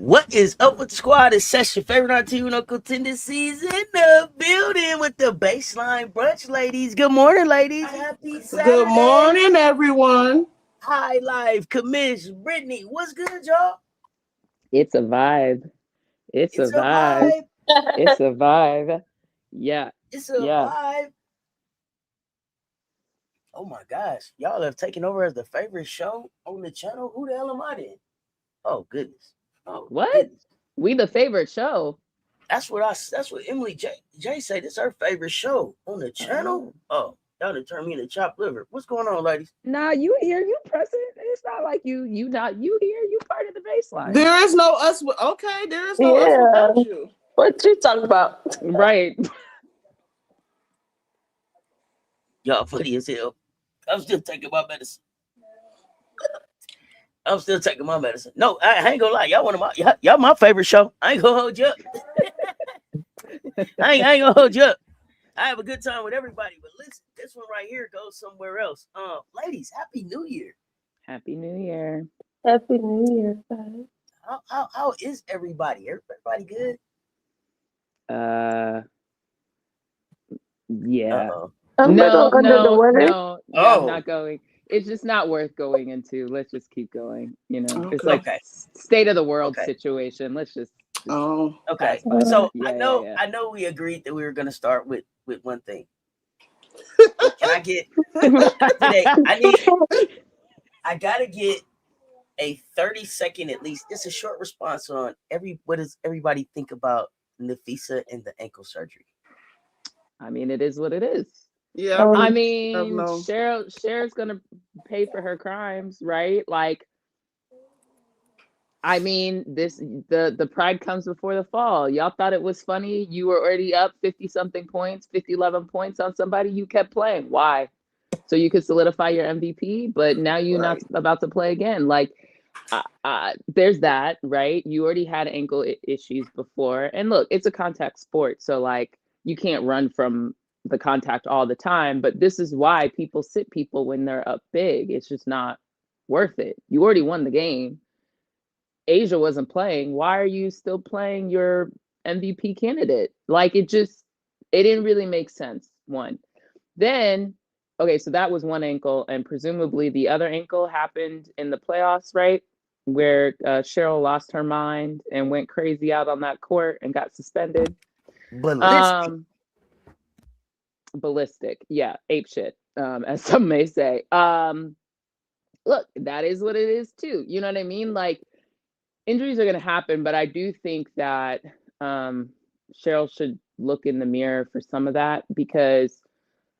What is up with the squad? It's Cess, your favorite auntie and Uncle Tendencies in the building with the baseline brunch, ladies. Good morning, ladies. Happy Saturday. Good morning, everyone. High Life, Commish, Brittany. What's good, y'all? It's a vibe. It's a vibe. It's a vibe. Yeah. It's a vibe. Oh my gosh. Y'all have taken over as the favorite show on the channel. Who the hell am I then? Oh goodness. Oh What? goodness. We the favorite show. That's what Emily J said. It's her favorite show on the channel. Oh, y'all done turned me into chopped liver. What's going on, ladies? Nah, you here, you present. It's not like you not you here, you part of the baseline. There is no us. Okay, there is no us without you. What you talking about? Right. Y'all funny as hell. I'm still taking my medicine. No, I ain't gonna lie. Y'all my favorite show. I ain't gonna hold you up. I ain't gonna hold you up. I have a good time with everybody, but listen, this one right here goes somewhere else. Ladies, Happy New Year. Happy New Year. Happy New Year, guys. How is everybody? Everybody good? Yeah. I'm No, under the weather. No, I'm not going. It's just not worth going into. Let's just keep going. You know, it's like state of the world situation. Let's just. Okay. So I know we agreed that we were gonna start with one thing. Can I get today? I gotta get a 30-second at least. Just a short response on what does everybody think about Nafisa and the ankle surgery? I mean, it is what it is. Yeah. I mean, Cher's gonna pay for her crimes, right? Like, I mean, the pride comes before the fall. Y'all thought it was funny. You were already up 50-something points, 11 points on somebody. You kept playing. Why? So you could solidify your MVP, but now you're not about to play again. Like, there's that, right? You already had ankle issues before. And look, it's a contact sport. So, like, you can't run from the contact all the time. But this is why people sit people when they're up big. It's just not worth it. You already won the game. Asia wasn't playing. Why are you still playing your MVP candidate? Like, it didn't really make sense. One. Then, okay, so that was one ankle, and presumably the other ankle happened in the playoffs, right? Where Cheryl lost her mind and went crazy out on that court and got suspended. Ballistic. Yeah, ape shit, as some may say. Look, that is what it is too. You know what I mean? Like, injuries are going to happen, but I do think that Cheryl should look in the mirror for some of that, because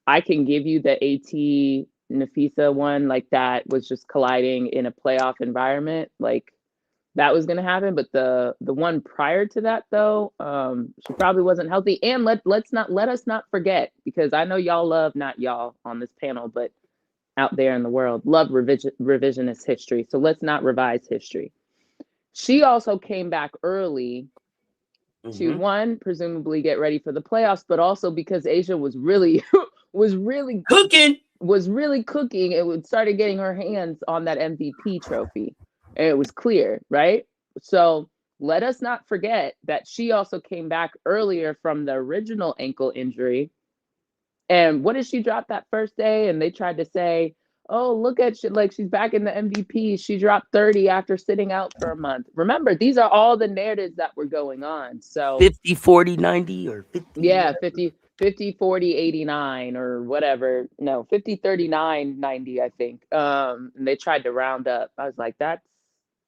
I can give you the AT Nafisa one, like that was just colliding in a playoff environment, like that was going to happen. But the one prior to that, though, she probably wasn't healthy. And let us not forget, because I know y'all love, not y'all on this panel, but out there in the world, love revisionist history. So let's not revise history. She also came back early to one, presumably get ready for the playoffs, but also because Asia was really cooking. It started getting her hands on that MVP trophy, and it was clear, right? So let us not forget that she also came back earlier from the original ankle injury. And what did she drop that first day? And they tried to say, oh, look at shit, like she's back in the MVP. She dropped 30 after sitting out for a month. Remember, these are all the narratives that were going on. So 50, 40, 90 or 50. Yeah, 50, 40, 89 or whatever. No, 50, 39, 90, I think. And they tried to round up. I was like, that's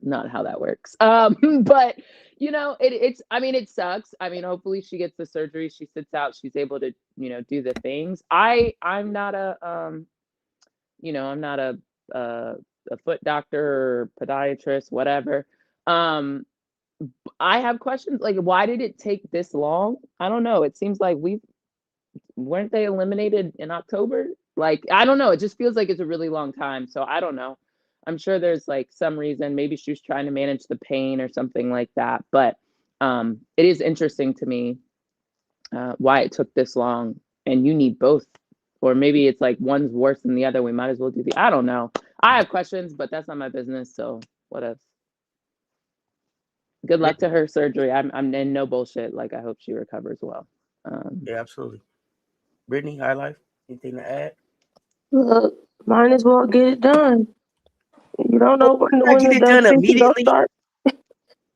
not how that works. But you know, it sucks. I mean, hopefully she gets the surgery, she sits out, she's able to, do the things. I'm not a I'm not a foot doctor or podiatrist, whatever. I have questions like, why did it take this long? I don't know. It seems like weren't they eliminated in October? Like, I don't know. It just feels like it's a really long time. So I don't know. I'm sure there's like some reason. Maybe she was trying to manage the pain or something like that. But it is interesting to me why it took this long. And you need both. Or maybe it's like one's worse than the other. We might as well do I don't know. I have questions, but that's not my business. So what else? Good luck to her surgery. I'm in no bullshit. Like, I hope she recovers well. Yeah, absolutely. Brittany, High Life, anything to add? Look, might as well get it done. You don't know when Get it done immediately. Start.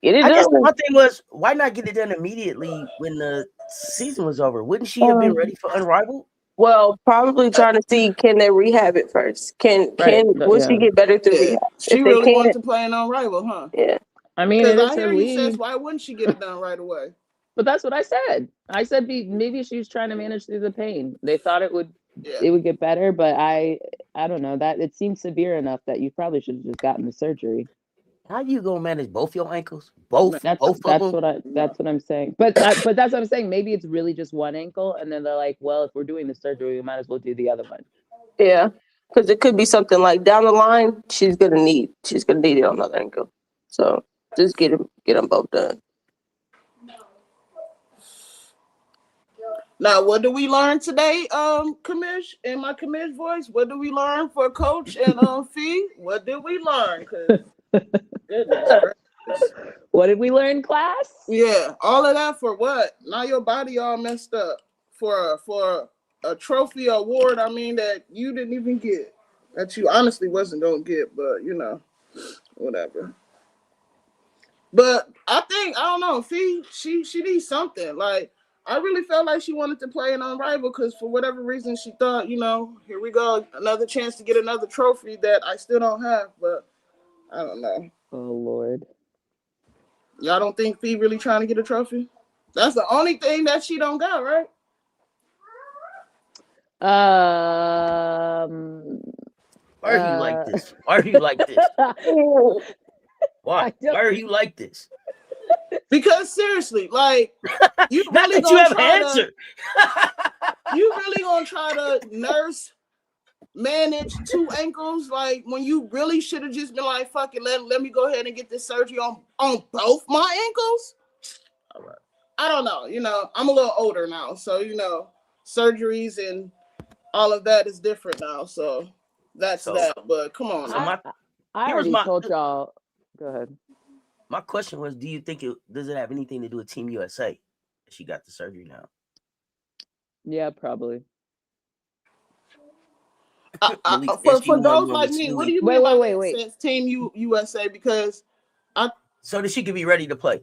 Get it I guess done. my thing was, why not get it done immediately when the season was over? Wouldn't she have been ready for Unrivaled? Well, probably trying to see, can they rehab it first? Will she get better through rehab? She really wanted to play an Unrivaled, huh? Yeah. I mean, because I hear you says, why wouldn't she get it done right away? But that's what I said. I said maybe she was trying to manage through the pain. They thought it would get better, but I don't know, that it seems severe enough that you probably should have just gotten the surgery. How you gonna manage both your ankles? Both. That's what I'm saying. But that's what I'm saying. Maybe it's really just one ankle, and then they're like, well, if we're doing the surgery, we might as well do the other one. Yeah, because it could be something like down the line, she's gonna need it on the other ankle. So just get them both done. Now, what do we learn today, Kamish? In my Kamish voice, what do we learn for Coach and Fee? What did we learn? Goodness gracious. What did we learn, class? Yeah, all of that for what? Now your body all messed up for a trophy award. I mean, that you didn't even get, that you honestly wasn't gonna get, but whatever. But I don't know, Fee, she needs something. Like, I really felt like she wanted to play an Unrivaled because for whatever reason she thought, here we go, another chance to get another trophy that I still don't have. But I don't know. Oh Lord. Y'all don't think Fee really trying to get a trophy? That's the only thing that she don't got, right? Why are you like this? Why are you like this? Why? Why are you like this? Because seriously, like, you not really that you have an answer. You really gonna try to manage two ankles, like, when you really should have just been like, fuck it, let me go ahead and get this surgery on both my ankles. All right. I don't know. I'm a little older now, so surgeries and all of that is different now. So that's that. But come on. I already told y'all. Go ahead. My question was, do you think does it have anything to do with Team USA? She got the surgery now. Yeah, probably. For those like me, what do you mean? Wait. Says Team USA, because so that she could be ready to play.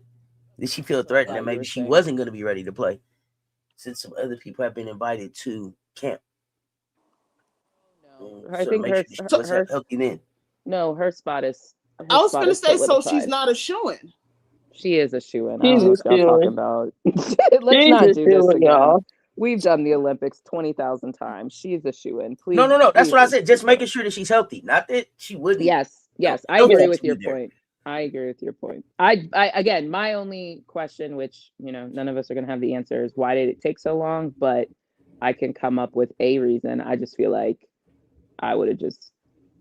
Did she feel threatened that maybe she wasn't going to be ready to play, since some other people have been invited to camp? No, I think her healthy then. No, her spot is. I was going to say, so she's not a shoo-in. She is a shoo-in. I don't know what y'all talking about. Let's not do this again. Y'all. We've done the Olympics 20,000 times. She's a shoo-in. Please. No. That's what I said. Just making sure that she's healthy. Not that she wouldn't. Yes. I agree with your point. I again, my only question, which none of us are going to have the answer, is why did it take so long? But I can come up with a reason. I just feel like I would have just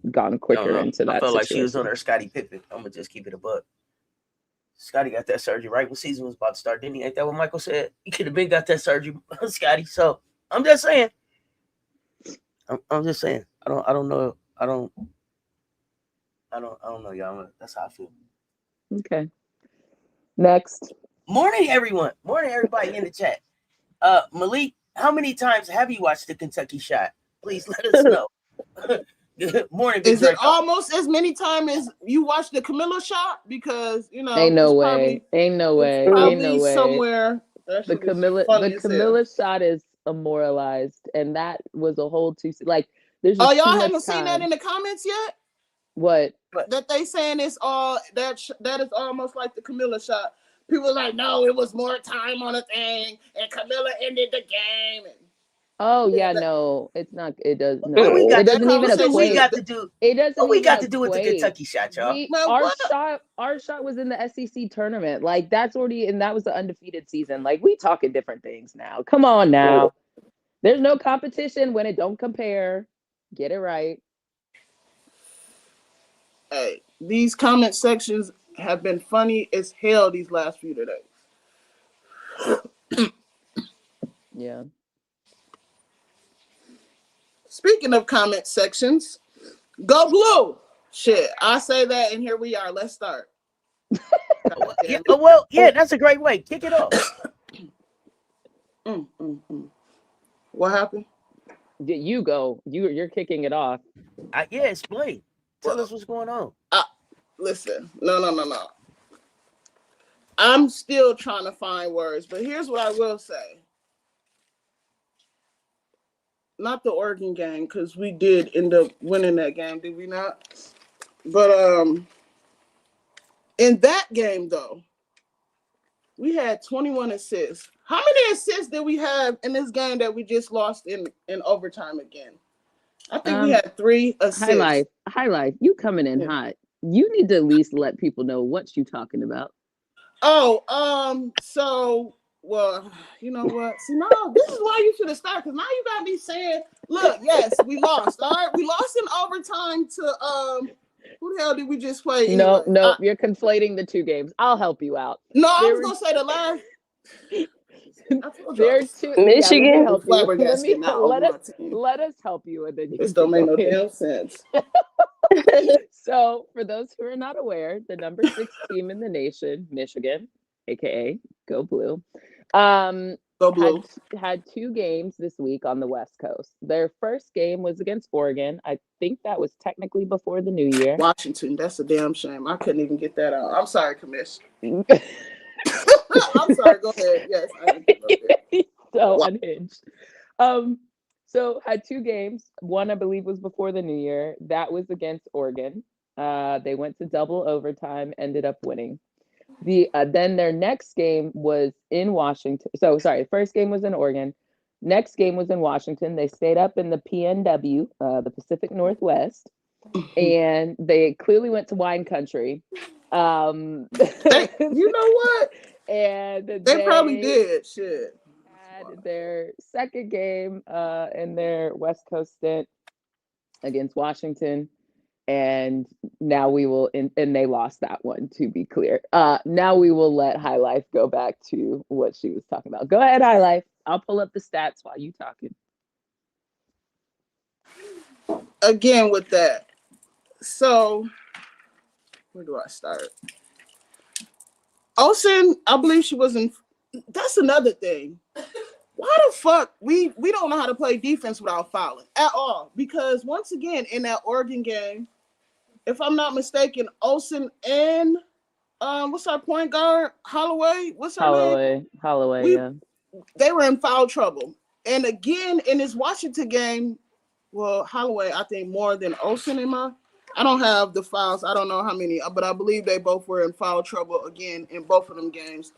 gone quicker into that. I felt situation. like she was on her Scottie Pippen. I'm gonna just keep it a buck. Scottie got that surgery right when season was about to start, didn't he? Ain't that what Michael said? He could have been got that surgery, Scottie. So I'm just saying. I'm just saying. I don't know. I don't know, y'all. That's how I feel. Okay. Next. Morning, everyone. Morning, everybody in the chat. Malik, how many times have you watched the Kentucky Shot? Please let us know. Good morning. Is it almost as many times as you watched the Camilla Shot? Because ain't no way. Somewhere the Camilla Shot is immoralized, and that was a whole there's. Oh, y'all haven't seen that in the comments yet? What? That they saying it's all that is almost like the Camilla Shot. People are like, no, it was more time on a thing, and Camilla ended the game. Oh yeah, no, it's not. It does. No, it doesn't even equate. We got to do. It doesn't. What we got to do with the Kentucky Shot, y'all? Our shot was in the SEC tournament. Like, that's already, and that was the undefeated season. Like, we talking different things now. Come on now. There's no competition when it don't compare. Get it right. Hey, these comment sections have been funny as hell these last few days. Yeah. Speaking of comment sections, go blue. Shit, I say that, and here we are. Let's start. That's a great way. Kick it off. What happened? You go. You're kicking it off. Explain. Tell us what's going on. Listen, no. I'm still trying to find words, but here's what I will say. Not the Oregon game, because we did end up winning that game, did we not? But in that game, though, we had 21 assists. How many assists did we have in this game that we just lost in overtime again? I think we had 3 assists. High life, you coming in hot. You need to at least let people know what you talking about. So, well, you know what? See, no, this is why you should have started, because now you got me saying, look, yes, we lost, all right? We lost in overtime to, who the hell did we just play? Anyway? No, you're conflating the 2 games. I'll help you out. No, I was going to say the last. There are 2. Michigan. Let us help you with it. This don't make no damn sense. So, for those who are not aware, the number 6 team in the nation, Michigan, aka Go Blue, Go Blue, had 2 games this week on the West Coast. Their first game was against Oregon. I think that was technically before the New Year. Washington. That's a damn shame. I couldn't even get that out. I'm sorry, Commish. I'm sorry. Go ahead. Yes, so unhinged. So had 2 games. One, I believe, was before the New Year. That was against Oregon. They went to double overtime, ended up winning. Then their next game was in Washington. So sorry, first game was in Oregon. Next game was in Washington. They stayed up in the PNW, the Pacific Northwest, and they clearly went to wine country. You know what? And they probably did. Shit. Their second game in their West Coast stint against Washington, and now we will and they lost that one, to be clear. Now we will let High Life go back to what she was talking about. Go ahead, High Life. I'll pull up the stats while you talking. Again with that, so where do I start? Olsen, I believe she was in. That's another thing. Why the fuck we don't know how to play defense without fouling at all? Because once again, in that Oregon game, if I'm not mistaken, Olsen and what's our point guard? Holloway? What's her name? Holloway, They were in foul trouble. And again, in this Washington game, well, Holloway, I think more than Olsen I don't have the fouls. I don't know how many, but I believe they both were in foul trouble again in both of them games.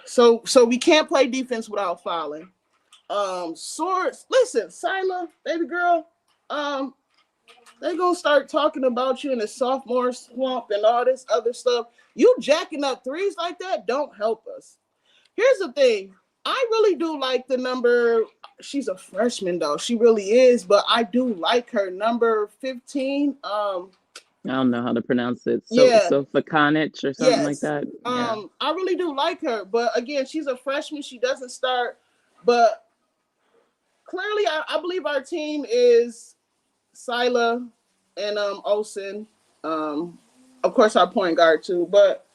So we can't play defense without fouling. Swords, listen, Sila, baby girl, they gonna start talking about you in the sophomore slump and all this other stuff. You jacking up threes like that don't help us. Here's the thing. I really do like the number. She's a freshman though. She really is, but I do like her number 15. I don't know how to pronounce it. Fakanic or something like that. I really do like her, but again, she's a freshman. She doesn't start, but clearly, I believe our team is Sila and Olsen. Of course, our point guard too, but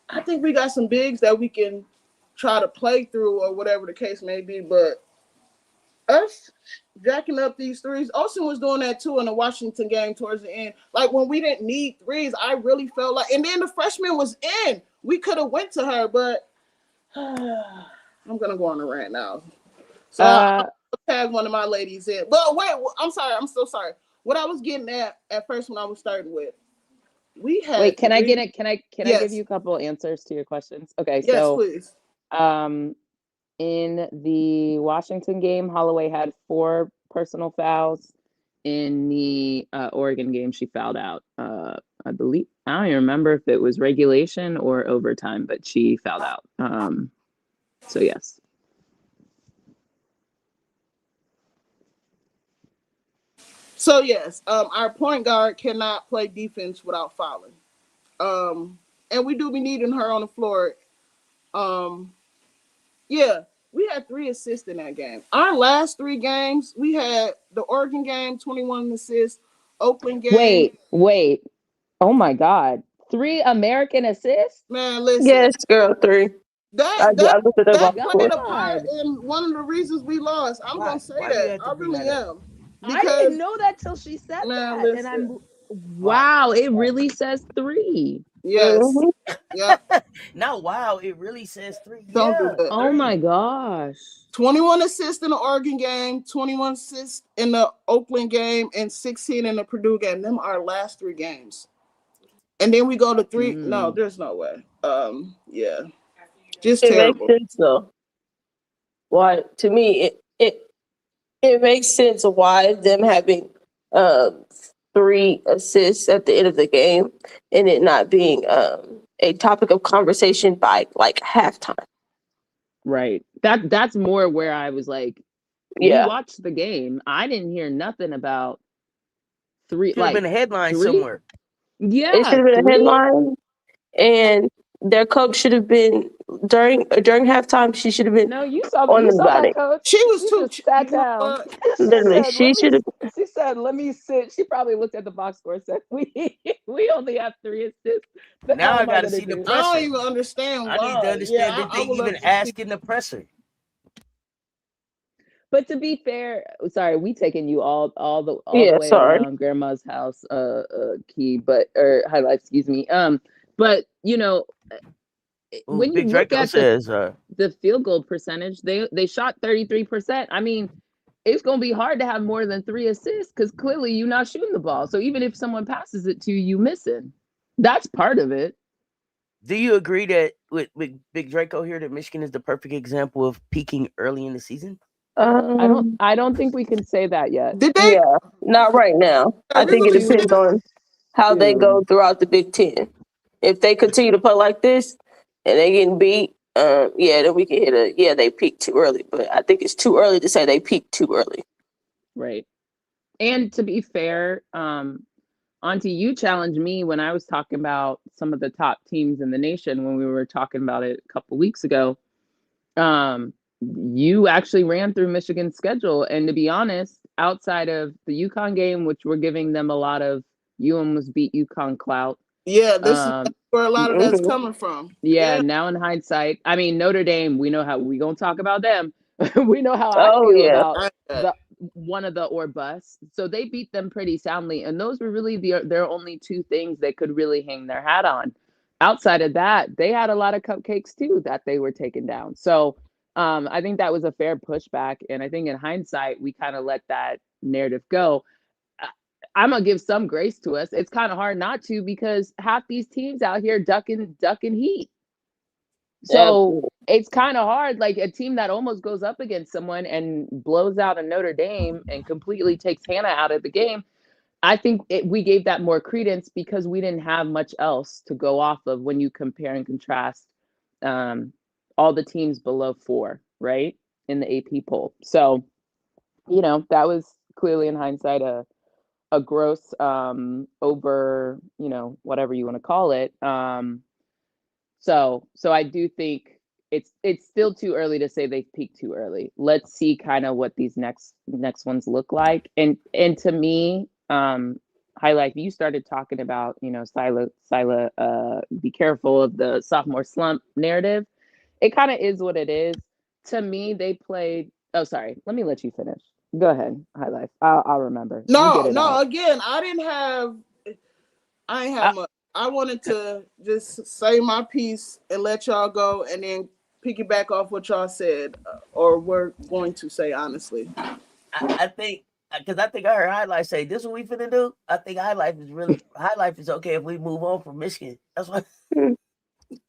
I think we got some bigs that we can try to play through or whatever the case may be. But us jacking up these threes, Olsen was doing that too in the Washington game towards the end. Like when we didn't need threes, I really felt like, and then the freshman was in. We could have went to her, but I'm gonna go on a rant now. So I'll tag one of my ladies in. But wait, I'm sorry. I'm so sorry. What I was getting at first when I was starting with, we had. Wait, can I give you a couple answers to your questions? Okay, yes, so please. In the Washington game, Holloway had 4 personal fouls. In the Oregon game, she fouled out. I believe, I don't even remember if it was regulation or overtime, but she fouled out. So yes. So yes, our point guard cannot play defense without fouling. And we do be needing her on the floor. Yeah, we had 3 assists in that game. Our last 3 games, we had the Oregon game, 21 assists, Oakland game. Wait. Oh my God. 3 American assists? Man, listen. Yes, girl, 3. I looked at that That box played score. a part God. in one of the reasons we lost. I'm Why? gonna say Why you that. have to I bring really that up? am. I Because didn't know that till she said man, that. And I'm listen. Why? wow, it really says 3. Yes. Mhm. Yep. Now, wow, it really says 3. Don't do Yeah, that. Oh 3. my gosh. 21 assists in the Oregon game, 21 assists in the Oakland game, and 16 in the Purdue game. Them are our last 3 games. And then we go to 3. No, there's no way. Yeah. Just It makes terrible. sense though. Why to me it makes sense why them having 3 assists at the end of the game and it not being a topic of conversation by like halftime. Right. That's more where I was like, we Yeah. watched the game. I didn't hear nothing about 3 Should have been like a headline 3. somewhere. It Yeah, should have been a 3. headline and their coach should have been during halftime, she should have been No, you on them saw about that it. coach. She was She too. just You sat know down. what? She Literally, said, she should have. she said, let me sit. She probably looked at the box score and said, we only have 3 assists. The Now hell I am I got to gonna see the do? I don't presser. even understand I need to why. Yeah, understand that I they would love even to see. ask in the presser. But to be fair, sorry, we taking you all the Yeah, way sorry. around grandma's house, key, but or highlight, excuse me. But you know, Ooh, when you Big look Draco at says, the field goal percentage, they shot 33%. I mean, it's gonna be hard to have more than 3 assists because clearly you're not shooting the ball. So even if someone passes it to you, you missing. That's part of it. do you agree that with Big Draco here that Michigan is the perfect example of peaking early in the season? Um, I don't think we can say that yet. Did they? yeah, not right now. I I think it really Too depends on how they go soon. throughout the Big Ten. If they continue to play like this and they getting beat, yeah, then we can hit a yeah. They peaked too early, but I think it's too early to say they peaked too early. Right. And to be fair, Auntie, you challenged me when I was talking about some of the top teams in the nation when we were talking about it a couple weeks ago. You actually ran through Michigan's schedule, and to be honest, outside of the UConn game, which we're giving them a lot of you almost beat UConn clout. Yeah, this is where a lot of that's Mhm. coming from. Yeah, Yeah. now in hindsight, I mean Notre Dame, we know how we gonna talk about them. We know how I Oh feel yeah, about I- the one of the or bust. So they beat them pretty soundly, and those were really their only 2 things they could really hang their hat on. Outside of that, they had a lot of cupcakes too that they were taking down. So I think that was a fair pushback, and I think in hindsight we kind of let that narrative go. I'm gonna give some grace to us. It's kind of hard not to because half these teams out here ducking heat. So absolutely. it's kind of hard, like a team that almost goes up against someone and blows out a Notre Dame and completely takes Hannah out of the game. I think we gave that more credence because we didn't have much else to go off of when you compare and contrast all the teams below 4, right, in the AP poll. So, that was clearly in hindsight a gross over, whatever you want to call it. So I do think it's still too early to say they've peaked too early. Let's see kind of what these next ones look like. And to me, highlight, you started talking about, Sila, be careful of the sophomore slump narrative. It kind of is what it is. To me, they played. Oh, sorry. Let me let you finish. Go ahead, highlight. I'll remember. You get No, it no. out. Again, I ain't have much. I wanted to just say my piece and let y'all go, and then piggyback off what y'all said, or were going to say. Honestly, I think because I think I heard Highlight say this is what we finna do. I think High Life is okay if we move on from Michigan. That's what.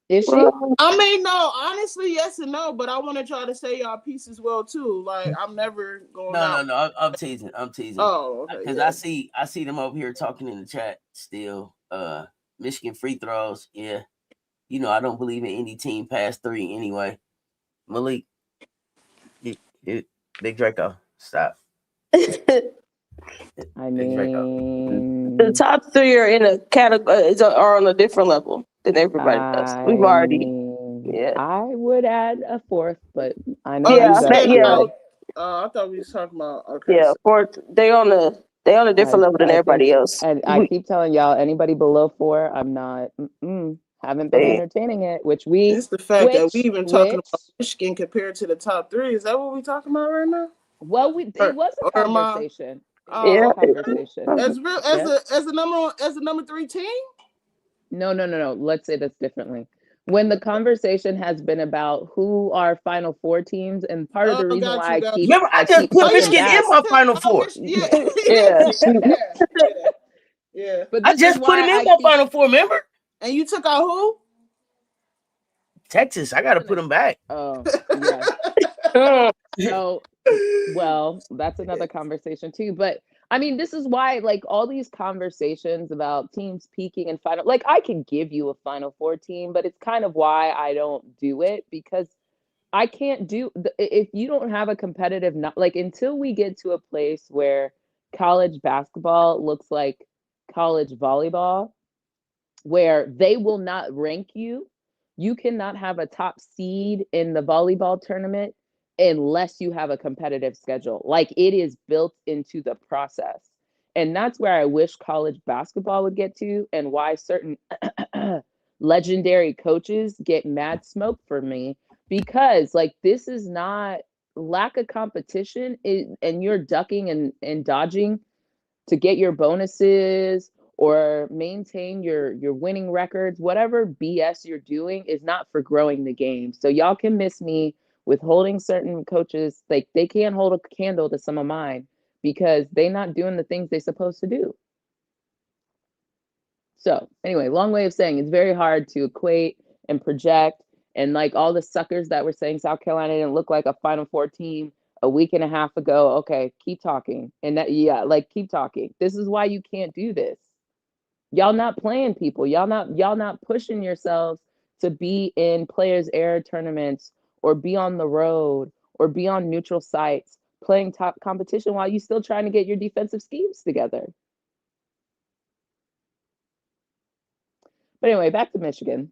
Is she? Well, I mean, no. Honestly, yes and no. But I wanted y'all to say y'all piece as well too. Like I'm never going out. No. I'm teasing. I'm teasing. Oh, okay. Because Yeah. I see them over here talking in the chat still. Michigan free throws. Yeah. I don't believe in any team past 3 anyway. Malik, Big Draco, stop. the I Big Draco. mean, top 3 are in a category are on a different level than everybody else. We've already yeah. I would add a 4th, but I know Oh, you you Yeah, got said yeah. three. out. I thought we was talking about. Okay. Yeah, So, for they on the They on a different level than everybody else. And I keep telling y'all, anybody below 4, I'm not, haven't been entertaining it, It's the fact that we even talking about Michigan compared to the top 3. Is that what we talking about right now? Well, it was a conversation. Yeah. Conversation. As a number 3 team? No. Let's say this differently. When the conversation has been about who are Final Four teams, and part of the reason why I keep remember, I just put Michigan in my Final Four. Yeah. But I just put him in my Final Four. Remember? And you took out who? Texas. I got to put him back. Oh, yeah. So, well, that's another conversation too. But I mean, this is why, like, all these conversations about teams peaking and final, like, I can give you a Final Four team, but it's kind of why I don't do it, because I can't do, if you don't have a competitive, like, until we get to a place where college basketball looks like college volleyball, where they will not rank you. You cannot have a top seed in the volleyball tournament unless you have a competitive schedule. Like, it is built into the process. And that's where I wish college basketball would get to, and why certain legendary coaches get mad smoke for me, because, like, this is not lack of competition, and you're ducking and dodging to get your bonuses or maintain your winning records. Whatever BS you're doing is not for growing the game. So y'all can miss me with holding certain coaches, like, they can't hold a candle to some of mine, because they're not doing the things they're supposed to do. So anyway, long way of saying it's very hard to equate and project. And like all the suckers that were saying South Carolina didn't look like a Final Four team a week and a half ago. Okay, keep talking. And that, keep talking. This is why you can't do this. Y'all not playing people. Y'all not pushing yourselves to be in players' era tournaments, or be on the road, or be on neutral sites playing top competition while you still trying to get your defensive schemes together. But anyway, back to Michigan.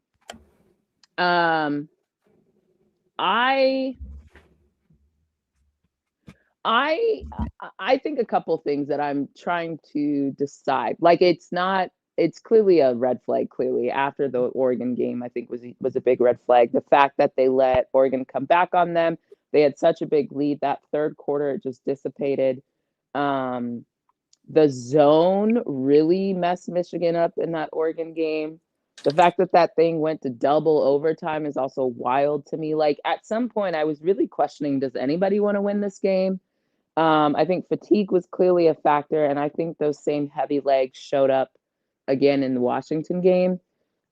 I think a couple things that I'm trying to decide. Like, it's clearly a red flag. Clearly, after the Oregon game, I think was a big red flag. The fact that they let Oregon come back on them. They had such a big lead. That third quarter, it just dissipated. The zone really messed Michigan up in that Oregon game. The fact that thing went to double overtime is also wild to me. Like, at some point, I was really questioning, does anybody want to win this game? I think fatigue was clearly a factor, and I think those same heavy legs showed up again in the Washington game.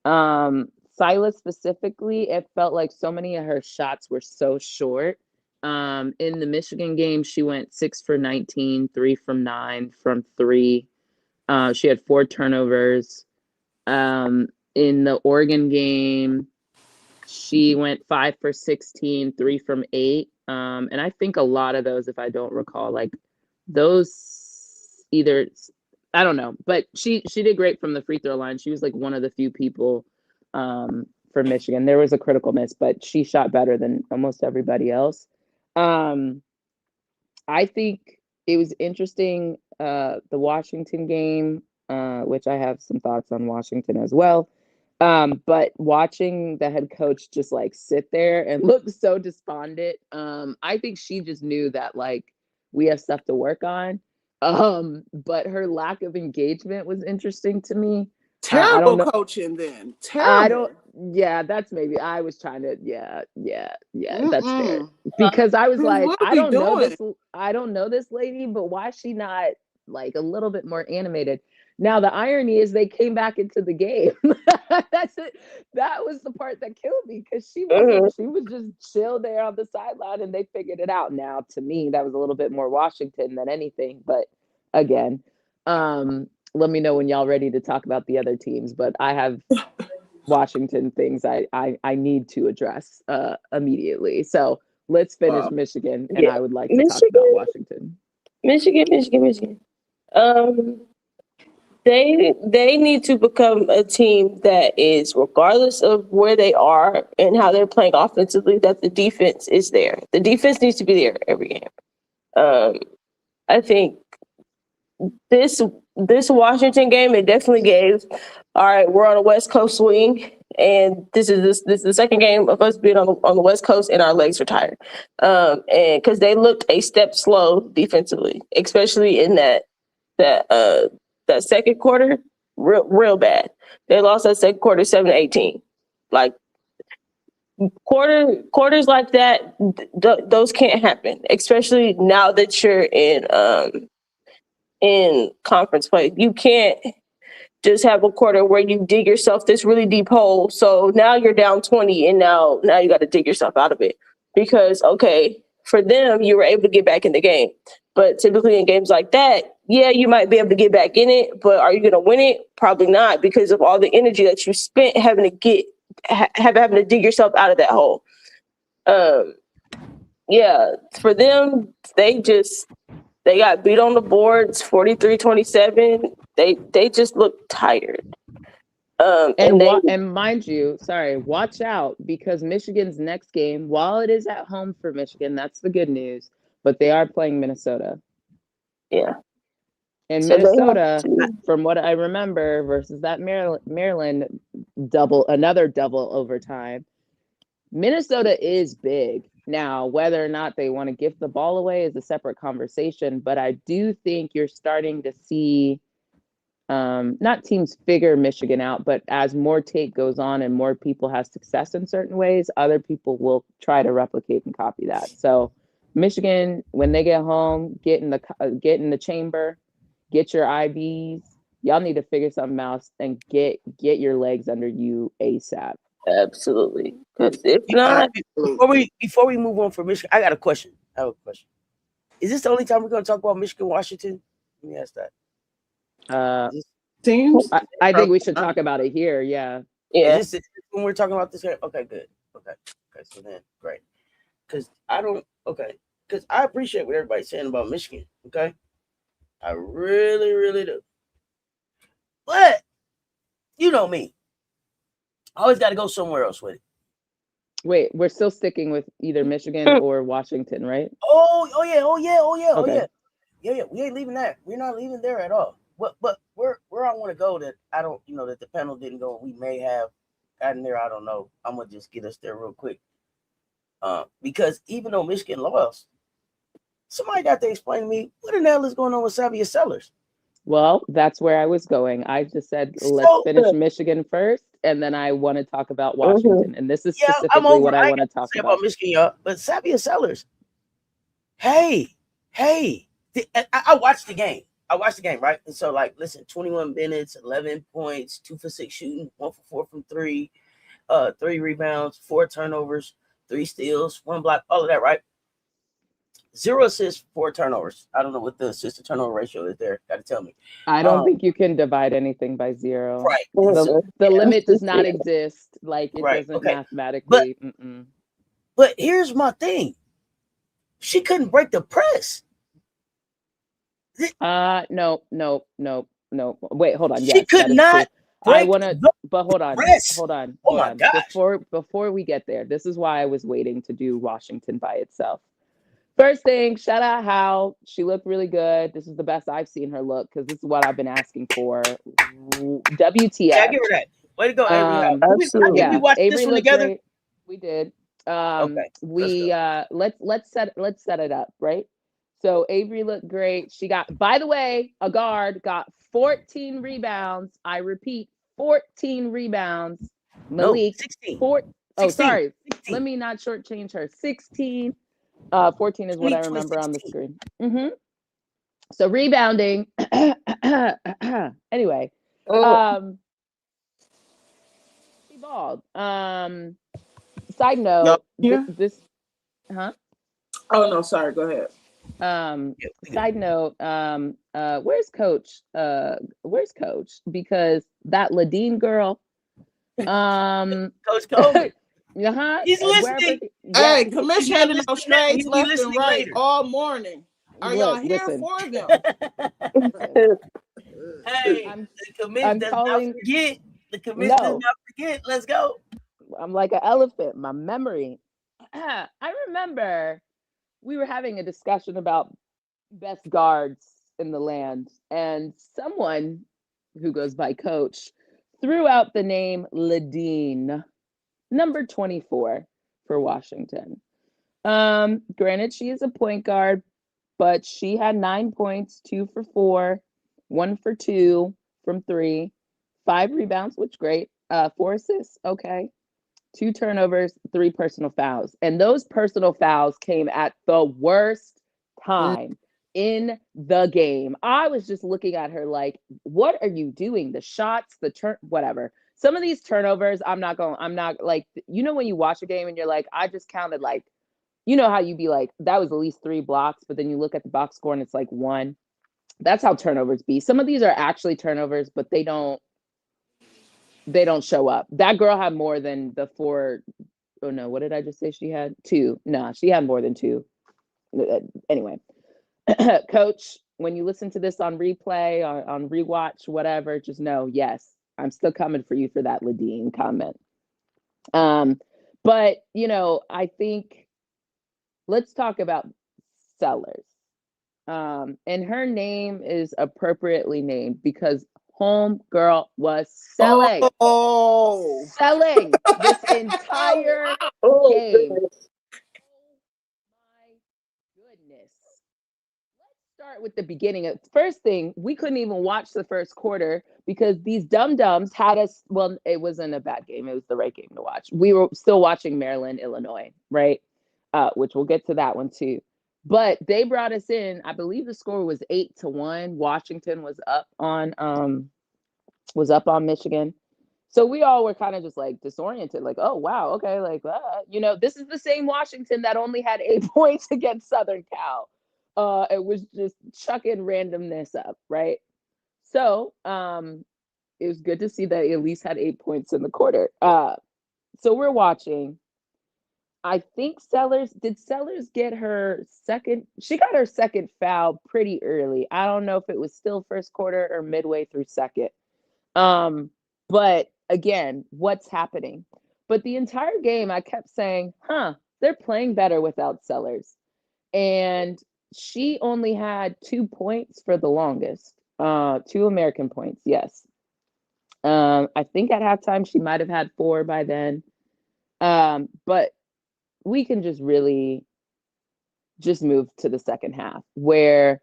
Silas specifically, it felt like so many of her shots were so short. In the Michigan game, she went 6 for 19, 3 from 9 from 3. She had 4 turnovers. In the Oregon game, she went 5 for 16, 3 from 8. And I think a lot of those, if I don't recall, like those either, I don't know, but she did great from the free throw line. She was like one of the few people for Michigan. There was a critical miss, but she shot better than almost everybody else. I think it was interesting, the Washington game, which I have some thoughts on Washington as well. But watching the head coach just like sit there and look so despondent, I think she just knew that like we have stuff to work on. But her lack of engagement was interesting to me. Terrible coaching then. Terrible. That's maybe I was trying to, that's fair. Because I was like, I don't know this lady, but why is she not like a little bit more animated? Now, the irony is they came back into the game. That's it. That was the part that killed me, because she was just chill there on the sideline and they figured it out. Now, to me, that was a little bit more Washington than anything. But again, let me know when y'all ready to talk about the other teams. But I have Washington things I need to address immediately. So let's finish Michigan, and I would like to talk about Washington. Michigan. They need to become a team that is, regardless of where they are and how they're playing offensively, that the defense is there. The defense needs to be there every game. I think this Washington game, it definitely gave. All right, we're on a West Coast swing, and this is the second game of us being on the West Coast, and our legs are tired. And because they looked a step slow defensively, especially in that second quarter, real bad. They lost that second quarter 7-18. Like quarters like that, those can't happen, especially now that you're in conference play. You can't just have a quarter where you dig yourself this really deep hole. So now you're down 20 and now you got to dig yourself out of it. Because, okay, for them, you were able to get back in the game. But typically in games like that, yeah, you might be able to get back in it, but are you going to win it? Probably not, because of all the energy that you spent having to dig yourself out of that hole. Yeah, for them, they got beat on the boards 43-27. They just look tired. And mind you, watch out, because Michigan's next game, while it is at home for Michigan, that's the good news, but they are playing Minnesota. Yeah. And so Minnesota, from what I remember, versus that Maryland another double overtime, Minnesota is big. Now, whether or not they want to give the ball away is a separate conversation, but I do think you're starting to see not teams figure Michigan out, but as more tape goes on and more people have success in certain ways, other people will try to replicate and copy that. So Michigan, when they get home, get in the chamber, get your IVs. Y'all need to figure something else and get your legs under you ASAP. Absolutely. Because if not, before we move on from Michigan, I have a question. Is this the only time we're going to talk about Michigan, Washington? Let me ask that. Teams? I think we should talk about it here. Yeah. Yeah. Is this when we're talking about this? Okay, good. Okay. So then, great. Because I appreciate what everybody's saying about Michigan. Okay. I really, really do. But you know me. I always got to go somewhere else with it. Wait, we're still sticking with either Michigan or Washington, right? Oh yeah. Okay. Yeah. We ain't leaving that. We're not leaving there at all. But where I want to go that I don't, that the panel didn't go. We may have gotten there. I don't know. I'm gonna just get us there real quick. Because even though Michigan lost, somebody got to explain to me what the hell is going on with Xavier Sellers. Well, that's where I was going. I just said, let's finish Michigan first, and then I want to talk about Washington. Mm-hmm. And this is specifically what I want to talk about Michigan, y'all. But Xavier Sellers, hey, I watched the game. Right? And so, listen, 21 minutes, 11 points, 2 for 6 shooting, 1 for 4 from 3, 3 rebounds, 4 turnovers, 3 steals, 1 block, all of that, right? 0 assists, 4 turnovers. I don't know what the assist to turnover ratio is there. Got to tell me. I don't think you can divide anything by 0. Right. The limit does not exist. It doesn't mathematically. But here's my thing. She couldn't break the press. No. Wait, hold on. She could not. I want to, but hold on. Oh my gosh. Before we get there, this is why I was waiting to do Washington by itself. First thing, shout out How. She looked really good. This is the best I've seen her look, because this is what I've been asking for. WTF. Yeah, give her that. Way to go, Avery. We watched Avery this one together. Great. We did. Okay. Let's set it up, right? So Avery looked great. She got, by the way, a guard got 14 rebounds. I repeat, 14 rebounds. Malik, 16. 16. 16. Let me not shortchange her. 16. 14 is what I remember on the screen. Mm-hmm. So rebounding. Anyway, she balled. Side note, this. Oh no, sorry. Go ahead. Side note, where's Coach? Because that Ladine girl, Coach Coleman. He's listening. Hey, Commission handing out strays left and right later. All morning. Are y'all here for them? Hey, the commission does not forget. The commission does not forget. Let's go. I'm like an elephant. My memory. I remember we were having a discussion about best guards in the land. And someone who goes by Coach threw out the name Ladine, number 24 for Washington. Granted, she is a point guard, but she had 9 points, 2 for 4, 1 for 2 from 3, 5 rebounds, which great. 4 assists, okay. 2 turnovers, 3 personal fouls. And those personal fouls came at the worst time in the game. I was just looking at her like, what are you doing? The shots, the turn, whatever. Some of these turnovers, I'm not like, when you watch a game and you're like, I just counted like, how you be like, that was at least 3 blocks, but then you look at the box score and it's like 1. That's how turnovers be. Some of these are actually turnovers, but they don't show up. That girl had more than the 4. Oh no, what did I just say? She had 2. Nah, she had more than 2. Anyway, Coach, when you listen to this on replay, on rewatch, whatever, just know, yes, I'm still coming for you for that Ladine comment. But I think let's talk about Sellers. And her name is appropriately named because homegirl was selling this entire game. Goodness. My goodness. Let's start with the beginning. First thing, we couldn't even watch the first quarter because these dum-dums had us. Well, it wasn't a bad game. It was the right game to watch. We were still watching Maryland, Illinois, right? Which we'll get to that one too. But they brought us in. I believe the score was 8-1. Washington was up on Michigan. So we all were kind of just like disoriented, like, oh wow, okay, like this is the same Washington that only had 8 points against Southern Cal. It was just chucking randomness up, right? So it was good to see that he at least had 8 points in the quarter. So we're watching. I think Sellers get her second? She got her second foul pretty early. I don't know if it was still first quarter or midway through second. But again, what's happening? But the entire game, I kept saying, they're playing better without Sellers. And she only had 2 points for the longest. 2 American points, yes. I think at halftime she might have had 4 by then. But we can just really just move to the second half where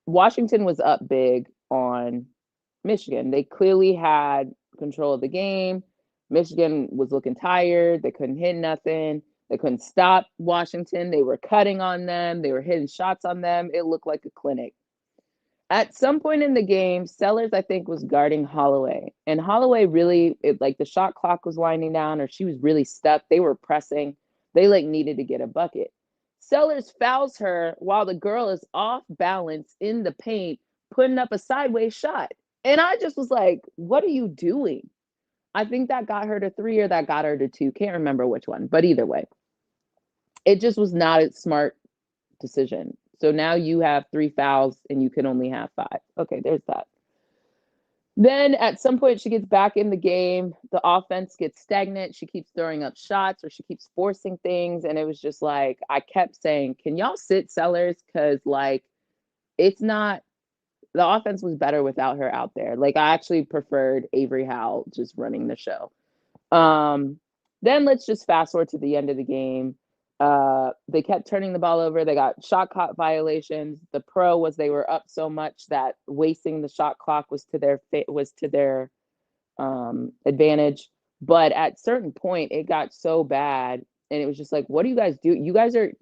Washington was up big on Michigan. They clearly had control of the game. Michigan was looking tired. They couldn't hit nothing. They couldn't stop Washington. They were cutting on them. They were hitting shots on them. It looked like a clinic. At some point in the game, Sellers, I think, was guarding Holloway. And Holloway really, the shot clock was winding down or she was really stuck. They were pressing. They needed to get a bucket. Sellers fouls her while the girl is off balance in the paint, putting up a sideways shot. And I just was like, what are you doing? I think that got her to 3 or that got her to 2. Can't remember which one, but either way, it just was not a smart decision. So now you have 3 fouls and you can only have 5. Okay, there's that. Then at some point she gets back in the game. The offense gets stagnant. She keeps throwing up shots or she keeps forcing things. And it was just like, I kept saying, can y'all sit Sellers? Because it's not, the offense was better without her out there. I actually preferred Avery Howell just running the show. Then let's just fast forward to the end of the game. They kept turning the ball over. They got shot clock violations. The pro was they were up so much that wasting the shot clock was to their advantage. But at certain point, it got so bad, and it was just like, what do you guys do? You guys are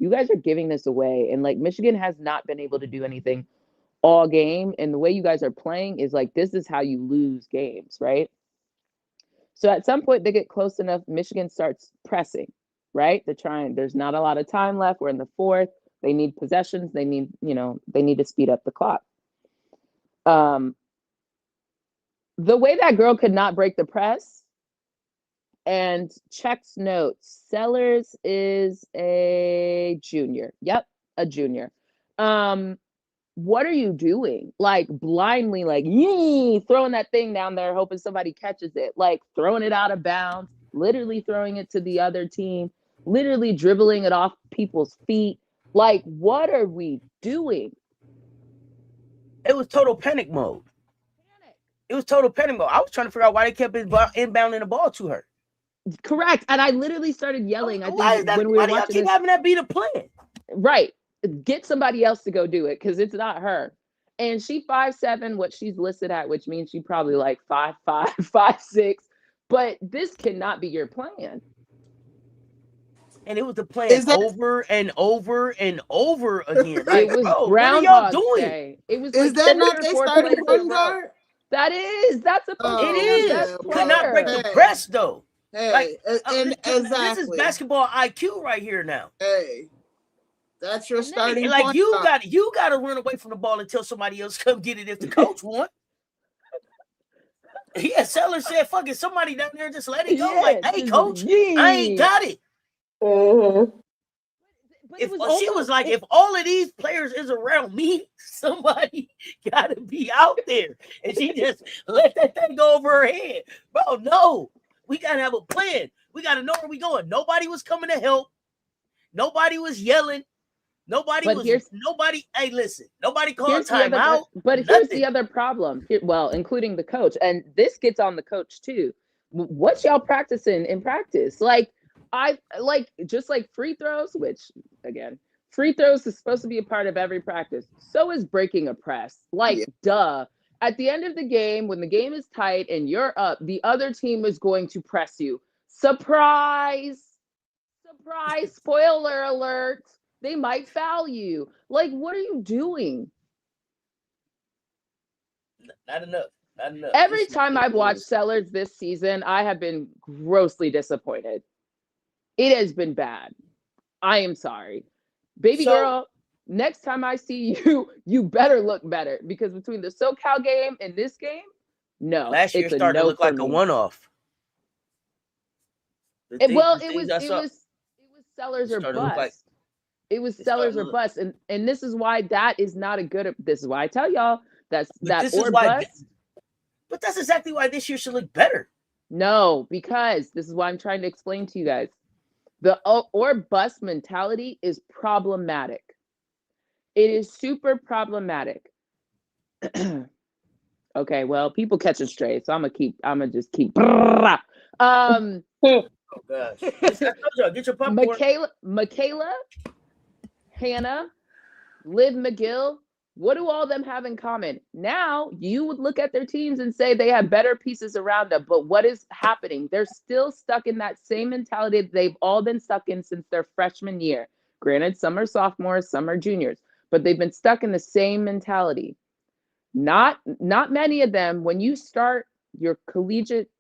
giving this away, and Michigan has not been able to do anything all game. And the way you guys are playing is this is how you lose games, right? So at some point, they get close enough. Michigan starts pressing. Right? They're trying. There's not a lot of time left. We're in the 4th. They need possessions. They need, they need to speed up the clock. The way that girl could not break the press and checks notes. Sellers is a junior. Yep, a junior. What are you doing? Blindly, throwing that thing down there, hoping somebody catches it. Throwing it out of bounds, literally throwing it to the other team. Literally dribbling it off people's feet. What are we doing? was total panic mode. It was total panic mode. I was trying to figure out why they kept inbounding the ball to her. Correct. And I literally started yelling. Why do y'all keep having that be the plan? Right. Get somebody else to go do it because it's not her. And she 5'7", what she's listed at, which means she probably like 5'5", 5'6". But this cannot be your plan. And it was the plan over and over and over again. Like, it was bro, Groundhog what are y'all doing? Day. It was Is like that not they starting point guard? That's supposed to be the best player. Could not break the press though. Hey, like, and exactly. This is basketball IQ right here now. Hey, that's your starting point. Like you got to run away from the ball until somebody else come get it if the coach wants. Yeah, Sellers said, "Fuck it, somebody down there just let it go." Yeah, like, hey, coach, I ain't got it. Mm-hmm. She was like, if all of these players is around me, somebody got to be out there. And she just let that thing go over her head. Bro, no. We got to have a plan. We got to know where we going. Nobody was coming to help. Nobody was yelling. Nobody, hey, listen, nobody called timeout. But here's the other problem. Well, including the coach. And this gets on the coach too. What y'all practicing in practice? Like, just like free throws, which again, free throws is supposed to be a part of every practice. So is breaking a press. Duh. At the end of the game, when the game is tight and you're up, the other team is going to press you. Surprise! Surprise! Spoiler alert! They might foul you. Like, what are you doing? Not enough. Every time I've watched Sellers this season, I have been grossly disappointed. It has been bad. I am sorry. Baby girl, next time I see you, you better look better. Because between the SoCal game and this game, no. Last year started to look like a one-off. It was Sellers or bust. It was Sellers or bust. And this is why that is not a good. This is why I tell y'all bust. But that's exactly why this year should look better. No, because this is why I'm trying to explain to you guys. The or bust mentality is problematic. It is super problematic. Okay, well, people catching strays, so I'm gonna just keep. Oh gosh. Get your popcorn. Michaela, Hannah, Liv McGill. What do all of them have in common? Now you would look at their teams and say they have better pieces around them, but what is happening? They're still stuck in that same mentality that they've all been stuck in since their freshman year. Granted, some are sophomores, some are juniors, but they've been stuck in the same mentality. Not many of them, when you start your collegiate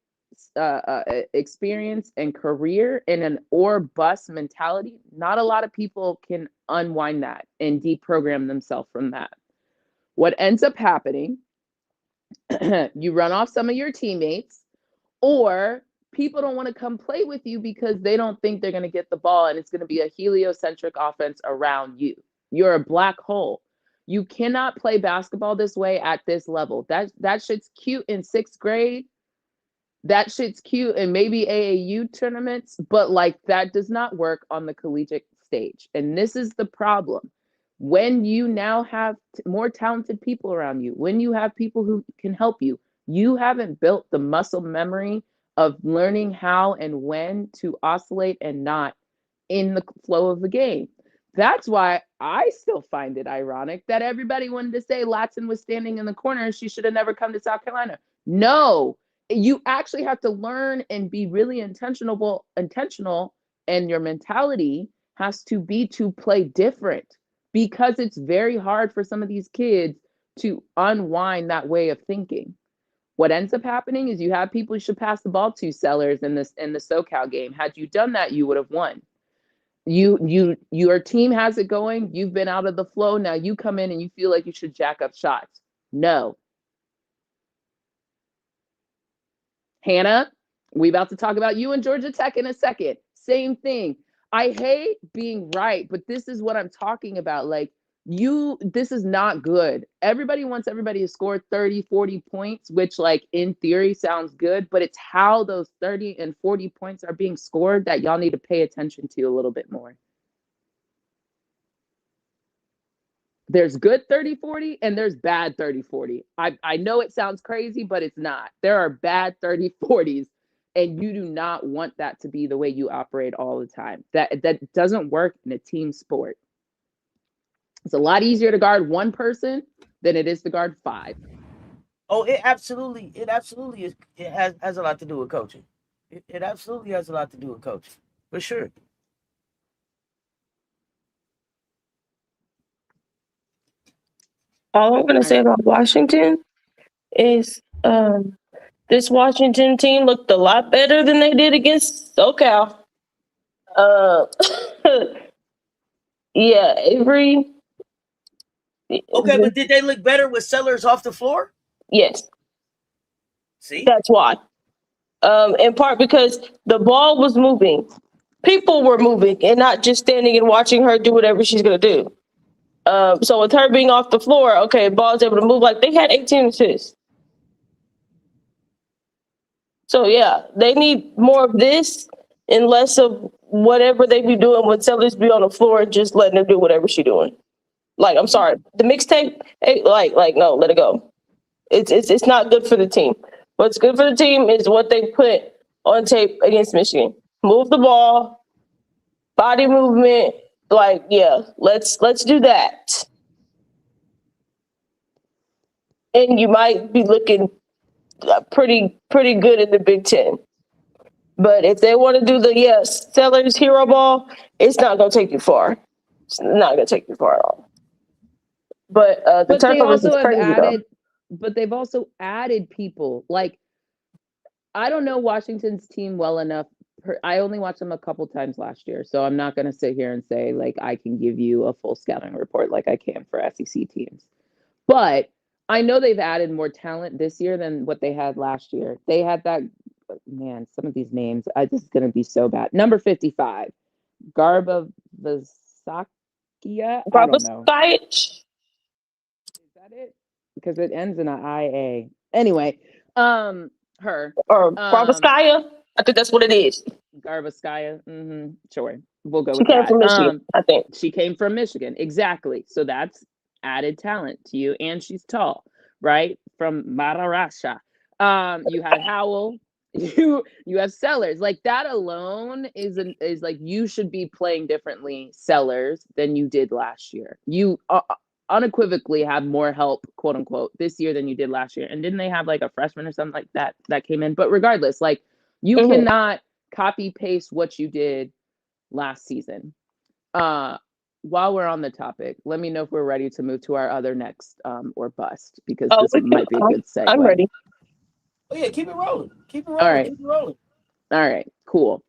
experience and career in an or bust mentality, not a lot of people can unwind that and deprogram themselves from that. What ends up happening, you run off some of your teammates, or people don't want to come play with you because they don't think they're going to get the ball and it's going to be a heliocentric offense around you. You're a black hole. You cannot play basketball this way at this level. That shit's cute in 6th grade. That shit's cute in maybe AAU tournaments, but like that does not work on the collegiate stage. And this is the problem. When you now have more talented people around you, when you have people who can help you, you haven't built the muscle memory of learning how and when to oscillate and not in the flow of the game. That's why I still find it ironic that everybody wanted to say Latson was standing in the corner and she should have never come to South Carolina. No, you actually have to learn and be really intentional, and your mentality has to be to play different, because it's very hard for some of these kids to unwind that way of thinking. What ends up happening is you have people you should pass the ball to, Sellers, in the SoCal game. Had you done that, you would have won. Your team has it going. You've been out of the flow. Now you come in and you feel like you should jack up shots. No. Hannah, we about to talk about you and Georgia Tech in a second. Same thing. I hate being right, but this is what I'm talking about. Like, this is not good. Everybody wants everybody to score 30, 40 points, which like in theory sounds good, but it's how those 30 and 40 points are being scored that y'all need to pay attention to a little bit more. There's good 30-40 and there's bad 30-40. I know it sounds crazy, but it's not. There are bad 30-40s, and you do not want that to be the way you operate all the time. That doesn't work in a team sport. It's a lot easier to guard one person than it is to guard 5. Oh, it absolutely is. It has a lot to do with coaching. It absolutely has a lot to do with coaching, for sure. All I'm gonna say about Washington is this Washington team looked a lot better than they did against SoCal. Yeah, Avery. Okay, but did they look better with Sellers off the floor? Yes. See? That's why. In part because the ball was moving. People were moving and not just standing and watching her do whatever she's gonna do. So with her being off the floor, okay, ball's able to move. Like, they had 18 assists. So yeah, they need more of this and less of whatever they be doing when Sellers be on the floor and just letting her do whatever she doing. Like, I'm sorry, the mixtape, like no, let it go. It's not good for the team. What's good for the team is what they put on tape against Michigan. Move the ball, body movement. Like, yeah, let's do that. And you might be looking pretty good in the Big Ten. But if they want to do the Sellers hero ball, it's not going to take you far. It's not going to take you far at all. But the turnovers is crazy, though. But they've also added people. Like, I don't know Washington's team well enough. I only watched them a couple times last year, so I'm not going to sit here and say, like, I can give you a full scouting report like I can for SEC teams. But I know they've added more talent this year than what they had last year. They had that, man, some of these names, this is going to be so bad. Number 55, Garba Vasakia. I don't know. Is that it? Because it ends in an IA. Anyway, her. Or Garbaskaya. I think that's what it is. Garbaskaya. Sure. We'll go she with came that. From Michigan, I think. She came from Michigan. Exactly. So that's added talent to you. And she's tall, right? From Maharashtra. You had Howell. You have Sellers. Like, that alone is like, you should be playing differently, Sellers, than you did last year. You unequivocally have more help, quote unquote, this year than you did last year. And didn't they have like a freshman or something like that came in? But regardless, like, you cannot copy paste what you did last season. While we're on the topic, let me know if we're ready to move to our other next or bust, because this might be a good segue. I'm ready. Oh yeah, keep it rolling. All right, cool.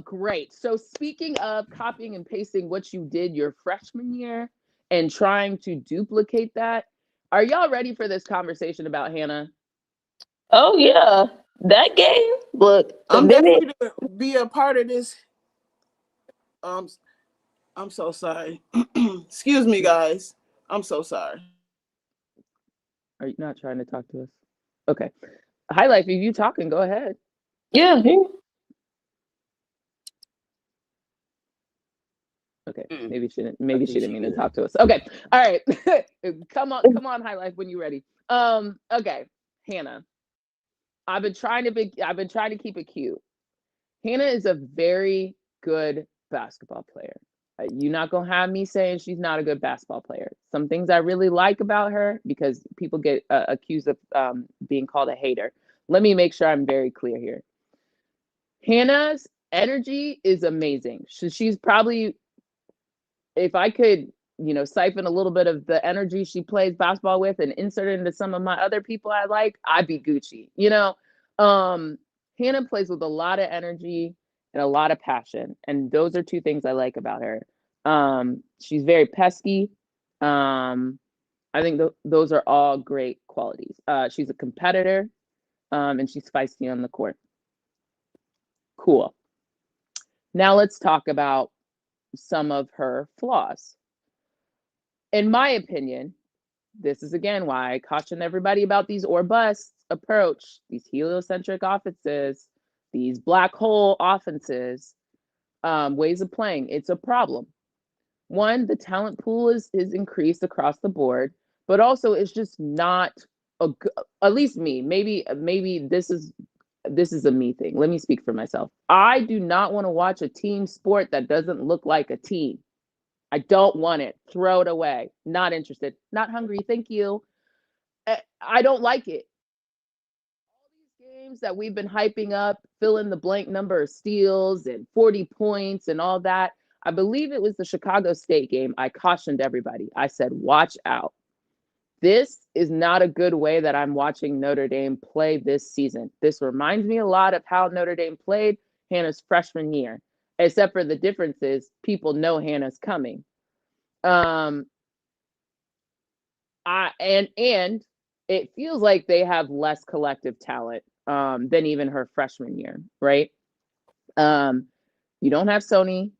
Great. So speaking of copying and pasting what you did your freshman year and trying to duplicate that, are y'all ready for this conversation about Hannah? Oh yeah, that game. Look, I'm definitely to be a part of this. I'm so sorry. Excuse me, guys. I'm so sorry. Are you not trying to talk to us? Okay. High Life, if you talking, go ahead. Yeah. Okay. Maybe she didn't mean to talk to us. Okay. All right. Come on, High Life, when you're ready. Okay. Hannah. I've been trying to keep it cute. Hannah is a very good basketball player. You're not going to have me saying she's not a good basketball player. Some things I really like about her, because people get accused of being called a hater. Let me make sure I'm very clear here. Hannah's energy is amazing. She's probably, if I could, siphon a little bit of the energy she plays basketball with and insert it into some of my other people I like, I'd be Gucci. Hannah plays with a lot of energy and a lot of passion, and those are two things I like about her. She's very pesky. I think those are all great qualities. She's a competitor, and she's feisty on the court. Cool. Now let's talk about some of her flaws. In my opinion, this is again why I caution everybody about these or bust approach, these heliocentric offenses, these black hole offenses, ways of playing. It's a problem. one, the talent pool is increased across the board, but also it's just not at least me. Maybe this is a me thing. Let me speak for myself. I do not want to watch a team sport that doesn't look like a team. I don't want it. Throw it away. Not interested. Not hungry. Thank you. I don't like it. All these games that we've been hyping up, fill in the blank number of steals and 40 points and all that. I believe it was the Chicago State game. I cautioned everybody. I said, watch out. This is not a good way that I'm watching Notre Dame play this season. This reminds me a lot of how Notre Dame played Hannah's freshman year, except for the difference is people know Hannah's coming. And it feels like they have less collective talent than even her freshman year, right? You don't have Sony,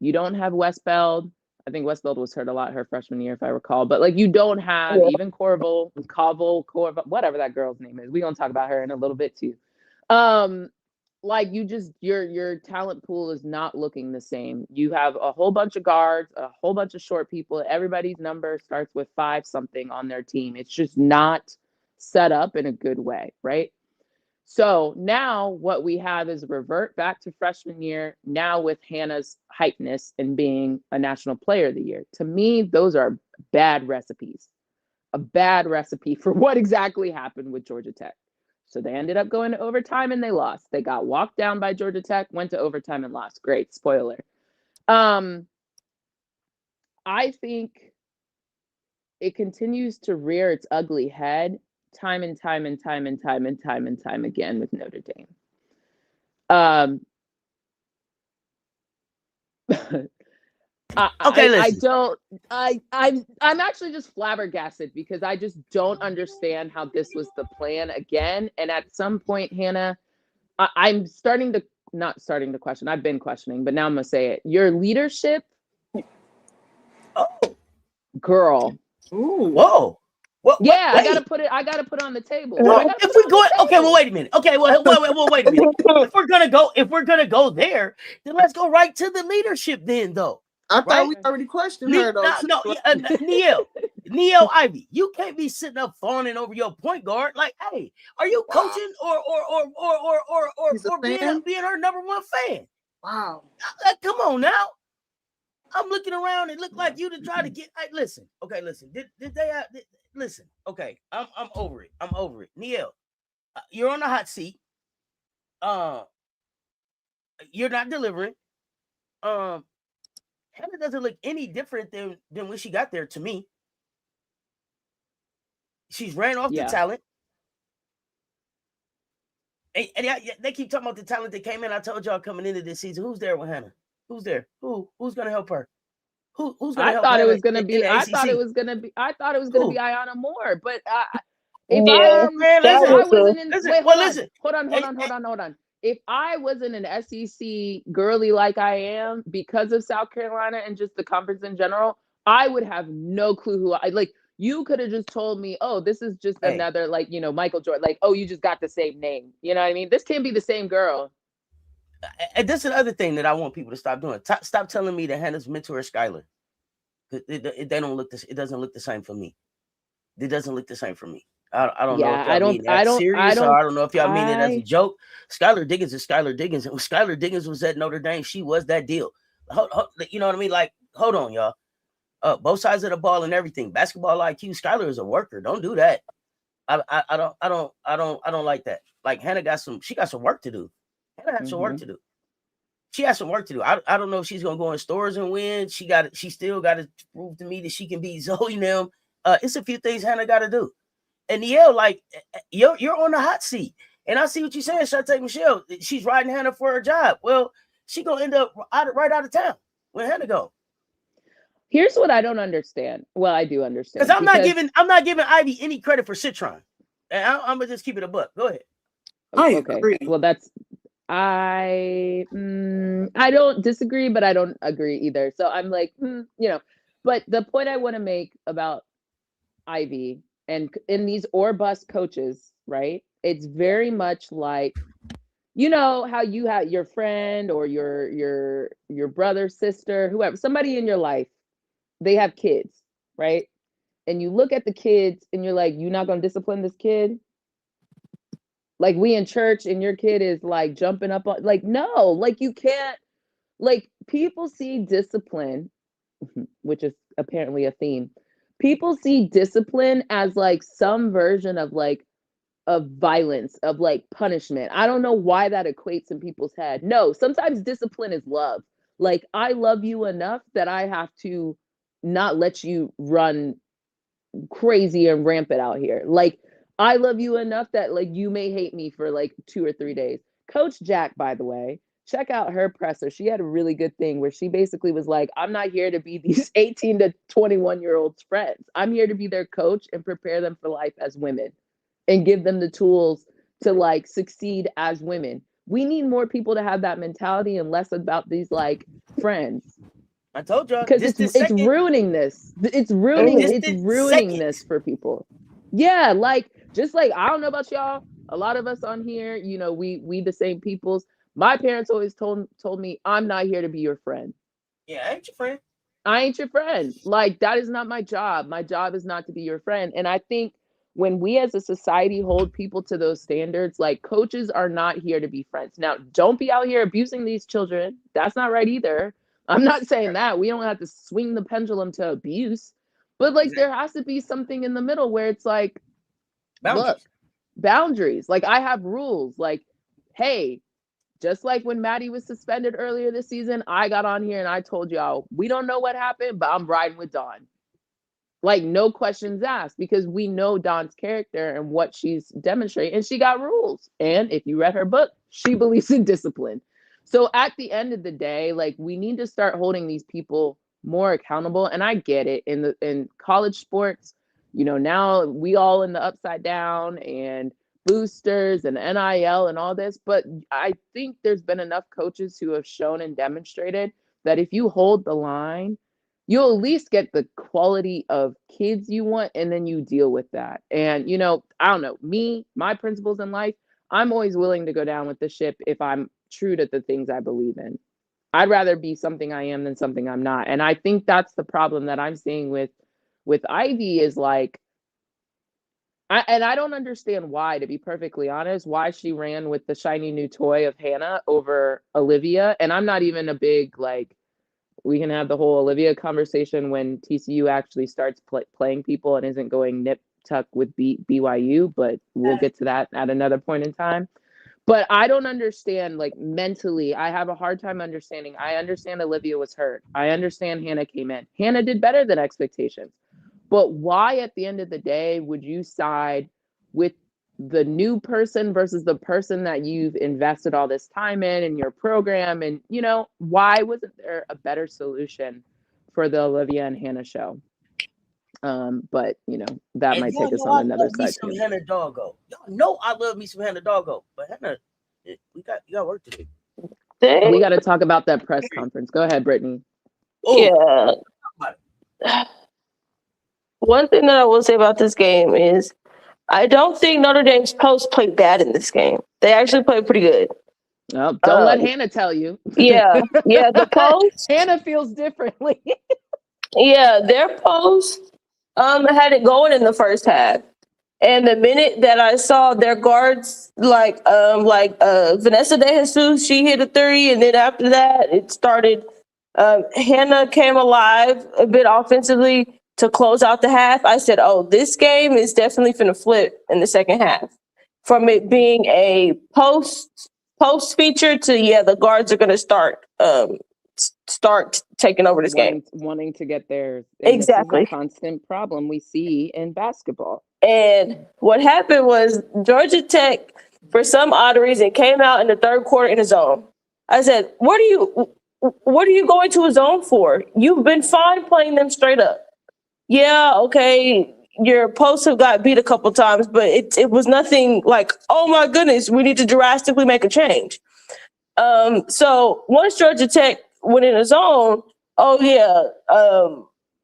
you don't have Westbeld. I think Westbeld was hurt a lot her freshman year, if I recall. But like, you don't have even Corval, whatever that girl's name is. We're gonna talk about her in a little bit too. Like, you just your talent pool is not looking the same. You have a whole bunch of guards, a whole bunch of short people. Everybody's number starts with 5 something on their team. It's just not set up in a good way, right? So now what we have is revert back to freshman year, now with Hannah's hypeness and being a national player of the year. To me, those are bad recipes. A bad recipe for what exactly happened with Georgia Tech. So they ended up going to overtime and they lost. They got walked down by Georgia Tech, went to overtime and lost. Great, spoiler. I think it continues to rear its ugly head time and time again with Notre Dame. I'm actually just flabbergasted because I just don't understand how this was the plan again. And at some point, Hannah, I'm not starting to question. I've been questioning, but now I'm gonna say it. Your leadership, girl. Ooh, whoa. Yeah, I gotta put it on the table. Well, if we go, okay, well, wait a minute. Okay, well, wait a minute. If we're gonna go there, then let's go right to the leadership. Then, though, I thought we already questioned her though. Neil Ivy, you can't be sitting up fawning over your point guard. Like, hey, are you coaching or being her number one fan? Wow. Come on now. I'm looking around. It looked like you to try to get. Listen. Did they? Listen. Okay. I'm over it. Neil, you're on the hot seat. You're not delivering. Hannah doesn't look any different than when she got there. To me, she's ran off the talent. And they keep talking about the talent that came in. I told y'all coming into this season, who's there with Hannah? Who's there? Who's gonna help her? Who's gonna help her? I thought it was gonna be Ayanna Moore, but Hold on. If I wasn't an SEC girly like I am because of South Carolina and just the conference in general, I would have no clue who I like. You could have just told me, oh, this is just another, like, Michael Jordan, like, oh, you just got the same name. You know what I mean? This can't be the same girl. And this is another thing that I want people to stop doing. Stop telling me that Hannah's mentor is Skylar. It doesn't look the same for me. It doesn't look the same for me. I don't know if y'all mean that serious, or I don't know if y'all mean it as a joke. Skylar Diggins is Skylar Diggins. And when Skylar Diggins was at Notre Dame, she was that deal. You know what I mean? Like, hold on, y'all. Both sides of the ball and everything. Basketball IQ. Skylar is a worker. Don't do that. I don't like that. Like, Hannah got some work to do. Hannah has some work to do. She has some work to do. I don't know if she's gonna go in stores and win. She still got to prove to me that she can beat Zoe and them. It's a few things Hannah got to do. And Nielle, like, you're on the hot seat. And I see what you're saying, Shantae Michelle. She's riding Hannah for her job. Well, she gonna end up right out of town when Hannah go. Here's what I don't understand. Well, I do understand. Because I'm not giving Ivy any credit for Citron. And I'm gonna just keep it a buck. Go ahead. I agree. Well, I don't disagree, but I don't agree either. So I'm like, But the point I want to make about Ivy and in these or bust coaches, right? It's very much like, how you have your friend or your brother, sister, whoever, somebody in your life they have kids, right? And you look at the kids and you're like, you're not going to discipline this kid? Like we in church and your kid is like jumping up on, like, no, like you can't, like people see discipline, which is apparently a theme. People see discipline as like some version of like of violence, of like punishment. I don't know why that equates in people's head. No, sometimes discipline is love. Like I love you enough that I have to not let you run crazy and rampant out here. Like I love you enough that like you may hate me for like 2 or 3 days. Coach Jack, by the way, check out her presser. She had a really good thing where she basically was like, I'm not here to be these 18 to 21-year-olds friends. I'm here to be their coach and prepare them for life as women and give them the tools to like succeed as women. We need more people to have that mentality and less about these like friends. I told y'all because it's ruining this. It's ruining this for people. Yeah, like just like I don't know about y'all. A lot of us on here, you know, we the same peoples. My parents always told me, I'm not here to be your friend. Yeah, I ain't your friend. I ain't your friend. Like that is not my job. My job is not to be your friend. And I think when we as a society hold people to those standards, like coaches are not here to be friends. Now, don't be out here abusing these children. That's not right either. I'm not saying that. We don't have to swing the pendulum to abuse. But like there has to be something in the middle where it's like, boundaries. Look, boundaries. Like I have rules. Like, hey, just like when Maddie was suspended earlier this season, I got on here and I told y'all, we don't know what happened, but I'm riding with Dawn. Like no questions asked, because we know Dawn's character and what she's demonstrating, and she got rules. And if you read her book, she believes in discipline. So at the end of the day, like we need to start holding these people more accountable. And I get it in college sports, you know, now we all in the upside down and boosters and NIL and all this, but I think there's been enough coaches who have shown and demonstrated that if you hold the line, you'll at least get the quality of kids you want, and then you deal with that. And, you know, I don't know, my principles in life, I'm always willing to go down with the ship if I'm true to the things I believe in. I'd rather be something I am than something I'm not. And I think that's the problem that I'm seeing with Ivy is like, I don't understand why, to be perfectly honest, why she ran with the shiny new toy of Hannah over Olivia. And I'm not even a big, like, we can have the whole Olivia conversation when TCU actually starts playing people and isn't going nip tuck with BYU, but we'll get to that at another point in time. But I don't understand, like mentally, I have a hard time understanding. I understand Olivia was hurt. I understand Hannah came in. Hannah did better than expectations. But why at the end of the day would you side with the new person versus the person that you've invested all this time in your program? And, you know, why wasn't there a better solution for the Olivia and Hannah show? But, you know, that might take us on another side. Hannah Doggo. Y'all know I love me some Hannah Doggo. But Hannah, you got work to do. We got to talk about that press conference. Go ahead, Brittany. Yeah. One thing that I will say about this game is I don't think Notre Dame's post played bad in this game. They actually played pretty good. Oh, don't let Hannah tell you. Yeah, the post. Hannah feels differently. Yeah, their post had it going in the first half. And the minute that I saw their guards, like Vanessa De Jesus, she hit a three, and then after that, it started. Hannah came alive a bit offensively to close out the half. I said, "Oh, this game is definitely finna flip in the second half." From it being a post feature to the guards are gonna start taking over this game, wanting to get theirs. Exactly, this is a constant problem we see in basketball. And what happened was Georgia Tech, for some odd reason, came out in the third quarter in a zone. I said, what are you going to a zone for? You've been fine playing them straight up. Yeah, okay, your posts have got beat a couple times, but it was nothing like, oh my goodness, we need to drastically make a change. So once Georgia Tech went in a zone, Hannah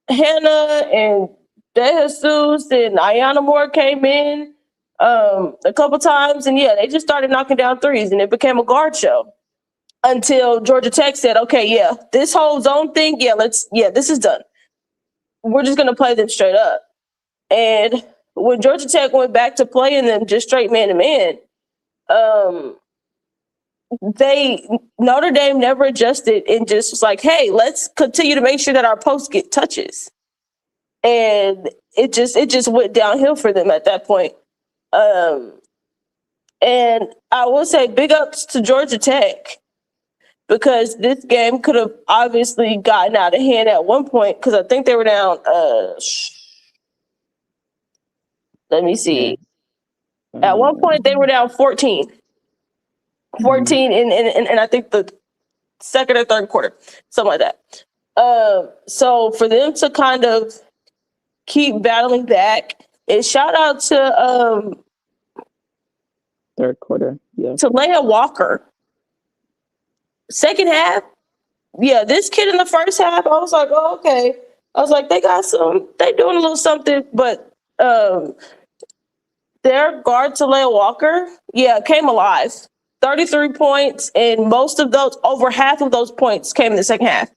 and De Jesus and Ayanna Moore came in a couple times, and they just started knocking down threes, and it became a guard show until Georgia Tech said, okay, this whole zone thing, this is done. we're just going to play them straight up. And when Georgia Tech went back to playing them just straight man to man, Notre Dame never adjusted and just was like, hey, let's continue to make sure that our posts get touches. And it just went downhill for them at that point. And I will say big ups to Georgia Tech, because this game could have obviously gotten out of hand at one point, because I think they were down, let me see. At one point they were down 14. 14 and I think the second or third quarter, something like that. So for them to kind of keep battling back, and shout out to third quarter, to Leia Walker. Second half, this kid in the first half, I was like, oh, okay. I was like, they doing a little something, but their guard to Leia Walker, came alive. 33 points, and most of those, over half of those points came in the second half.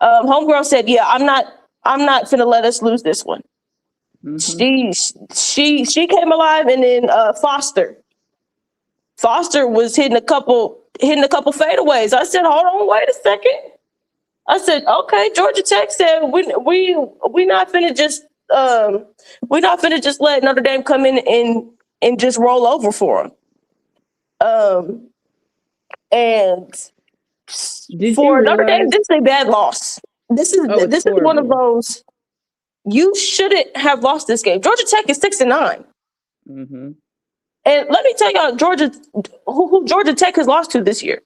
Homegirl said, I'm not finna let us lose this one. She came alive, and then Foster was hitting a couple fadeaways. I said, hold on, wait a second. I said, okay, Georgia Tech said we not finna just let Notre Dame come in and just roll over for them. And for Notre Dame, this is a bad loss. This is one of those, you shouldn't have lost this game. Georgia Tech is 6-9. And let me tell y'all, who Georgia Tech has lost to this year: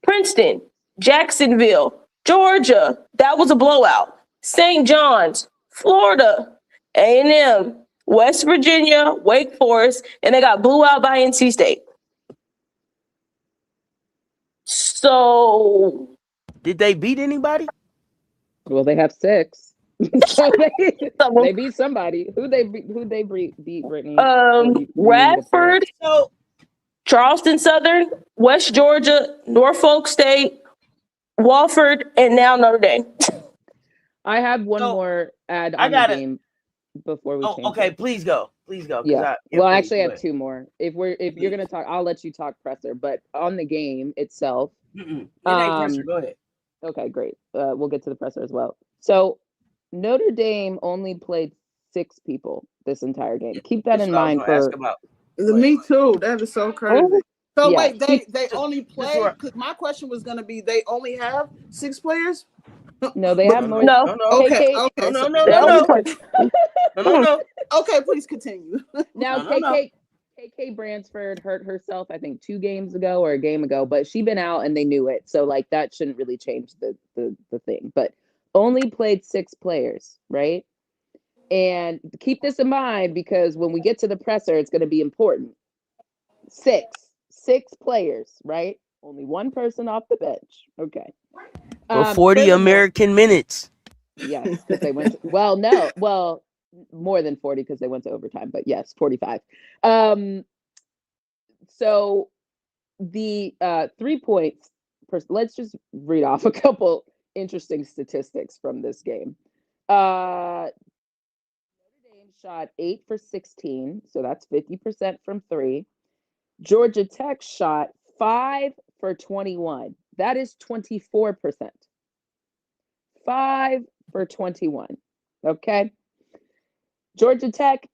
Princeton, Jacksonville, Georgia. That was a blowout. St. John's, Florida, A&M, West Virginia, Wake Forest, and they got blew out by NC State. So, did they beat anybody? Well, they have 6. So they beat somebody. Who they beat, Brittany? Radford, Charleston Southern, West Georgia, Norfolk State, Wofford, and now Notre Dame. I have one more add on the game before we change. Okay, please go. Yeah. I actually have 2 more. If you're gonna talk, I'll let you talk presser. But on the game itself, presser. Go ahead. Okay, great. We'll get to the presser as well. So Notre Dame only played 6 people this entire game. Keep that in mind for me too. That is so crazy. So wait, they only play, because my question was gonna be, they only have 6 players? No, they have more. No. Okay. No. Okay, please continue. Now, KK Bransford hurt herself, I think 2 games ago or a game ago, but she'd been out and they knew it. So like that shouldn't really change the thing. But only played 6 players, right? And keep this in mind, because when we get to the presser, it's going to be important. 6 players, right? Only 1 person off the bench. Okay. For 40 American minutes. Yes, because they went more than 40 because they went to overtime, but yes, 45. So the 3 points, let's just read off a couple interesting statistics from this game. Notre Dame shot 8 for 16, so that's 50% from 3. Georgia Tech shot 5 for 21. That is 24%. 5 for 21. Okay. Georgia Tech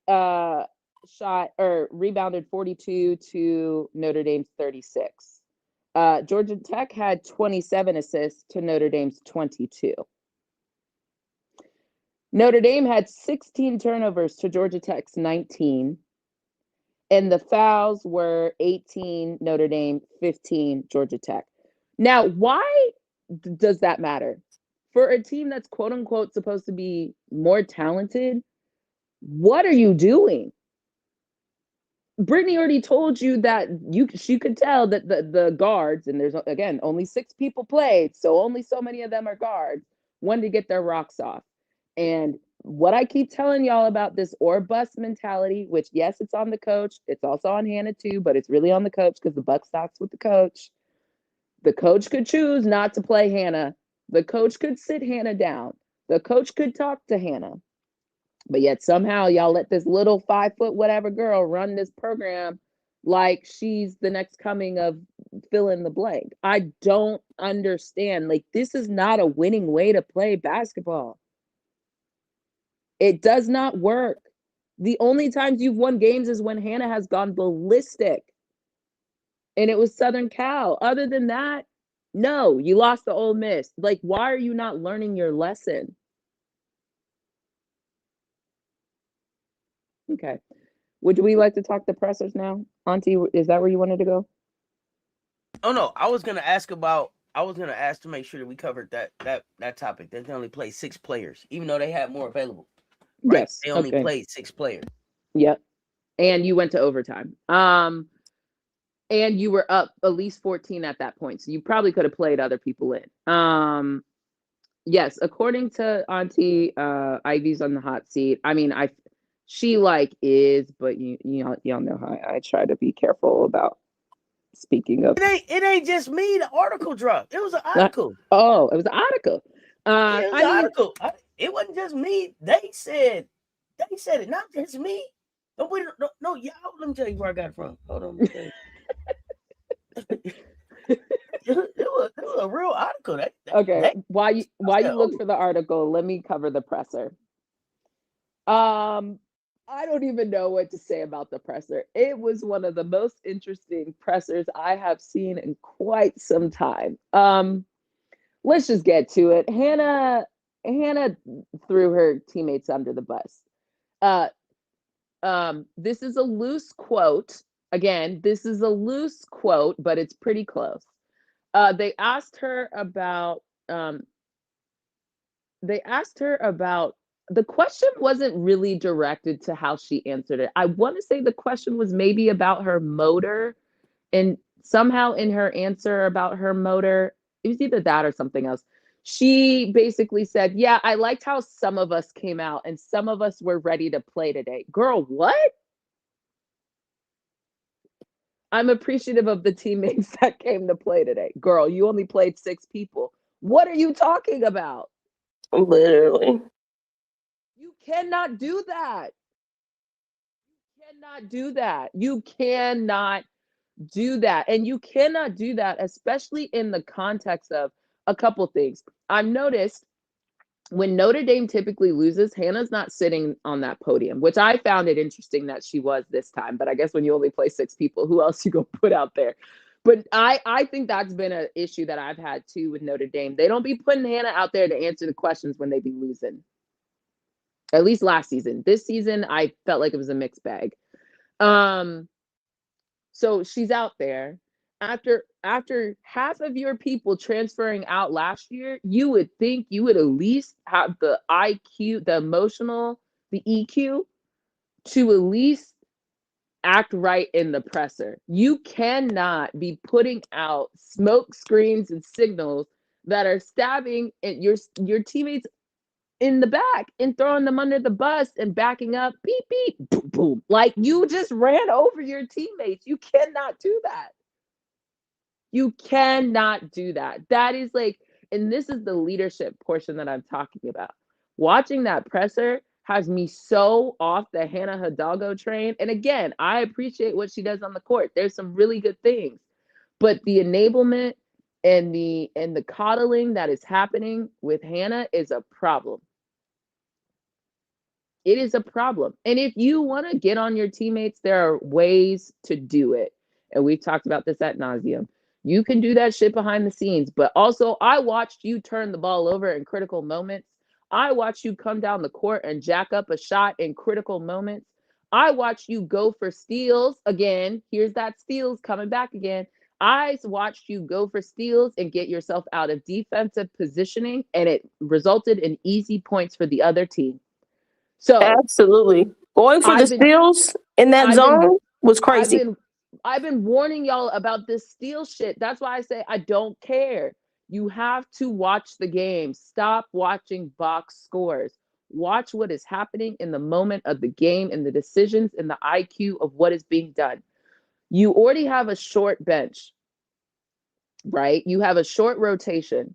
rebounded 42 to Notre Dame's 36. Georgia Tech had 27 assists to Notre Dame's 22. Notre Dame had 16 turnovers to Georgia Tech's 19. And the fouls were 18 Notre Dame, 15 Georgia Tech. Now, why does that matter? For a team that's quote unquote supposed to be more talented, what are you doing? Brittany already told you that she could tell that the guards, and there's again only 6 people played, so only so many of them are guards, wanted to get their rocks off. And what I keep telling y'all about this or bust mentality, which yes, it's on the coach, it's also on Hannah too, but it's really on the coach because the buck stops with the coach. The coach could choose not to play Hannah. The coach could sit Hannah down. The coach could talk to Hannah. But yet somehow y'all let this little 5 foot whatever girl run this program like she's the next coming of fill in the blank. I don't understand. Like, this is not a winning way to play basketball. It does not work. The only times you've won games is when Hannah has gone ballistic. And it was Southern Cal. Other than that, no, you lost to Ole Miss. Like, why are you not learning your lesson? Okay. Would we like to talk to pressers now? Auntie, is that where you wanted to go? Oh no, I was gonna ask to make sure that we covered that topic. They only play 6 players, even though they had more available. Right? Yes. They only played 6 players. Yep. And you went to overtime. And you were up at least 14 at that point. So you probably could have played other people in. Yes, according to Auntie, Ivy's on the hot seat. I mean, she like is, but y'all know how I try to be careful about speaking of. It ain't just me. The article dropped. It was an article. Oh, it was an article. It was an article. It wasn't just me. They said it, not just me. No, y'all. Let me tell you where I got it from. Hold on. Let me tell you. it was a real article. Okay. While you look for the article, let me cover the presser. I don't even know what to say about the presser. It was one of the most interesting pressers I have seen in quite some time. Let's just get to it. Hannah threw her teammates under the bus. This is a loose quote. Again, this is a loose quote, but it's pretty close. They asked her about the question wasn't really directed to how she answered it. I want to say the question was maybe about her motor, and somehow in her answer about her motor, it was either that or something else. She basically said, yeah, I liked how some of us came out and some of us were ready to play today. Girl, what? I'm appreciative of the teammates that came to play today. Girl, you only played 6 people. What are you talking about? Literally. You cannot do that. You cannot do that. You cannot do that. And you cannot do that, especially in the context of a couple things. I've noticed when Notre Dame typically loses, Hannah's not sitting on that podium, which I found it interesting that she was this time. But I guess when you only play 6 people, who else you go put out there? But I think that's been an issue that I've had too with Notre Dame. They don't be putting Hannah out there to answer the questions when they be losing. At least last season. This season, I felt like it was a mixed bag. So she's out there. After half of your people transferring out last year, you would think you would at least have the IQ, the emotional, the EQ to at least act right in the presser. You cannot be putting out smoke screens and signals that are stabbing at your teammates in the back and throwing them under the bus and backing up, beep, beep, boom, boom. Like, you just ran over your teammates. You cannot do that. You cannot do that. That is like, and this is the leadership portion that I'm talking about. Watching that presser has me so off the Hannah Hidalgo train. And again, I appreciate what she does on the court. There's some really good things, but the enablement and the coddling that is happening with Hannah is a problem. It is a problem. And if you want to get on your teammates, there are ways to do it. And we've talked about this ad nauseum. You can do that shit behind the scenes. But also, I watched you turn the ball over in critical moments. I watched you come down the court and jack up a shot in critical moments. I watched you go for steals. Again, here's that steals coming back again. I watched you go for steals and get yourself out of defensive positioning, and it resulted in easy points for the other team. So absolutely, going for the steals in that zone was crazy. I've been warning y'all about this steal shit. That's why I say I don't care. You have to watch the game. Stop watching box scores. Watch what is happening in the moment of the game and the decisions and the IQ of what is being done. You already have a short bench, right? You have a short rotation.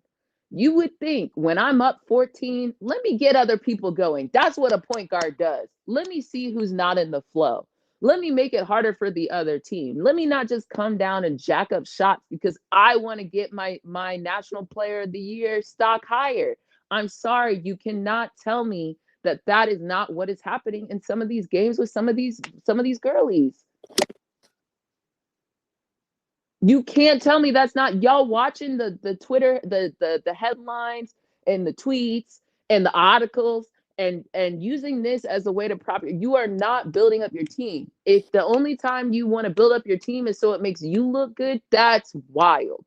You would think when I'm up 14, let me get other people going. That's what a point guard does. Let me see who's not in the flow. Let me make it harder for the other team. Let me not just come down and jack up shots because I want to get my National Player of the Year stock higher. I'm sorry, you cannot tell me that is not what is happening in some of these games with some of these girlies. You can't tell me that's not y'all watching the Twitter, the headlines and the tweets and the articles and using this as a way to you are not building up your team. If the only time you want to build up your team is so it makes you look good, that's wild.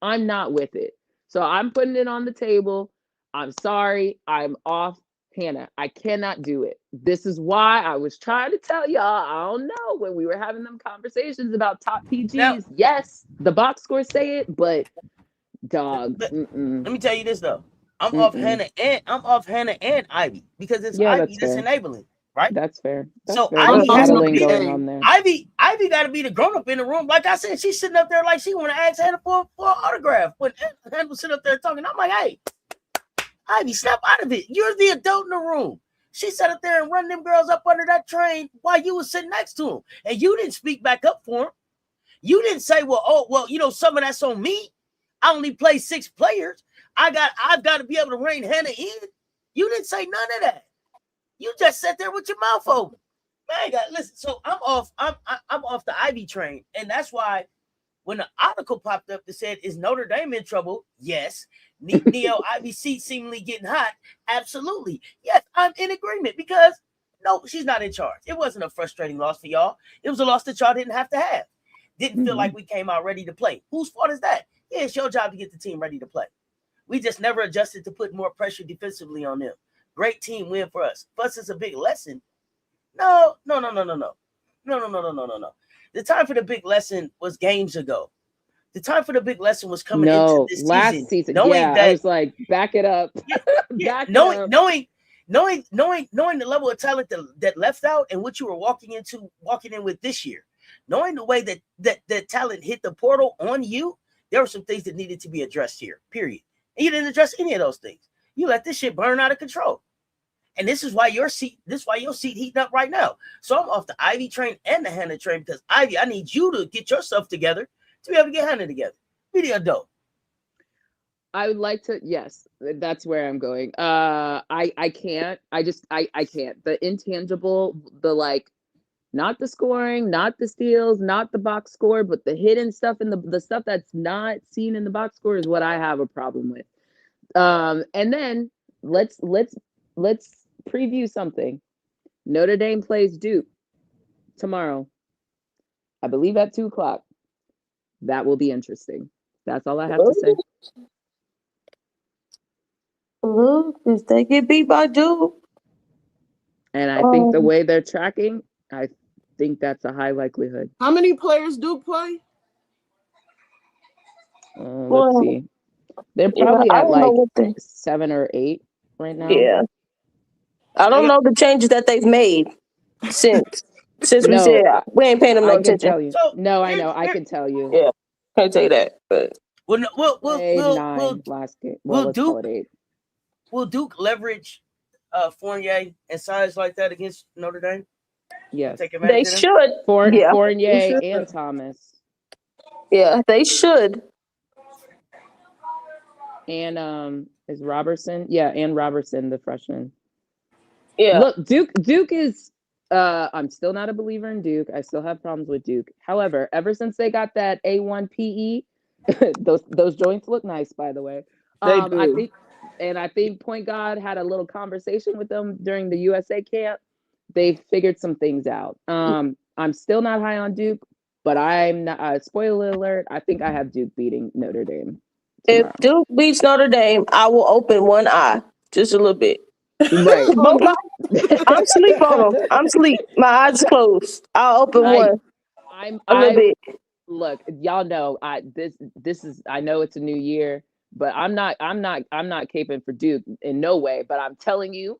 I'm not with it. So I'm putting it on the table. I'm sorry. I'm off Hannah. I cannot do it. This is why I was trying to tell y'all, I don't know, when we were having them conversations about top PGs. Now, yes, the box scores say it, but dog. Let me tell you this though. I'm off Hannah and Ivy because it's Ivy that's enabling, right? That's fair. So fair. Ivy has to be going on there. Ivy got to be the grown up in the room. Like I said, she's sitting up there like she want to ask Hannah for an autograph. When Hannah was sitting up there talking, I'm like, hey, Ivy, snap out of it. You're the adult in the room. She sat up there and run them girls up under that train while you was sitting next to them, and you didn't speak back up for them. You didn't say, well, some of that's on me. I only play 6 players. I've got to be able to rein Hannah in. You didn't say none of that. You just sat there with your mouth open. Man, listen. So I'm off the Ivy train, and that's why when the article popped up that said, "Is Notre Dame in trouble?" Yes. Neo Ivy seat seemingly getting hot. Absolutely. Yes, I'm in agreement because no, she's not in charge. It wasn't a frustrating loss for y'all. It was a loss that y'all didn't have to have. Didn't feel like we came out ready to play. Whose fault is that? Yeah, it's your job to get the team ready to play. We just never adjusted to put more pressure defensively on them. Great team win for us. Plus, it's a big lesson. No. The time for the big lesson was games ago. The time for the big lesson was coming into this last season. Knowing that, I was like, back it up. Knowing the level of talent that left out and what you were walking in with this year. Knowing the way that talent hit the portal on you, there were some things that needed to be addressed here, period. And you didn't address any of those things. You let this shit burn out of control. And this is why your seat heating up right now. So I'm off the Ivy train and the Hannah train because Ivy, I need you to get yourself together to be able to get Hannah together. Be the adult. I would like to, yes, that's where I'm going. I can't. I can't. The intangible, not the scoring, not the steals, not the box score, but the hidden stuff and the stuff that's not seen in the box score is what I have a problem with. And then let's preview something. Notre Dame plays Duke tomorrow, I believe at 2:00. That will be interesting. That's all I have to say. Look, if they get beat by Duke. And I think the way they're tracking, I think that's a high likelihood. How many players Duke play? Let's see. They're probably at 7 or 8 right now. Yeah. I don't know the changes that they've made since we said we ain't paying them no attention. No, I know. I can tell you. Yeah. Can't tell you that. But we'll 9 last game. Well, let's call it 8. Will Duke leverage Fournier and size like that against Notre Dame? Yes. They should. Fournier and Thomas. Yeah, they should. And is Robertson? Yeah, and Robertson, the freshman. Yeah. Look, Duke is I'm still not a believer in Duke. I still have problems with Duke. However, ever since they got that A1 PE, those joints look nice, by the way. They do. I think Point Guard had a little conversation with them during the USA camp. They figured some things out. I'm still not high on Duke, but I'm not. Spoiler alert! I think I have Duke beating Notre Dame tomorrow. If Duke beats Notre Dame, I will open one eye just a little bit. Right. I'm asleep on them. I'm asleep. My eyes closed. I'll open one. A little bit. Look, y'all know this is. I know it's a new year, but I'm not caping for Duke in no way. But I'm telling you,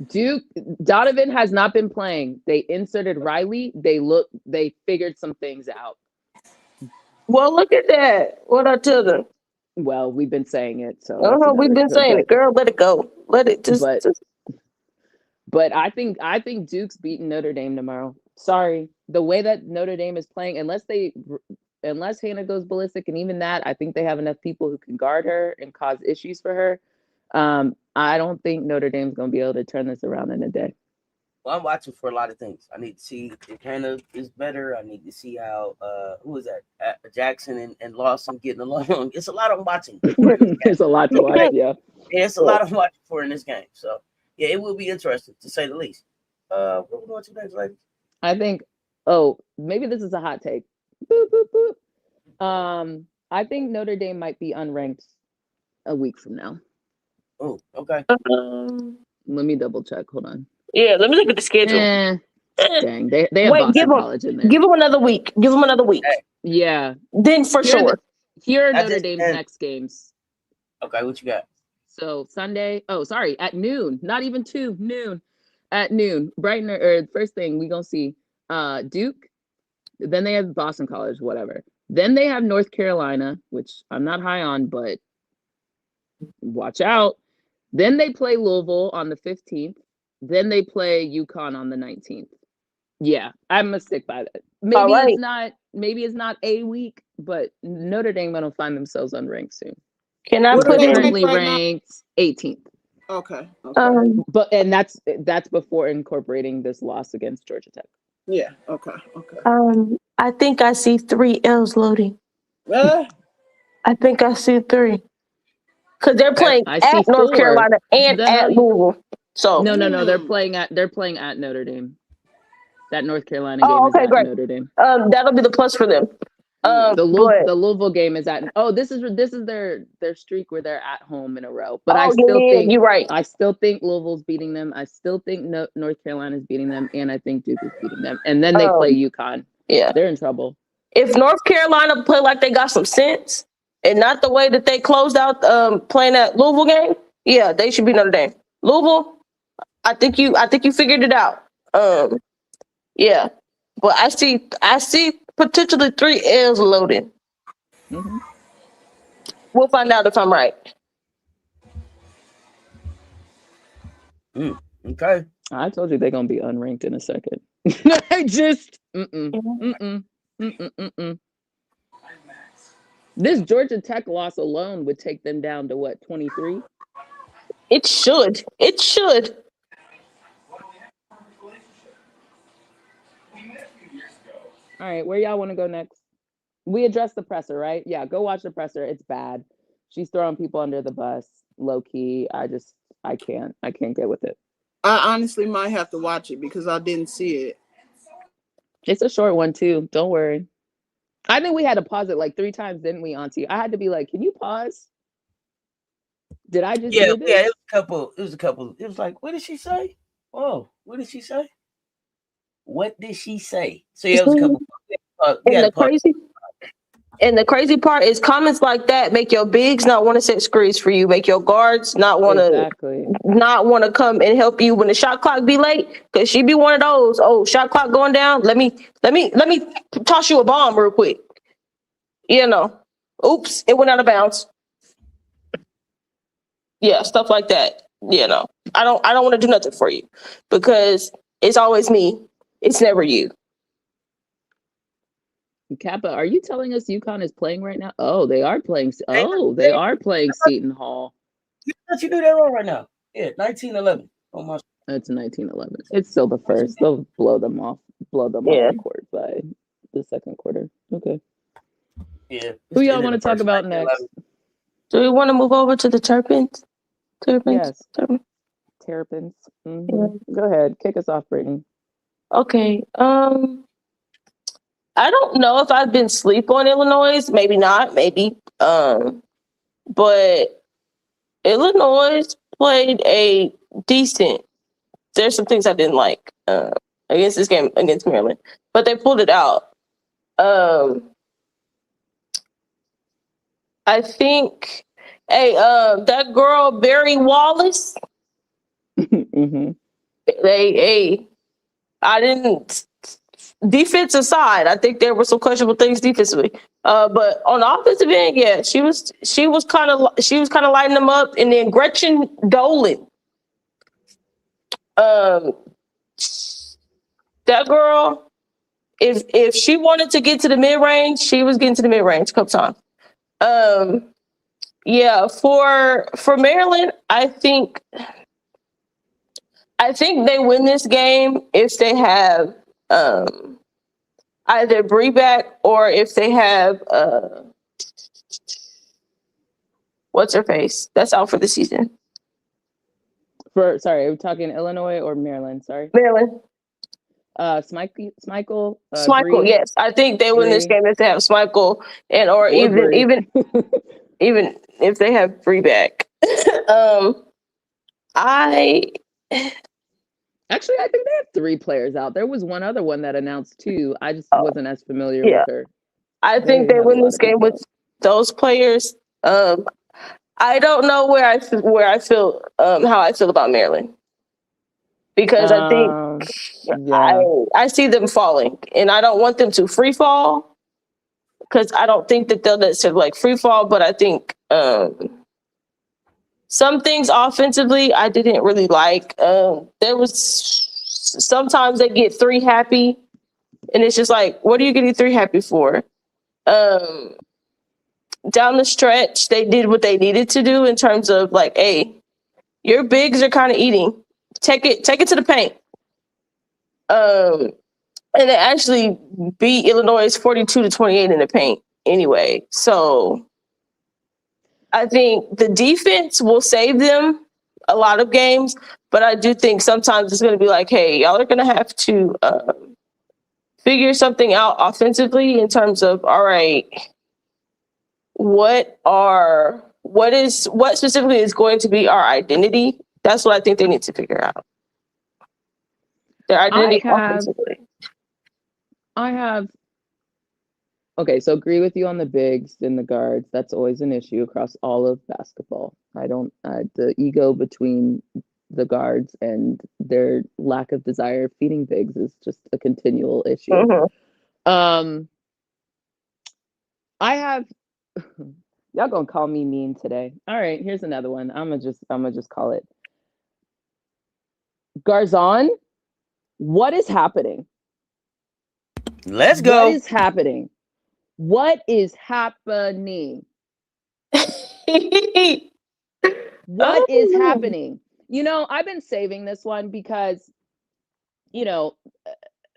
Duke Donovan has not been playing. They inserted Riley. They figured some things out. Well, look at that. What I tell them. Well, we've been saying it, so we've been saying it, girl. Let it go. Let it just. But I think Duke's beating Notre Dame tomorrow. Sorry, the way that Notre Dame is playing, unless Hannah goes ballistic, and even that, I think they have enough people who can guard her and cause issues for her. I don't think Notre Dame's going to be able to turn this around in a day. Well, I'm watching for a lot of things. I need to see if Hannah is better. I need to see how who is that? Jackson and Lawson getting along. It's a lot I'm watching. There's a lot to watch. Yeah, it's a lot I'm watching for in this game. So yeah, it will be interesting to say the least. What we going to next, ladies? I think. Oh, maybe this is a hot take. Boop, boop, boop. I think Notre Dame might be unranked a week from now. Oh, okay. Let me double check. Hold on. Yeah, let me look at the schedule. Dang, they have Boston College in there. Give them another week. Give them another week. Hey. Yeah. Then for sure. Here are Notre Dame's next games. Okay, what you got? So Sunday. Oh, sorry, at noon. Not even 2 noon. At noon, bright or first thing we gonna see Duke. Then they have Boston College, whatever. Then they have North Carolina, which I'm not high on, but watch out. Then they play Louisville on the 15th. Then they play UConn on the 19th. Yeah, I'm gonna stick by that. Maybe it's not a week, but Notre Dame gonna find themselves unranked soon. Can I put in currently ranked 18th? Okay. But that's before incorporating this loss against Georgia Tech. Yeah. Okay. I think I see 3 L's loading. I think I see 3. Because they're playing at North Carolina and at Louisville. So no, they're playing at Notre Dame. That North Carolina game is at Notre Dame. That'll be the plus for them. The Louisville game is at. Oh, this is their streak where they're at home in a row. But I still think you're right. I still think Louisville's beating them. I still think North Carolina's beating them, and I think Duke is beating them. And then they play UConn. Yeah, they're in trouble. If North Carolina play like they got some sense, and not the way that they closed out playing that Louisville game, yeah, they should be Notre Dame. Louisville, I think you figured it out. Yeah, but I see potentially 3 L's loading. Mm-hmm. We'll find out if I'm right. Okay. I told you they're gonna be unranked in a second. I just This Georgia Tech loss alone would take them down to what, 23? It should. All right, where y'all want to go next? We addressed the presser, right? Yeah, go watch the presser. It's bad. She's throwing people under the bus, low key. I can't get with it. I honestly might have to watch it because I didn't see it. It's a short one too. Don't worry. I think we had to pause it like 3 times, didn't we, Auntie? I had to be like, can you pause? Did I just do this? Yeah, it was a couple. It was like, what did she say? Oh, what did she say? What did she say? So yeah, it was a couple. And the crazy part is comments like that make your bigs not want to set screens for you, make your guards not want to come and help you when the shot clock be late, because she be one of those. Oh, shot clock going down. Let me toss you a bomb real quick. Oops, it went out of bounds. Yeah, stuff like that. I don't want to do nothing for you because it's always me. It's never you. Kappa, are you telling us UConn is playing right now? Oh, they are playing. Oh, they are playing Seton Hall. You do that wrong right now. Yeah, 19-11. Oh my. It's 19-11. It's still the first. They'll blow them off the court by the second quarter. Okay. Yeah. Who y'all want to talk about next? Do we want to move over to the Terrapins? Yes. Terrapins. Mm-hmm. Yeah. Go ahead. Kick us off, Brittany. Okay. I don't know if I've been asleep on Illinois. Maybe not. Maybe. But Illinois played a decent. There's some things I didn't like against this game against Maryland, but they pulled it out. I think. Hey, that girl Barry Wallace. Mm-hmm. I didn't. defense aside, I think there were some questionable things defensively. But on the offensive end, yeah, she was kind of lighting them up. And then Gretchen Dolan, that girl, if she wanted to get to the mid range, she was getting to the mid range a couple times. Yeah, for Maryland, I think they win this game if they have either Bree back or if they have what's her face that's out for the season. Sorry, are we talking Illinois or Maryland? Sorry, Maryland. Schmeichel. Schmeichel, yes, I think they win this game if they have Schmeichel or even if they have Bree back. Actually, I think they have 3 players out. There was one other one that announced 2. I just wasn't as familiar with her. I think they win this game with those players. I don't know how I feel about Maryland, because I think I see them falling, and I don't want them to free fall, because I don't think that they'll necessarily like free fall. But I think some things offensively I didn't really like. There was sometimes they get 3 happy, and it's just like, what are you getting 3 happy for? Down the stretch, they did what they needed to do in terms of like, hey, your bigs are kind of eating. Take it to the paint. And they actually beat Illinois 42-28 in the paint anyway. So I think the defense will save them a lot of games, but I do think sometimes it's going to be like, hey, y'all are going to have to figure something out offensively in terms of, all right, what specifically is going to be our identity? That's what I think they need to figure out. Their identity offensively. Okay, so agree with you on the bigs and the guards. That's always an issue across all of basketball. The ego between the guards and their lack of desire feeding bigs is just a continual issue. Mm-hmm. Y'all gonna call me mean today. All right, here's another one. I'm gonna just call it. Garzon, what is happening? Let's go. What is happening? What is happening? What is happening? I've been saving this one because,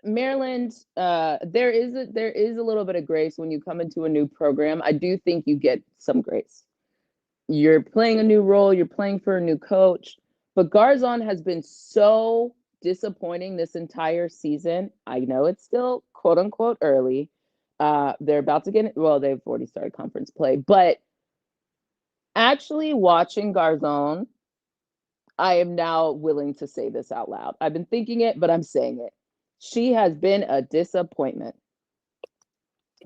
Maryland, there is a little bit of grace when you come into a new program. I do think you get some grace. You're playing a new role, you're playing for a new coach, but Garzon has been so disappointing this entire season. I know it's still quote unquote early. They're about to they've already started conference play, but actually watching Garzon, I am now willing to say this out loud. I've been thinking it, but I'm saying it. She has been a disappointment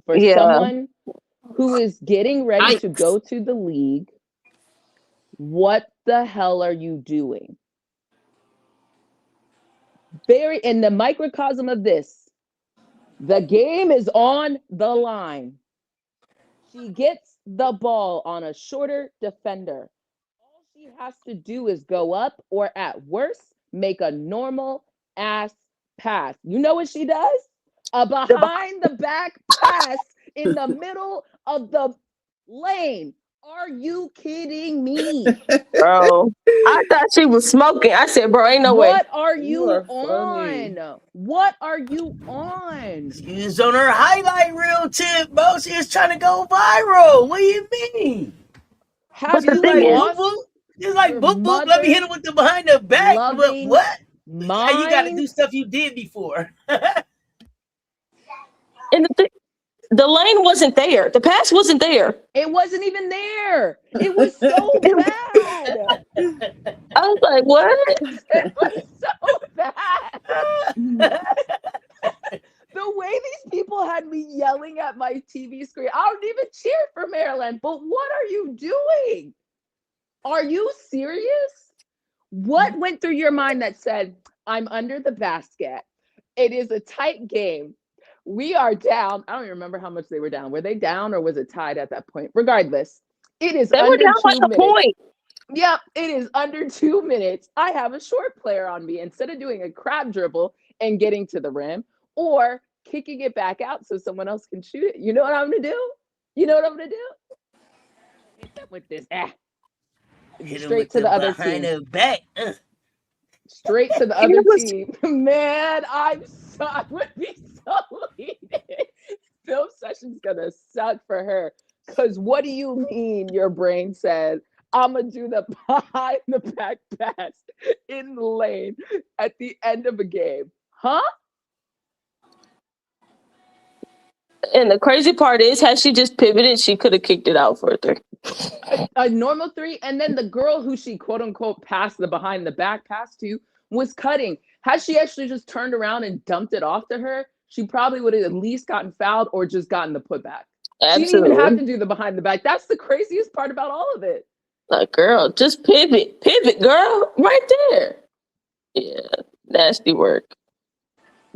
for someone who is getting ready to go to the league. What the hell are you doing? Very in the microcosm of this, the game is on the line. She gets the ball on a shorter defender. All she has to do is go up, or at worst, make a normal ass pass. You know what she does? A behind the back pass in the middle of the lane. Are you kidding me? Bro, I thought she was smoking. I said, bro, ain't no way. What are you on? What are you on? She was on her highlight reel tip, bro. She was trying to go viral. What do you mean? Have you lost? It's like boop boop. Let me hit him with the behind the back. What? You got to do stuff you did before. And the lane wasn't there. The pass wasn't there. It wasn't even there. It was so bad. I was like, what? It was so bad. The way these people had me yelling at my TV screen, I don't even cheer for Maryland, but what are you doing? Are you serious? What went through your mind that said, I'm under the basket? It is a tight game. We are down. I don't even remember how much they were down. Were they down or was it tied at that point? Regardless, it is They were under down 2 like a minutes. point. Yep, it is under 2 minutes. I have a short player on me. Instead of doing a crab dribble and getting to the rim or kicking it back out so someone else can shoot it, you know what I'm going to do? You know what I'm going to do? Hit them with this. Straight to the other team. The back. Straight to the other team. Man, I would be so heated. Film session's gonna suck for her. Cause what do you mean your brain said, I'm gonna do the behind the back pass in the lane at the end of a game? Huh? And the crazy part is, had she just pivoted, she could have kicked it out for a three. A normal three, and then the girl who she quote unquote passed the behind the back pass to was cutting. Had she actually just turned around and dumped it off to her, she probably would have at least gotten fouled or just gotten the putback. Absolutely. She didn't even have to do the behind the back. That's the craziest part about all of it. Like, girl, just pivot, girl, right there. Yeah, nasty work.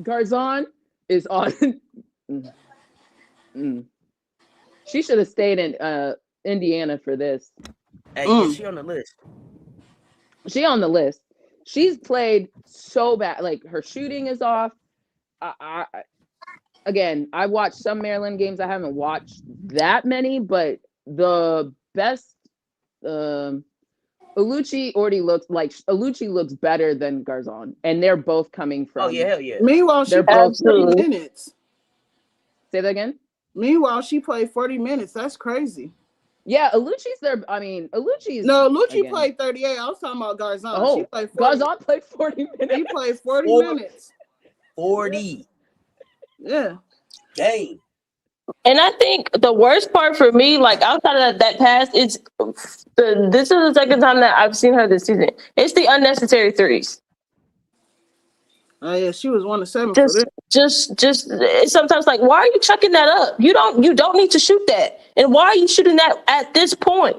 Garzon is on. She should have stayed in Indiana for this. Hey, is she on the list? She on the list. She's played so bad. Like, her shooting is off. Again, I watched some Maryland games. I haven't watched that many, but the best Alucci already looks like Alucci looks better than Garzon, and they're both coming from. Oh yeah, hell yeah. Meanwhile, she played 40 minutes. Say that again. Meanwhile, she played 40 minutes. That's crazy. Yeah, Alucci's there. I mean, Alucci's. No, Alucci played 38. I was talking about Garzon. Oh, she played 40. Garzon played 40 minutes. He played 40 minutes. 40. Yeah. Dang. And I think the worst part for me, like outside of that pass, this is the second time that I've seen her this season. It's the unnecessary threes. Oh yeah, she was 1 of 7 Just for this. it's sometimes like, why are you chucking that up? You don't need to shoot that. And why are you shooting that at this point?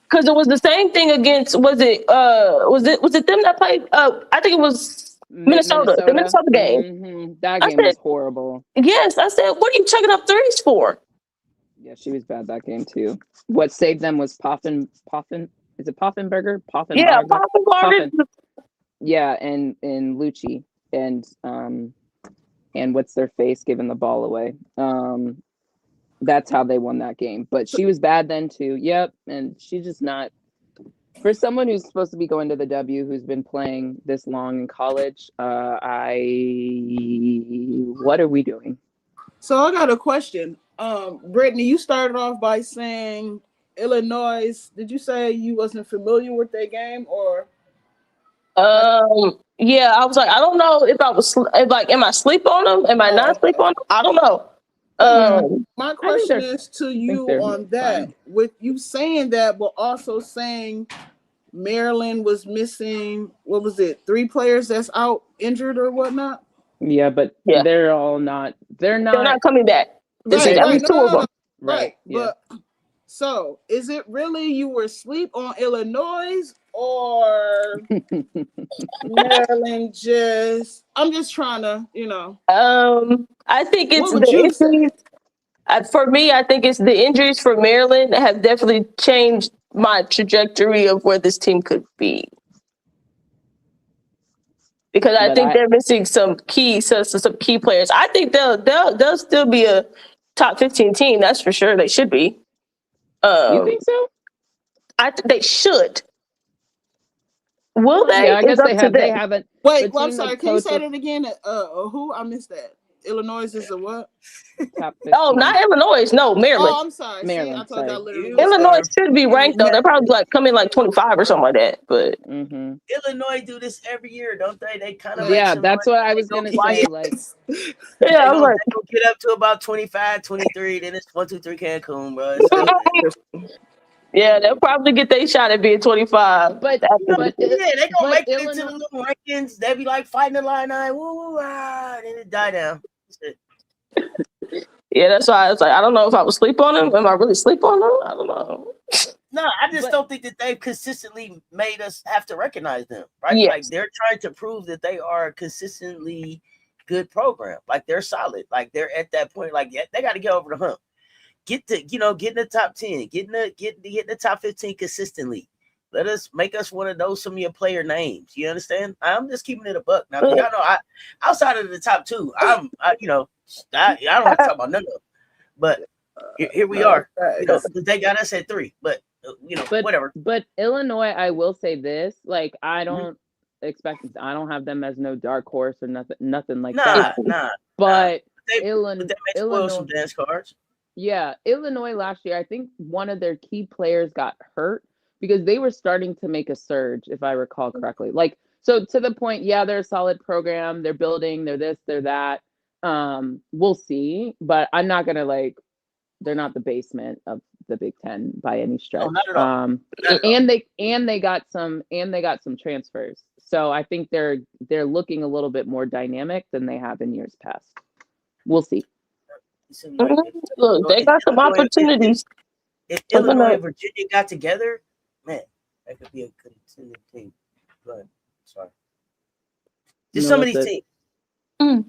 Because it was the same thing against was it them that played? I think it was Minnesota. The Minnesota game. Mm-hmm. That game was horrible. Yes, I said, what are you chucking up threes for? Yeah, she was bad that game too. What saved them was Poffen. Is it Poffenberger? Yeah, Poffen. Yeah, and Lucci and what's their face giving the ball away. That's how they won that game. But she was bad then too. Yep, and she's just not. For someone who's supposed to be going to the W, who's been playing this long in college, what are we doing? So I got a question. Brittany, you started off by saying Illinois. Did you say you wasn't familiar with their game or? Yeah, I was like, I don't know if I was am I sleep on them? Am I not sleep on them? I don't know. My question is to you on that, fine. With you saying that, but also saying Maryland was missing, what was it, 3 players that's out injured or whatnot? Yeah, but they're not coming back. Right, two of them. Right. Yeah. But so is it really you were asleep on Illinois or Maryland I'm just trying to, I think it's the injuries. For me, I think it's the injuries for Maryland that have definitely changed my trajectory of where this team could be. Because I think they're missing some key players. I think they'll still be a top 15 team. That's for sure. They should be. You think so? They should. Will they? Yeah, I guess they haven't. Wait, I'm sorry. Can you say that again? Who? I missed that. Illinois is a what? Oh, not Illinois. No, Maryland. Oh, I'm sorry. Maryland. See, I thought literally Illinois should be ranked though. They're probably come in 25 or something like that. But Illinois do this every year, don't they? They kind of that's what I was gonna say. Like, yeah, I was like, they get up to about 25, 23, then it's 1, 2, 3 Cancun, bro. Yeah, they'll probably get their shot at being 25. But they gonna make it into the little rankings. They be like fighting the line 9, woo, then it die down. Yeah, that's why I was like, I don't know if I was sleep on them. Am I really sleep on them? I don't know. No, I just don't think that they've consistently made us have to recognize them, right? Yes. Like they're trying to prove that they are consistently good program. Like they're solid. Like they're at that point. Like they got to get over the hump. Get in the top 10. Get in the top 15 consistently. Make us want to know some of your player names. You understand? I'm just keeping it a buck now. Y'all know outside of the top 2, I don't have to talk about none of them. But here we are. They got us at 3. But whatever. But Illinois, I will say this: like I don't I don't have them as no dark horse or nothing like that. Nah. But Illinois spoil some dance cards. Yeah, Illinois last year, I think one of their key players got hurt because they were starting to make a surge, if I recall correctly. Like, so to the point, yeah, they're a solid program. They're building, they're this, they're that. We'll see, but I'm not going to they're not the basement of the Big Ten by any stretch. No, not at all. And they got some transfers. So I think they're looking a little bit more dynamic than they have in years past. We'll see. Look, they got some opportunities. If Illinois and Virginia got together, man, that could be a contending team. Go ahead. Sorry. Just some of these teams.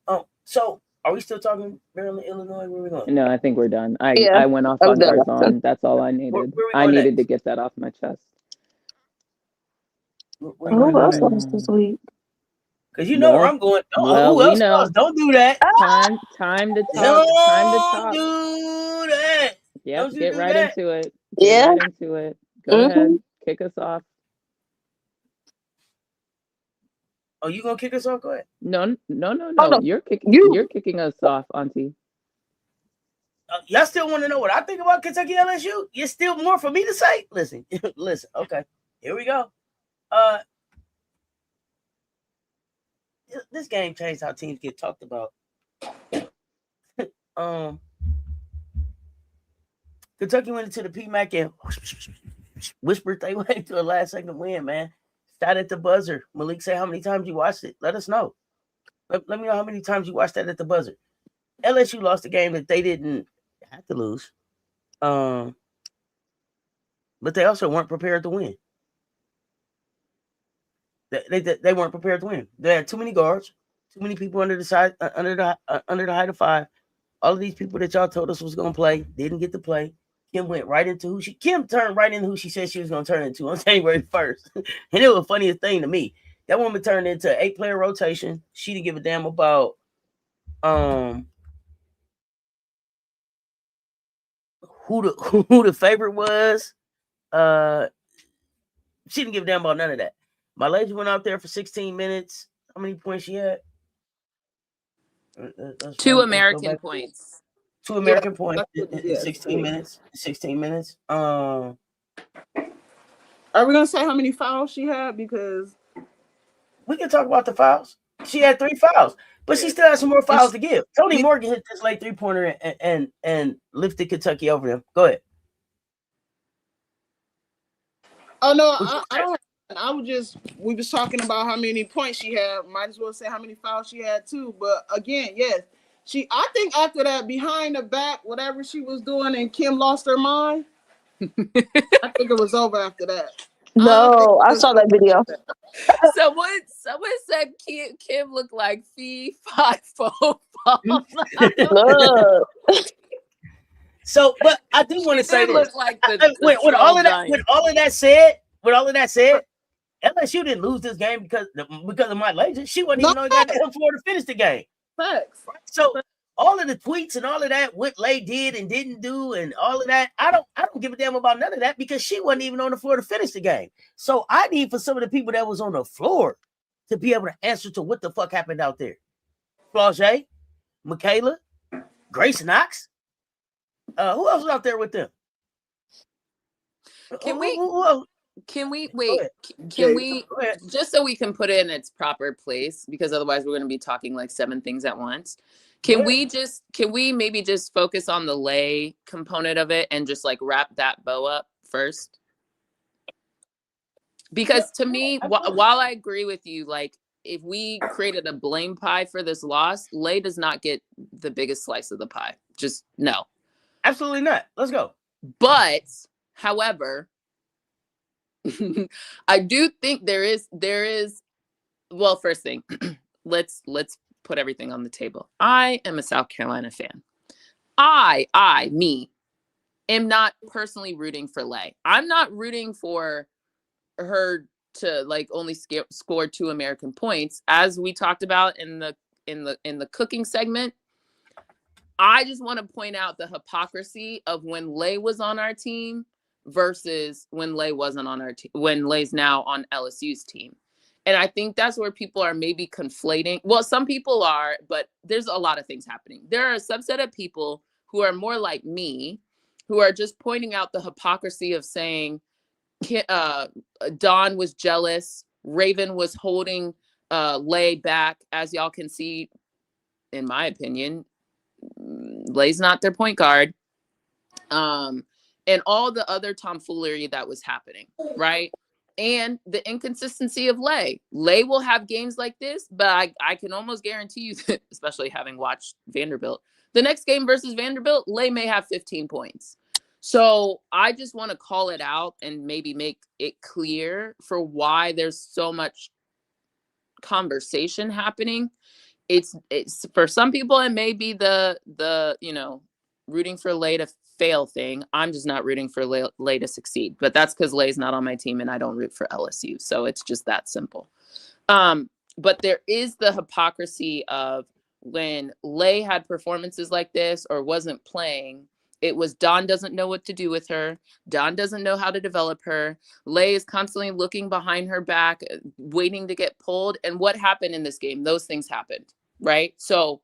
Oh, so are we still talking Maryland, Illinois? Where are we going? No, I think we're done. I went off on Tarzan. That's all I needed. I needed to get that off my chest. Who else lost this week? Because where I'm going. Who else lost? Don't do that. Time to talk. Don't do that. Yep, get right into it. Yeah. Right into it. Go ahead. Kick us off. Oh, you gonna kick us off? Go ahead. No. no. You're kicking us off, Auntie. Y'all still want to know what I think about Kentucky LSU? It's still more for me to say. Listen. Okay, here we go. This game changed how teams get talked about. Kentucky went into the PMAC and whispered they went to a last second win, man. Shot at the buzzer. Malik, say how many times you watched it. Let us know. Let me know how many times you watched that at the buzzer. LSU lost a game that they didn't have to lose. But they also weren't prepared to win. They weren't prepared to win. They had too many guards, too many people under the height of 5. All of these people that y'all told us was going to play didn't get to play. Kim turned right into who she said she was going to turn into on January 1st. And it was the funniest thing to me. That woman turned into an 8-player rotation. She didn't give a damn about who the favorite was. She didn't give a damn about none of that. My lady went out there for 16 minutes. How many points she had? 2 American points. 2 American points in 16 minutes. 16 minutes. Are we gonna say how many fouls she had? Because we can talk about the fouls. She had 3 fouls, but she still has some more fouls to give. Tony Morgan hit this late 3-pointer and lifted Kentucky over them. Go ahead. Oh no, I don't. We was talking about how many points she had. Might as well say how many fouls she had too. But again, yes, I think after that behind the back, whatever she was doing, and Kim lost her mind. I think it was over after that. No, I saw that video. Someone said Kim looked like Fee 5 So, but I do want to say this. Look like with all of that said, LSU didn't lose this game because of my legend. She wasn't even on the floor to finish the game. Facts. So all of the tweets and all of that, what Lay did and didn't do, and all of that, I don't give a damn about none of that because she wasn't even on the floor to finish the game. So I need for some of the people that was on the floor to be able to answer to what the fuck happened out there. Flau'jae, Michaela, Grace Knox. Who else was out there with them? Can we wait? Can we just so we can put it in its proper place, because otherwise we're going to be talking like 7 things at once. Can we maybe just focus on the Lay component of it and just like wrap that bow up first? Because to me, while I agree with you, like if we created a blame pie for this loss, Lay does not get the biggest slice of the pie. Just no. Absolutely not. Let's go. But, however, I do think there is Well, first thing, let's put everything on the table. I am a South Carolina fan. Me, am not personally rooting for Lay. I'm not rooting for her to like only score 2 American points, as we talked about in the cooking segment. I just want to point out the hypocrisy of when Lay was on our team versus when Lay wasn't on our team, when Lay's now on LSU's team. And I think that's where people are maybe conflating. Well, some people are, but there's a lot of things happening. There are a subset of people who are more like me, who are just pointing out the hypocrisy of saying Dawn was jealous, Raven was holding Lay back. As y'all can see, in my opinion, Lay's not their point guard. And all the other tomfoolery that was happening, right? And the inconsistency of Lay. Lay will have games like this, but I can almost guarantee you that, especially having watched Vanderbilt, the next game versus Vanderbilt, Lay may have 15 points. So I just want to call it out and maybe make it clear for why there's so much conversation happening. It's for some people, it may be the rooting for Lay to fail thing. I'm just not rooting for Lay to succeed, but that's because Lay's not on my team and I don't root for LSU. So it's just that simple. But there is the hypocrisy of when Lay had performances like this or wasn't playing, it was Dawn doesn't know what to do with her. Dawn doesn't know how to develop her. Lay is constantly looking behind her back, waiting to get pulled. And what happened in this game? Those things happened, right? So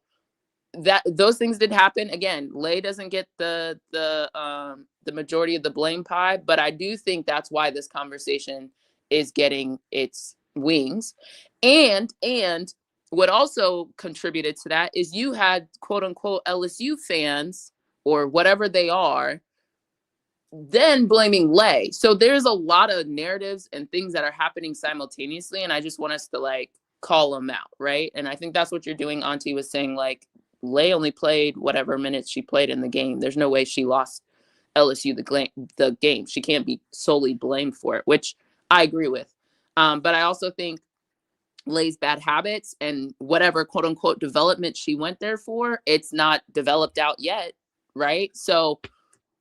those things did happen. Again, Lay doesn't get the majority of the blame pie, but I do think that's why this conversation is getting its wings. And what also contributed to that is you had quote unquote LSU fans or whatever they are, then blaming Lay. So there's a lot of narratives and things that are happening simultaneously. And I just want us to like call them out, right? And I think that's what you're doing. Auntie was saying like, Lay only played whatever minutes she played in the game. There's no way she lost LSU the game. She can't be solely blamed for it, which I agree with. But I also think Lay's bad habits and whatever quote unquote development she went there for, it's not developed out yet, right? So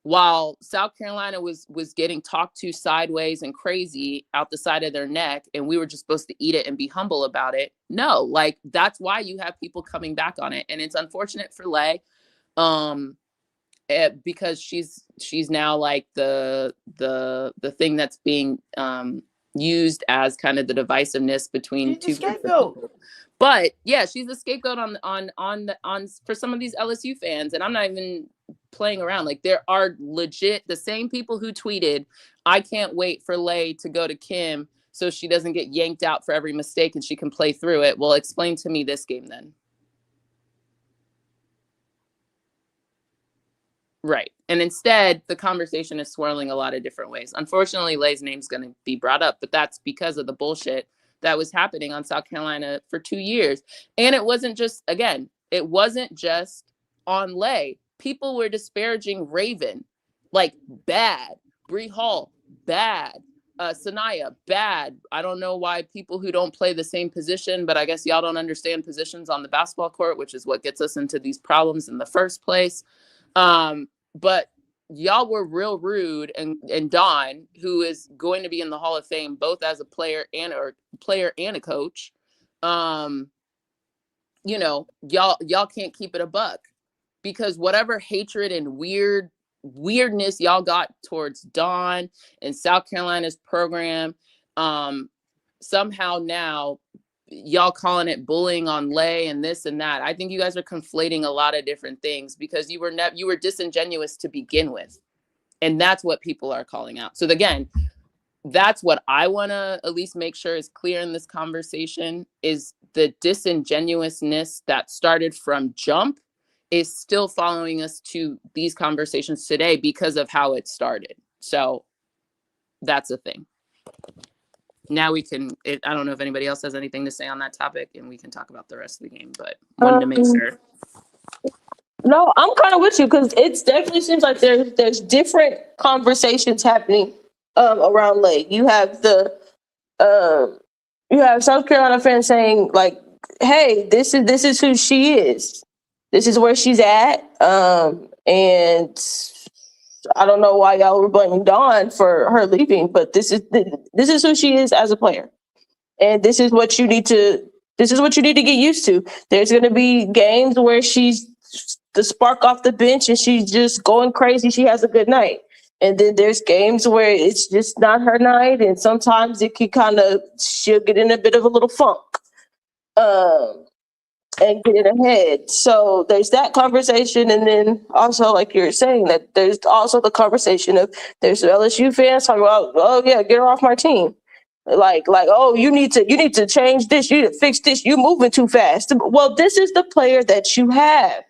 while South Carolina was getting talked to sideways and crazy out the side of their neck, and we were just supposed to eat it and be humble about it. No, like that's why you have people coming back on it. And it's unfortunate for Lay, because she's now like the thing that's being used as kind of the divisiveness between two people. But yeah, she's a scapegoat on for some of these LSU fans, and I'm not even playing around. Like there are legit the same people who tweeted, "I can't wait for Lay to go to Kim so she doesn't get yanked out for every mistake and she can play through it." Well, explain to me this game then. Right. And instead, the conversation is swirling a lot of different ways. Unfortunately, Lay's name's going to be brought up, but that's because of the bullshit that was happening on South Carolina for 2 years. And it wasn't just on Lay. People were disparaging Raven, like bad. Bree Hall, bad. Sanaya, bad. I don't know why people who don't play the same position, but I guess y'all don't understand positions on the basketball court, which is what gets us into these problems in the first place. But y'all were real rude, and Dawn, who is going to be in the Hall of Fame, both as a player and a coach, y'all can't keep it a buck, because whatever hatred and weirdness y'all got towards Dawn and South Carolina's program, somehow now y'all calling it bullying on Lay and this and that. I think you guys are conflating a lot of different things, because you were disingenuous to begin with. And that's what people are calling out. So again, that's what I want to at least make sure is clear in this conversation, is the disingenuousness that started from jump is still following us to these conversations today because of how it started. So that's a thing. Now I don't know if anybody else has anything to say on that topic, and we can talk about the rest of the game, but wanted to make sure. No, I'm kind of with you, because it definitely seems like there's different conversations happening around Lay. You have the you have South Carolina fans saying like, "Hey, this is who she is. This is where she's at." And I don't know why y'all were blaming Dawn for her leaving, but this is who she is as a player, and this is what you need to get used to. There's going to be games where she's the spark off the bench and she's just going crazy. She has a good night. And then there's games where it's just not her night. And sometimes it can she'll get in a bit of a little funk and get in her head. So there's that conversation. And then also, like you were saying, that there's also the conversation of there's LSU fans talking about, oh yeah, get her off my team. Like, oh, you need to change this, you need to fix this, you moving too fast. Well, this is the player that you have.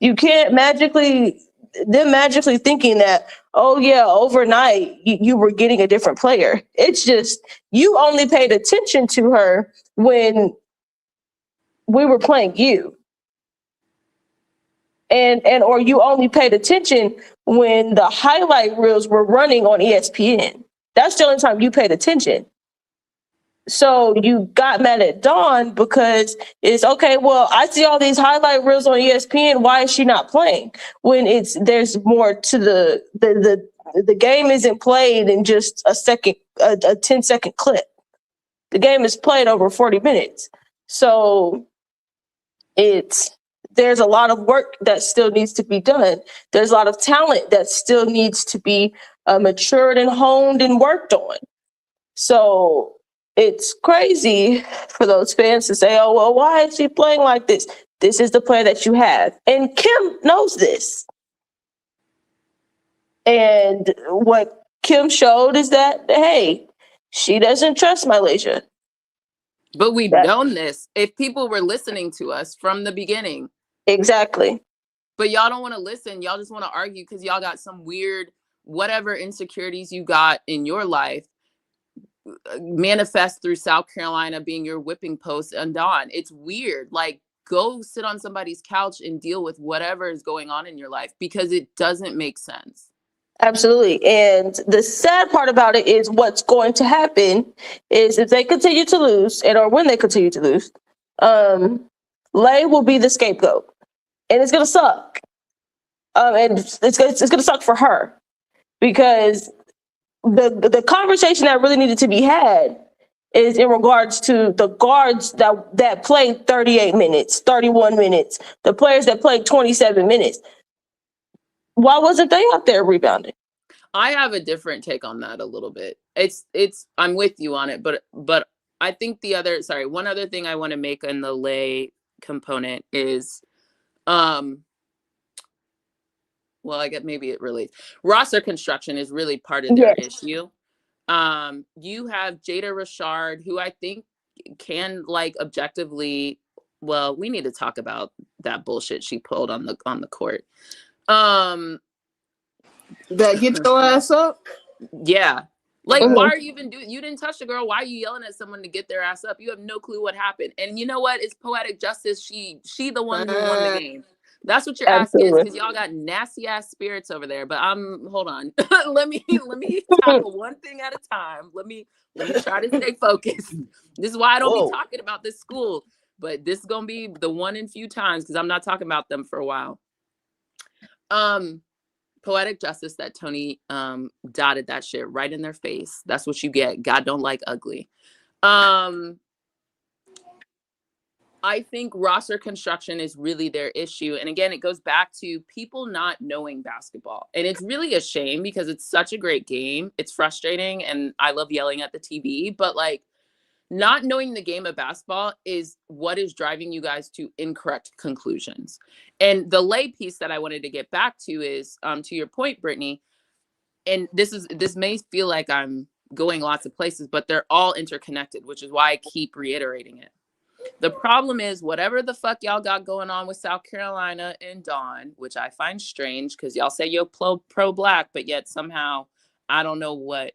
You can't magically thinking that, oh yeah, overnight you were getting a different player. It's just you only paid attention to her when we were playing you. And or you only paid attention when the highlight reels were running on ESPN. That's the only time you paid attention. So you got mad at Dawn because it's okay. Well, I see all these highlight reels on ESPN. Why is she not playing? When there's more to the game isn't played in just a 10-second clip. The game is played over 40 minutes. So there's a lot of work that still needs to be done. There's a lot of talent that still needs to be matured and honed and worked on. So it's crazy for those fans to say, oh, well, why is she playing like this? This is the player that you have. And Kim knows this. And what Kim showed is that, hey, she doesn't trust Mylasia. But we've known this. If people were listening to us from the beginning. Exactly. But y'all don't want to listen. Y'all just want to argue because y'all got some weird, whatever insecurities you got in your life manifest through South Carolina being your whipping post and Dawn. It's weird. Like, go sit on somebody's couch and deal with whatever is going on in your life because it doesn't make sense. Absolutely. And the sad part about it is what's going to happen is if they continue to lose or when they continue to lose, Lay will be the scapegoat and it's going to suck. And it's going to suck for her because the conversation that really needed to be had is in regards to the guards that played 38 minutes, 31 minutes, the players that played 27 minutes. Why wasn't they out there rebounding? I have a different take on that a little bit. I'm with you on it, but I think one other thing I want to make in the Lay component is, well, I guess maybe it relates. Roster construction is really part of their issue. You have Jada Rashard, who I think can objectively, well, we need to talk about that bullshit she pulled on the court. That get your ass up? Yeah. Why are you even you didn't touch the girl. Why are you yelling at someone to get their ass up? You have no clue what happened. And you know what? It's poetic justice. She the one who won the game. That's what your ass is, because y'all got nasty ass spirits over there. But hold on. let me tackle one thing at a time. Let me try to stay focused. This is why I don't be talking about this school. But this is gonna be the one in few times because I'm not talking about them for a while. Poetic justice that Tony dotted that shit right in their face. That's what you get. God don't like ugly. I think roster construction is really their issue. And again, it goes back to people not knowing basketball. And it's really a shame because it's such a great game. It's frustrating and I love yelling at the TV, but not knowing the game of basketball is what is driving you guys to incorrect conclusions. And the Lay piece that I wanted to get back to is, to your point, Brittany, and this may feel like I'm going lots of places, but they're all interconnected, which is why I keep reiterating it. The problem is whatever the fuck y'all got going on with South Carolina and Dawn, which I find strange because y'all say you're pro-black, but yet somehow I don't know why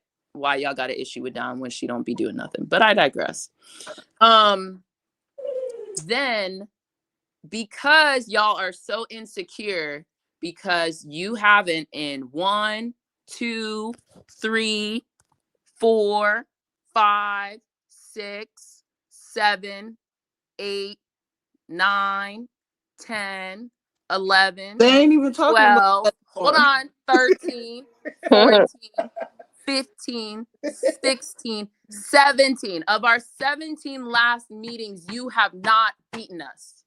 y'all got an issue with Dawn when she don't be doing nothing. But I digress. Then because y'all are so insecure because you haven't in 1, 2, 3, 4, 5, 6, 7, 8, 9, 10, 11, They ain't even talking 12, about that hold part. on, 13, 14, 15, 16, 17. Of our 17 last meetings, you have not beaten us.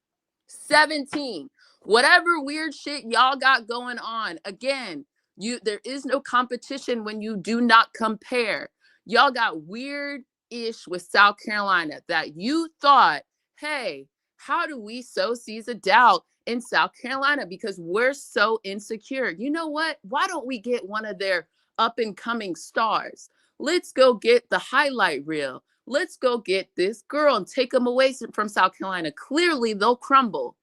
17. Whatever weird shit y'all got going on, again, there is no competition when you do not compare. Y'all got weird-ish with South Carolina that you thought, hey, how do we sow seeds of doubt in South Carolina because we're so insecure? You know what? Why don't we get one of their up and coming stars? Let's go get the highlight reel. Let's go get this girl and take them away from South Carolina. Clearly, they'll crumble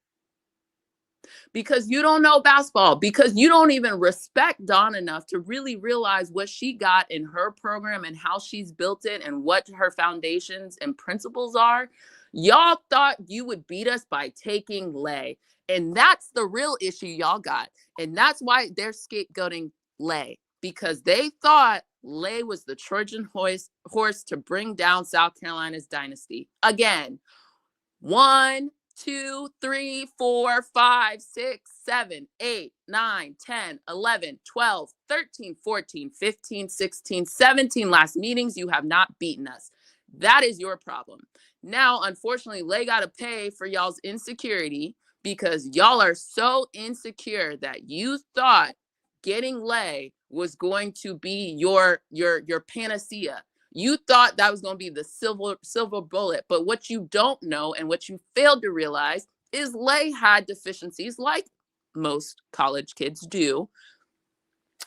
because you don't know basketball, because you don't even respect Dawn enough to really realize what she got in her program and how she's built it and what her foundations and principles are. Y'all thought you would beat us by taking Lay. And that's the real issue y'all got. And that's why they're scapegoating Lay, because they thought Lay was the Trojan horse to bring down South Carolina's dynasty. Again, 1, 2, 3, 4, 5, 6, 7, 8, 9, 10, 11, 12, 13, 14, 15, 16, 17 last meetings. You have not beaten us. That is your problem. Now, unfortunately, Lay got to pay for y'all's insecurity because y'all are so insecure that you thought getting Lay was going to be your panacea. You thought that was going to be the silver bullet, but what you don't know and what you failed to realize is Lay had deficiencies like most college kids do,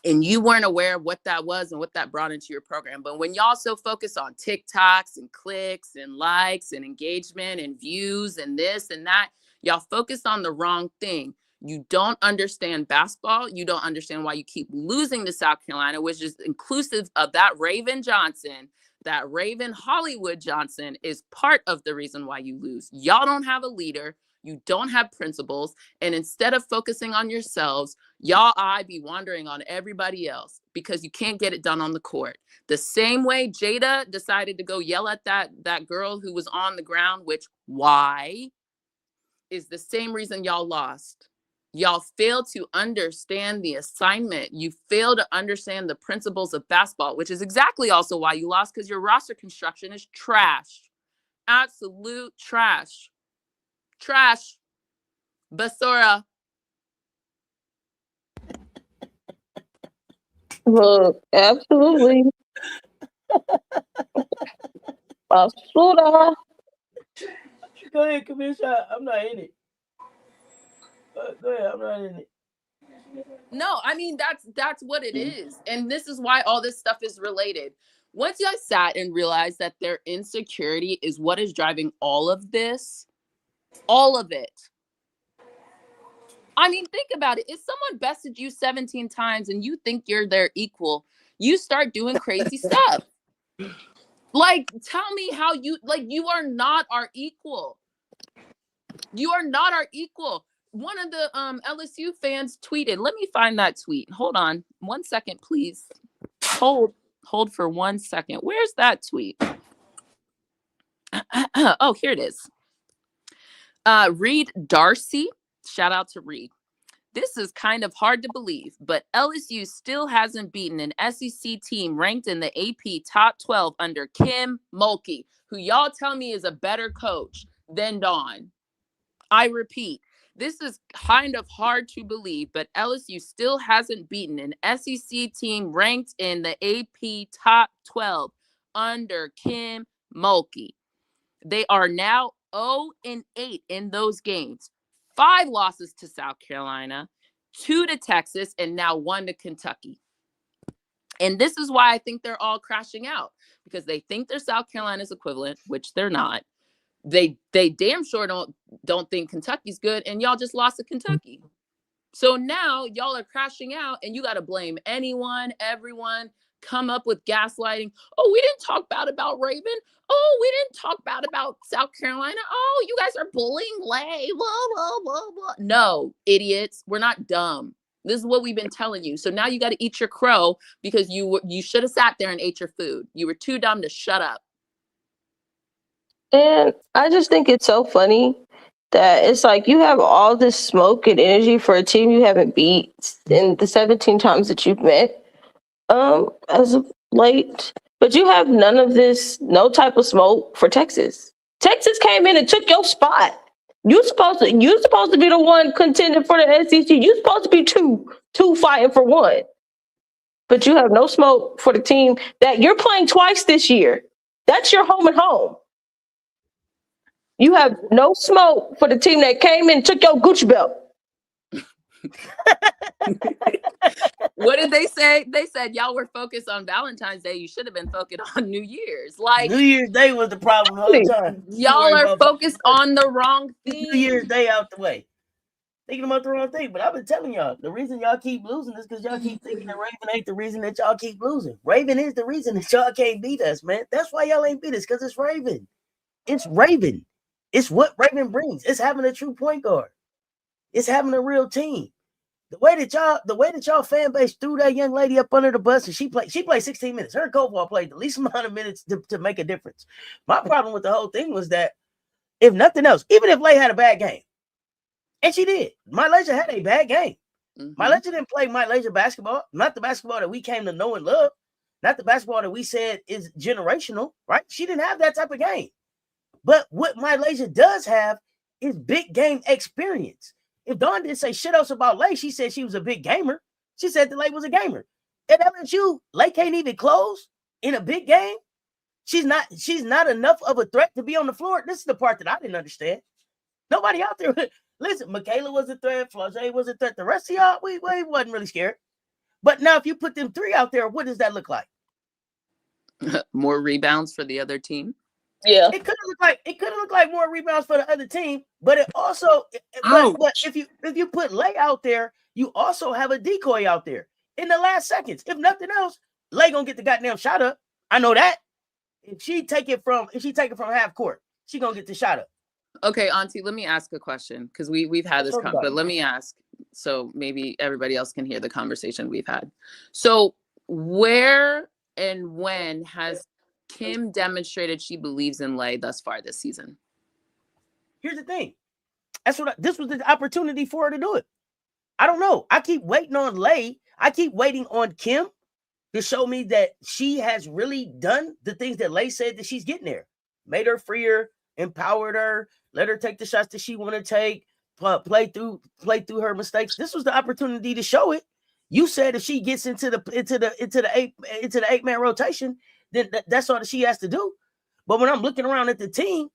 and you weren't aware of what that was and what that brought into your program. But when y'all so focus on TikToks and clicks and likes and engagement and views and this and that, y'all focus on the wrong thing. You don't understand basketball. You don't understand why you keep losing to South Carolina, which is inclusive of that Raven Johnson. That Raven Hollywood Johnson is part of the reason why you lose. Y'all don't have a leader. You don't have principles. And instead of focusing on yourselves, y'all be wandering on everybody else because you can't get it done on the court. The same way Jada decided to go yell at that girl who was on the ground, which why is the same reason y'all lost. Y'all fail to understand the assignment. You fail to understand the principles of basketball, which is exactly also why you lost, because your roster construction is trash. Absolute trash. Trash. Basura. Look, absolutely. Basura. Go ahead, Commissioner. I'm not in it. Go ahead, I'm not in it. No, I mean, that's what it is. And this is why all this stuff is related. Once I sat and realized that their insecurity is what is driving all of this, all of it. I mean, think about it. If someone bested you 17 times and you think you're their equal, you start doing crazy stuff. Like, tell me how you are not our equal. You are not our equal. One of the LSU fans tweeted, let me find that tweet. Hold on 1 second, please. Hold for 1 second. Where's that tweet? Oh, here it is. Reed Darcy. Shout out to Reed. This is kind of hard to believe, but LSU still hasn't beaten an SEC team ranked in the AP top 12 under Kim Mulkey, who y'all tell me is a better coach than Dawn. I repeat, this is kind of hard to believe, but LSU still hasn't beaten an SEC team ranked in the AP top 12 under Kim Mulkey. They are now 0-8 in those games. 5 losses to South Carolina, 2 to Texas, and now 1 to Kentucky. And this is why I think they're all crashing out, because they think they're South Carolina's equivalent, which they're not. They damn sure don't think Kentucky's good, and y'all just lost to Kentucky. So now y'all are crashing out, and you got to blame anyone, everyone, come up with gaslighting. Oh, we didn't talk bad about Raven. Oh, we didn't talk bad about South Carolina. Oh, you guys are bullying Lay. Blah, blah, blah, blah. No, idiots. We're not dumb. This is what we've been telling you. So now you got to eat your crow, because you should have sat there and ate your food. You were too dumb to shut up. And I just think it's so funny that it's like you have all this smoke and energy for a team you haven't beat in the 17 times that you've met as of late, but you have none of this, no type of smoke for Texas. Texas came in and took your spot. You supposed to be the one contending for the SEC. You supposed to be two fighting for one. But you have no smoke for the team that you're playing twice this year. That's your home and home. You have no smoke for the team that came in and took your Gucci belt. What did they say? They said y'all were focused on Valentine's Day. You should have been focused on New Year's. Like New Year's Day was the problem the whole time. Y'all are focused on the wrong thing. New Year's Day out the way. Thinking about the wrong thing. But I've been telling y'all, the reason y'all keep losing is because y'all keep thinking that Raven ain't the reason that y'all keep losing. Raven is the reason that y'all can't beat us, man. That's why y'all ain't beat us, because it's Raven. It's Raven. It's what Raven brings. It's having a true point guard. It's having a real team. The way that y'all fan base threw that young lady up under the bus, and she played 16 minutes. Her co-ball played the least amount of minutes to make a difference. My problem with the whole thing was that, if nothing else, even if Lay had a bad game, and she did, Malaysia had a bad game. Malaysia didn't play Malaysia basketball, not the basketball that we came to know and love, not the basketball that we said is generational, right? She didn't have that type of game. But what Malaysia does have is big game experience. If Dawn didn't say shit else about Lay, she said she was a big gamer. She said that Lay was a gamer. At LSU, Lay can't even close in a big game. She's not enough of a threat to be on the floor. This is the part that I didn't understand. Nobody out there. Listen, Michaela was a threat. Flau'jae was a threat. The rest of y'all, we wasn't really scared. But now if you put them three out there, what does that look like? More rebounds for the other team. Yeah, it could look like more rebounds for the other team, but it also, but if you put Lay out there, you also have a decoy out there in the last seconds. If nothing else, Lay gonna get the goddamn shot up. I know that. If she take it from half court, she gonna get the shot up. Okay, Auntie, let me ask a question, because we've had this, but let me ask, so maybe everybody else can hear the conversation we've had. So where and when has Kim demonstrated she believes in Lay thus far this season? Here's the thing. This was the opportunity for her to do it. I don't know. I keep waiting on Lay. I keep waiting on Kim to show me that she has really done the things that Lay said that she's getting there. Made her freer, empowered her, let her take the shots that she want to take, play through her mistakes. This was the opportunity to show it. You said if she gets into the 8-man rotation, then that's all that she has to do. But when I'm looking around at the team,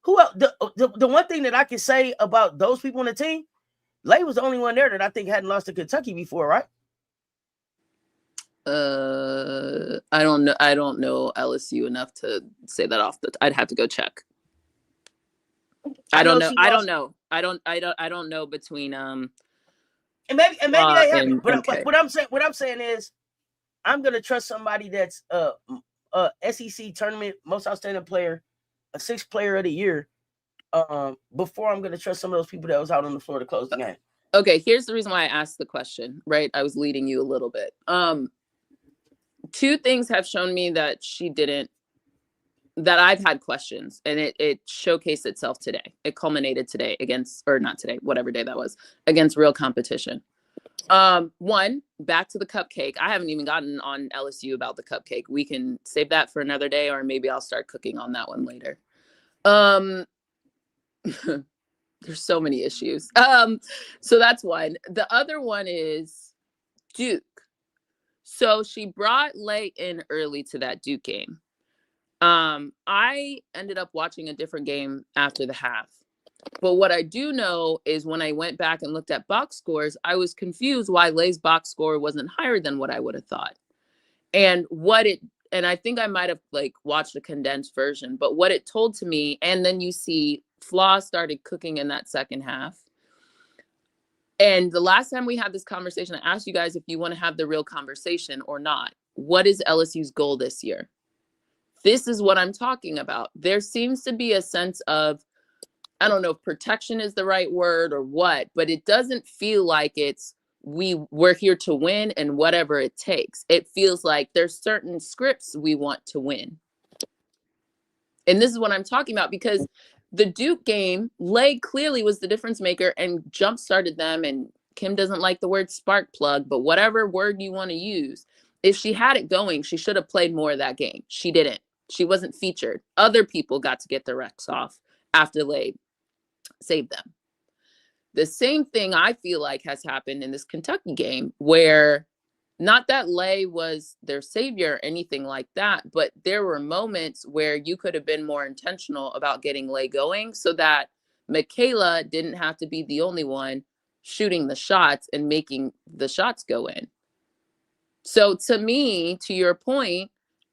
who else? The one thing that I can say about those people on the team, Lay was the only one there that I think hadn't lost to Kentucky before, right? I don't know LSU enough to say that off I'd have to go check. I don't know between and maybe they haven't. But what I'm saying is, I'm gonna trust somebody that's SEC tournament most outstanding player, a 6th player of the year, before I'm gonna trust some of those people that was out on the floor to close the game. Okay, here's the reason why I asked the question, right? I was leading you a little bit. 2 things have shown me that she didn't, that I've had questions, and it showcased itself today. It culminated today against, or not today, whatever day that was, against real competition. 1, back to the cupcake. I haven't even gotten on LSU about the cupcake. We can save that for another day, or maybe I'll start cooking on that one later. There's so many issues. So that's one. The other one is Duke. So she brought Lay in early to that Duke game. I ended up watching a different game after the half. But what I do know is when I went back and looked at box scores, I was confused why Lay's box score wasn't higher than what I would have thought. And I think I might have watched a condensed version, but what it told to me, and then you see Flaw started cooking in that second half. And the last time we had this conversation, I asked you guys if you want to have the real conversation or not. What is LSU's goal this year? This is what I'm talking about. There seems to be a sense of, I don't know if protection is the right word or what, but it doesn't feel like it's we're here to win and whatever it takes. It feels like there's certain scripts we want to win. And this is what I'm talking about, because the Duke game, Lay clearly was the difference maker and jump started them. And Kim doesn't like the word spark plug, but whatever word you want to use, if she had it going, she should have played more of that game. She didn't. She wasn't featured. Other people got to get their wrecks off after Lay saved them. The same thing I feel like has happened in this Kentucky game, where not that Lay was their savior or anything like that, but there were moments where you could have been more intentional about getting Lay going so that Michaela didn't have to be the only one shooting the shots and making the shots go in. So to me, to your point,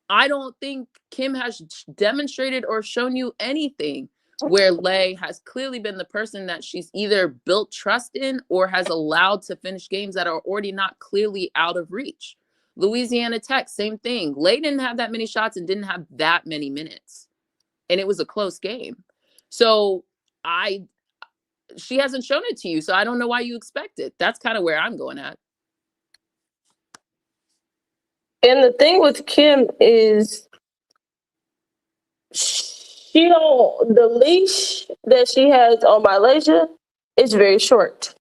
I don't think Kim has demonstrated or shown you anything where Lay has clearly been the person that she's either built trust in or has allowed to finish games that are already not clearly out of reach. Louisiana Tech, same thing. Lay didn't have that many shots and didn't have that many minutes. And it was a close game. So she hasn't shown it to you, so I don't know why you expect it. That's kind of where I'm going at. And the thing with Kim is the leash that she has on Malaysia is very short.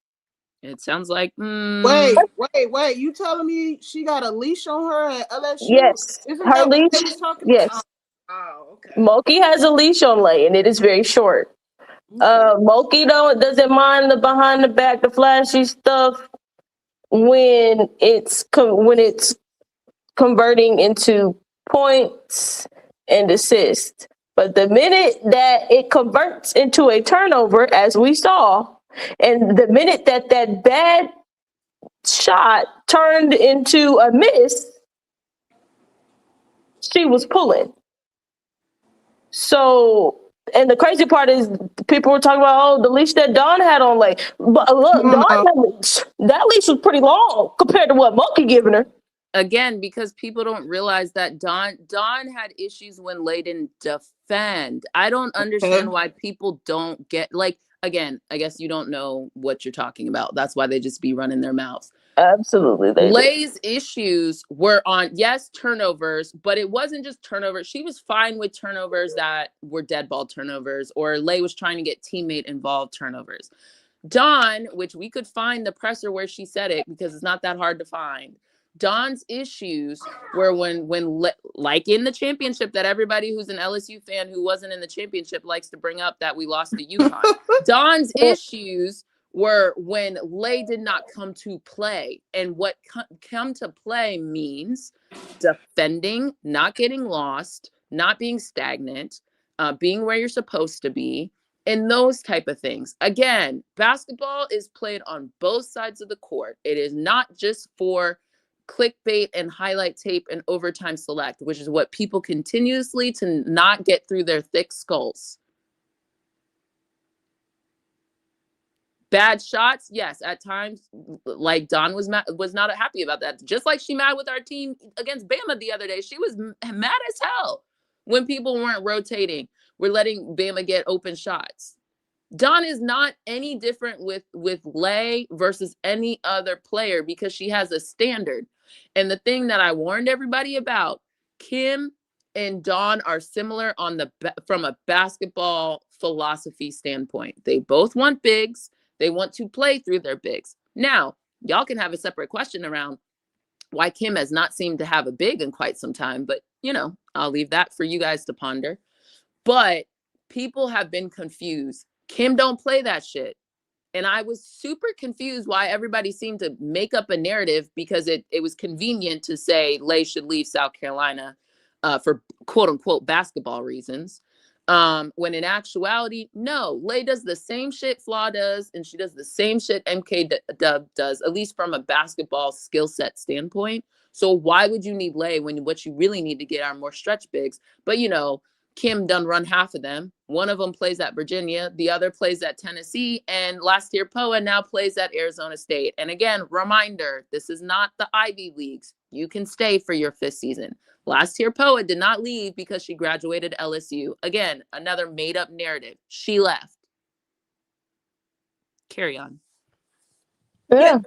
It sounds like Wait, you telling me she got a leash on her at LSU? Yes. Isn't her that leash, what they was talking yes. about? Oh, okay. Moki has a leash on Lay, and it is very short. Moki doesn't mind the behind the back, the flashy stuff when it's converting into points and assists. But the minute that it converts into a turnover, as we saw, and the minute that bad shot turned into a miss, she was pulling. So, and the crazy part is people were talking about, the leash that Dawn had on Lay. But look, that leash was pretty long compared to what Moki giving her. Again, because people don't realize that Dawn had issues when Lay didn't defend. I don't understand why people don't get, like, again, I guess you don't know what you're talking about. That's why they just be running their mouths. Absolutely. Lay's issues were on, yes, turnovers, but it wasn't just turnovers. She was fine with turnovers that were dead ball turnovers, or Lay was trying to get teammate involved turnovers. Dawn, which we could find the presser where she said it because it's not that hard to find. Dawn's issues were when like in the championship that everybody who's an LSU fan who wasn't in the championship likes to bring up that we lost to UConn. Dawn's issues were when Lay did not come to play. And what come to play means defending, not getting lost, not being stagnant, being where you're supposed to be, and those type of things. Again, basketball is played on both sides of the court. It is not just for clickbait and highlight tape and overtime select, which is what people continuously to not get through their thick skulls. Bad shots, yes, at times, like Dawn was not happy about that. Just like she mad with our team against Bama the other day. She was mad as hell when people weren't rotating. We're letting Bama get open shots. Dawn is not any different with Lay versus any other player because she has a standard. And the thing that I warned everybody about, Kim and Dawn are similar from a basketball philosophy standpoint. They both want bigs. They want to play through their bigs. Now, y'all can have a separate question around why Kim has not seemed to have a big in quite some time, but I'll leave that for you guys to ponder. But people have been confused. Kim don't play that shit. And I was super confused why everybody seemed to make up a narrative because it was convenient to say Lay should leave South Carolina for quote unquote basketball reasons. When in actuality, no, Lay does the same shit Flaw does, and she does the same shit MK Dub does, at least from a basketball skill set standpoint. So why would you need Lay when what you really need to get are more stretch bigs? But Kim done run half of them. One of them plays at Virginia. The other plays at Tennessee. And last year, Poa now plays at Arizona State. And again, reminder, this is not the Ivy Leagues. You can stay for your 5th season. Last year, Poa did not leave because she graduated LSU. Again, another made up narrative. She left. Carry on. Yeah.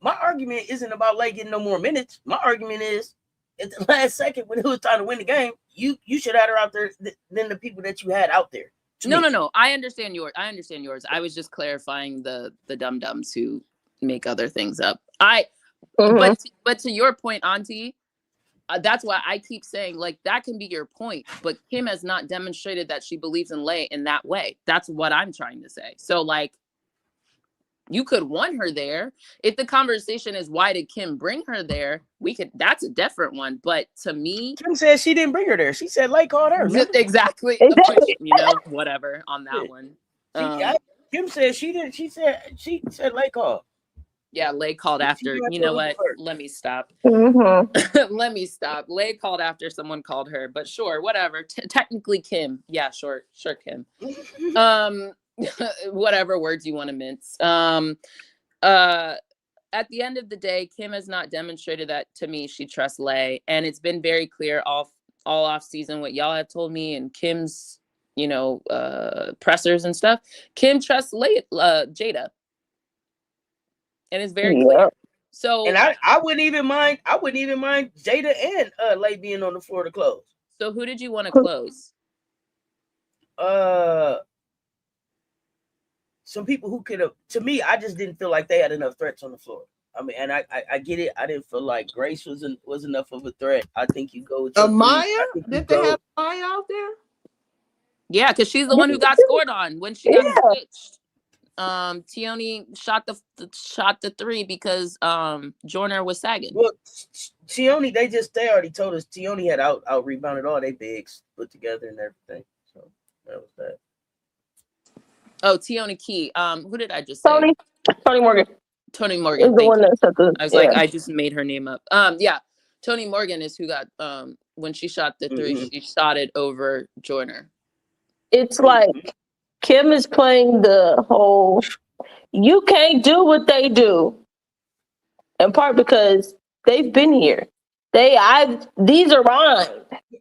My argument isn't about Lay getting no more minutes. My argument is at the last second when it was time to win the game, you should have her out there than the people that you had out there. No. I understand yours. I was just clarifying the dum-dums who make other things up. But to your point, Auntie, that's why I keep saying, like, that can be your point, but Kim has not demonstrated that she believes in Lay in that way. That's what I'm trying to say. So, like, you could want her there. If the conversation is why did Kim bring her there, that's a different one. But to me, Kim said she didn't bring her there. She said Lay called her. Exactly. Which, whatever on that one. Kim said she didn't. She said Lay called. Yeah, Lay called after. You know what? Let me stop. Let me stop. Lay called after someone called her, but sure, whatever. Technically, Kim. Yeah, sure, Kim. Whatever words you want to mince. At the end of the day, Kim has not demonstrated that to me. She trusts Lay, and it's been very clear all off season what y'all have told me and Kim's, pressers and stuff. Kim trusts Jada. And it's very clear. So, and I wouldn't even mind Jada and Lay being on the floor to close. So who did you want to close? Some people who could have. To me, I just didn't feel like they had enough threats on the floor. I mean, and I get it. I didn't feel like Grace was enough of a threat. I think you go with Maya. Did they have Maya out there? Yeah, because she's the one who got scored on when she got switched. Tioni shot the three because Joyner was sagging. Well, Tioni, they already told us Tioni had out rebounded all they bigs put together and everything. So that was that. Oh, Tioni Key. Who did I just say? Tony Morgan. Tony Morgan. The one that said I was like, I just made her name up. Yeah. Tony Morgan is who got when she shot the three, she shot it over Joyner. It's like Kim is playing the whole you can't do what they do. In part because they've been here. These are mine.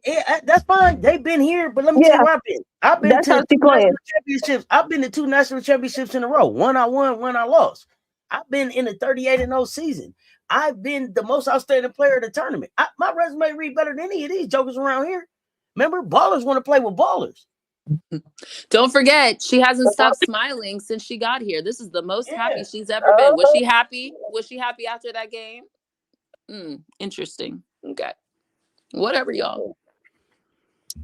Yeah, that's fine. They've been here, but let me tell you where I've been. I've been to two national championships. I've been to 2 national championships in a row. One I won, one I lost. I've been in the 38-0 season. I've been the most outstanding player of the tournament. My resume read better than any of these jokers around here. Remember, ballers want to play with ballers. Don't forget, she hasn't stopped smiling since she got here. This is the most happy she's ever been. Was she happy? Was she happy after that game? Interesting. Okay. Whatever, y'all.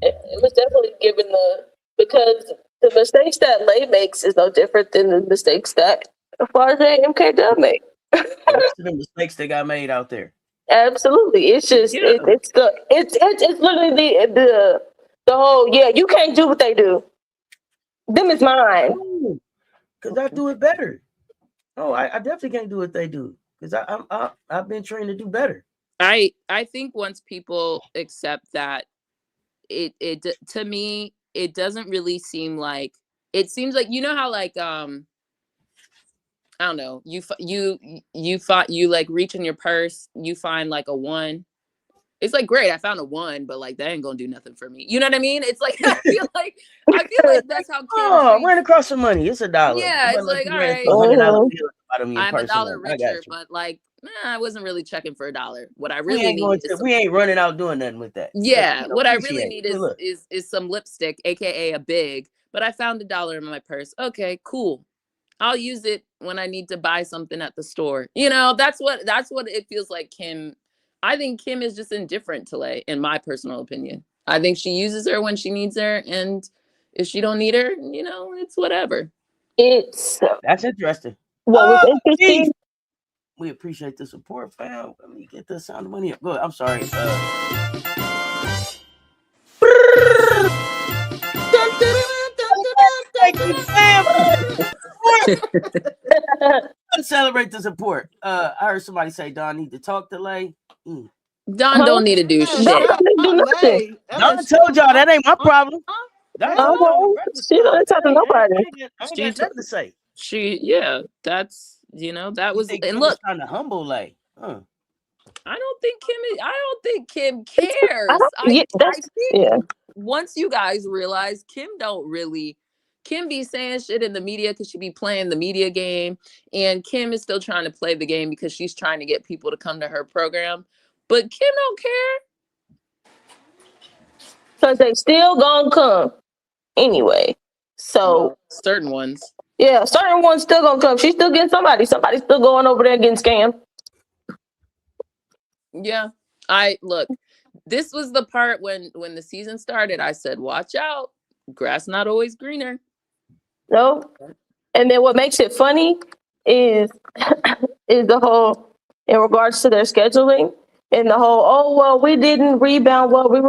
It was definitely given because the mistakes that Lay makes is no different than the mistakes that NCAAW make. That's the mistakes that got made out there. Absolutely. It's just it's literally the whole you can't do what they do. Them is mine. Because I do it better. Oh, I definitely can't do what they do. Because I've been trained to do better. I think once people accept that, it to me it doesn't really seem like it seems like how like I don't know, you like reach in your purse, you find like a 1. It's like, great, I found a 1, but like that ain't gonna do nothing for me. You know what I mean? It's like I feel like that's how Kim ran across some money. It's $1. Yeah, it's like, all right. I'm $1 richer, but like I wasn't really checking for $1. What I really need we ain't running out doing nothing with that. Yeah, what I really need is some lipstick, aka a big. But I found $1 in my purse. Okay, cool. I'll use it when I need to buy something at the store. That's what it feels like. Kim, I think Kim is just indifferent to Lay, in my personal opinion. I think she uses her when she needs her, and if she don't need her, it's whatever. That's interesting. What was interesting? We appreciate the support, fam. Let me get the sound of money up. Go ahead. I'm sorry. Thank you, fam. Let's celebrate the support. I heard somebody say Don need to talk to Lay. Don don't need to do shit. Don told y'all that ain't my problem. She don't talk to nobody. I ain't got nothing to say. That's that was, and look, trying to humble Lay. I don't think Kim cares. I think once you guys realize Kim be saying shit in the media because she be playing the media game, and Kim is still trying to play the game because she's trying to get people to come to her program. But Kim don't care. because they still gonna come anyway. So certain ones. Yeah, certain ones still gonna come. She's still getting somebody. Somebody's still going over there getting scammed. Yeah. Look, this was the part when the season started, I said, watch out. Grass not always greener. No. And then what makes it funny is is the whole in regards to their scheduling and the whole, oh well, we didn't rebound well, we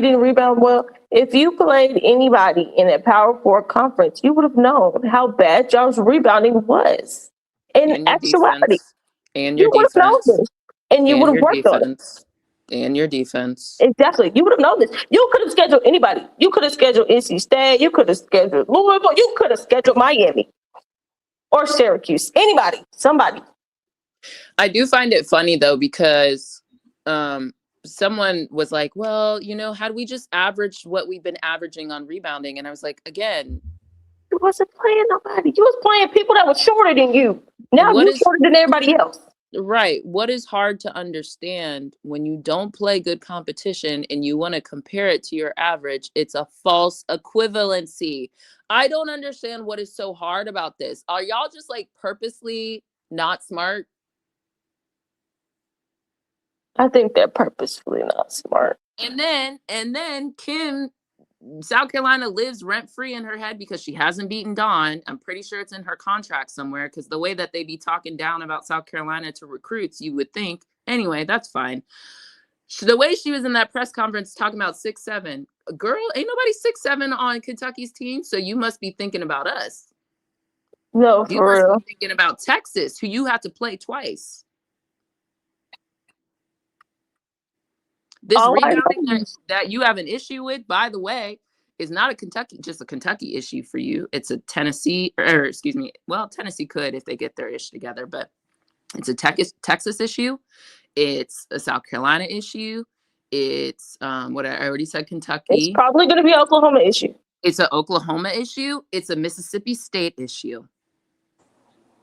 didn't rebound well. If you played anybody in a Power 4 conference, you would have known how bad y'all's rebounding was. In actuality, you would have known this. And you would have worked on it. And your defense. Exactly. You would have known this. You could have scheduled anybody. You could have scheduled NC State. You could have scheduled Louisville. You could have scheduled Miami or Syracuse. Anybody. Somebody. I do find it funny, though, because someone was like, well, had we just averaged what we've been averaging on rebounding? And I was like, again. You wasn't playing nobody. You was playing people that were shorter than you. Now you're shorter than everybody else. Right. What is hard to understand when you don't play good competition and you want to compare it to your average? It's a false equivalency. I don't understand what is so hard about this. Are y'all just like purposely not smart? I think they're purposefully not smart. And then Kim, South Carolina lives rent-free in her head because she hasn't beaten Dawn. I'm pretty sure it's in her contract somewhere because the way that they be talking down about South Carolina to recruits, you would think. Anyway, that's fine. The way she was in that press conference talking about 6'7", girl, ain't nobody 6'7" on Kentucky's team, so you must be thinking about us. No, you for real. Be thinking about Texas, who you have to play twice. This rebounding that you have an issue with, by the way, is not just a Kentucky issue for you. It's a Tennessee, Tennessee could if they get their ish together, but it's a Texas issue. It's a South Carolina issue. It's what I already said, Kentucky. It's probably going to be an Oklahoma issue. It's an Oklahoma issue. It's a Mississippi State issue.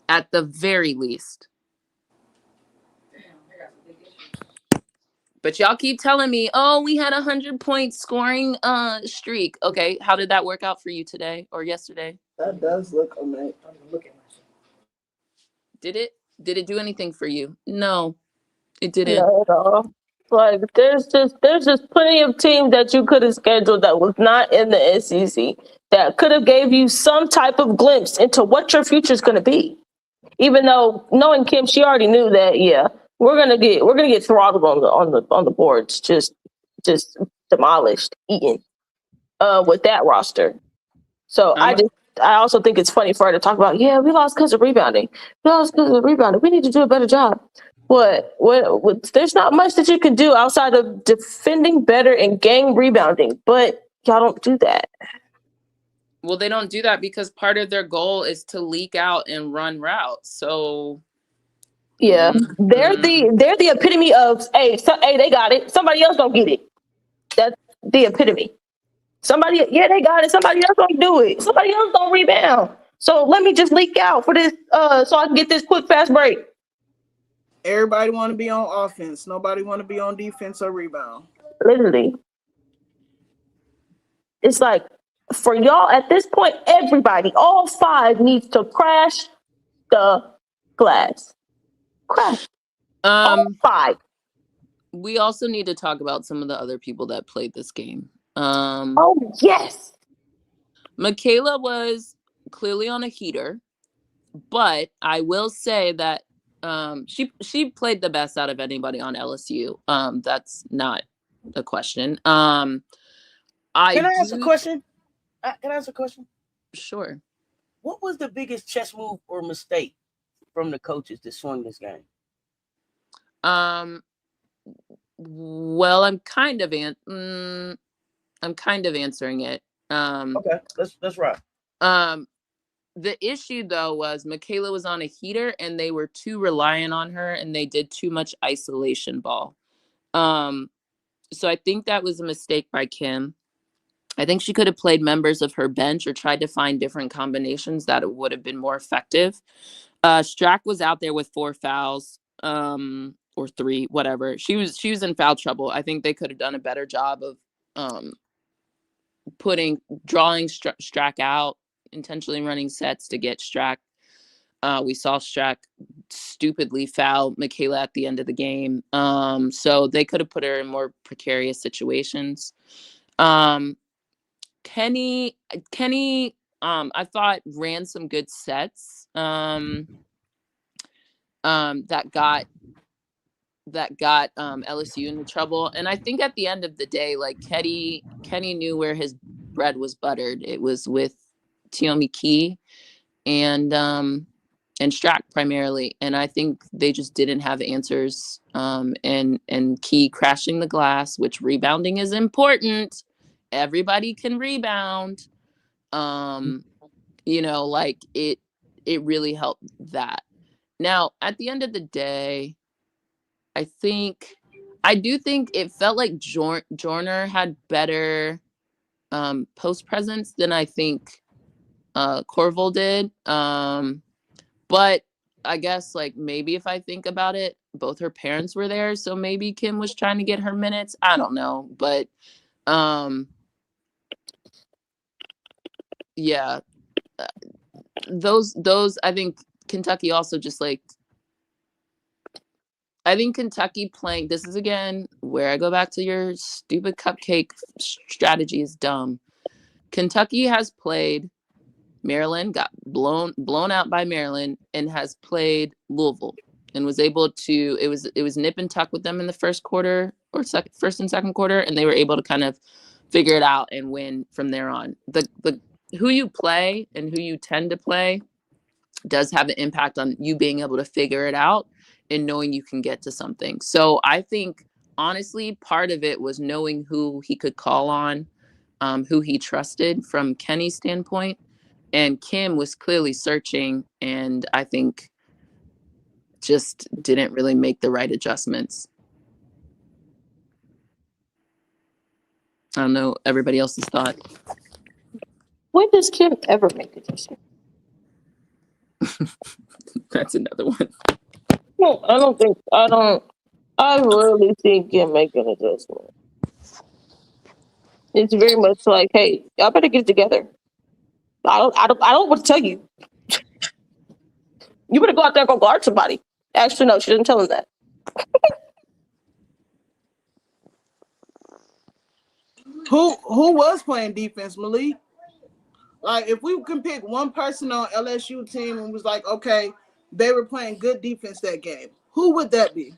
At the very least. But y'all keep telling me, oh, we had 100-point scoring streak. Okay, how did that work out for you today or yesterday? That does look amazing. Did it? Did it do anything for you? No, it didn't. Not at all. Like there's just plenty of teams that you could have scheduled that was not in the SEC that could have gave you some type of glimpse into what your future is going to be. Even though knowing Kim, she already knew that. Yeah. We're gonna get throttled on the boards, just demolished, eaten, with that roster. So I also think it's funny for her to talk about. Yeah, we lost because of rebounding. We need to do a better job. What? There's not much that you can do outside of defending better and gang rebounding, but y'all don't do that. Well, they don't do that because part of their goal is to leak out and run routes. So. Yeah, they're the epitome of hey, they got it. Somebody else don't get it. That's the epitome. They got it. Somebody else don't do it. Somebody else don't rebound. So let me just leak out for this, so I can get this quick fast break. Everybody want to be on offense. Nobody want to be on defense or rebound. Literally, it's like for y'all at this point, everybody, all five needs to crash the glass. Crash. All five. We also need to talk about some of the other people that played this game. Oh yes. Michaela was clearly on a heater, but I will say that she played the best out of anybody on LSU. That's not a question. Can I ask a question? Can I ask a question? Sure. What was the biggest chess move or mistake from the coaches that swung this game? Well, I'm kind of answering it. Okay, that's right. The issue though was Michaela was on a heater and they were too reliant on her and they did too much isolation ball. So I think that was a mistake by Kim. I think she could have played members of her bench or tried to find different combinations that it would have been more effective. Strack was out there with 4 fouls, or 3, whatever. She was in foul trouble. I think they could have done a better job of drawing Strack out, intentionally running sets to get Strack. We saw Strack stupidly foul Michaela at the end of the game. So they could have put her in more precarious situations. Kenny, I thought ran some good sets. That got LSU into trouble. And I think at the end of the day, like Kenny knew where his bread was buttered. It was with Tiomi Key and Strack primarily. And I think they just didn't have answers. And Key crashing the glass, which rebounding is important. Everybody can rebound. Like it really helped that. Now, at the end of the day, I do think it felt like Joyner had better post presence than I think Corval did. But I guess like maybe if I think about it, both her parents were there, so maybe Kim was trying to get her minutes. I don't know, but yeah, those I think Kentucky also just like. I think Kentucky playing, this is again where I go back to your stupid cupcake strategy is dumb. Kentucky has played Maryland, got blown out by Maryland, and has played Louisville and was able to, it was nip and tuck with them in the first quarter or first and second quarter, and they were able to kind of figure it out and win from there on. The who you play and who you tend to play does have an impact on you being able to figure it out and knowing you can get to something. So I think, honestly, part of it was knowing who he could call on, who he trusted from Kenny's standpoint. And Kim was clearly searching, and I think just didn't really make the right adjustments. I don't know everybody else's thought. When does Kim ever make adjustments? That's another one. No, I really think Kim make an adjustment. It's very much like, hey, y'all better get it together. I don't want to tell you. You better go out there and go guard somebody. Actually, no, she didn't tell him that. Who was playing defense, Malik? Like, if we can pick one person on LSU team and was like, okay, they were playing good defense that game, who would that be?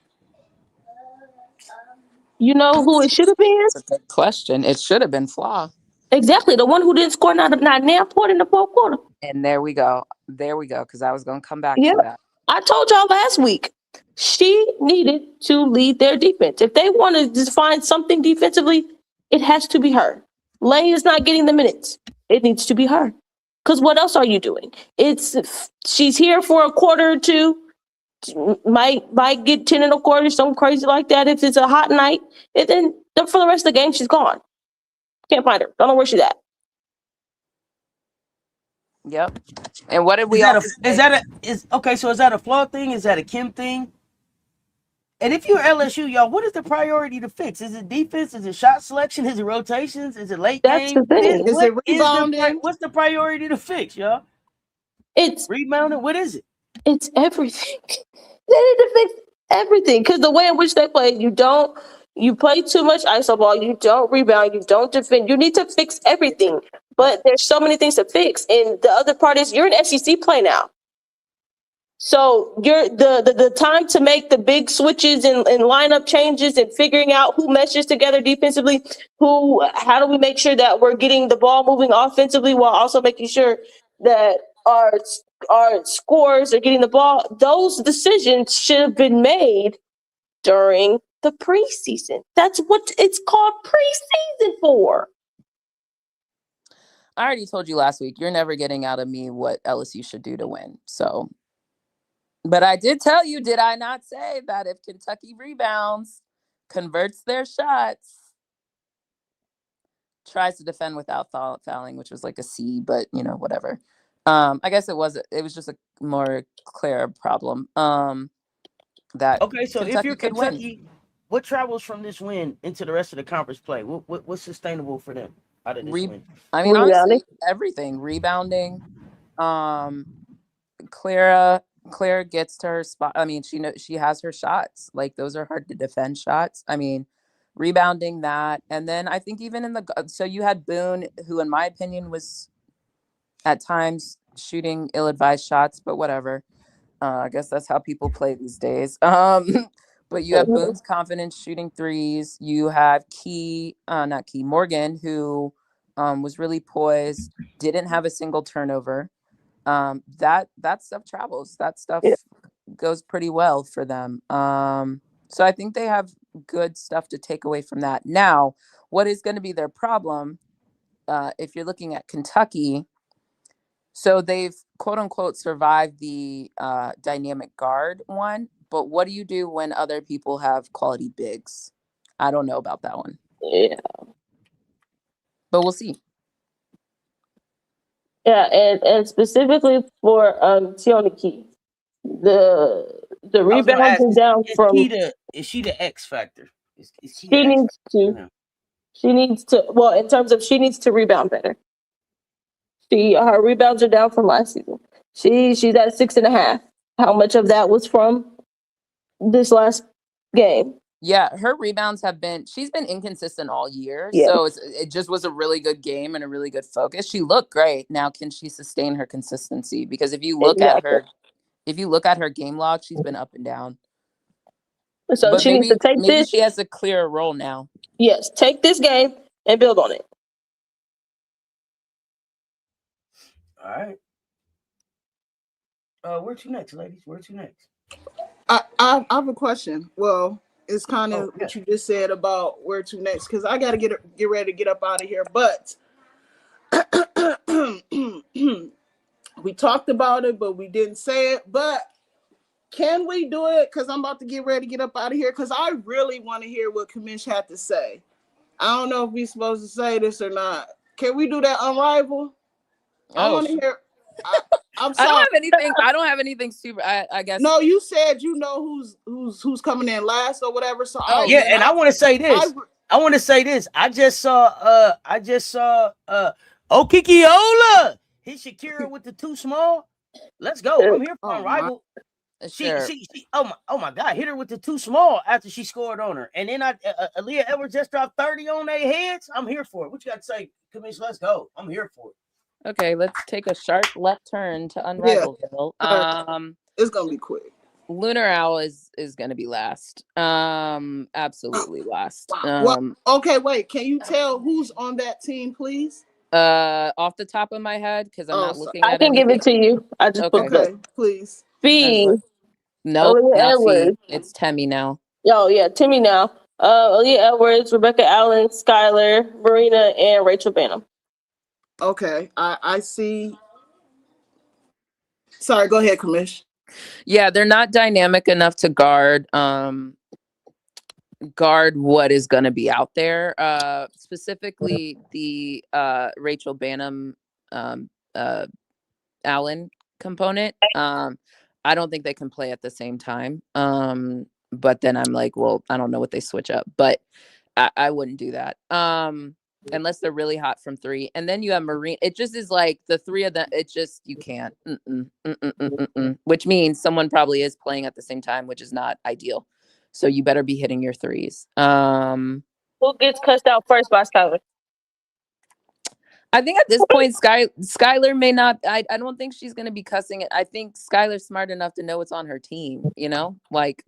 You know who it should have been? That's a good question. It should have been Flaw. Exactly, the one who didn't score not damn point in the fourth quarter. And there we go, because I was going to come back to that. I told y'all last week, she needed to lead their defense. If they want to find something defensively, it has to be her. Lane is not getting the minutes. It needs to be her. Because what else are you doing? She's here for a quarter or two. Might get 10 in a quarter, something crazy like that if it's a hot night. And then for the rest of the game, she's gone. Can't find her. Don't know where she's at. Yep. And what did we So is that a Flaw thing? Is that a Kim thing? And if you're LSU, y'all, what is the priority to fix? Is it defense? Is it shot selection? Is it rotations? Is it late That's game? the thing. Is it rebounding? What's the priority to fix, y'all? It's rebounding. What is it? It's everything. They need to fix everything because the way in which they play, you play too much iso ball, you don't rebound, you don't defend. You need to fix everything. But there's so many things to fix. And the other part is you're an SEC play now. So you're the time to make the big switches and lineup changes and figuring out who meshes together defensively, how do we make sure that we're getting the ball moving offensively while also making sure that our scores are getting the ball. Those decisions should have been made during the preseason. That's what it's called preseason for. I already told you last week, you're never getting out of me what LSU should do to win. So, but I did tell you, did I not say that if Kentucky rebounds, converts their shots, tries to defend without fouling, which was like a C, but whatever. I guess it was just a more clear problem. That okay, so Kentucky if you're could Kentucky, win. what travels from this win into the rest of the conference play? What's sustainable for them? How did this win? I mean, Rebounding. honestly, everything. Rebounding. Clara gets to her spot. I mean, she has her shots. Like, those are hard to defend shots. I mean, rebounding that. And then I think even so you had Boone, who in my opinion was at times shooting ill-advised shots, but whatever. I guess that's how people play these days. But you have Boone's confidence shooting threes. You have Morgan, who was really poised, didn't have a single turnover. That stuff travels. That stuff goes pretty well for them. So I think they have good stuff to take away from that. Now, what is going to be their problem, if you're looking at Kentucky? So they've quote unquote survived the dynamic guard one, but what do you do when other people have quality bigs? I don't know about that one. Yeah. But we'll see. Yeah, and specifically for Tiona Key, the rebounds are down from. Is she the X factor? She needs to. Well, in terms of she needs to rebound better. Her rebounds are down from last season. She's at 6.5. How much of that was from this last game? Yeah, her rebounds she's been inconsistent all year. Yeah. So it just was a really good game and a really good focus. She looked great. Now, can she sustain her consistency? Because if you look at her game log, she's been up and down. So but she needs to take maybe this. She has a clearer role now. Yes, take this game and build on it. All right. Where to next, ladies? Where to next? I have a question. Well, it's kind of what you just said about where to next, because I got to get ready to get up out of here. But we talked about it, but we didn't say it. But can we do it? Because I'm about to get ready to get up out of here, because I really want to hear what Kamish had to say. I don't know if we're supposed to say this or not. Can we do that Unrivaled? I want to hear. I'm sorry. I don't have anything super. I guess. No, you said you know who's coming in last or whatever. So I want to say this. I just saw Okikiola. He Shakira with the too small. Let's go. I'm here for Unrivaled. She oh my God, hit her with the too small after she scored on her. And then Aaliyah Edwards just dropped 30 on their heads. I'm here for it. What you got to say, Commissioner? Let's go. I'm here for it. Okay, let's take a sharp left turn to Unrivaled. It's gonna be quick. Lunar Owl is gonna be last. Absolutely last. Okay, wait. Can you tell who's on that team, please? Off the top of my head, because I'm not looking at it. I can give it to you. I just please. Fee. Nope, not Fee. It's Temmie now. Oh yeah, Temmie now. Aaliyah Edwards, Rebecca Allen, Skylar, Marina, and Rachel Banham. Okay, I see. Sorry, go ahead, Kamish. Yeah, they're not dynamic enough to guard what is going to be out there. Specifically, the Rachel Banham Allen component. I don't think they can play at the same time. But then I'm like, well, I don't know what they switch up, but I wouldn't do that. Unless they're really hot from three. And then you have Marine. It just is like the three of them. It just, you can't. Which means someone probably is playing at the same time, which is not ideal. So you better be hitting your threes. Who gets cussed out first by Skylar? I think at this point, Skylar may not. I don't think she's going to be cussing it. I think Skylar's smart enough to know it's on her team, like.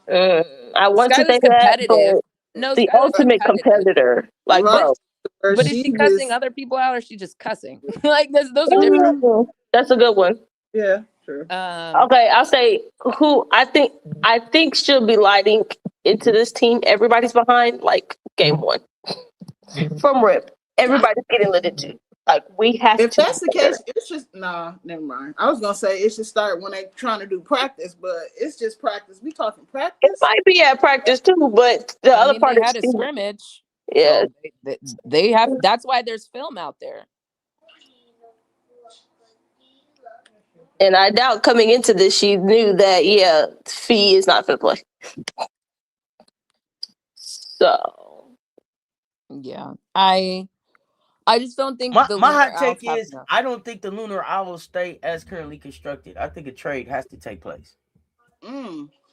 I want to think competitive. That, no, the ultimate competitor. Like, bro. But is she cussing other people out, or is she just cussing? Like, those are different. That's a good one. Yeah, sure. Okay, I'll say who I think she'll be lighting into this team. Everybody's behind, like game one. From rip. Everybody's getting lit into. Like, we have if to. If that's the case, it's just never mind. I was gonna say it should start when they're trying to do practice, but it's just practice. We talking practice. It might be at practice too, but the other part they had a scrimmage. Yeah, so they have. That's why there's film out there. And I doubt coming into this, she knew that Fee is not gonna play. So Yeah. I just don't think My the my Lunar hot Owls take have is enough. I don't think the Lunar Owls stay as currently constructed. I think a trade has to take place.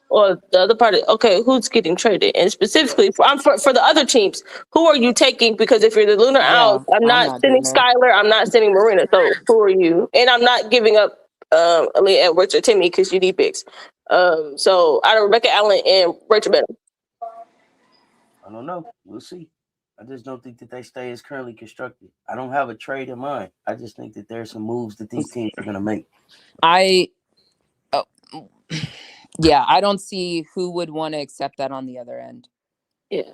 Or the other part, okay, who's getting traded? And specifically for the other teams, who are you taking? Because if you're the Lunar Owls, Yeah, I'm I'm not not sending doing it. Skylar, I'm not sending Marina. So who are you? And I'm not giving up Aaliyah Edwards or Timmy because you need picks. So out of Rebecca Allen and Rachel Benham. I don't know. We'll see. I just don't think that they stay as currently constructed. I don't have a trade in mind. I just think that there's some moves that these teams are going to make. Yeah, I don't see who would want to accept that on the other end. Yeah.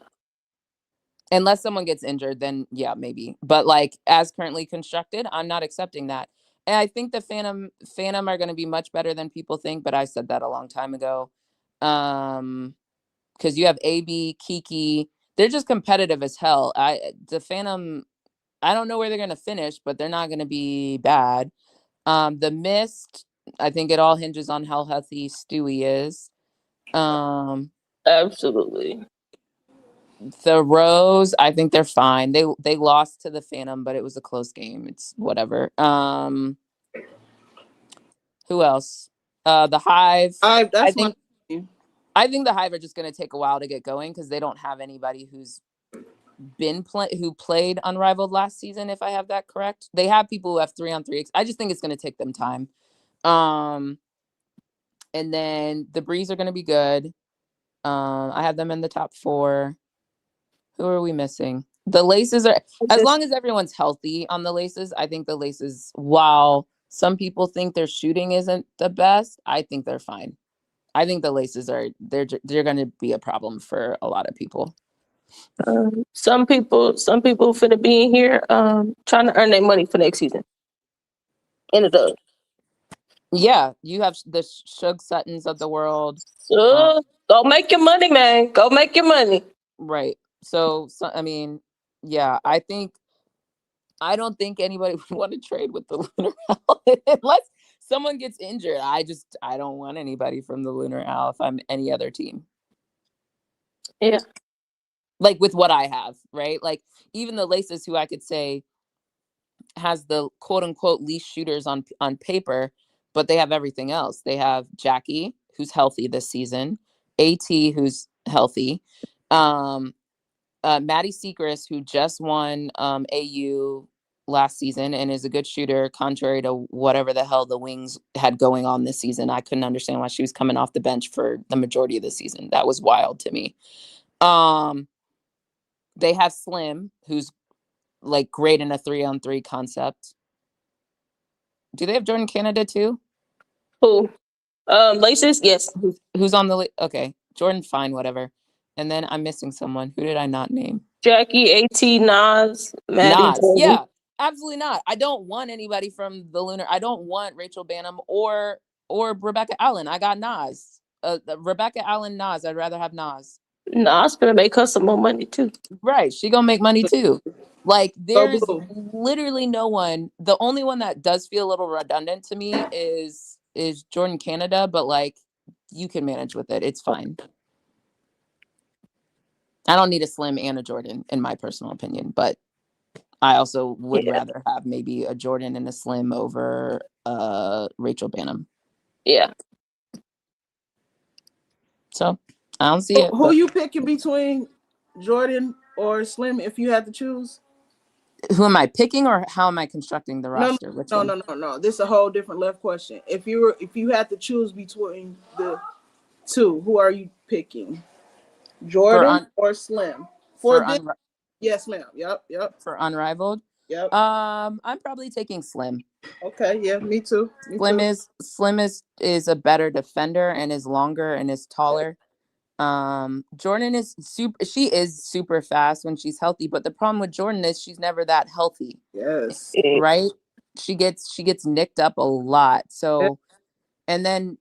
Unless someone gets injured, then yeah, maybe. But like as currently constructed, I'm not accepting that. And I think the Phantom are going to be much better than people think, but I said that a long time ago. Because you have AB, Kiki, they're just competitive as hell. The Phantom, I don't know where they're going to finish, but they're not going to be bad. The Mist, I think it all hinges on how healthy Stewie is. Absolutely. The Rose, I think they're fine. They lost to the Phantom, but it was a close game. It's whatever. Who else? The Hive. That's my team. I think the Hive are just going to take a while to get going because they don't have anybody who's who played Unrivaled last season. If I have that correct, they have people who have 3-on-3. I just think it's going to take them time. And then the Breeze are going to be good. I have them in the top 4. Who are we missing? The Laces are, as long as everyone's healthy on the Laces, I think the Laces, while some people think their shooting isn't the best, I think they're fine. I think the Laces they're going to be a problem for a lot of people. Some people finna be in here trying to earn their money for next season. And it does. Yeah, you have the Shug Suttons of the world. Go make your money, man. Go make your money. Right. So I mean, yeah, I don't think anybody would want to trade with the Lunar Owl unless someone gets injured. I don't want anybody from the Lunar Owl if I'm any other team. Yeah. Like with what I have, right? Like even the Laces, who I could say has the quote unquote least shooters on paper, but they have everything else. They have Jackie, who's healthy this season, AT, who's healthy, Maddie Sechrist, who just won AU last season and is a good shooter, contrary to whatever the hell the Wings had going on this season. I couldn't understand why she was coming off the bench for the majority of the season. That was wild to me. They have Slim, who's like great in a 3-on-3 concept. Do they have Jordan Canada too? Who? Laces? Yes. Who's on the okay? Jordan, fine, whatever. And then I'm missing someone. Who did I not name? Jackie, AT, Nas, Maddie. Nas. Yeah, absolutely not. I don't want anybody from the Lunar. I don't want Rachel Banham or Rebecca Allen. I got Nas. Rebecca Allen, Nas. I'd rather have Nas. Nas gonna make her some more money too. Right. She gonna make money too. Like there's literally no one. The only one that does feel a little redundant to me is Jordan Canada, but like you can manage with it. It's fine. I don't need a Slim and a Jordan in my personal opinion, but I also would rather have maybe a Jordan and a Slim over Rachel Banham. Yeah. So I don't see it. Who you picking between Jordan or Slim if you had to choose? Who am I picking, or how am I constructing the roster? No. This is a whole different left question. If you had to choose between the two, who are you picking? Jordan or Slim? Yes, ma'am. Yep. For Unrivaled? Yep. I'm probably taking Slim. Okay, yeah, me too. Slim is a better defender and is longer and is taller. Jordan is super fast when she's healthy, but the problem with Jordan is she's never that healthy. Yes. Right? She gets nicked up a lot. So and then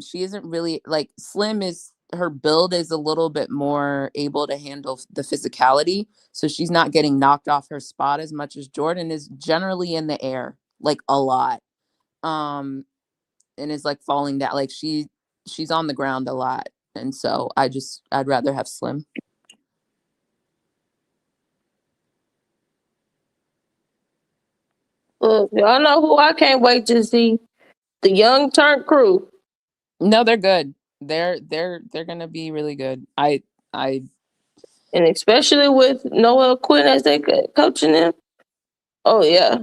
she isn't really like Slim is her build is a little bit more able to handle the physicality. So she's not getting knocked off her spot as much as Jordan is generally in the air, like a lot. And is like falling down. Like she's on the ground a lot. And so I'd rather have Slim. Look, y'all know who I can't wait to see? The young turn crew. No, they're good. They're gonna be really good. I And especially with Noel Quinn as they coaching them. Oh yeah.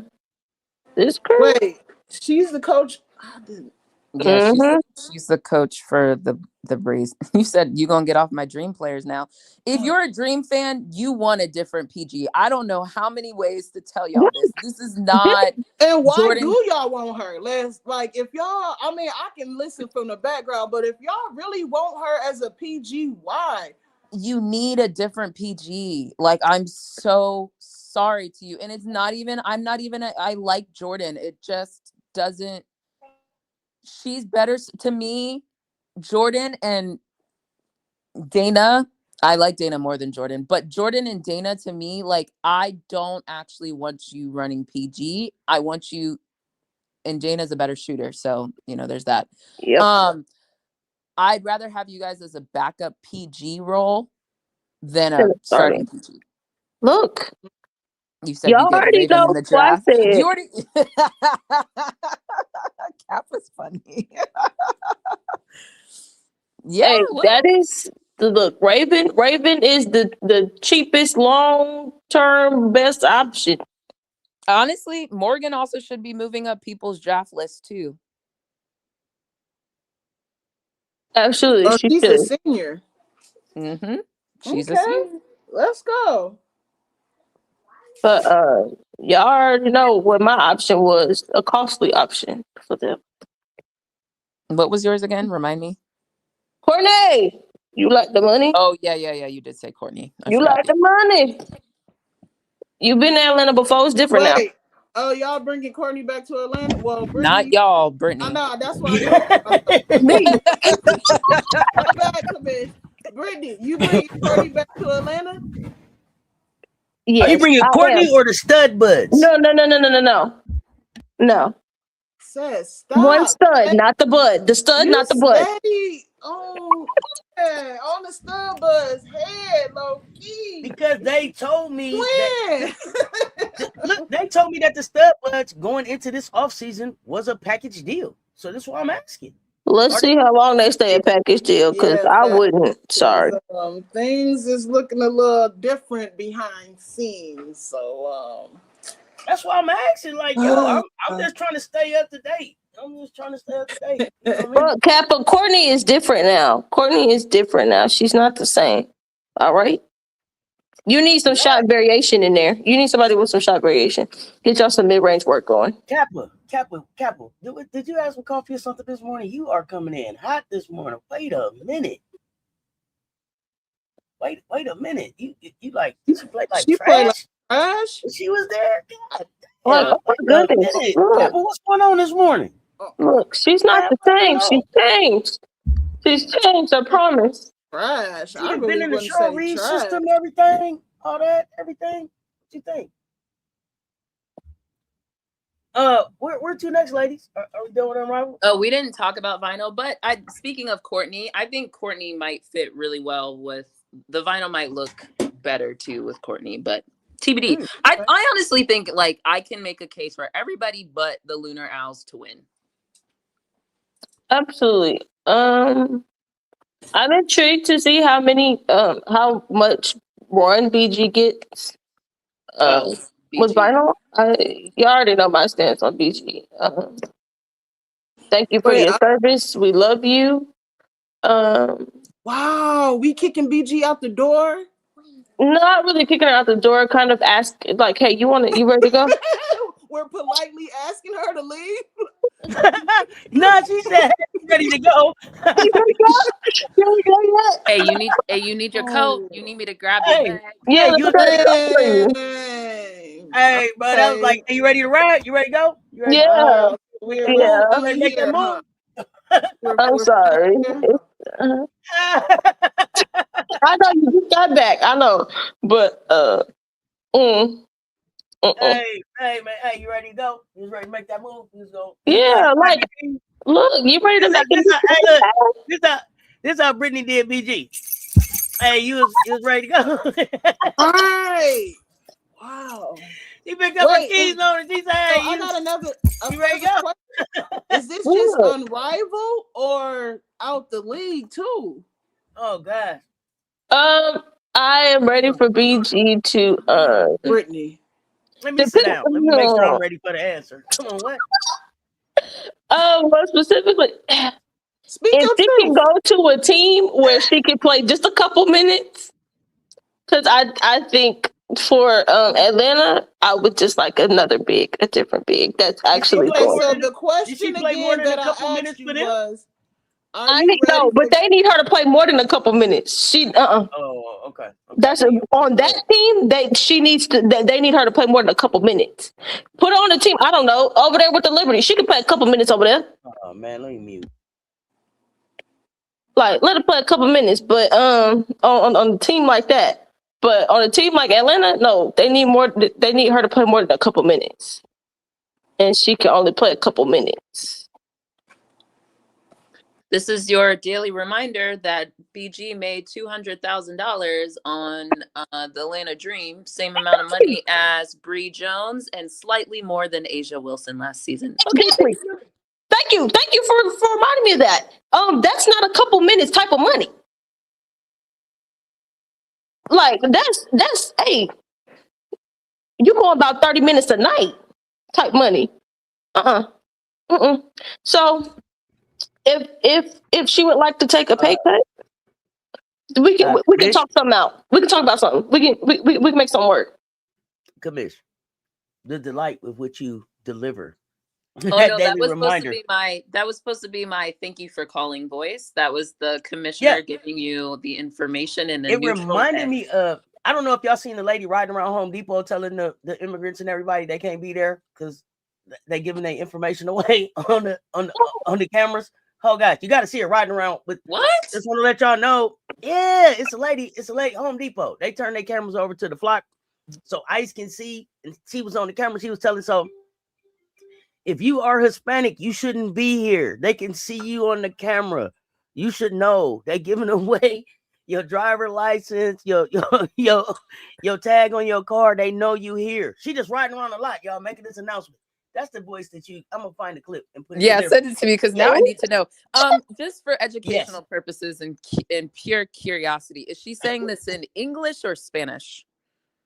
This crew. Wait, she's the coach. I didn't. Yeah, she's the coach for the Breeze. You said you gonna get off my dream players now. If you're a Dream fan, you want a different PG. I don't know how many ways to tell y'all this. This is not. And why Jordan, do y'all want her? Let's if y'all. I mean, I can listen from the background, but if y'all really want her as a PG, why? You need a different PG. Like, I'm so sorry to you, and it's not even. I'm not even. I like Jordan. It just doesn't. She's better to me. Jordan and Dana, I like Dana more than Jordan, but Jordan and Dana, to me, like, I don't actually want you running PG. I want you, and Dana's a better shooter, so there's that. Yep. I'd rather have you guys as a backup PG role than a starting PG. Look, you said y'all you get already Raven know in the what I draft. said. You already Cap was funny. Yeah, hey, that is look. Raven is the cheapest long-term best option. Honestly, Morgan also should be moving up people's draft list too. Absolutely, she's a senior. She's a senior. Let's go. But y'all already know what my option was, a costly option for them. What was yours again? Remind me. Courtney, you like the money? Oh, yeah. You did say Courtney. You like the money. You've been in Atlanta before. It's different now. Oh, y'all bringing Courtney back to Atlanta? Well, Brittany. Not y'all, Brittany. I know, that's why I'm talking me. My bad, Commish. Brittany, you bringing Courtney back to Atlanta? Yes, are you bringing Courtney or the stud buds? No. Cess, stop. One stud, not the bud. The stud, not the bud. On the stud bud's head, low key. Because they told me look, they told me that the stud buds going into this offseason was a package deal. So that's why I'm asking. Let's see how long they stay a package deal, because I wouldn't. Sorry. Things is looking a little different behind scenes. So that's why I'm asking. Like, yo, I'm just trying to stay up to date. Well, Kappa, Courtney is different now. She's not the same. All right. You need some shot variation in there. You need somebody with some shot variation. Get y'all some mid-range work going. Kappa. Did you ask for coffee or something this morning? You are coming in hot this morning. Wait a minute. Wait a minute. You like she played like trash? She was there. God, oh my goodness. Kappa, what's going on this morning? Look, she's not the same. She's changed. I promise. Trash. I've been in the show read system, everything. What you think? Where to next, ladies? Are we done with Unrivaled? Oh, we didn't talk about vinyl, but speaking of Courtney, I think Courtney might fit really well with the vinyl. Might look better too with Courtney, but TBD. I honestly think like I can make a case for everybody but the Lunar Owls to win. Absolutely. I'm intrigued to see how much Warren BG gets. With vinyl, you already know my stance on BG. Thank you for your service. We love you. Wow, we kicking BG out the door? Not really kicking her out the door. Kind of ask like, "Hey, you ready to go?" We're politely asking her to leave. No, she said, "Ready to go." Hey, you need your coat. You need me to grab your bag. Yeah, hey, bro, that was like, "Are you ready to ride? You ready to go? You ready yeah, I'm ready to make that move." I'm sorry. I know you just got back. I know, but Hey, man, hey, you ready to go? You ready to make that move? Yeah, like, look, you ready to make it? This how Brittany did BG. Hey, you was ready to go. All right. Wow. She picked up her keys on and she said, "Hey, I Is this just Unrivaled or out the league too? Oh God. I am ready for BG to Brittany. Let me sit down. Let me make sure I'm ready for the answer. Come on, what? But specifically, Speak if your she truth. can go to a team where she can play just a couple minutes, because I think for Atlanta, I would just like a different big that's actually Okay, going. so the question Did she play more again than that a couple I minutes asked for you them? was, are I you didn't know, ready but for they need her to play more than a couple minutes. She Oh, okay. That's on that team. They need her to play more than a couple minutes. Put her on the team. I don't know, over there with the Liberty, she can play a couple minutes over there. Oh man, let me mute. Like, let her play a couple minutes, but on a team like that. But on a team like Atlanta, no, they need more. They need her to play more than a couple minutes, and she can only play a couple minutes. This is your daily reminder that BG made $200,000 on the Atlanta Dream, same amount of money as Bree Jones, and slightly more than Asia Wilson last season. Okay, Thank you for reminding me of that. That's not a couple minutes type of money. Like that's hey, you going about 30 minutes a night type money. So if she would like to take a pay cut, we can talk something out. We can talk about something. We can make something work. Commish, the delight with which you deliver. Oh no, that was supposed to be my thank you for calling voice. That was the commissioner giving you the information in a neutral reminded me of, I don't know if y'all seen the lady riding around Home Depot telling the immigrants and everybody they can't be there because they giving their information away on the cameras. Oh gosh, you got to see her riding around with what? Just want to let y'all know. Yeah, it's a lady Home Depot. They turn their cameras over to the flock so ICE can see, and she was on the camera. She was telling, so if you are Hispanic, you shouldn't be here. They can see you on the camera. You should know. They're giving away your driver license, your tag on your car. They know you here. She just riding around a lot, y'all, making this announcement. That's the voice that I'm gonna find the clip and put it. Yeah, send it to me because now I need to know. Just for educational purposes and pure curiosity, is she saying this in English or Spanish?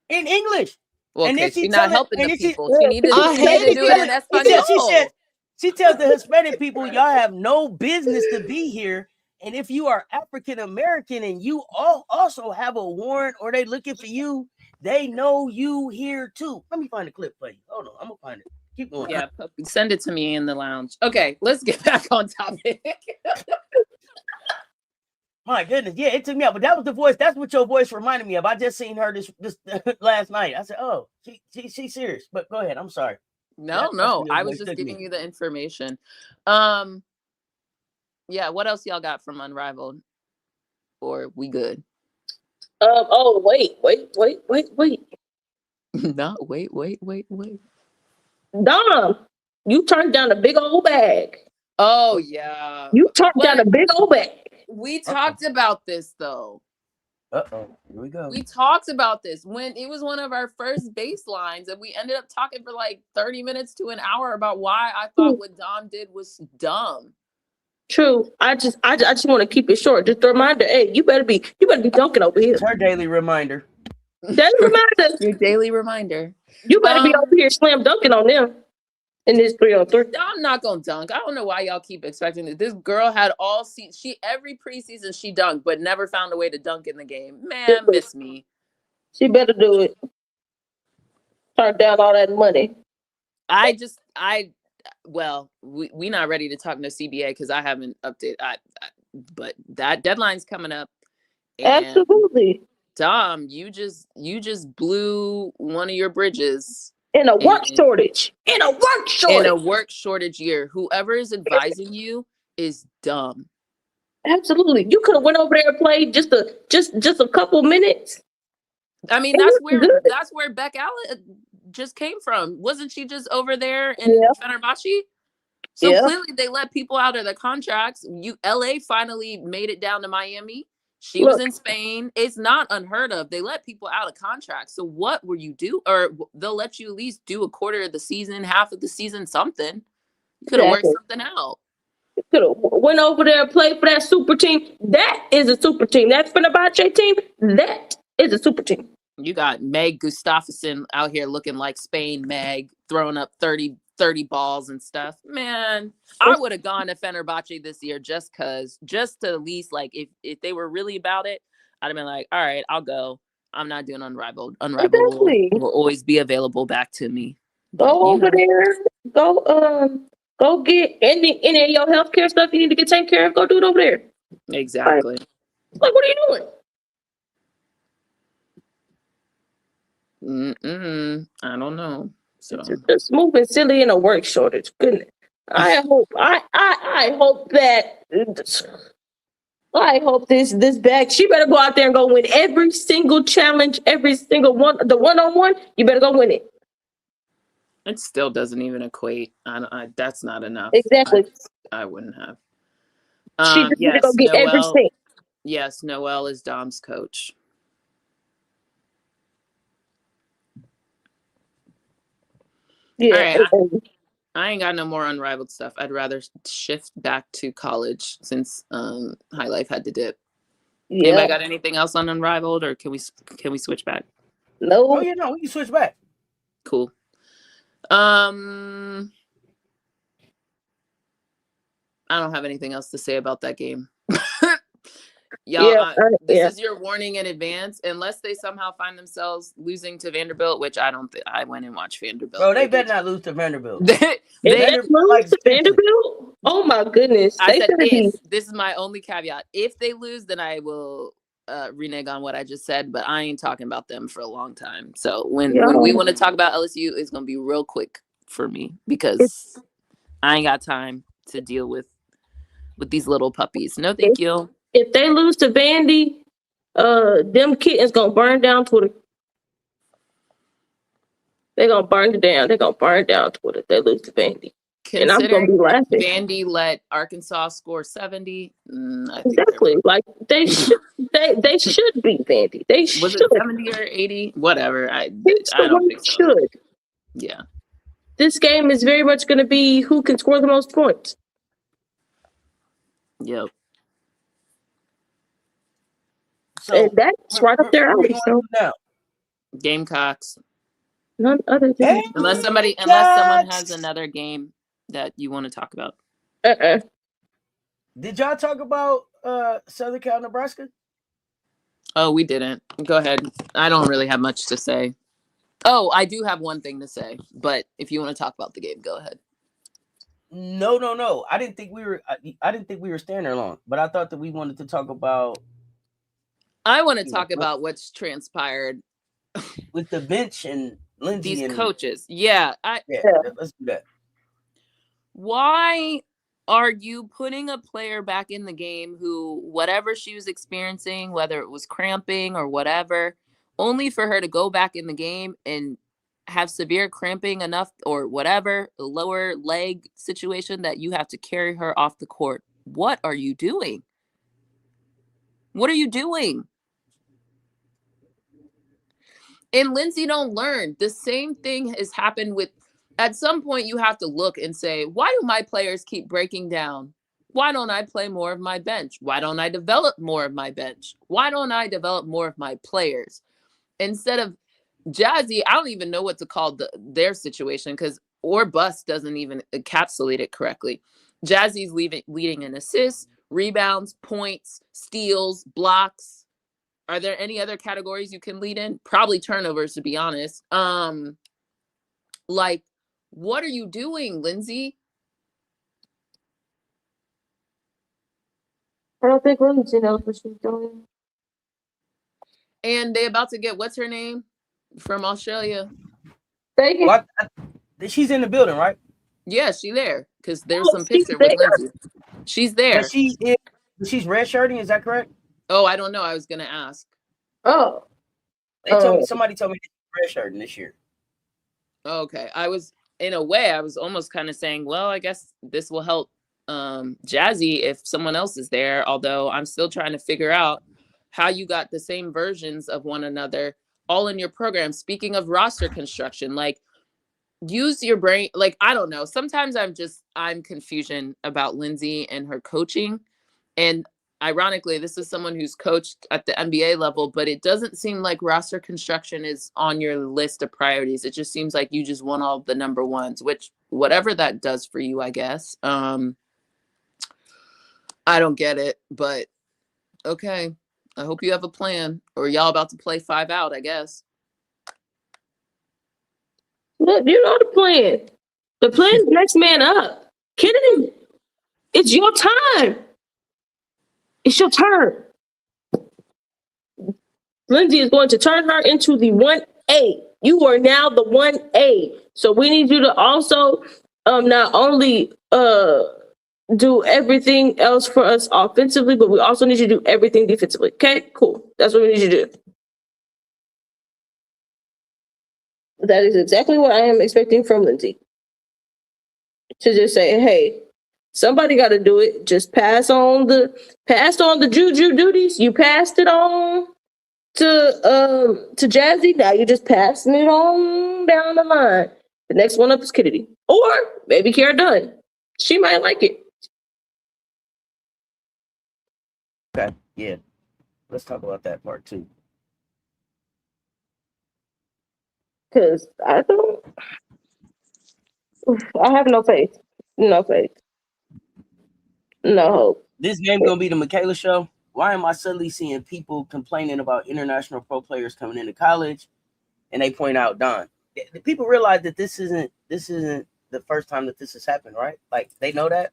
In English. Well, okay, she's not helping the people. She needed to do it in Espanol. She tells the Hispanic people, y'all have no business to be here. And if you are African American and you also have a warrant or they looking for you, they know you here too. Let me find the clip for you. Hold on, I'm gonna find it. Keep going. Yeah, send it to me in the lounge. Okay, let's get back on topic. My goodness, yeah, it took me out, but that was the voice. That's what your voice reminded me of. I just seen her this last night. I said, "Oh, she's serious." But go ahead. I'm sorry. No, I was just giving you the information. Yeah, what else y'all got from Unrivaled? Or we good? Oh, wait. No, wait. Dom, you turned down a big old bag. Oh yeah. You turned down a big old bag. We talked about this though. Here we go. We talked about this when it was one of our first baselines, and we ended up talking for like 30 minutes to an hour about why I thought what Dom did was dumb. True. I just want to keep it short. Just a reminder, hey, you better be dunking over here. It's her daily reminder. Daily reminder. Your daily reminder. You better be over here slam dunking on them in this 3-on-3. I'm not gonna dunk. I don't know why y'all keep expecting it. This girl had every preseason she dunked, but never found a way to dunk in the game. Man, miss me. She better do it. Turn down all that money. We not ready to talk no CBA because I haven't updated. But that deadline's coming up. Absolutely. Dom, you just blew one of your bridges. In a work shortage. In a work shortage year. Whoever is advising you is dumb. Absolutely. You could have went over there and played just a couple minutes. I mean, that's where Beck Allen just came from. Wasn't she just over there in Fenerbahce? So clearly they let people out of their contracts. LA finally made it down to Miami. She was in Spain. It's not unheard of. They let people out of contracts. So what will you do? Or they'll let you at least do a quarter of the season, half of the season, something. You could have worked Exactly. something out. Could have went over there and played for that super team. That is a super team. That Fenerbahce team, that is a super team. You got Meg Gustafsson out here looking like Spain Meg, throwing up 30 balls and stuff. Man, I would have gone to Fenerbahce this year just to at least, like, if they were really about it, I'd have been like, all right, I'll go. I'm not doing Unrivaled. Unrivaled Exactly. will always be available back to me. Go over there. Go get any of your healthcare stuff you need to get taken care of. Go do it over there. Exactly. Like, what are you doing? I don't know. So just moving silly in a work shortage. Goodness. I hope this bag. She better go out there and go win every single challenge, every single one. The one-on-one, you better go win it. It still doesn't even equate. That's not enough. Exactly. I wouldn't have. She just need to go get everything. Yes, Noelle is Dom's coach. Yeah. All right, I ain't got no more Unrivaled stuff. I'd rather shift back to college since High Life had to dip. Yeah. Anybody got anything else on Unrivaled, or can we switch back? No. Oh yeah, no, we can switch back. Cool. I don't have anything else to say about that game. Y'all, this is your warning in advance. Unless they somehow find themselves losing to Vanderbilt, which I don't think. I went and watched Vanderbilt. Bro, they better not lose to Vanderbilt. Vanderbilt? Oh my goodness! I said if. This is my only caveat. If they lose, then I will renege on what I just said. But I ain't talking about them for a long time. So when we want to talk about LSU, it's gonna be real quick for me because I ain't got time to deal with these little puppies. No, thank you. If they lose to Vandy, them kittens gonna burn down Twitter. They're gonna burn it down. They're gonna burn down Twitter if they lose to Vandy. And I'm gonna be laughing. Vandy let Arkansas score 70. Exactly. Like they should beat Vandy. They should. Was it 70 or 80? Whatever. I don't think so. Should. Yeah. This game is very much gonna be who can score the most points. Yep. So and that's right up their alley. So Gamecocks. None other than unless someone has another game that you want to talk about. Did y'all talk about Southern Cal, Nebraska? Oh, we didn't. Go ahead. I don't really have much to say. Oh, I do have one thing to say, but if you want to talk about the game, go ahead. No. I didn't think we were staying there long, but I thought that we wanted to talk about. I want to talk about what's transpired with the bench and Lindsay these and coaches. Yeah, let's do that. Why are you putting a player back in the game who, whatever she was experiencing, whether it was cramping or whatever, only for her to go back in the game and have severe cramping enough or whatever, a lower leg situation that you have to carry her off the court? What are you doing? What are you doing? And Lindsay don't learn. The same thing has happened with, at some point you have to look and say, why do my players keep breaking down? Why don't I play more of my bench? Why don't I develop more of my bench? Why don't I develop more of my players? Instead of Jazzy, I don't even know what to call their situation or Bus doesn't even encapsulate it correctly. Jazzy's leading in assists, rebounds, points, steals, blocks. Are there any other categories you can lead in? Probably turnovers, to be honest. Like, what are you doing, Lindsay? I don't think Lindsay knows what she's doing. And they about to get, what's her name? From Australia. What? She's in the building, right? Yeah, she's there. Because there's some picture with Lindsay. She's there. She's redshirting, is that correct? Oh, I don't know. I was going to ask. Oh. Somebody told me she's redshirting this year. Okay. I was almost kind of saying, well, I guess this will help Jazzy if someone else is there. Although I'm still trying to figure out how you got the same versions of one another all in your program. Speaking of roster construction, like use your brain. Like, I don't know. Sometimes I'm confusion about Lindsay and her coaching. And ironically, this is someone who's coached at the NBA level, but it doesn't seem like roster construction is on your list of priorities. It just seems like you just want all the number ones, which whatever that does for you, I guess. I don't get it, but okay. I hope you have a plan, or y'all about to play 5 out, I guess. Look, you know the plan. The plan is next man up. Kennedy, it's your time. It's your turn. Lindsay is going to turn her into the 1A. You are now the 1A. So we need you to also not only do everything else for us offensively, but we also need you to do everything defensively. Okay, cool. That's what we need you to do. That is exactly what I am expecting from Lindsay. To just say, hey, somebody got to do it. Just pass on the juju duties. You passed it on to Jazzy. Now you're just passing it on down the line. The next one up is Kennedy, or maybe Kiara Dunn. She might like it. Okay, yeah. Let's talk about that part too. Because I have no faith. No faith. No hope. This game gonna be the Michaela show. Why am I suddenly seeing people complaining about international pro players coming into college, and they point out Don? The people realize that this isn't the first time that this has happened, right? Like, they know that.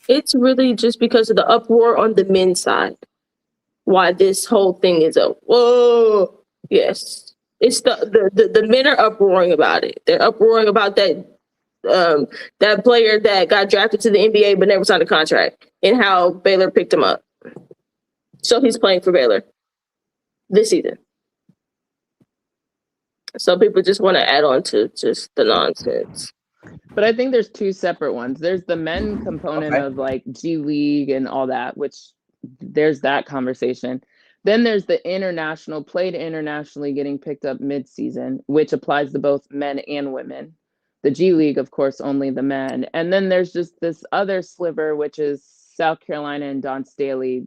It's really just because of the uproar on the men's side. Why this whole thing is a whoa. Yes. It's the men are uproaring about it. They're uproaring about that player that got drafted to the NBA but never signed a contract, and how Baylor picked him up. So he's playing for Baylor this season. So people just want to add on to just the nonsense. But I think there's two separate ones. There's the men component of like G League and all that, which there's that conversation. Then there's the international, played internationally, getting picked up mid-season, which applies to both men and women. The G League, of course, only the men. And then there's just this other sliver, which is South Carolina and Dawn Staley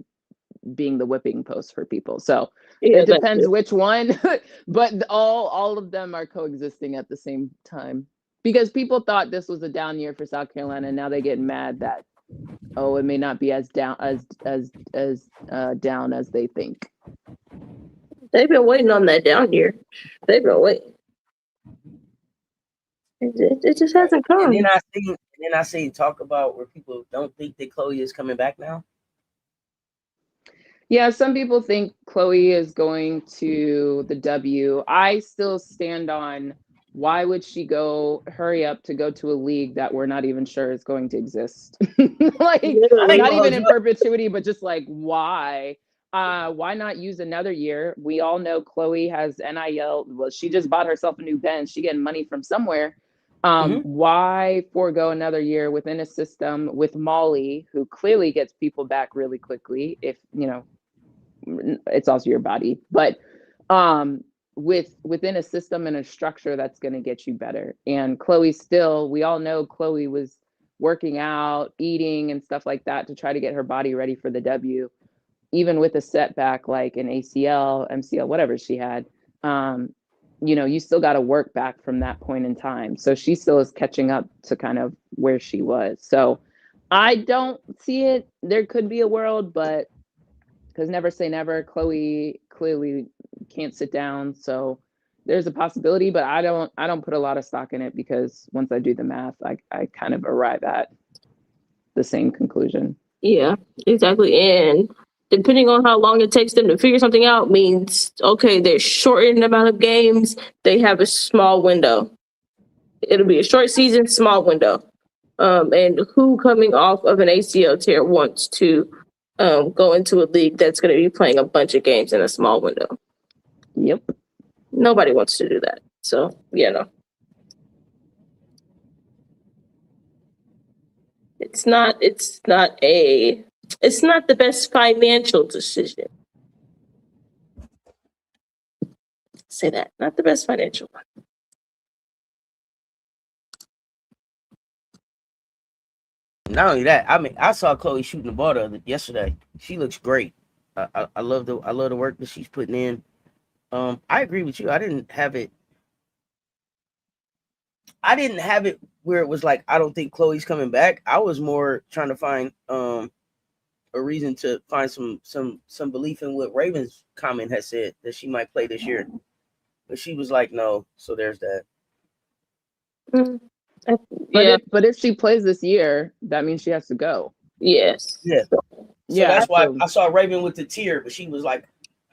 being the whipping post for people. So it depends which one, but all of them are coexisting at the same time. Because people thought this was a down year for South Carolina, and now they get mad that, oh, it may not be as down as down as they think. They've been waiting on that down year. They've been waiting. It just hasn't come. And then I see talk about where people don't think that Chloe is coming back now. Yeah, some people think Chloe is going to the W. I still stand on, why would she hurry up to go to a league that we're not even sure is going to exist? Like, not even in perpetuity, but just like, why? Why not use another year? We all know Chloe has NIL. Well, she just bought herself a new bench. She getting money from somewhere. Why forego another year within a system with Molly, who clearly gets people back really quickly, if, you know, it's also your body, but within a system and a structure that's going to get you better. And Chloe still, we all know Chloe was working out, eating and stuff like that to try to get her body ready for the W, even with a setback like an ACL, MCL, whatever she had. You know, you still got to work back from that point in time. So she still is catching up to kind of where she was. So I don't see it. There could be a world, but because never say never. Chloe clearly can't sit down, so there's a possibility, but I don't put a lot of stock in it, because once I do the math, I kind of arrive at the same conclusion. Yeah, exactly. And depending on how long it takes them to figure something out means, okay, they're shortened amount of games. They have a small window. It'll be a short season, small window. And who coming off of an ACL tear wants to go into a league that's going to be playing a bunch of games in a small window? Yep. Nobody wants to do that. So, yeah, no. It's not the best financial decision. Say that, not the best financial one. Not only that, I mean, I saw Chloe shooting the ball yesterday. She looks great. I love the work that she's putting in. I agree with you. I didn't have it where it was like I don't think Chloe's coming back. I was more trying to find a reason to find some belief in what Raven's comment had said that she might play this year, but she was like no. So there's that. But if she plays this year, that means she has to go. Yes. Yeah. So that's why I saw Raven with the tear, but she was like,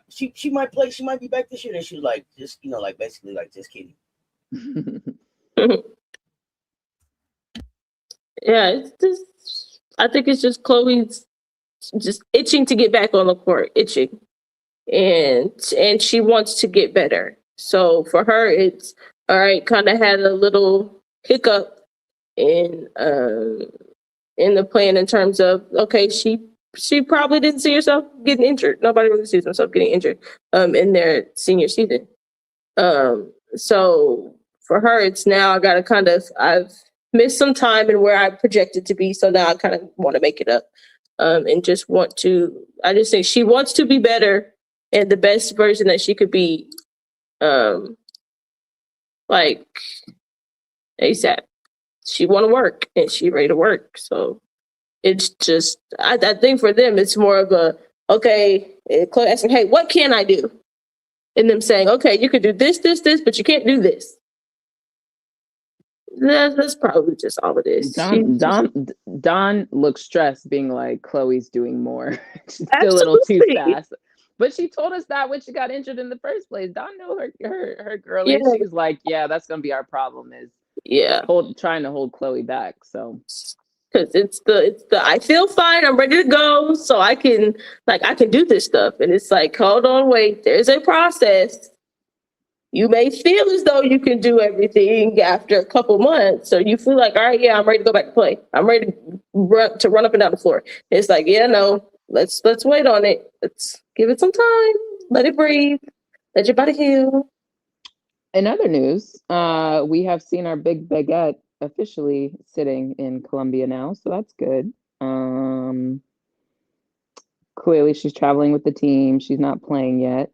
she might play, she might be back this year, and she was like, just like basically like just kidding. Yeah, it's just, I think it's just Chloe's just itching to get back on the court, itching, and she wants to get better. So for her, it's all right. Kind of had a little hiccup in the plan in terms of okay, she probably didn't see herself getting injured. Nobody really sees themselves getting injured in their senior season. So for her, it's now I got to I've missed some time in where I projected to be. So now I kind of want to make it up and I just think she wants to be better and the best version that she could be like ASAP. She want to work and she ready to work. So it's just, I think for them, it's more of a, okay, Chloe asking, hey, what can I do? And them saying, okay, you could do this, but you can't do this. That's probably just all it is. Dawn looks stressed, being like, Chloe's doing more. She's still a little too fast. But she told us that when she got injured in the first place. Dawn knew her girl. Yeah. She was like, yeah, that's going to be our problem is trying to hold Chloe back. So because it's the I feel fine, I'm ready to go, so I can do this stuff. And it's like, hold on, wait, there's a process. You may feel as though you can do everything after a couple months. So you feel like, all right, yeah, I'm ready to go back to play. I'm ready to run up and down the floor. It's like, yeah, no, let's wait on it. Let's give it some time. Let it breathe. Let your body heal. In other news, we have seen our big baguette officially sitting in Columbia now, so that's good. Clearly she's traveling with the team. She's not playing yet.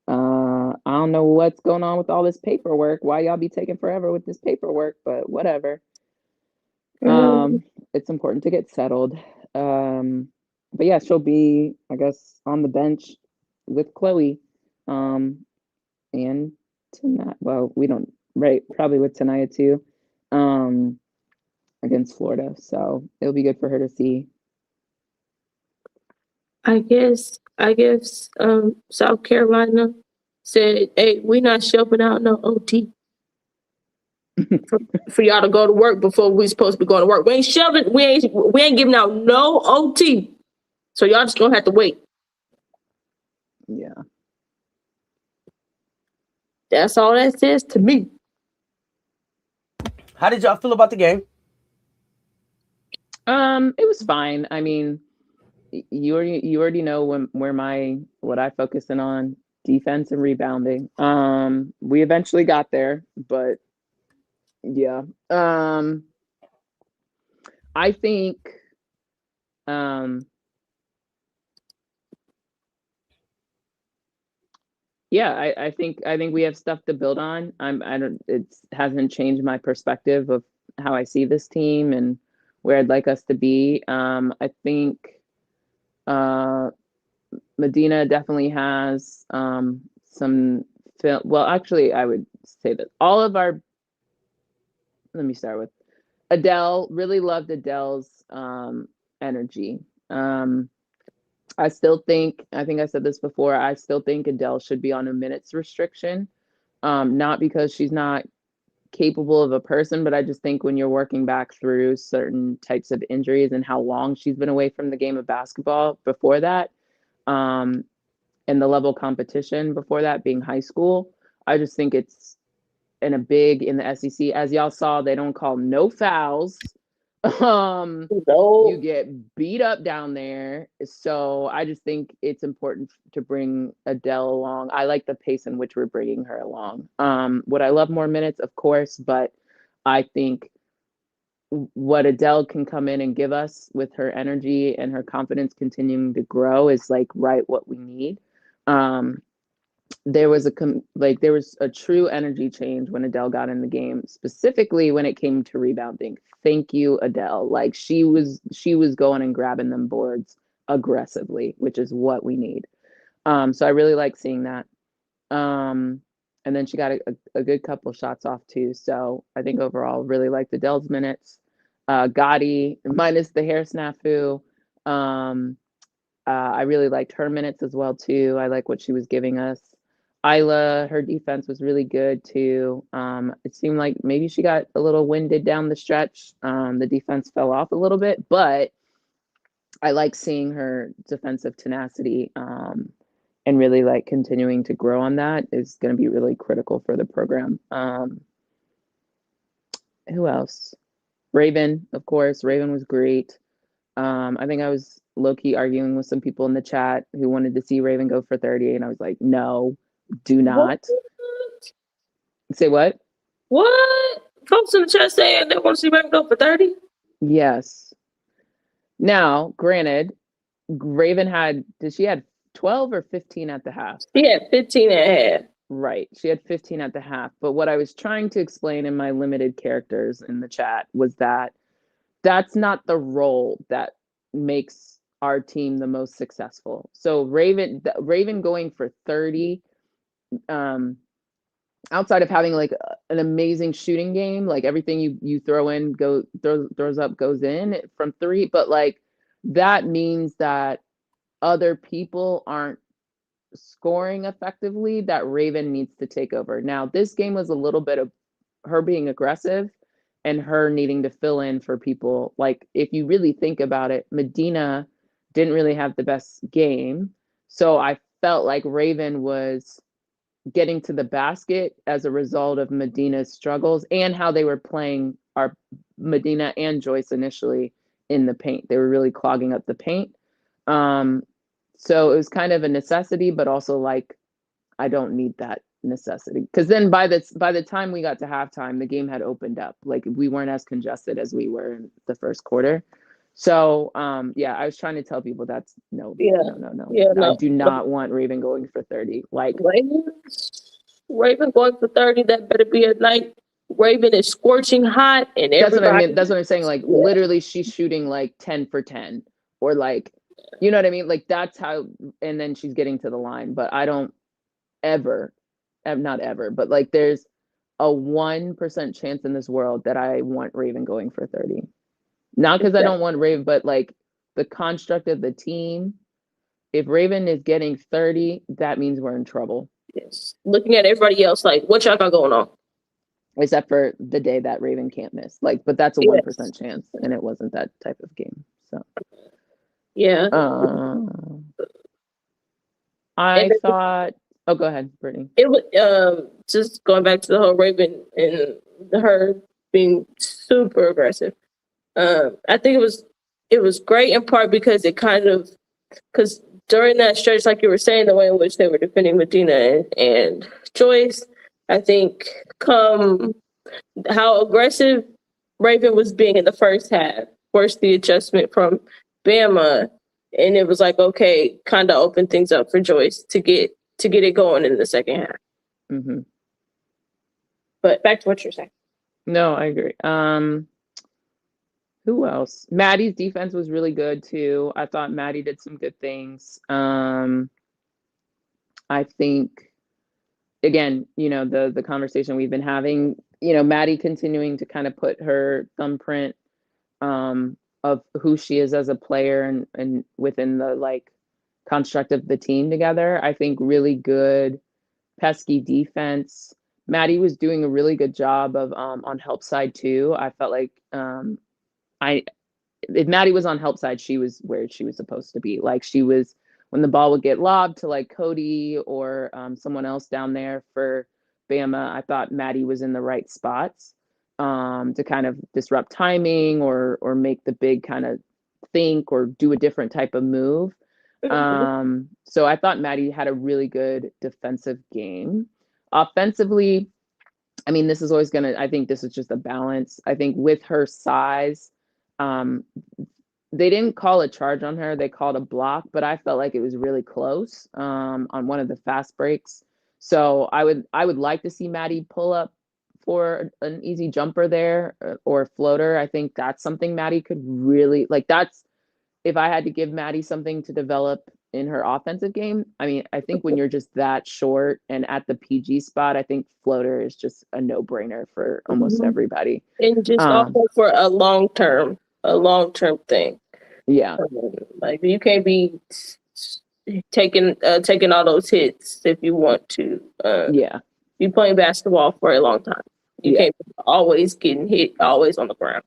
I don't know what's going on with all this paperwork. Why y'all be taking forever with this paperwork, but whatever. It's important to get settled. But yeah, she'll be, I guess, on the bench with Chloe. And tonight, well, we don't, right? Probably with Tanaya too, against Florida. So it'll be good for her to see. I guess South Carolina said, hey, we're not shelving out no OT for y'all to go to work before we're supposed to be going to work. We ain't giving out no OT. So y'all just gonna have to wait. Yeah. That's all that says to me. How did y'all feel about the game? It was fine. I mean, you already know what I focus in on, defense and rebounding. We eventually got there, but yeah. I think yeah, I think we have stuff to build on. It hasn't changed my perspective of how I see this team and where I'd like us to be. I think Medina definitely has some film. Well, actually, I would say that all of our. Let me start with Adele. Really loved Adele's energy. I still think, I think I said this before, I still think Adele should be on a minutes restriction. Not because she's not capable of a person, but I just think when you're working back through certain types of injuries and how long she's been away from the game of basketball before that, and the level of competition before that being high school, I just think it's in the SEC. As y'all saw, they don't call no fouls. You get beat up down there. So I just think it's important to bring Adele along. I like the pace in which we're bringing her along. Would I love more minutes? Of course, but I think what Adele can come in and give us with her energy and her confidence continuing to grow is like right what we need. There was a true energy change when Adele got in the game, specifically when it came to rebounding. Thank you, Adele. Like she was going and grabbing them boards aggressively, which is what we need. So I really like seeing that. And then she got a good couple shots off too. So I think overall, really liked Adele's minutes. Gotti, minus the hair snafu. I really liked her minutes as well too. I like what she was giving us. Isla, her defense was really good too. It seemed like maybe she got a little winded down the stretch. The defense fell off a little bit, but I like seeing her defensive tenacity. And really like continuing to grow on that is going to be really critical for the program. Who else? Raven, of course. Raven was great. I think I was low-key arguing with some people in the chat who wanted to see Raven go for 30, and I was like, no, do not. What? Say what? What? Folks in the chat saying they want to see Raven go for 30? Yes. Now, granted, Raven had 12 or 15 at the half? She had 15 and a half. Right. She had 15 at the half. But what I was trying to explain in my limited characters in the chat was that that's not the role that makes our team the most successful. So Raven going for 30, outside of having like an amazing shooting game, like everything you throw in throws up goes in from 3, but like that means that other people aren't scoring effectively, that Raven needs to take over. Now, this game was a little bit of her being aggressive and her needing to fill in for people. Like, if you really think about it, Medina didn't really have the best game. So I felt like Raven was getting to the basket as a result of Medina's struggles and how they were playing our Medina and Joyce initially in the paint. They were really clogging up the paint. So it was kind of a necessity, but also like, I don't need that necessity. Because then by the time we got to halftime, the game had opened up. Like we weren't as congested as we were in the first quarter. So yeah, I was trying to tell people that's no. Yeah, I do not want Raven going for 30. Like Raven going for 30, that better be a night. Raven is scorching hot, and that's what I mean. everybody. That's what I'm saying. Like literally, she's shooting like 10 for 10, or like, you know what I mean? Like that's how. And then she's getting to the line. But I don't ever, not ever, but like there's a 1% chance in this world that I want Raven going for 30. Not because I don't want Raven, but like the construct of the team. If Raven is getting 30, that means we're in trouble. Yes. Looking at everybody else, like, what y'all got going on? Except for the day that Raven can't miss. Like, but that's a 1% chance, and it wasn't that type of game. So yeah. I thought. Oh, go ahead, Brittany. It was just going back to the whole Raven and her being super aggressive. I think it was great in part because because during that stretch, like you were saying, the way in which they were defending Medina and Joyce, I think how aggressive Raven was being in the first half, forced the adjustment from Bama, and it was like, okay, kind of open things up for Joyce to get it going in the second half. Mm-hmm. But back to what you're saying. No, I agree. Who else? Maddie's defense was really good too. I thought Maddie did some good things. I think, again, you know, the conversation we've been having, you know, Maddie continuing to kind of put her thumbprint of who she is as a player and within the like construct of the team together. I think really good, pesky defense. Maddie was doing a really good job of on help side too. I felt like if Maddie was on help side, she was where she was supposed to be. Like she was, when the ball would get lobbed to like Cody or someone else down there for Bama, I thought Maddie was in the right spots to kind of disrupt timing or make the big kind of think or do a different type of move. So I thought Maddie had a really good defensive game. Offensively, I mean, this is always I think this is just a balance. I think with her size, they didn't call a charge on her. They called a block, but I felt like it was really close on one of the fast breaks. So I would like to see Maddie pull up for an easy jumper there or floater. I think that's something Maddie could really like. That's if I had to give Maddie something to develop in her offensive game. I mean, I think when you're just that short and at the PG spot, I think floater is just a no-brainer for almost everybody. And just also for a long-term thing. Yeah. Like you can't be taking all those hits if you want to. Be playing basketball for a long time. You can't be always getting hit, always on the ground.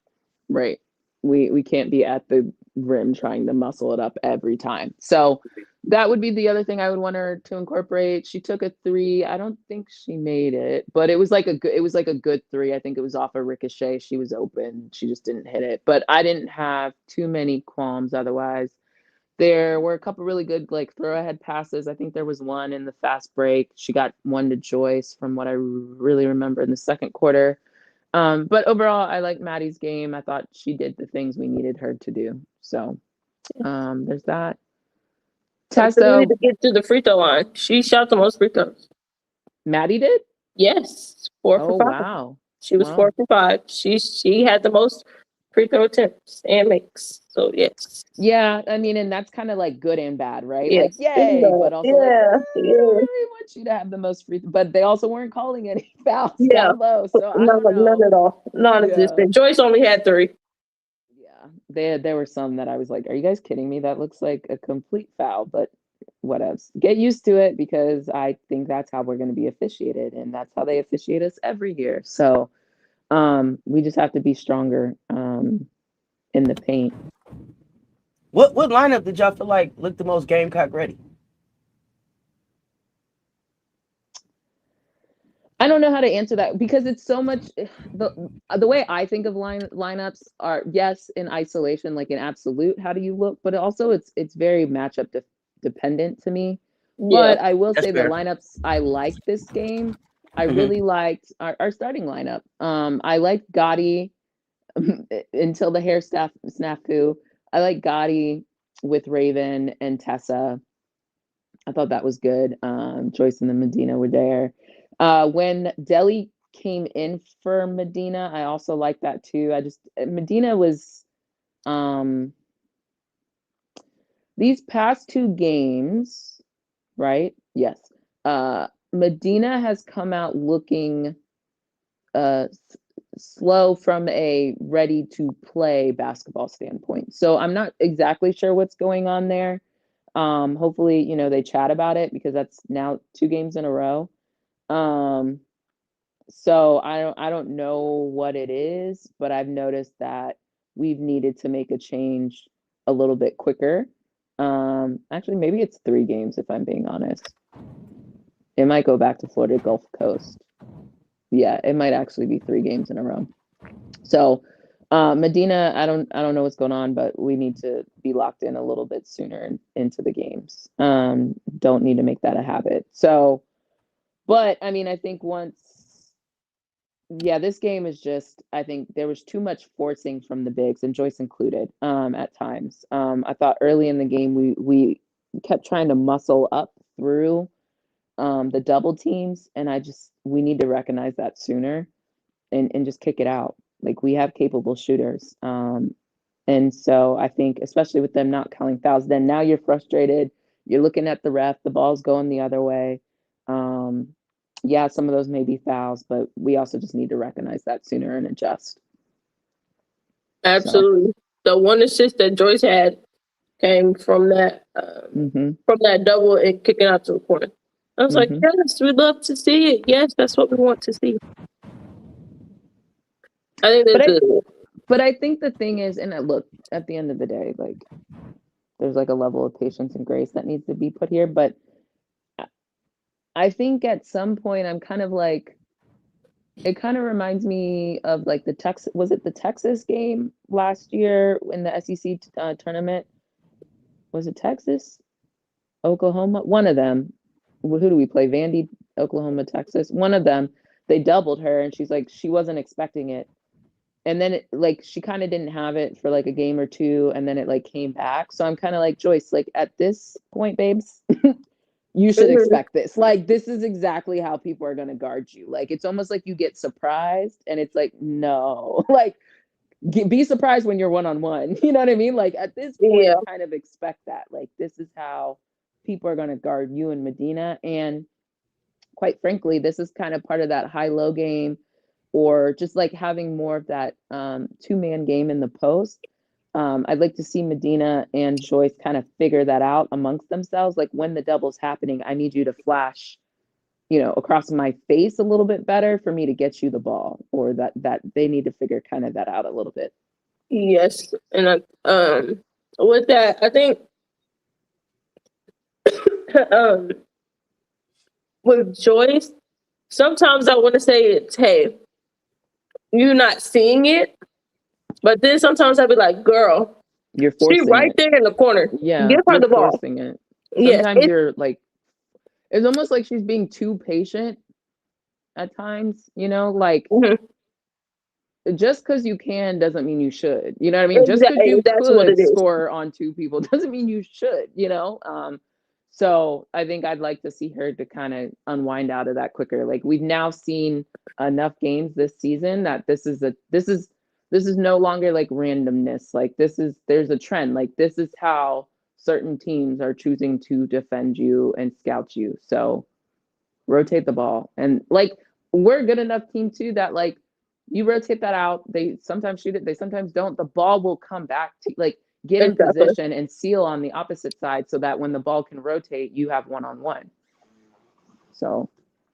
Right. We can't be at the rim trying to muscle it up every time. So that would be the other thing I would want her to incorporate. She took a 3. I don't think she made it, but it was like a good 3. I think it was off a ricochet. She was open. She just didn't hit it. But I didn't have too many qualms otherwise. There were a couple really good like throw ahead passes. I think there was one in the fast break. She got one to Joyce from what I really remember in the second quarter. But overall, I like Maddie's game. I thought she did the things we needed her to do. So there's that. Tess, to get to the free throw line. She shot the most free throws. Maddie did? Yes. 4 for 5. Wow. She was 4 for 5. She had the most free throw attempts and makes. So yes. Yeah, I mean, and that's kind of like good and bad, right? Yes. Like, yay, but also like, I really want you to have the most free but they also weren't calling any fouls down low. So I don't know. None at all. Non-existent. Joyce only had 3. Yeah. There were some that I was like, are you guys kidding me? That looks like a complete foul, but what else? Get used to it because I think that's how we're going to be officiated, and that's how they officiate us every year. So we just have to be stronger in the paint. What lineup did y'all feel like looked the most Gamecock ready? I don't know how to answer that because it's so much. The way I think of lineups are, yes, in isolation, like in absolute, how do you look? But also it's very matchup dependent to me. Yeah, but I will say fair. The lineups I liked this game. I really liked our starting lineup. I liked Gotti until the hair snafu. I like Gotti with Raven and Tessa. I thought that was good. Joyce and the Medina were there. When Deli came in for Medina, I also liked that too. Medina was these past 2 games, right? Yes. Medina has come out looking slow from a ready to play basketball standpoint. So I'm not exactly sure what's going on there. Hopefully, they chat about it because that's now 2 games in a row. So I don't know what it is, but I've noticed that we've needed to make a change a little bit quicker. Actually, maybe it's 3 games if I'm being honest. It might go back to Florida Gulf Coast. Yeah, it might actually be 3 games in a row. So Medina, I don't know what's going on, but we need to be locked in a little bit sooner into the games. Don't need to make that a habit. So, but I mean, I think this game is just, I think there was too much forcing from the bigs, and Joyce included, at times. I thought early in the game, we kept trying to muscle up through the double teams, and we need to recognize that sooner and just kick it out. Like, we have capable shooters. And so I think, especially with them not calling fouls, then now you're frustrated. You're looking at the ref, the ball's going the other way. Yeah, some of those may be fouls, but we also just need to recognize that sooner and adjust. Absolutely. So. The one assist that Joyce had came from that double and kicking out to the corner. I was like, yes, we'd love to see it. Yes, that's what we want to see. I think that's good. But I think the thing is, and look, at the end of the day, like, there's like a level of patience and grace that needs to be put here. But I think at some point I'm kind of like, it kind of reminds me of like the Texas game last year in the SEC tournament? Was it Texas? Oklahoma? One of them. Who do we play? Vandy, Oklahoma, Texas? One of them they doubled her, and she's like, she wasn't expecting it. And then like she kind of didn't have it for like a game or two, and then it like came back. So I'm kind of like, Joyce, like at this point, babes, you should expect this. Like, this is exactly how people are going to guard you. Like, it's almost like you get surprised, and it's like, no, like, be surprised when you're one-on-one. You know what I mean? Like, at this point, kind of expect that. Like, this is how people are going to guard you and Medina. And quite frankly, this is kind of part of that high-low game, or just like having more of that two-man game in the post. I'd like to see Medina and Joyce kind of figure that out amongst themselves. Like, when the double's happening, I need you to flash, across my face a little bit better for me to get you the ball, or that they need to figure kind of that out a little bit. Yes. And with that, I think with Joyce, sometimes I want to say it's, hey, you're not seeing it. But then sometimes I'd be like, girl, you're forcing right it. there in the corner. Yeah, give her the ball. Forcing it. Sometimes you're like, it's almost like she's being too patient at times, like just because you can doesn't mean you should. You know what I mean? Just because you could score on two people doesn't mean you should, So I think I'd like to see her to kind of unwind out of that quicker. Like, we've now seen enough games this season that this is no longer like randomness. Like, there's a trend. Like, this is how certain teams are choosing to defend you and scout you. So rotate the ball. And like, we're a good enough team too that like, you rotate that out. They sometimes shoot it, they sometimes don't. The ball will come back to like, get in position and seal on the opposite side so that when the ball can rotate, you have one-on-one. So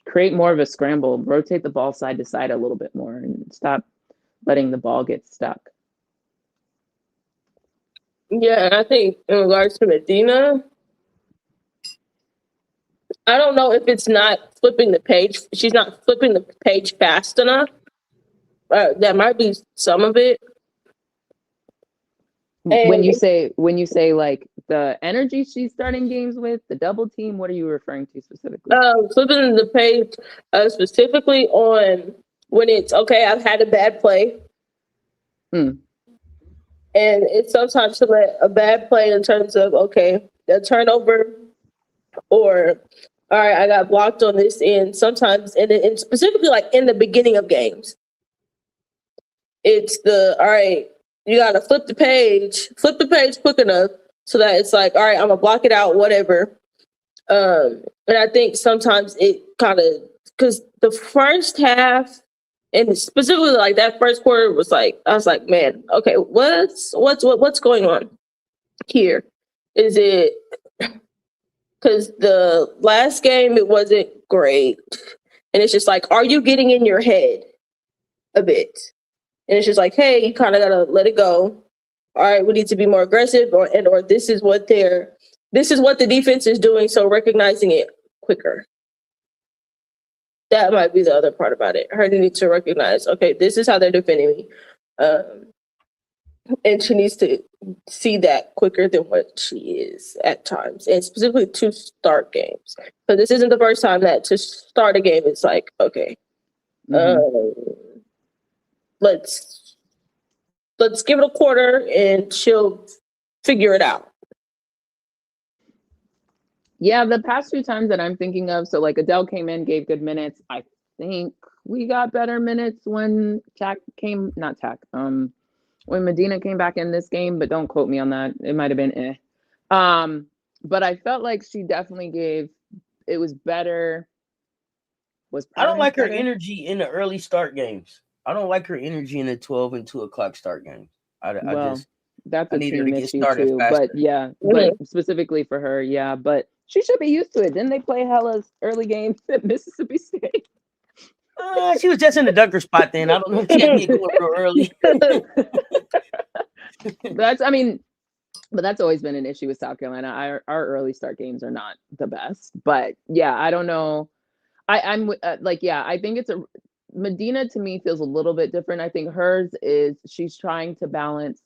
create more of a scramble, rotate the ball side to side a little bit more, and stop letting the ball get stuck. Yeah, I think in regards to Medina, I don't know if it's not flipping the page. She's not flipping the page fast enough. That might be some of it. And when you say like the energy she's starting games with, the double team, what are you referring to specifically? Flipping the page specifically on when it's, okay, I've had a bad play. And it's sometimes to let a bad play in terms of, okay, a turnover, or, all right, I got blocked on this end. Sometimes, and specifically like in the beginning of games, it's all right, you got to flip the page quick enough so that it's like, all right, I'm going to block it out, whatever. And I think sometimes it kind of, because the first half, and specifically like that first quarter was like, I was like, man, okay, what's going on here? Is it because the last game it wasn't great, and it's just like, are you getting in your head a bit? And it's just like, hey, you kind of gotta let it go. All right, we need to be more aggressive, or this is what the defense is doing. So recognizing it quicker. That might be the other part about it. Her need to recognize, okay, this is how they're defending me. And she needs to see that quicker than what she is at times. And specifically to start games. But this isn't the first time that to start a game, it's like, okay, let's give it a quarter and she'll figure it out. Yeah, the past few times that I'm thinking of, so like Adele came in, gave good minutes. I think we got better minutes when when Medina came back in this game, but don't quote me on that. It might have been but I felt like she definitely it was better. I don't like her energy in the early start games. I don't like her energy in the 12 and 2 o'clock start games. That's a team issue too. Faster. But yeah, but specifically for her, yeah. But she should be used to it. Didn't they play Hella's early games at Mississippi State? She was just in the dunker spot then. I don't know if she had me going real early. But that's always been an issue with South Carolina. Our early start games are not the best. But yeah, I don't know. I'm I think it's Medina to me feels a little bit different. I think hers is she's trying to balance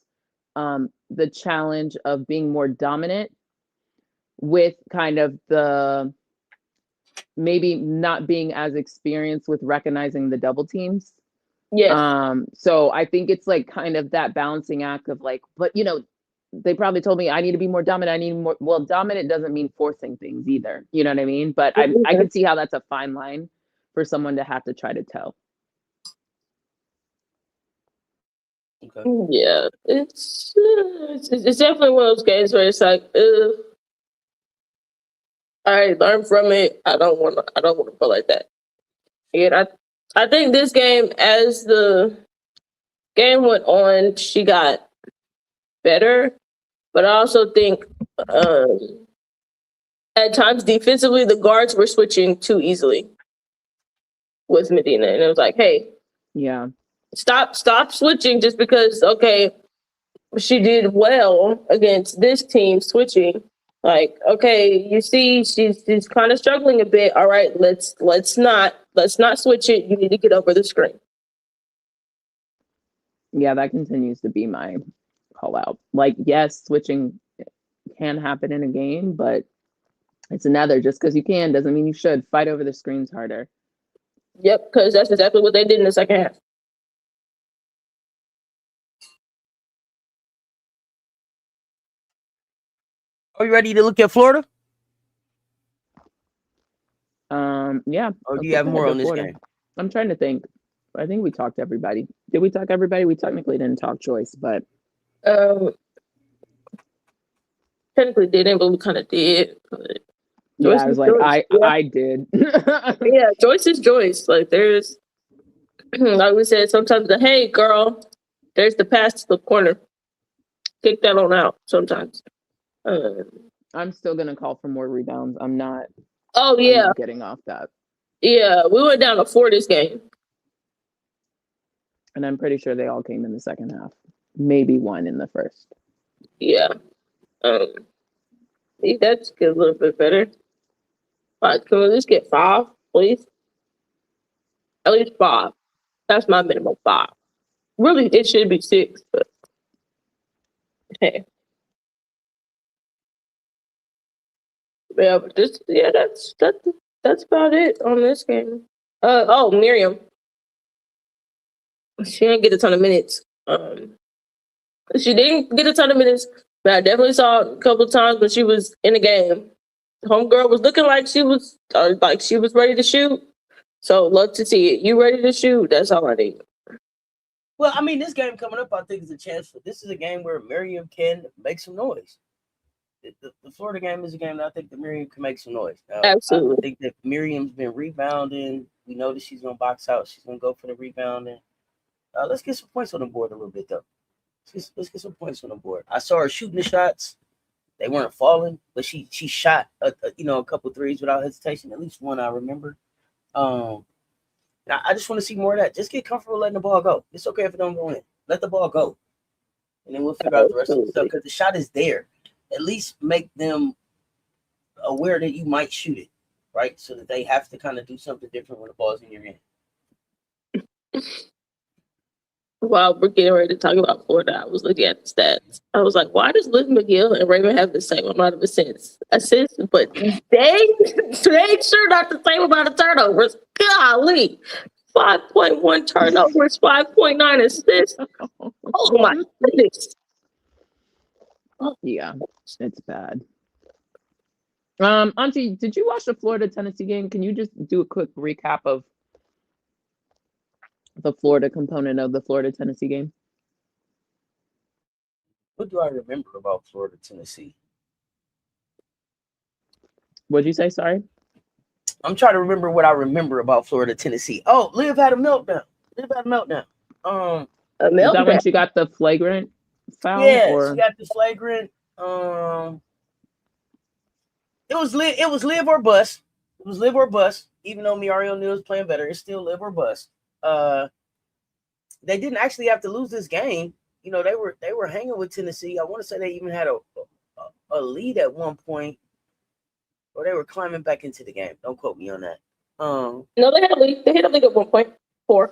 the challenge of being more dominant with kind of the maybe not being as experienced with recognizing the double teams. Yes. So I think it's like kind of that balancing act of like, but you know, they probably told me I need to be more dominant. I need more. Well, dominant doesn't mean forcing things either. You know what I mean? But I can see how that's a fine line for someone to have to try to toe. Okay. Yeah, it's definitely one of those games where it's like, I learned from it. I don't want to feel like that. And I think this game, as the game went on, she got better. But I also think at times defensively, the guards were switching too easily with Medina, and it was like, hey, yeah, stop switching just because. Okay, she did well against this team switching. Like, okay, you see, she's kind of struggling a bit. All right, let's not switch it. You need to get over the screen. Yeah, that continues to be my call out. Like, yes, switching can happen in a game, but it's another. Just because you can doesn't mean you should. Fight over the screens harder. Yep, because that's exactly what they did in the second half. Are you ready to look at Florida? Yeah. Or do you have more on this game? I'm trying to think. I think we talked to everybody. Did we talk to everybody? We technically didn't talk choice, but technically didn't, but we kind of did. But yeah, I was like, I did. Yeah, Joyce is Joyce. Like, there's, like we said, sometimes the hey girl, there's the pass to the corner. Kick that on out sometimes. I'm still gonna call for more rebounds. I'm not. Oh yeah, I'm not getting off that. Yeah, we went down to 4 this game, and I'm pretty sure they all came in the second half. Maybe one in the first. Yeah, that's get a little bit better. Right, can we at least get 5, please? At least 5. That's my minimum 5. Really, it should be 6, but hey. Yeah, but that's about it on this game. Miriam. She didn't get a ton of minutes. She didn't get a ton of minutes, but I definitely saw a couple of times when she was in the game. Homegirl was looking like she was ready to shoot. So love to see it. You ready to shoot? That's all I need. Well, I mean, this game coming up, I think, is a chance for. This is a game where Miriam can make some noise. The Florida game is a game that I think that Miriam can make some noise. Now, Absolutely. I think that Miriam's been rebounding. We know that she's gonna box out. She's gonna go for the rebounding. Let's get some points on the board a little bit though. Let's get some points on the board. I saw her shooting the shots. They weren't falling, but she shot a couple threes without hesitation. At least one I remember. I just want to see more of that. Just get comfortable letting the ball go. It's okay if it don't go in. Let the ball go, and then we'll figure out the rest of the stuff. Because the shot is there. At least make them aware that you might shoot it, right? So that they have to kind of do something different when the ball's in your hand. While we're getting ready to talk about Florida, I was looking at the stats. I was like, why does Liz McGill and Raymond have the same amount of assists? But they sure not the same amount of turnovers. Golly. 5.1 turnovers, 5.9 assists. Oh my goodness. Yeah, it's bad. Auntie, did you watch the Florida-Tennessee game? Can you just do a quick recap of the Florida component of the Florida-Tennessee game? What do I remember about Florida-Tennessee? What'd you say? Sorry? I'm trying to remember what I remember about Florida-Tennessee. Oh, Liv had a meltdown. Is that when she got the flagrant foul? Yeah, she got the flagrant. It was live or bust. It was live or bust. Even though Miari O'Neal is playing better, it's still live or bust. They didn't actually have to lose this game. You know, they were hanging with Tennessee. I want to say they even had a lead at one point, or they were climbing back into the game. Don't quote me on that. No, they had a lead. They had a lead at 1.4.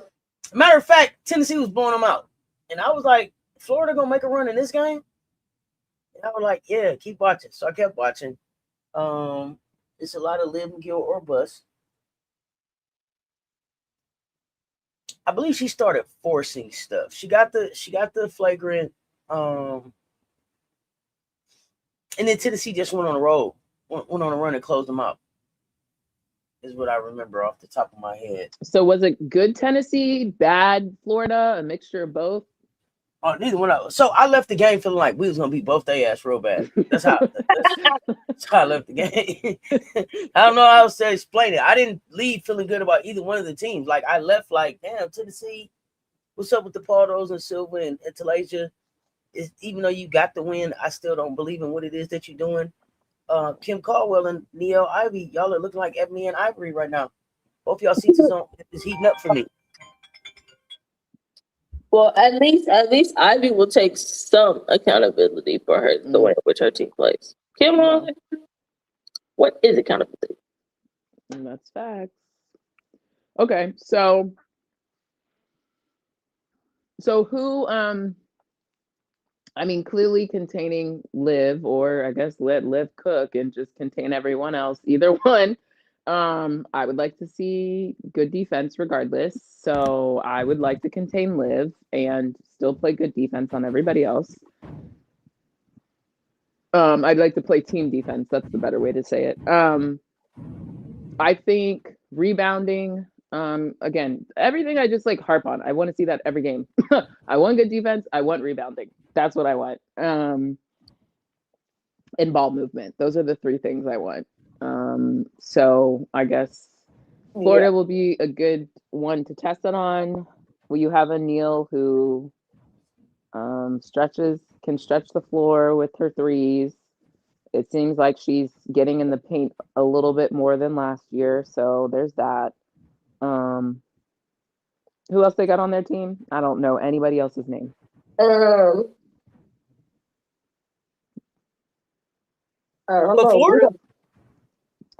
Matter of fact, Tennessee was blowing them out, and I was like, Florida gonna make a run in this game. And I was like, yeah, keep watching. So I kept watching. It's a lot of live McGill or bust. I believe she started forcing stuff. She got the flagrant, and then Tennessee just went on a roll, went on a run and closed them out. Is what I remember off the top of my head. So was it good Tennessee, bad Florida, a mixture of both? Oh, neither one. So I left the game feeling like we was gonna beat both their ass real bad. That's how I left the game. I don't know how else to explain it. I didn't leave feeling good about either one of the teams. Like I left like, damn, Tennessee, what's up with the Pardos and Silva and Talasia? Even though you got the win, I still don't believe in what it is that you're doing. Kim Caldwell and Neil Ivy, y'all are looking like Ebony and Ivory right now. Both y'all seats is heating up for me. Well, at least Ivy will take some accountability for the way in which her team plays. Kim, what is accountability? And that's facts. Okay, so who I mean, clearly containing Liv, or I guess let Liv cook and just contain everyone else. Either one. I would like to see good defense regardless. So I would like to contain Liv and still play good defense on everybody else. I'd like to play team defense. That's the better way to say it. I think rebounding, again, everything I just like harp on. I want to see that every game. I want good defense. I want rebounding. That's what I want. And ball movement. Those are the three things I want. So I guess Florida will be a good one to test it on. Will you have a Neil who can stretch the floor with her threes? It seems like she's getting in the paint a little bit more than last year. So there's that. Who else they got on their team? I don't know anybody else's name. Florida?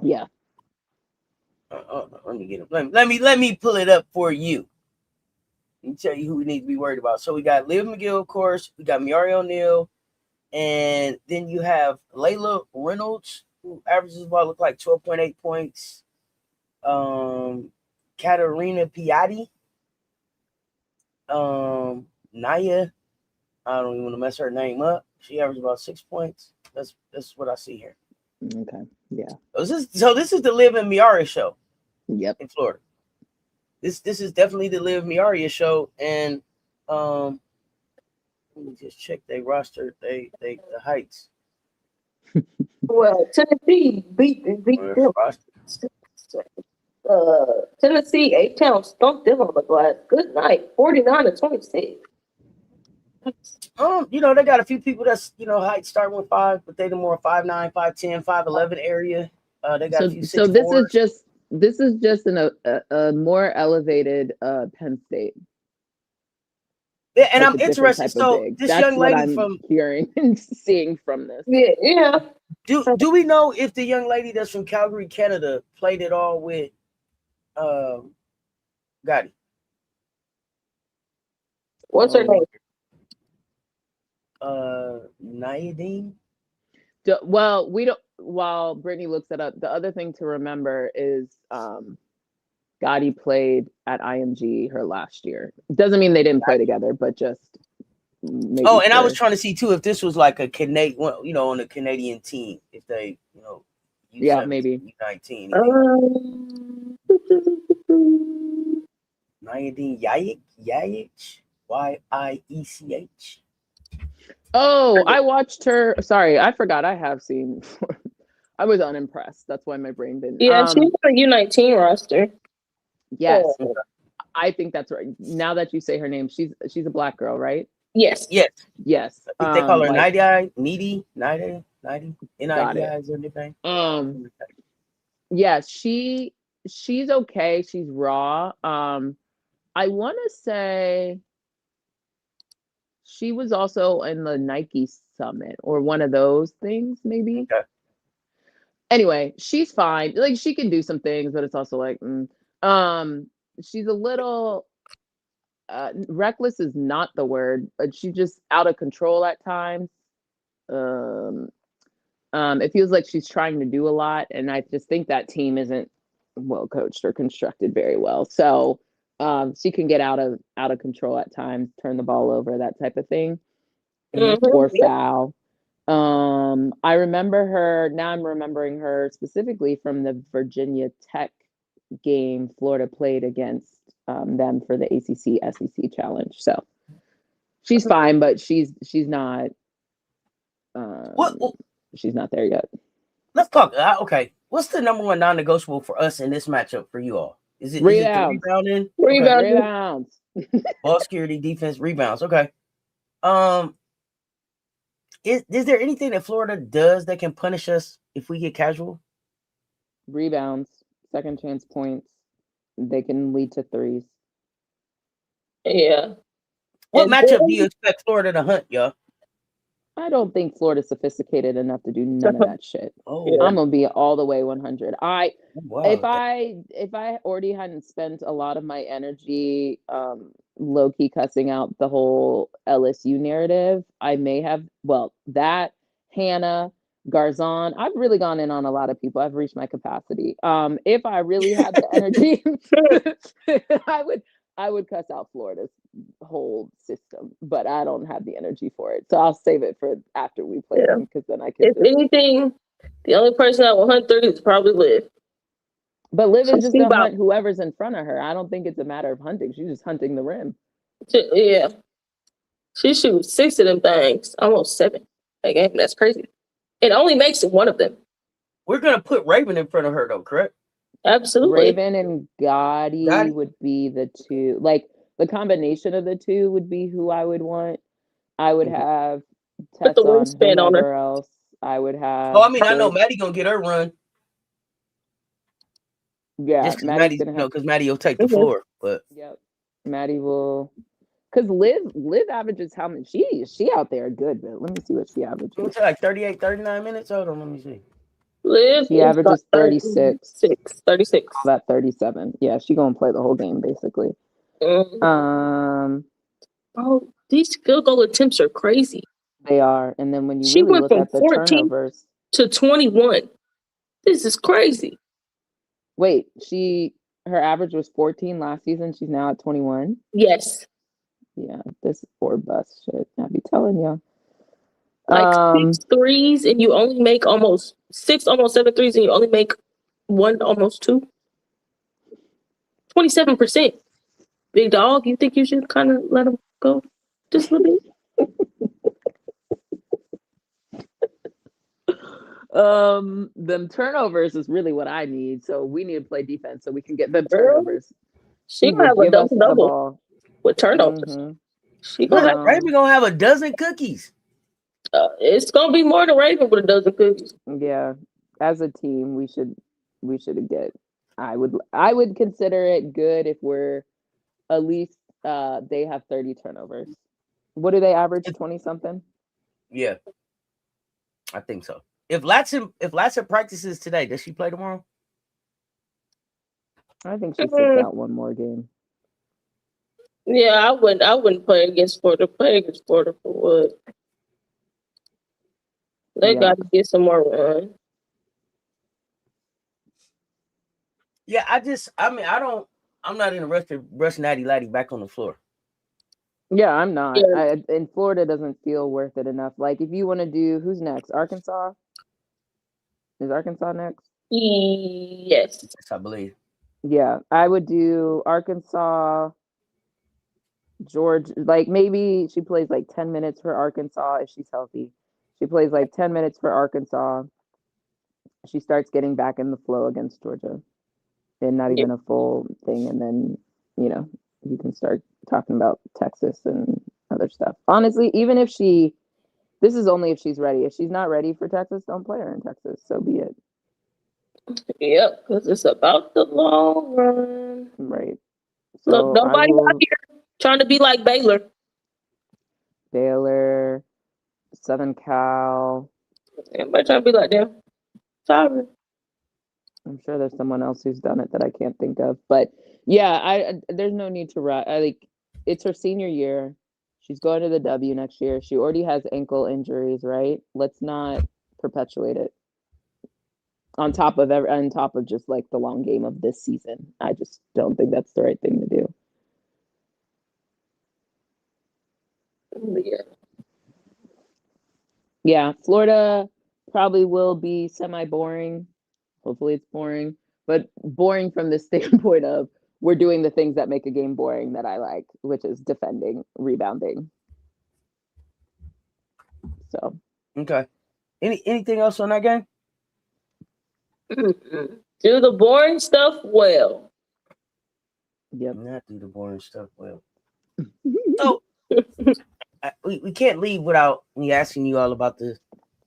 Yeah. Let me get it. Let me pull it up for you. Let me tell you who we need to be worried about. So we got Liv McGill, of course. We got Miari O'Neal. And then you have Layla Reynolds, who averages about look like 12.8 points. Katarina Piatti. Naya. I don't even want to mess her name up. She averages about 6 points. That's what I see here. Okay. Yeah. So this is the Liv and Miari show. Yep. In Florida. This is definitely the Liv Miaria show, and let me just check their roster, the heights. Well, Tennessee beat them. Tennessee, H-Town stumped them on the glass. Good night, 49-26. They got a few people that's height starting with 5, but they the more 5'9", 5'10", 5'11" area. They got a few 6'4". So this is just a more elevated Penn State. Yeah, and I'm interested. So this That's young lady what I'm hearing and seeing from this. Yeah. Do we know if the young lady that's from Calgary, Canada, played it all with Gotti? What's her name? Nayadine. Well, we don't. While Brittany looks that up, the other thing to remember is Gotti played at IMG her last year. Doesn't mean they didn't play together, but just. I was trying to see too if this was like a Canadian, on a Canadian team, if they, yeah, maybe U19. Nayadine Yayic, Yiech. Oh, I watched her. Sorry, I forgot. I have seen. I was unimpressed. That's why my brain didn't. Yeah, she's on a U19 roster. Yes, I think that's right. Now that you say her name, she's a black girl, right? Yes. I think they call her Nidi. NIDI is her nickname. Yeah, she's okay. She's raw. I want to say she was also in the Nike Summit or one of those things, maybe. Okay. Anyway, she's fine. Like she can do some things, but it's also like, she's a little reckless is not the word, but she's just out of control at times. It feels like she's trying to do a lot, and I just think that team isn't well coached or constructed very well. So She can get out of control at times, turn the ball over, that type of thing, or Yep. foul. I remember her. Now I'm remembering her specifically from the Virginia Tech game Florida played against them for the ACC SEC challenge. So she's fine, but she's not. What? She's not there yet. Let's talk. Okay, what's the number one non-negotiable for us in this matchup for you all? Is it the rebounding? Rebounding. Rebounds. Ball security, defense, rebounds. Okay. Is there anything that Florida does that can punish us if we get casual? Rebounds, second chance points. They can lead to threes. Yeah. What And matchup then- do you expect Florida to hunt, y'all? I don't think Florida's sophisticated enough to do none of that shit. Oh, I'm gonna be all the way 100. wow. If I already hadn't spent a lot of my energy low key cussing out the whole LSU narrative, I may have. Well, that Hannah Garzon, I've really gone in on a lot of people. I've reached my capacity. If I really had the energy, I would cuss out Florida's whole system, but I don't have the energy for it. So I'll save it for after we play them, because then I can. If anything, the only person I will hunt through is probably Liv. But Liv is just gonna hunt whoever's in front of her. I don't think it's a matter of hunting. She's just hunting the rim. Yeah. She shoots 6 of them things, almost 7 a game. That's crazy. It only makes one of them. We're gonna put Raven in front of her, though, correct? Absolutely. Raven and Gotti would be the two. Like, the combination of the two would be who I would want. I would have Tess the on wingspan on whoever her. else. I would have. Oh, I mean, I know Maddie gonna get her run. Yeah, just because Maddie's, because Maddie will take the floor. But yep, Maddie will. Because Liv averages how much? She out there good, but let me see what she averages. What's it, like 38, 39 minutes? Hold on, let me see. Liv, she averages 36. 36. About 37. Yeah, she gonna play the whole game basically. Oh, these field goal attempts are crazy. They are, and then when you she really went look from at the 14 turnovers to 21. This is crazy. Wait, her average was 14 last season. She's now at 21. Yes. Yeah, this is poor bus shit. I be telling you. Like 6 threes, and you only make almost 7 threes, and you only make 1, almost 2. 27%. Big dog, you think you should kind of let him go just a little bit? Them turnovers is really what I need. So we need to play defense so we can get them turnovers. She gonna have a double with turnovers. Mm-hmm. She gonna Raven gonna have a dozen cookies. It's gonna be more than Raven with a dozen cookies. Yeah, as a team, we should get. I would consider it good if we're at least they have 30 turnovers. What do they average? 20 something? Yeah, I think so. If Latson practices today, does she play tomorrow? I think she sits out one more game. Yeah, I wouldn't play against Florida. Play against Florida for what? They got to get some more run. Yeah, I'm not in a rush to rush Natty Laddie back on the floor. Yeah, I'm not. Yeah. And Florida doesn't feel worth it enough. Like, if you want to do, who's next? Arkansas? Is Arkansas next? Yes. Yes, I believe. Yeah, I would do Arkansas, Georgia. Like, maybe she plays like 10 minutes for Arkansas if she's healthy. She plays like 10 minutes for Arkansas. She starts getting back in the flow against Georgia. And not even a full thing. And then, you can start talking about Texas and other stuff. Honestly, even if this is only if she's ready. If she's not ready for Texas, don't play her in Texas. So be it. Yep, because it's about the long run. Right. So look, nobody out here trying to be like Baylor. Baylor, Southern Cal. Everybody trying to be like them. Sorry. I'm sure there's someone else who's done it that I can't think of. But yeah, there's no need to rush. It's her senior year. She's going to the W next year. She already has ankle injuries, right? Let's not perpetuate it. On top of just like the long game of this season. I just don't think that's the right thing to do. Yeah, Florida probably will be semi-boring. Hopefully it's boring, but boring from the standpoint of we're doing the things that make a game boring that I like, which is defending, rebounding. So Okay. Anything else on that game? Do the boring stuff well. Yep. Not do the boring stuff well. So we can't leave without me asking you all about the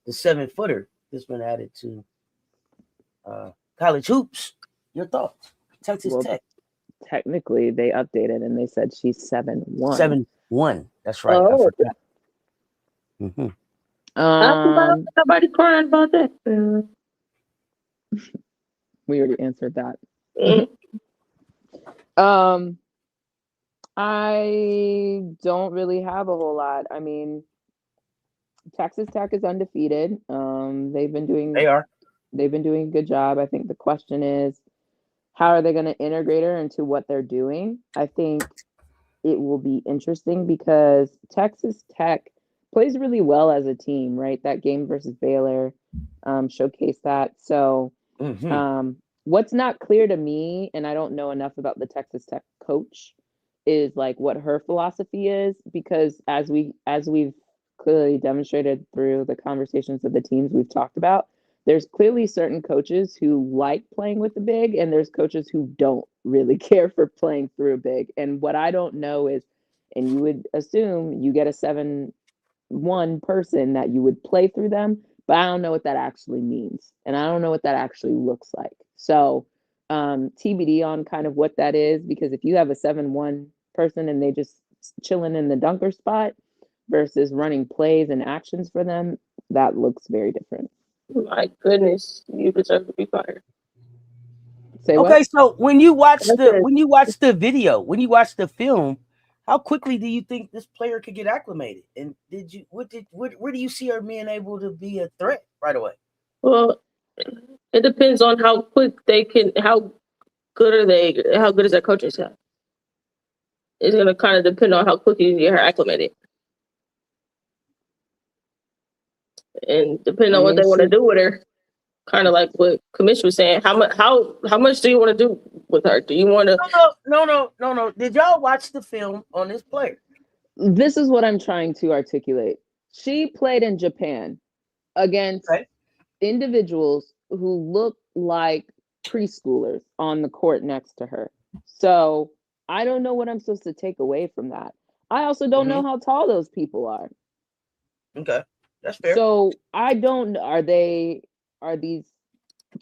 7-footer that's been added to college hoops. Your thoughts? Texas Tech. Technically, they updated and they said she's 7'1". 7'1". That's right. Oh. I forgot. Mm-hmm. Nobody crying about that. We already answered that. Mm-hmm. I don't really have a whole lot. I mean, Texas Tech is undefeated. They've been doing a good job. I think the question is, how are they going to integrate her into what they're doing? I think it will be interesting because Texas Tech plays really well as a team, right? That game versus Baylor showcased that. So what's not clear to me, and I don't know enough about the Texas Tech coach, is like what her philosophy is, because as we've clearly demonstrated through the conversations of the teams we've talked about, there's clearly certain coaches who like playing with the big, and there's coaches who don't really care for playing through a big. And what I don't know is, and you would assume you get a 7'1" person that you would play through them, but I don't know what that actually means. And I don't know what that actually looks like. So TBD on kind of what that is, because if you have a 7'1" person and they just chilling in the dunker spot versus running plays and actions for them, that looks very different. My goodness, you deserve to be fired. Say okay, what? so when you watch the video, when you watch the film, how quickly do you think this player could get acclimated? And where do you see her being able to be a threat right away? Well, it depends on how quick they can. How good are they? How good is their coaching staff? It's going to kind of depend on how quickly you get her acclimated, and depending on what they want to do with her. Kind of like what Commissioner was saying. How much do you want to do with her? Do you want to? No. Did y'all watch the film on this player? This is what I'm trying to articulate. She played in Japan against individuals who look like preschoolers on the court next to her. So I don't know what I'm supposed to take away from that. I also don't know how tall those people are. Okay, that's fair. So I don't. Are these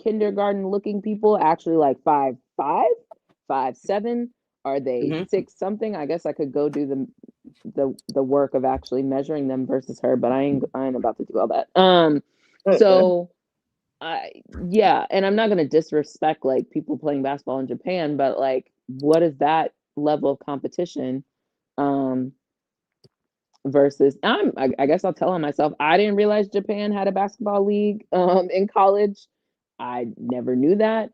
kindergarten looking people actually like 5'5", 5'7"? Are they 6 something? I guess I could go do the work of actually measuring them versus her, but I ain't about to do all that. So yeah, and I'm not gonna disrespect like people playing basketball in Japan, but like, what is that level of competition? Versus I guess I'll tell on myself, I didn't realize Japan had a basketball league in college. I never knew that.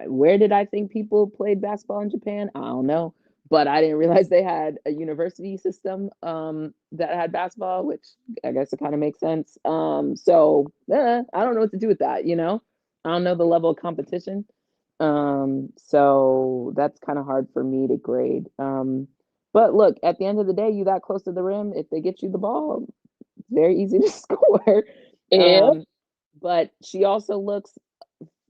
Where did I think people played basketball in Japan? I don't know. But I didn't realize they had a university system that had basketball, which I guess it kind of makes sense. So I don't know what to do with that, you know? I don't know the level of competition. So that's kind of hard for me to grade. But look, at the end of the day, you that close to the rim, if they get you the ball, it's very easy to score. But she also looks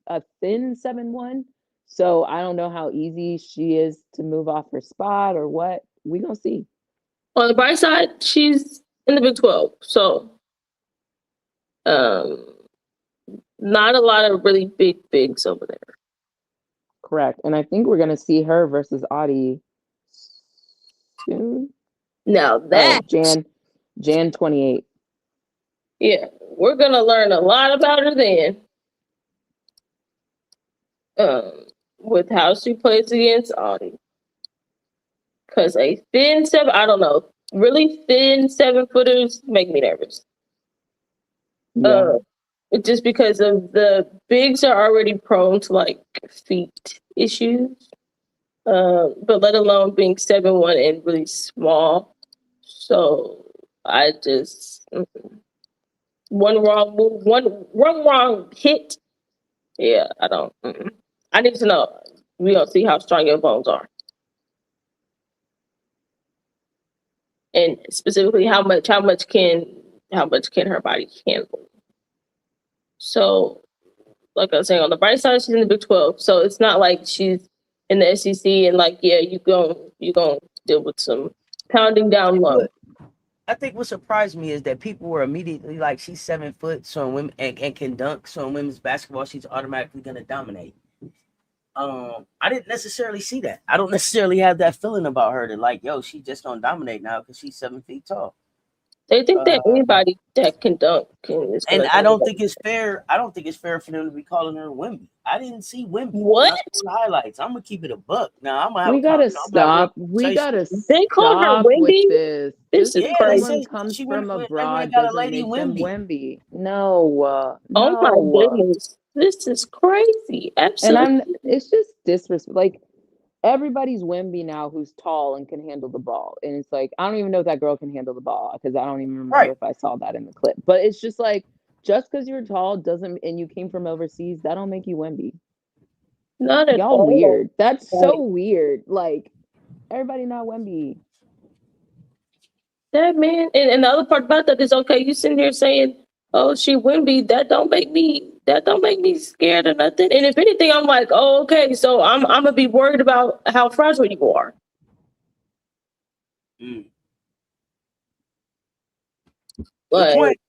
a thin 7'1", so I don't know how easy she is to move off her spot or what. We gonna see. On the bright side, she's in the Big 12, so not a lot of really big bigs over there. Correct, and I think we're gonna see her versus Audie soon. Now that Jan 28. Yeah, we're gonna learn a lot about her then. With how she plays against Audie. Because a thin 7, I don't know, really thin 7-footers make me nervous. Yeah. Just because of the bigs are already prone to like feet issues. But let alone being 7'1" and really small. So I just one wrong move, one wrong hit. Yeah, I don't. I need to know. We don't see how strong your bones are, and specifically how much can her body handle. So, like I was saying, on the bright side, she's in the Big 12, so it's not like she's in the SEC and like, yeah, you gonna deal with some pounding down low. I think what surprised me is that people were immediately like, she's 7 foot, so in women and can dunk, so in women's basketball, she's automatically gonna dominate. I didn't necessarily see that. I don't necessarily have that feeling about her that like, yo, she's just gonna dominate now because she's 7 feet tall. They think that anybody that can dunk is and I don't think it's fair. I don't think it's fair for them to be calling her Wemby. I didn't see Wemby. What? The highlights. I'm gonna keep it a buck. Now I'm gonna have we gotta stop. We gotta They call her stop Wemby? with this. This is crazy. Someone comes from abroad got a doesn't lady make them Wemby. Wemby. No. Oh my goodness. This is crazy. Absolutely. And it's just disrespect. Like, everybody's Wemby now who's tall and can handle the ball. And it's like, I don't even know if that girl can handle the ball because I don't even remember if I saw that in the clip. But it's just like, just because you're tall doesn't, and you came from overseas, that don't make you Wemby. Not at Y'all all. weird. That's so weird. Like, everybody not Wemby. That man, and the other part about that is, okay, you sitting here saying, oh, she Wemby, that don't make me scared or nothing. And if anything, I'm like, oh, okay, so I'm gonna be worried about how fragile you are. Like,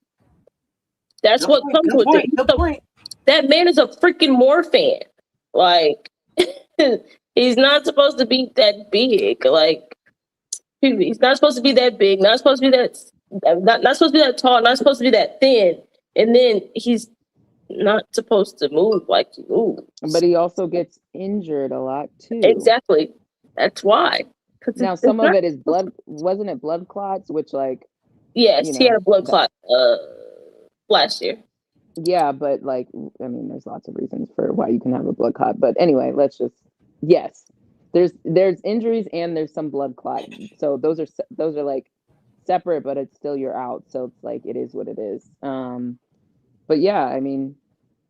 that's what comes with it. That man is a freaking Morphin. Like, he's not supposed to be that big. Like, he's not supposed to be that big. Not supposed to be that. Not supposed to be that tall. Not supposed to be that thin. And then he's not supposed to move like he moves. But he also gets injured a lot too. Exactly. That's why. Now some of it is blood. Wasn't it blood clots? Which, like, yes, he had a blood clot last year. Yeah, but like, I mean, there's lots of reasons for why you can have a blood clot. But anyway, let's just there's injuries and there's some blood clot. So those are like separate, but it's still you're out. So it's like it is what it is. But yeah, I mean,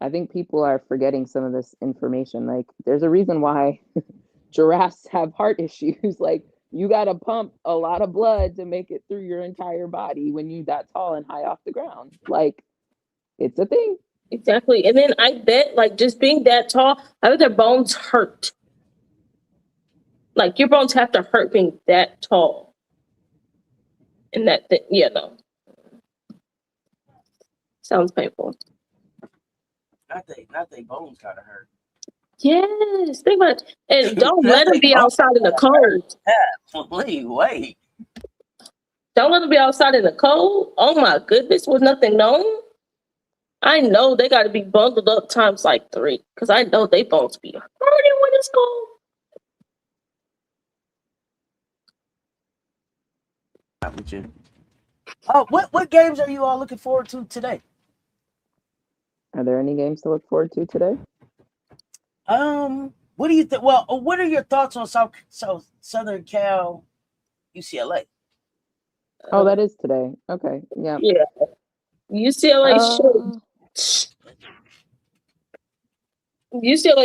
I think people are forgetting some of this information. Like, there's a reason why giraffes have heart issues. Like, you got to pump a lot of blood to make it through your entire body when you that tall and high off the ground. Like, it's a thing. Exactly. And then I bet, like, just being that tall, I bet their bones hurt. Like, your bones have to hurt being that tall. And that, no. Sounds painful. Not they bones gotta hurt. Yes, think about it. And don't let them be outside in the cold. Wait. Don't let them be outside in the cold. Oh my goodness, was nothing known? I know they got to be bundled up times like 3 because I know they bones be hurting when it's cold. With you. What games are you all looking forward to today? Are there any games to look forward to today? What do you think? Well, what are your thoughts on Southern Cal, UCLA? Oh, that is today. Okay, yeah. Yeah, UCLA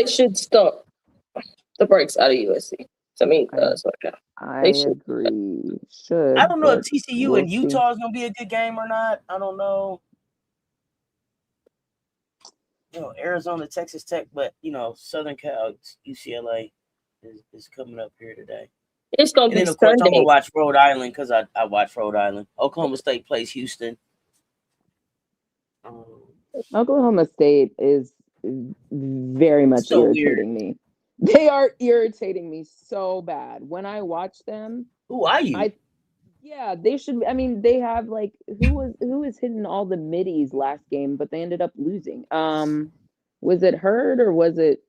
should stomp the brakes out of USC. I mean, I agree. Should. I don't know if TCU and Utah is going to be a good game or not. I don't know. Arizona, Texas Tech, but Southern Cal, UCLA is coming up here today. It's going to be Sunday. Of course, I'm going to watch Rhode Island because I watch Rhode Island. Oklahoma State plays Houston. Oklahoma State is very much so irritating me. They are irritating me so bad. When I watch them, who are you? Yeah, they should. I mean, they have like who was hitting all the middies last game, but they ended up losing. Was it Hurd or was it?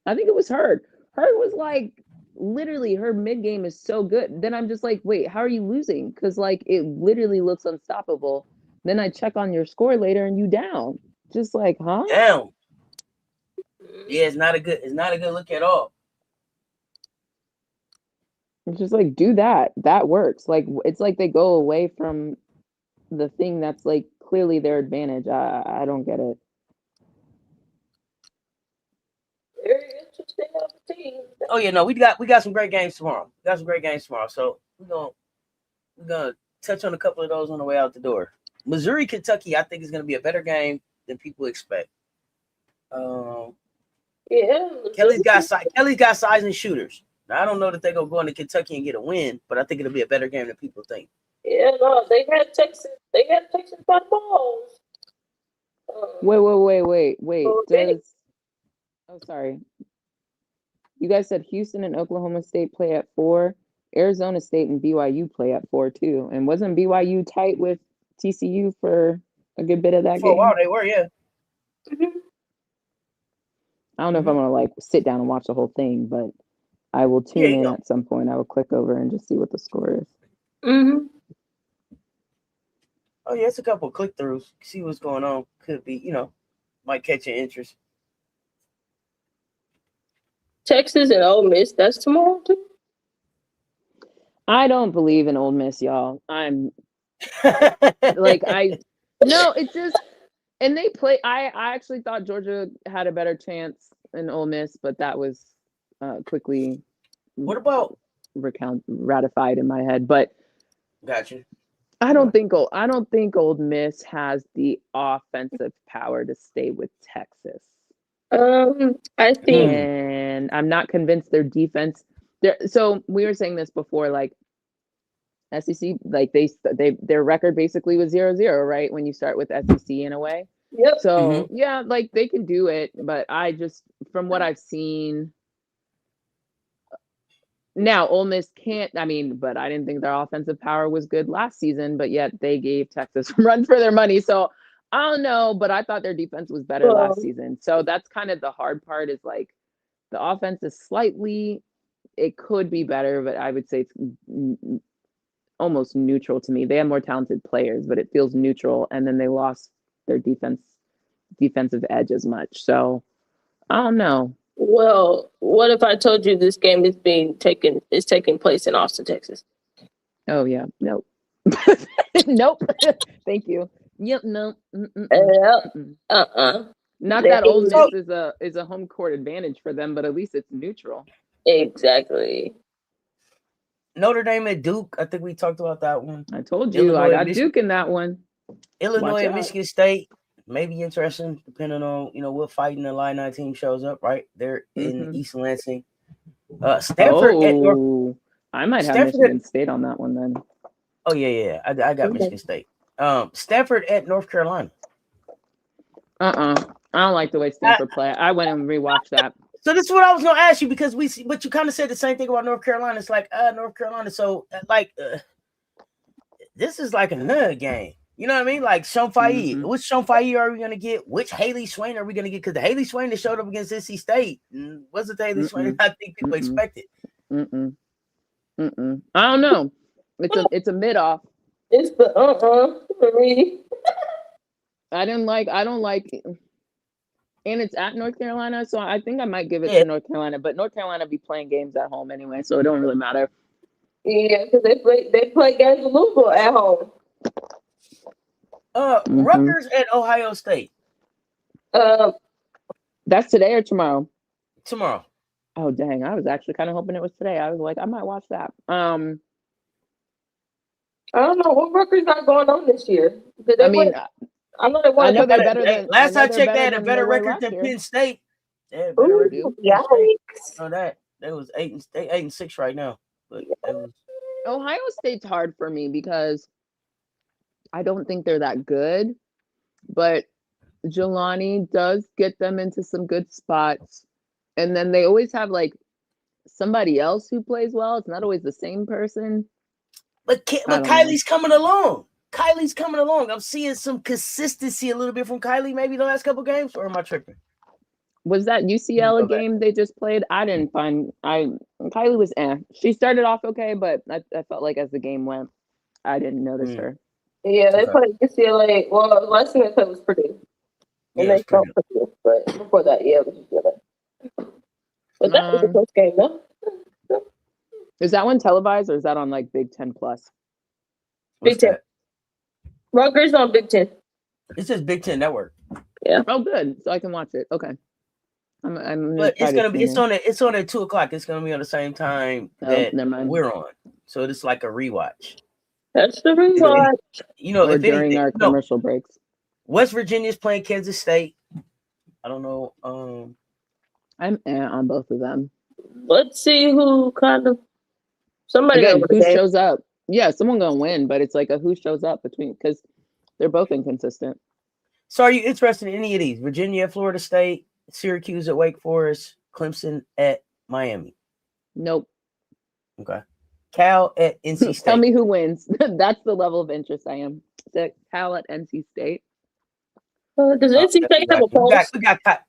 I think it was Hurd. Hurd was like literally her mid game is so good. Then I'm just like, wait, how are you losing? Because like it literally looks unstoppable. Then I check on your score later and you down. Just like, huh? Down. Yeah, it's not a good look at all. It's just like, do that. That works. Like, it's like they go away from the thing that's like clearly their advantage. I don't get it. Very interesting team. Oh yeah, no, we got some great games tomorrow. We got some great games tomorrow. So we're gonna touch on a couple of those on the way out the door. Missouri, Kentucky, I think is gonna be a better game than people expect. Yeah. Kelly's got size and shooters. Now, I don't know that they're gonna go into Kentucky and get a win, but I think it'll be a better game than people think. Yeah, no, they had Texas by balls. Wait. Okay. Oh, sorry. You guys said Houston and Oklahoma State play at 4. Arizona State and BYU play at 4 too. And wasn't BYU tight with TCU for a good bit of that For a game? while they were, yeah. Mm-hmm. I don't know if I'm gonna like sit down and watch the whole thing, but I will tune in at some point. I will click over and just see what the score is. Mm-hmm. Oh yeah, it's a couple of click throughs. See what's going on. Could be, might catch your interest. Texas and Ole Miss, that's tomorrow too. I don't believe in Ole Miss, y'all. I'm like it's just, and they play. I actually thought Georgia had a better chance in Ole Miss, but that was quickly What about ratified in my head. But gotcha. I don't think Ole Miss has the offensive power to stay with Texas. I think, and I'm not convinced their defense. So we were saying this before, like SEC, like their record basically was 0-0, right? When you start with SEC in a way. yep. So yeah, like they can do it, but I just, from what I've seen. Now, Ole Miss can't, but I didn't think their offensive power was good last season, but yet they gave Texas a run for their money. So I don't know, but I thought their defense was better last season. So that's kind of the hard part, is like the offense is it could be better, but I would say it's almost neutral to me. They have more talented players, but it feels neutral. And then they lost their defensive edge as much. So I don't know. Well, what if I told you this game is taking place in Austin, Texas? Oh yeah, nope. Nope. Thank you. Yep, no. Not that Ole Miss is a home court advantage for them, but at least it's neutral. Exactly. Notre Dame at Duke. I think we talked about that one. I told you Illinois, I got Duke in that one. Illinois and Michigan State may be interesting, depending on what fighting the Illini team shows up. Right, they're in East Lansing. Stanford at North. I might have Michigan State on that one then. Oh yeah. I got Michigan State. Stanford at North Carolina. I don't like the way Stanford play. I went and rewatched that. So this is what I was gonna ask you, because but you kind of said the same thing about North Carolina. It's like North Carolina. So this is like a game. You know what I mean? Like Sean Fahey. Which Sean Fahey are we gonna get? Which Haley Swain are we gonna get? Because the Haley Swain that showed up against NC State wasn't the Haley Swain I think people expected. I don't know. It's a mid off. It's the for me. I don't like it. And it's at North Carolina, so I think I might give it to North Carolina. But North Carolina be playing games at home anyway, so it don't really matter. Yeah, because they play games a little bit at home. Rutgers at Ohio State. That's today or tomorrow? Tomorrow. Oh dang! I was actually kind of hoping it was today. I was like, I might watch that. I don't know what Rutgers got going on this year. I know they're better than. Last I checked, they had a better record than Penn State. Ooh, yikes! Oh, that was 8-6 right now. But Ohio State's hard for me because I don't think they're that good, but Jelani does get them into some good spots, and then they always have like somebody else who plays well. It's not always the same person. But Kylie's coming along. Kylie's coming along. I'm seeing some consistency a little bit from Kylie maybe the last couple games, or am I tripping? Was that UCLA game they just played? Kylie was She started off okay, but I felt like as the game went, I didn't notice her. Yeah, they played UCLA. Well, last time they played was Purdue. And they felt Purdue, but before that, it was UCLA. But that was the first game, though. Is that one televised or is that on like Big 10 Plus? What's Big Ten. that? Rutgers on Big Ten. It says Big Ten Network. Yeah. Oh, good. So I can watch it. Okay. I'm But it's gonna be it's on at 2:00. It's gonna be on the same time that never mind. we're on. So it's like a rewatch. That's the rewatch. You know, or if during anything, our commercial breaks. West Virginia's playing Kansas State. I don't know. I'm on both of them. Let's see who kind of somebody Again, over who there. shows up. Yeah, someone gonna win, but it's like a who shows up between because they're both inconsistent. So are you interested in any of these? Virginia at Florida State, Syracuse at Wake Forest, Clemson at Miami. Nope. Okay. Cal at NC State. Tell me who wins. That's the level of interest I am. Cal at NC State. Does NC State have a pulse?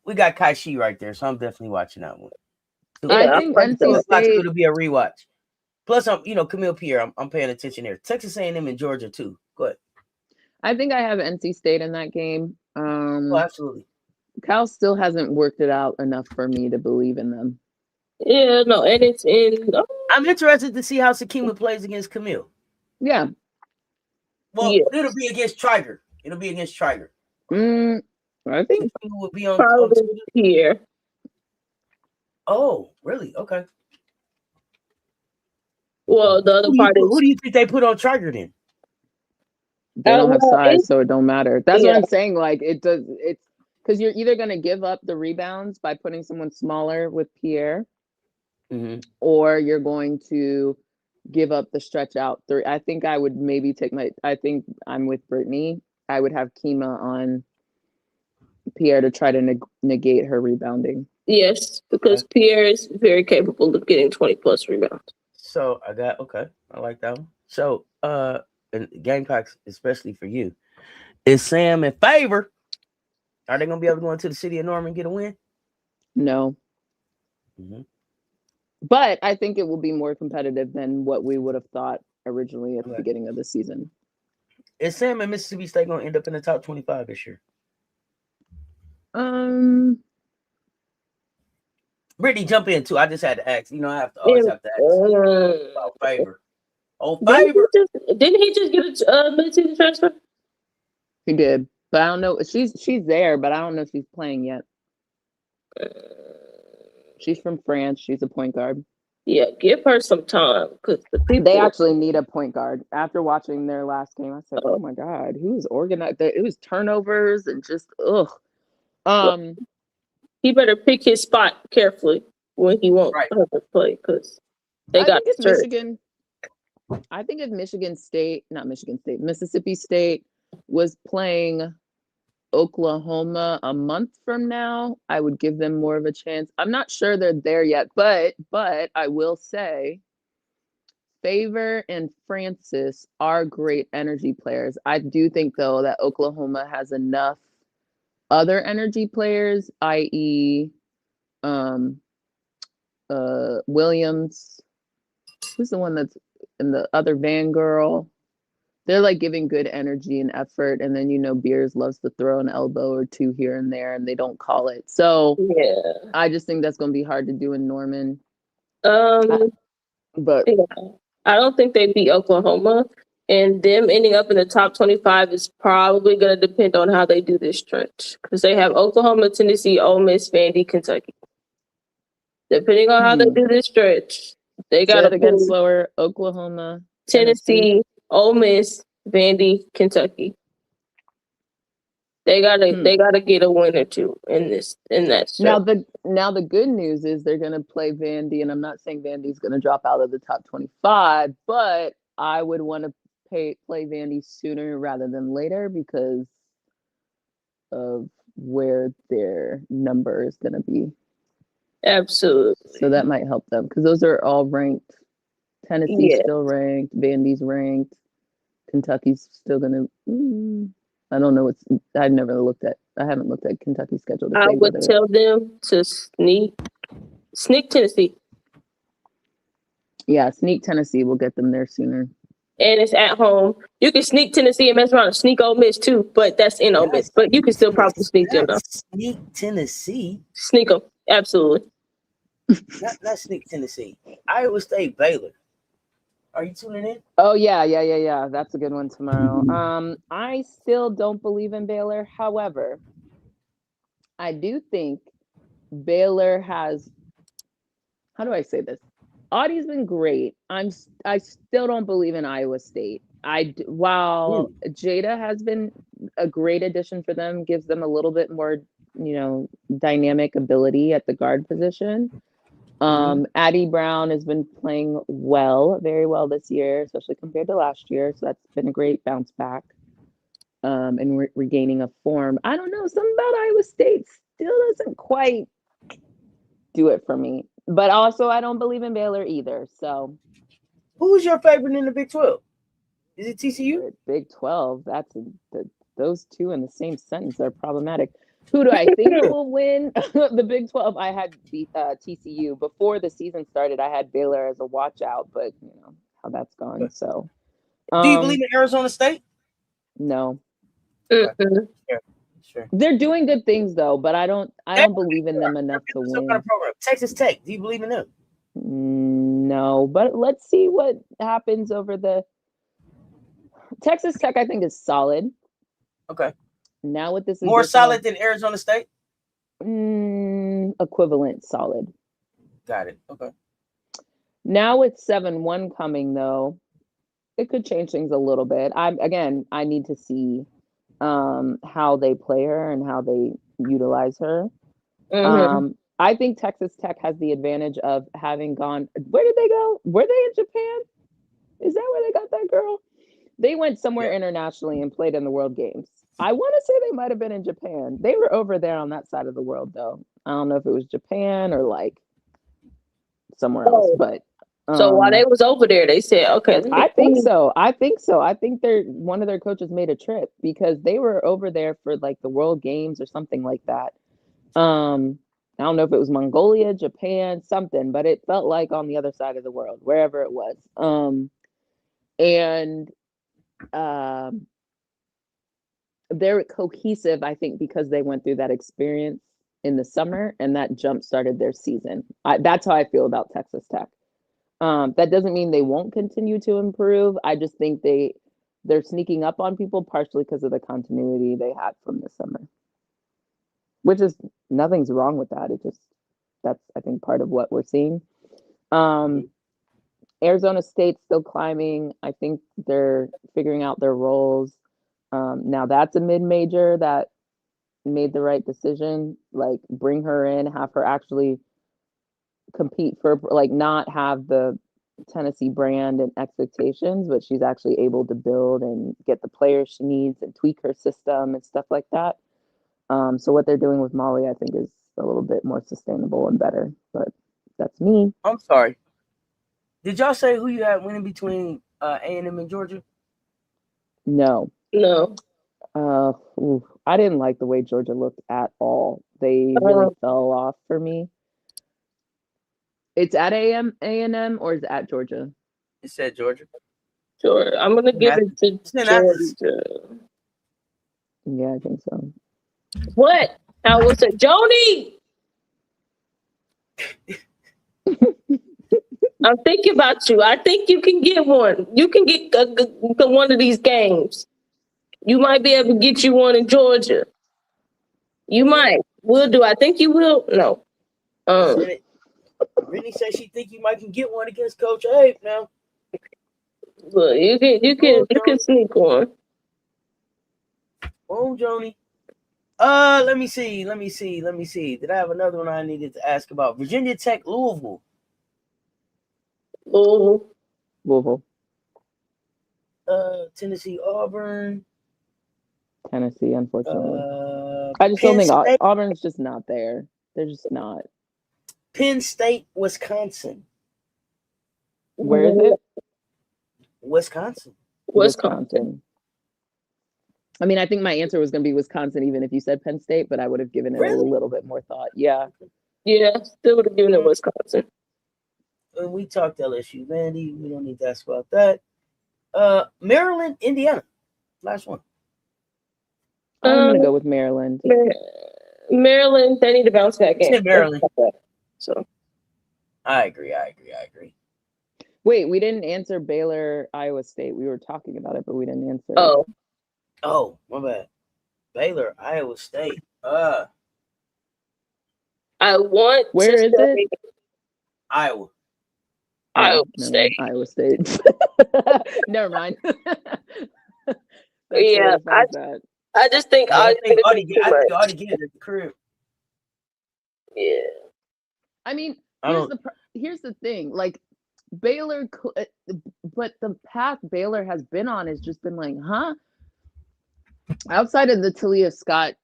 We got Kai right there, so I'm definitely watching that one. Yeah, I think NC State it'll be a rewatch. Plus, Camille Pierre. I'm paying attention there. Texas A&M and Georgia too. Go ahead. I think I have NC State in that game. Absolutely. Cal still hasn't worked it out enough for me to believe in them. Yeah, no, and it's in. I'm interested to see how Sakima plays against Camille. Yeah. Well, it'll be against Triger. I think will be on here. Oh, really? Okay. Well, the other part is who do you think they put on Triger then? They don't have size, so it don't matter. That's what I'm saying. Like it's because you're either gonna give up the rebounds by putting someone smaller with Pierre, or you're going to give up the stretch out three. I think I would maybe I think I'm with Brittany. I would have Kima on Pierre to try to negate her rebounding. Yes, because Pierre is very capable of getting 20 plus rebounds. So I like that one. So and Gamecocks, especially for you, is Sam in favor? Are they gonna be able to go into the city of Norman and get a win? No. But I think it will be more competitive than what we would have thought originally at the beginning of the season. Is Sam and Mississippi State going to end up in the top 25 this year? Brittany, jump in too. I just had to ask. I always have to ask about favor. Oh, favor. Didn't he just get a mid-season transfer? He did, but I don't know. She's there, but I don't know if she's playing yet. She's from France. She's a point guard. Yeah, give her some time because they actually need a point guard. After watching their last game, I said, "Oh my God, who's organized?" It was turnovers and just ugh. He better pick his spot carefully when he won't have to play because they got Michigan. I think if Mississippi State was playing Oklahoma a month from now, I would give them more of a chance. I'm not sure they're there yet, but I will say Favor and Francis are great energy players. I do think though that Oklahoma has enough other energy players, i.e. Williams. Who's the one that's in the other Van girl? They're like giving good energy and effort, and then Beers loves to throw an elbow or two here and there, and they don't call it. So I just think that's going to be hard to do in Norman. But I don't think they beat Oklahoma, and them ending up in the top 25 is probably going to depend on how they do this stretch because they have Oklahoma, Tennessee, Ole Miss, Vandy, Kentucky. Depending on how they do this stretch, they got to again slower. Oklahoma, Tennessee, Ole Miss, Vandy, Kentucky. They gotta get a win or two in that stretch. Now the good news is they're gonna play Vandy, and I'm not saying Vandy's gonna drop out of the top 25, but I would want to play Vandy sooner rather than later because of where their number is gonna be. Absolutely. So that might help them because those are all ranked. Tennessee's still ranked. Vandy's ranked. Kentucky's still gonna. I don't know. I haven't looked at Kentucky's schedule. I would tell them to sneak Tennessee. Yeah, sneak Tennessee. We'll get them there sooner. And it's at home. You can sneak Tennessee and mess around and sneak Ole Miss too, but that's in Ole Miss. But you can still probably sneak them. Sneak Tennessee. Sneak them, absolutely. not sneak Tennessee. Iowa State, Baylor. Are you tuning in? Oh yeah. That's a good one tomorrow. I still don't believe in Baylor. However, I do think Baylor has. How do I say this? Audie's been great. I still don't believe in Iowa State. While Jada has been a great addition for them, gives them a little bit more, dynamic ability at the guard position. Addie Brown has been playing very well this year, especially compared to last year. So that's been a great bounce back, and regaining a form. I don't know, something about Iowa State still doesn't quite do it for me. But also, I don't believe in Baylor either. So, who's your favorite in the Big 12? Is it TCU? Big 12. That's those two in the same sentence are problematic. Who do I think will win the Big 12? I had TCU before the season started. I had Baylor as a watch out, but you know how that's gone. So, do you believe in Arizona State? No. Sure. They're doing good things though, but I don't believe in them enough to win. Kind of program. Texas Tech. Do you believe in them? No, but let's see what happens over the Texas Tech. I think is solid. Okay. Now with this, more solid than Arizona State. Equivalent solid. Got it. Okay. Now with 7-1 coming though, it could change things a little bit. I need to see how they play her and how they utilize her. I think Texas Tech has the advantage of having gone. Where did they go? Were they in Japan? Is that where they got that girl? They went somewhere internationally and played in the World Games. I want to say they might have been in Japan. They were over there on that side of the world, though. I don't know if it was Japan or like somewhere else. But so while they was over there, they said, "Okay." I think so. I think one of their coaches made a trip because they were over there for like the World Games or something like that. I don't know if it was Mongolia, Japan, something, but it felt like on the other side of the world, wherever it was. They're cohesive, I think, because they went through that experience in the summer and that jump started their season. That's how I feel about Texas Tech. That doesn't mean they won't continue to improve. I just think they're sneaking up on people partially because of the continuity they had from the summer, which is nothing's wrong with that. That's I think part of what we're seeing. Arizona State's still climbing. I think they're figuring out their roles. Now that's a mid-major that made the right decision. Like bring her in, have her actually compete for, like not have the Tennessee brand and expectations, but she's actually able to build and get the players she needs and tweak her system and stuff like that. So what they're doing with Molly, I think, is a little bit more sustainable and better. But that's me. I'm sorry. Did y'all say who you had winning between A&M and Georgia? No. I didn't like the way Georgia looked at all. They really fell off for me. It's at A&M or is it at Georgia? It said Georgia. Sure. I'm gonna give it to Georgia. Yeah, I think so. What? I was a Joni. I'm thinking about you. I think you can get one. You can get one of these games. You might be able to get you one in Georgia. You might. Will do. I think you will. No. Brittany says she think you might can get one against Coach Abe now. Well, you can sneak one. Oh, Joni. Let me see. Did I have another one I needed to ask about? Virginia Tech, Louisville. Louisville. Tennessee, Auburn. Tennessee, unfortunately. I just don't think Auburn's just not there. They're just not. Penn State, Wisconsin. Where is it? Wisconsin. I mean, I think my answer was going to be Wisconsin, even if you said Penn State, but I would have given it a little bit more thought. Yeah. Yeah, still would have given it Wisconsin. And we talked LSU, Vandy. We don't need to ask about that. Maryland, Indiana. Last one. I'm going to go with Maryland. Maryland, they need to bounce back in. Maryland. So I agree. Wait, we didn't answer Baylor, Iowa State. We were talking about it, but we didn't answer. Oh, my bad. Baylor, Iowa State. I want Where to is say it? Iowa. Iowa never State. mind. Iowa State. Never mind. Yeah, I just think I think Audie get it at the crib. Yeah. I mean, I here's the thing. Like Baylor, but the path Baylor has been on has just been like, huh? Outside of the Talia Scott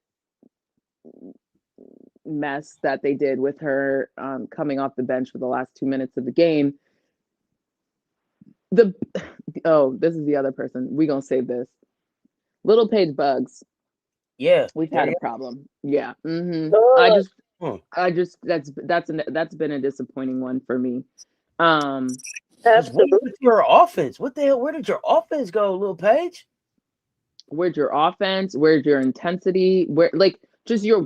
mess that they did with her coming off the bench for the last 2 minutes of the game. This is the other person. We're gonna save this. Little Paige Bugs. Yeah, we've had a problem. Yeah. Mm-hmm. I just that's been a disappointing one for me. Absolutely. With your offense, what the hell? Where did your offense go, Little Paige? Where's your offense? Where's your intensity? Where, like, just your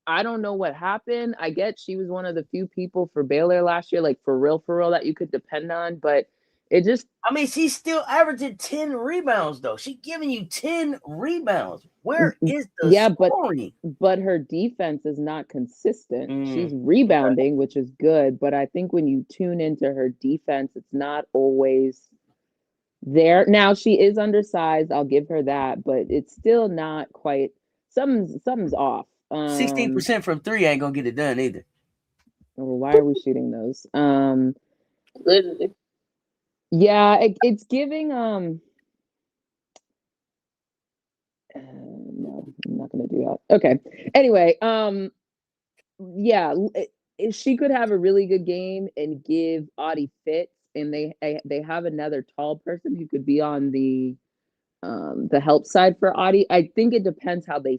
I don't know what happened. I get she was one of the few people for Baylor last year, like for real that you could depend on, but it just, I mean, she's still averaging 10 rebounds though. She's giving you 10 rebounds. Where is the scoring? But her defense is not consistent. She's rebounding, which is good, but I think when you tune into her defense, it's not always there. Now she is undersized, I'll give her that, but it's still not quite. Something's off. 16% from 3 ain't gonna get it done either. Well, why are we shooting those? Literally. Yeah, it's giving no, I'm not gonna do that. Okay. Anyway, yeah, she could have a really good game and give Audie fits, and they have another tall person who could be on the help side for Audie. I think it depends how they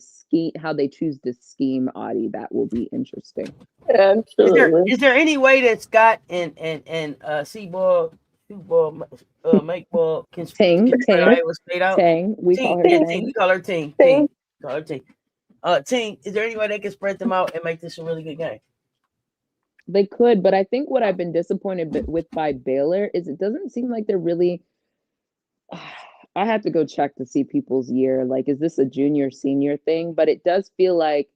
choose to scheme Audie. That will be interesting. Absolutely. Is there any way that Scott and C-Ball, make ball can Iowa State out? We call her Ting. We call her Ting. Ting, is there any way they can spread them out and make this a really good game? They could, but I think what I've been disappointed with by Baylor is it doesn't seem like they're really. I have to go check to see people's year. Like, is this a junior senior thing? But it does feel like,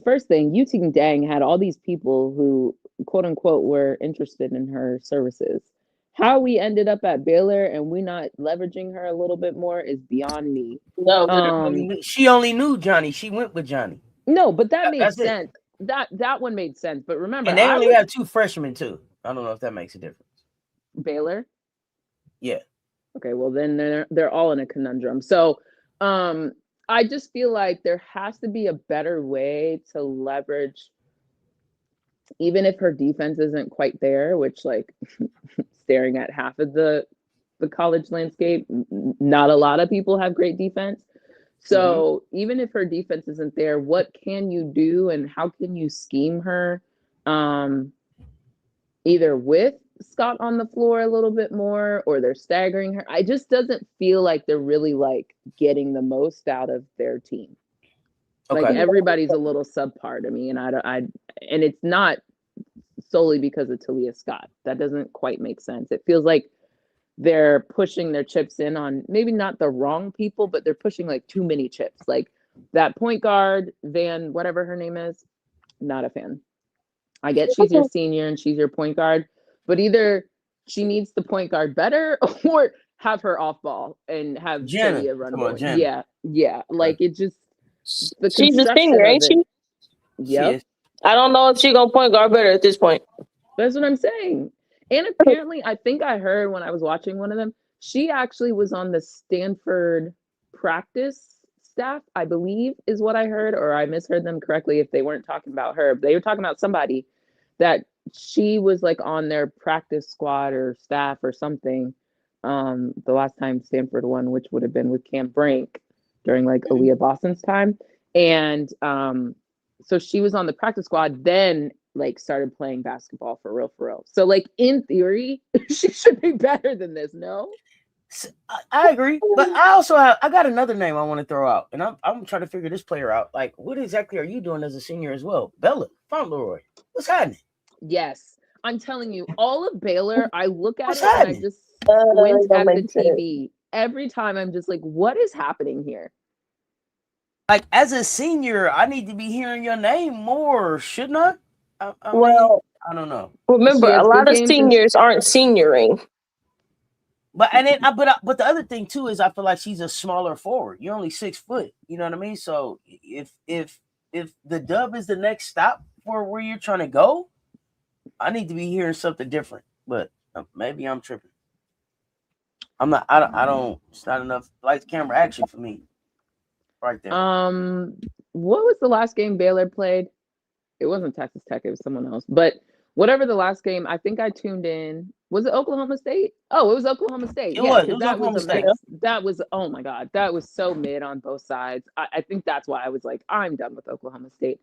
first thing, Yu-Ting Dang had all these people who, quote unquote, were interested in her services. How we ended up at Baylor and we not leveraging her a little bit more is beyond me. No, she only knew Johnny. She went with Johnny. No, but that made sense. That one made sense. But remember, and they only have 2 freshmen too. I don't know if that makes a difference. Baylor? Yeah. Okay, well then they're all in a conundrum. So I just feel like there has to be a better way to leverage, even if her defense isn't quite there, which, like, staring at half of the college landscape, not a lot of people have great defense. So even if her defense isn't there, what can you do and how can you scheme her? Either with Scott on the floor a little bit more, or they're staggering her. I just doesn't feel like they're really like getting the most out of their team. Okay. Like everybody's a little subpar to me, and and it's not solely because of Talia Scott. That doesn't quite make sense. It feels like they're pushing their chips in on maybe not the wrong people, but they're pushing like too many chips. Like that point guard, Van, whatever her name is, not a fan. I get she's your senior and she's your point guard, but either she needs the point guard better or have her off ball and have Talia run more. Yeah. Like it just she's a senior, ain't she? Yep. I don't know if she's gonna point guard better at this point. That's what I'm saying. And apparently, I think I heard when I was watching one of them, she actually was on the Stanford practice staff, I believe is what I heard, or I misheard them correctly if they weren't talking about her. They were talking about somebody that she was like on their practice squad or staff or something the last time Stanford won, which would have been with Cam Brink during like Aaliyah Boston's time. And so she was on the practice squad, then like started playing basketball for real. So like in theory, she should be better than this, no? I agree, but I got another name I want to throw out, and I'm trying to figure this player out. Like, what exactly are you doing as a senior as well? Bella Fauntleroy, what's happening? Yes. I'm telling you, all of Baylor, I look at What's it and I happening? just squint don't at the make sense. TV. Every time I'm just like, what is happening here? Like, as a senior, I need to be hearing your name more, shouldn't I? I mean, Well, I don't know. She remember, has a good lot of games and seniors aren't senioring. But the other thing too is I feel like she's a smaller forward. You're only 6 foot. You know what I mean? So if the dub is the next stop for where you're trying to go, I need to be hearing something different. But maybe I'm tripping. I'm not. I don't. It's not enough lights, camera, action for me. Right there. What was the last game Baylor played? It wasn't Texas Tech, it was someone else. But whatever the last game, I think I tuned in. Was it Oklahoma State? Oh, it was Oklahoma State. It Yeah, was because that was Oklahoma a State. mess. That was, oh my God, that was so mid on both sides. I think that's why I was like, I'm done with Oklahoma State.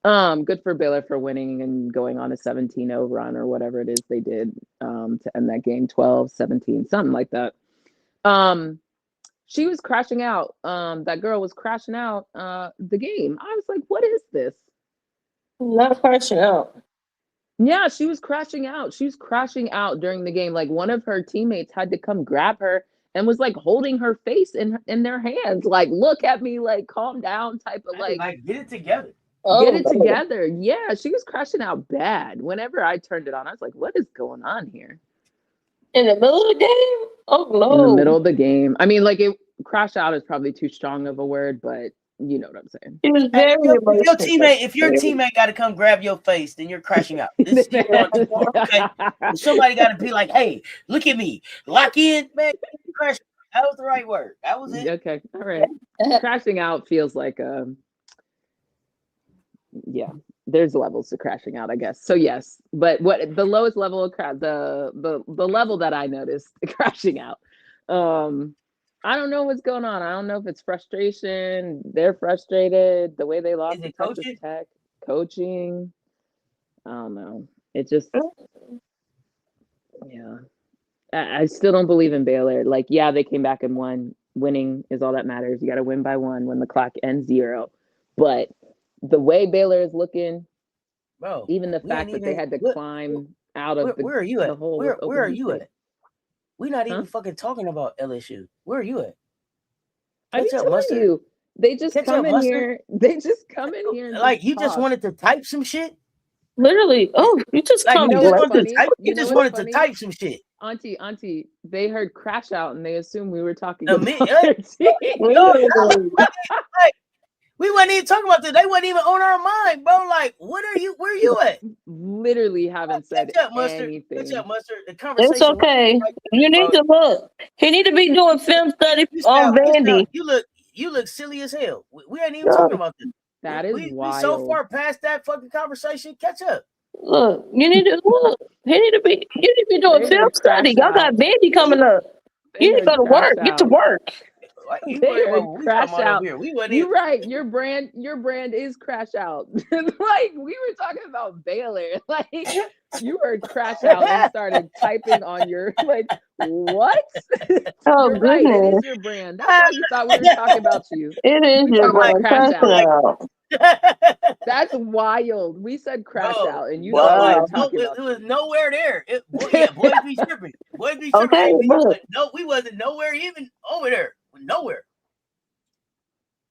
Good for Baylor for winning and going on a 17-0 run or whatever it is they did to end that game, 12-17, something like that. She was crashing out. That girl was crashing out the game. I was like, what is this? Not crashing out. Yeah, she was crashing out. She was crashing out during the game. Like one of her teammates had to come grab her and was like holding her face in their hands. Like, look at me, like calm down type of like get it together. get it together. Yeah, she was crashing out bad. Whenever I turned it on, I was like, what is going on here? In the middle of the game? Oh no. In the middle of the game. I mean, like crash out is probably too strong of a word, but you know what I'm saying. It was very If your teammate got to come grab your face, then you're crashing out. Okay? Somebody got to be like, "Hey, look at me, lock in, man." Crash. That was the right word. That was it. Okay, all right. Crashing out feels like yeah. There's levels to crashing out, I guess. So yes, but what the lowest level of the level that I noticed crashing out. I don't know what's going on. I don't know if it's frustration. They're frustrated. The way they lost to Texas Tech. Coaching. I don't know. It just, yeah. I still don't believe in Baylor. Like, yeah, they came back and won. Winning is all that matters. You got to win by 1 when the clock ends 0. But the way Baylor is looking, bro, even the fact that they had to climb out of where are you at? the hole. Where are you at? We're not even fucking talking about LSU. Where are you at? I'm telling you, they just come in here. They just come in here. Like you just wanted to type some shit. Literally, you just like come. You just wanted to type some shit. Auntie, they heard crash out and they assumed we were talking about their team. We wasn't even talking about this. They wasn't even on our mind, bro. Like, where are you at? Literally haven't said anything. Catch up, Mustard. The conversation. It's okay. You need to look. He need to be doing film study on Vandy. You look silly as hell. We ain't even talking about this. That is wild. We so far past that fucking conversation. Catch up. Look, you need to look. You need to be doing film study. Y'all got Vandy coming up. You need to go to work. Get to work. Crash out. You're right. Your brand is crash out. Like we were talking about Baylor. Like you heard crash out and started typing on your like what? Oh You're goodness. Right. It is your brand. That's why you thought we were talking about you. It is your brand. Crash out. That's wild. We said crash out, and you thought it was nowhere there. Boys be tripping. Boys be tripping. Okay, no, we wasn't nowhere even over there. Nowhere.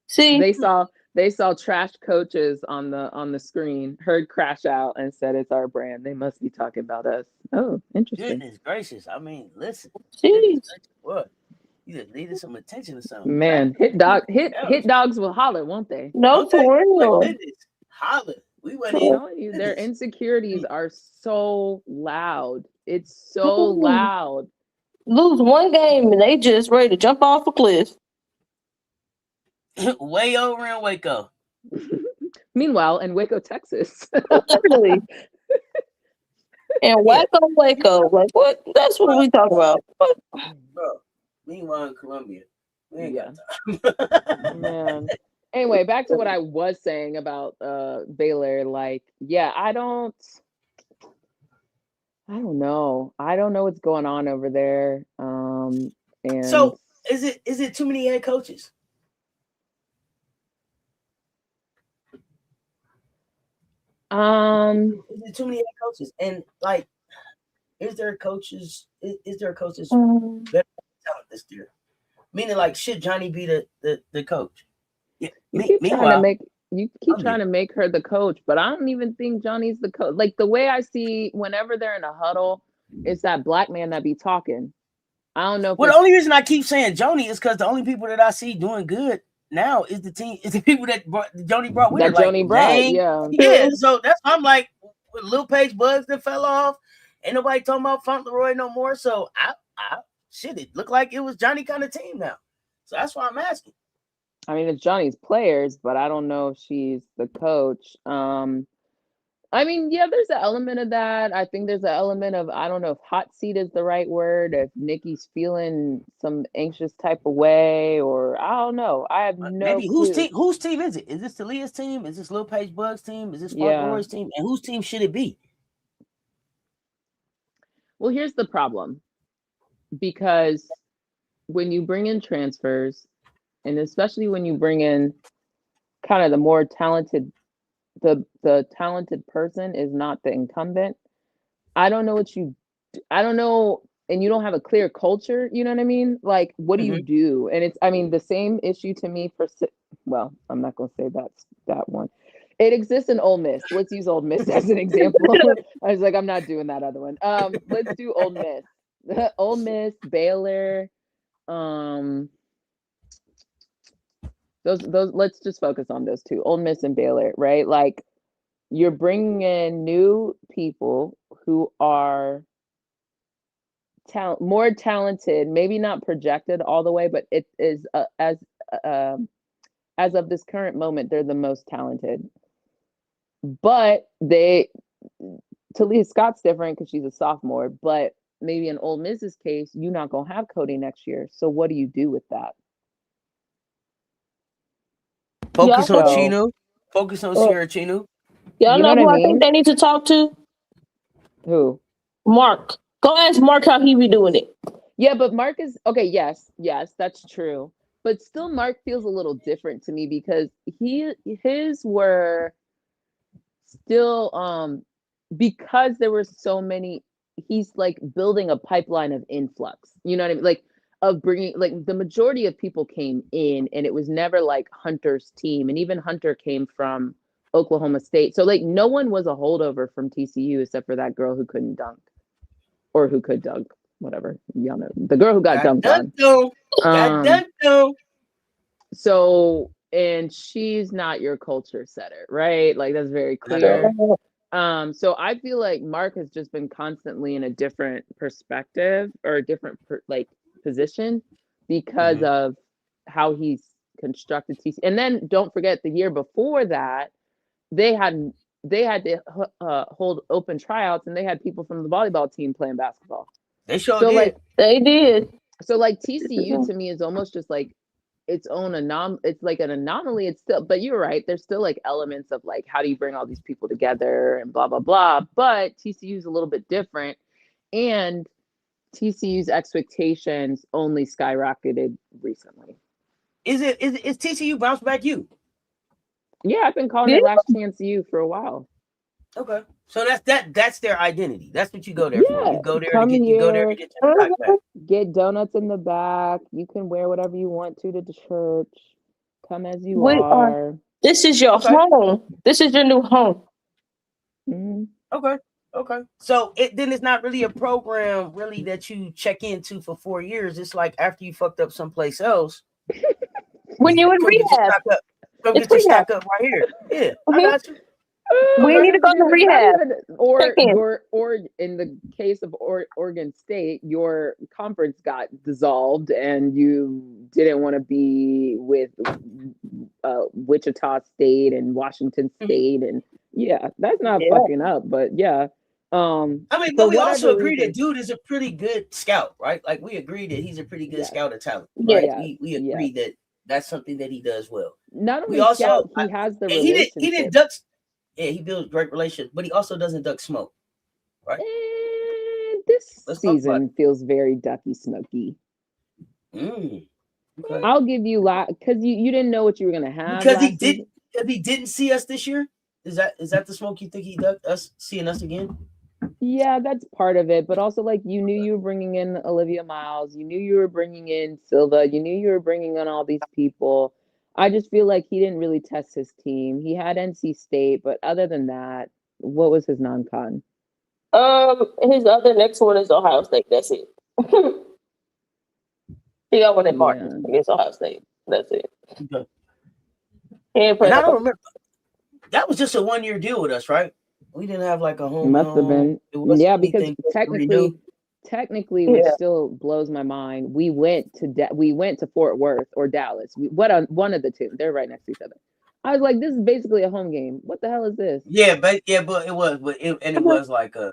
See, they saw trash coaches on the screen, heard crash out, and said it's our brand. They must be talking about us. Oh, interesting. Goodness gracious! I mean, listen. Jeez. What? You just needed some attention or something. Man, hit dogs will holler, won't they? No, for real. Holler. We went I'm telling you, their insecurities are so loud. It's so loud. Lose one game and they just ready to jump off a cliff. Way over in Waco. Meanwhile, in Waco, Texas. Literally. And Waco. Like what? That's what we talk about. Bro. Meanwhile in Columbia. We ain't got time. Man. Anyway, back to what I was saying about Baylor. Like, yeah, I don't know. I don't know what's going on over there. And so is it too many head coaches? Is there too many head coaches? And like, is there a coach that's better talent this year? Meaning, like, should Johnny be the coach? Yeah. You keep trying to make her the coach, but I don't even think Johnny's the coach. Like the way I see whenever they're in a huddle, it's that black man that be talking. I don't know. Well, the only reason I keep saying Joni is because the only people that I see doing good now is the people that Joni brought with her. Like, Joni brought, yeah. So that's why I'm like, with Lil Page Bugs that fell off, ain't nobody talking about Fauntleroy no more. So it looked like it was Johnny kind of team now. So that's why I'm asking. I mean, it's Johnny's players, but I don't know if she's the coach. I mean, yeah, there's an element of that. I think there's an element of, I don't know if hot seat is the right word, if Nikki's feeling some anxious type of way, or I don't know. I have no clue. Whose team is it? Is this Talia's team? Is this Lil Page Bugs team? Is this Fauntleroy's team? And whose team should it be? Well, here's the problem. Because when you bring in transfers, and especially when you bring in kind of the more talented, the talented person is not the incumbent. I don't know, and you don't have a clear culture, you know what I mean? Like, what do you do? And it's, I mean, the same issue to me well, I'm not going to say that one. It exists in Ole Miss. Let's use Ole Miss as an example. I was like, I'm not doing that other one. Let's do Ole Miss. Ole Miss, Baylor, those let's just focus on those two, Ole Miss and Baylor, right? Like, you're bringing in new people who are more talented, maybe not projected all the way, but it is as of this current moment, they're the most talented. But Talia Scott's different because she's a sophomore, but maybe in Ole Miss's case, you're not gonna have Cody next year. So what do you do with that? Focus on Chino. Focus on Sierra Chino. Y'all know who I think they need to talk to? Who? Mark. Go ask Mark how he be doing it. Yeah, but Mark is okay. Yes, that's true. But still, Mark feels a little different to me because his were still because there were so many. He's like building a pipeline of influx. You know what I mean? Like, of bringing, like, the majority of people came in, and it was never like Hunter's team, and even Hunter came from Oklahoma State. So like, no one was a holdover from TCU except for that girl who couldn't dunk, or who could dunk, whatever. Y'all know the girl who got dunked on. So, and she's not your culture setter, right? Like, that's very clear. So I feel like Mark has just been constantly in a different perspective or a different position because of how he's constructed TCU. And then don't forget, the year before that, they had to hold open tryouts, and they had people from the volleyball team playing basketball. They did. They did. So like, TCU to me is almost just like its own it's like an anomaly. It's still, but you're right, there's still like elements of like, how do you bring all these people together and blah blah blah. But TCU is a little bit different, and TCU's expectations only skyrocketed recently. Is TCU bounce back you? Yeah, I've been calling it last chance U for a while. Okay, so that's their identity. That's what you go there for. You go there to get your back. Get donuts in the back. You can wear whatever you want to the church. Come as you are. This is your home. This is your new home. Mm-hmm. Okay. So then it's not really a program really that you check into for 4 years. It's like after you fucked up someplace else. When you in rehab. Come get your stock up right here. Yeah, I got you. We need to go to rehab. Or in the case of Oregon State, your conference got dissolved and you didn't want to be with Wichita State and Washington State. And yeah, that's not fucking up, but yeah. I mean, but we also agree that dude is a pretty good scout, right? Like, we agree that he's a pretty good scout of talent, right? Yeah. We agree that that's something that he does well. Not only scout, he has the relationship. He didn't duck. Yeah, he builds great relationships, but he also doesn't duck smoke, right? And this season feels very ducky smoky. Okay. I'll give you because you didn't know what you were gonna have because he didn't see us this year. Is that the smoke you think he ducked us seeing us again? Yeah, that's part of it. But also, like, you knew you were bringing in Olivia Miles. You knew you were bringing in Silva. You knew you were bringing in all these people. I just feel like he didn't really test his team. He had NC State, but other than that, what was his non-con? His other next one is Ohio State. That's it. He got one in March against Ohio State. That's it. Okay. And I don't remember. That was just a 1-year deal with us, right? We didn't have like a home. Must have been. Yeah, because technically, which still blows my mind, we went to Fort Worth or Dallas. One of the two. They're right next to each other. I was like, this is basically a home game. What the hell is this? Yeah, but it was like a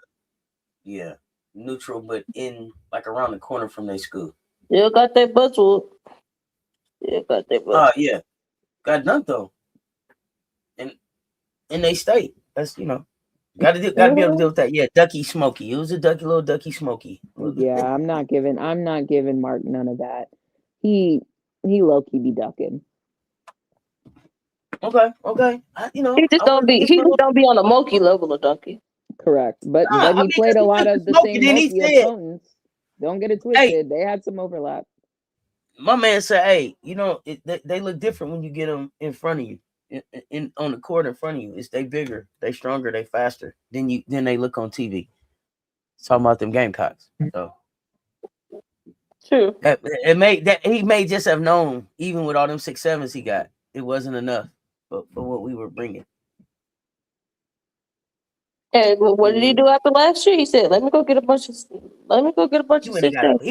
neutral, but in like around the corner from their school. Yeah, got that bus whoop. Yeah, got that bus. Yeah, got dunked though, and they state. That's got to be able to deal with that. Yeah, Ducky Smoky. It was a little Ducky Smoky. Yeah, I'm not giving Mark none of that. He low key be ducking. Okay. He just don't be on a Moki level of dunking. Correct, but he played a lot of the same Moki opponents. Don't get it twisted. Hey, they had some overlap. My man said, "Hey, they look different when you get them in front of you, in on the court in front of you. They bigger, they stronger, they faster than they look on TV." Talking about them Gamecocks. So true. He may just have known, even with all them 6'7s he got, it wasn't enough for what we were bringing. And what did he do after last year? He said, "Let me go get a bunch of." He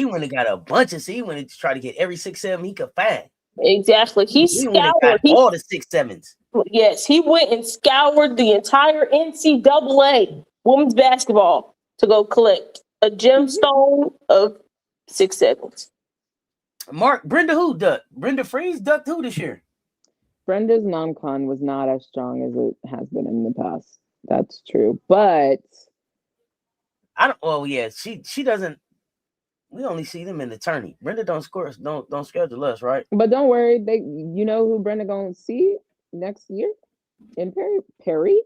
went and got a bunch of. He went to try to get every 6'7 he could find. Exactly. He scoured all the 6'7s. Yes, he went and scoured the entire NCAA women's basketball to go collect a gemstone of 6'7s. Mark, Brenda Freeze ducked who this year? Brenda's non-con was not as strong as it has been in the past. That's true, but I don't. Well, yeah, she doesn't. We only see them in the tourney. Brenda don't schedule us, right? But don't worry, you know who Brenda gonna see next year in Perry.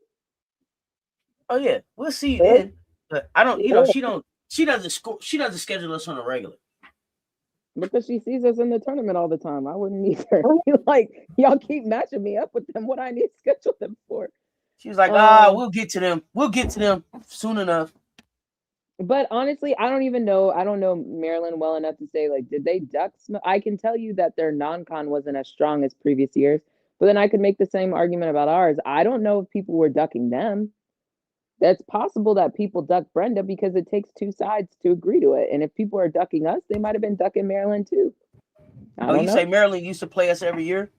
Oh yeah, we'll see you then. But I don't. She doesn't schedule us on a regular. Because she sees us in the tournament all the time. I wouldn't either. Like, y'all keep matching me up with them. What I need to schedule them for. She was like, we'll get to them. We'll get to them soon enough. But honestly, I don't even know. I don't know Maryland well enough to say, like, did they duck? I can tell you that their non-con wasn't as strong as previous years. But then I could make the same argument about ours. I don't know if people were ducking them. That's possible that people duck Brenda because it takes two sides to agree to it. And if people are ducking us, they might have been ducking Maryland too. You say Maryland used to play us every year?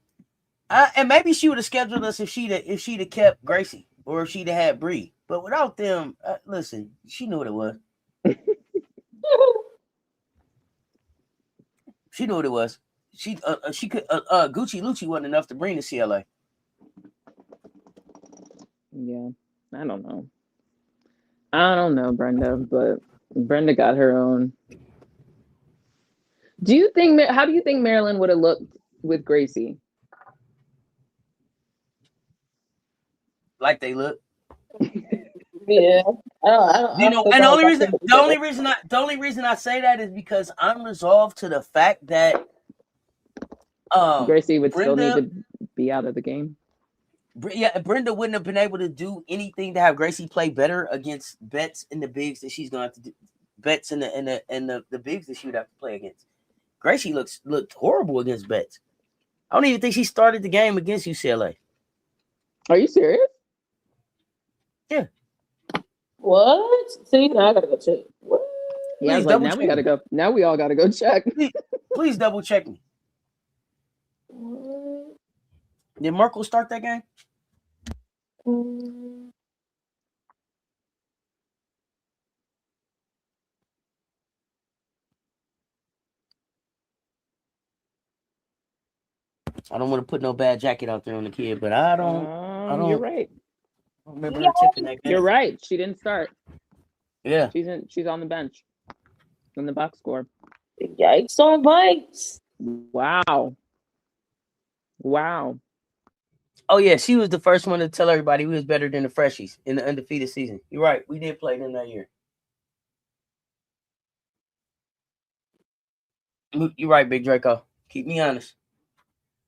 And maybe she would have scheduled us if she'd have kept Gracie or if she'd have had Bree. But without them, listen, she knew what it was. She knew what it was. She could Gucci Lucci wasn't enough to bring to CLA. Yeah, I don't know, Brenda, but Brenda got her own. How do you think Maryland would have looked with Gracie? Like they look. Yeah. The only reason I say that is because I'm resolved to the fact that Gracie would still need to be out of the game. Yeah, Brenda wouldn't have been able to do anything to have Gracie play better against Betts and the bigs that she's going to have to do. Betts and the bigs that she would have to play against. Gracie looked horrible against Betts. I don't even think she started the game against UCLA. Are you serious? Yeah. What? See, now I gotta go check. What? Yeah, now we gotta go. Now we all gotta go check. Please double check me. What? Did Merkel start that game? I don't want to put no bad jacket out there on the kid, but I don't. You're right. I don't remember her tipping that game. You're right. She didn't start. Yeah. She's on the bench in the box score. Yikes on bikes. Wow. Oh yeah, she was the first one to tell everybody we was better than the freshies in the undefeated season. You're right. We did play them that year. You're right, Big Draco. Keep me honest.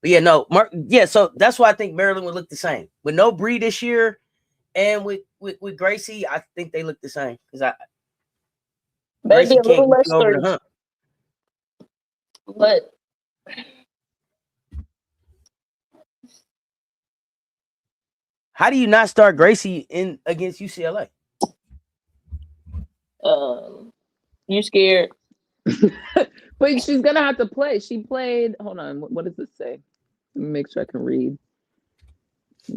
But yeah, no, Mark. Yeah, so that's why I think Maryland would look the same with no Bree this year, and with Gracie. I think they look the same because Maybe Gracie a can't little get less you over the sturdy, hump. but How do you not start Gracie in against UCLA? you scared. But she's gonna have to play. She played. Hold on. What does this say? Let me make sure I can read.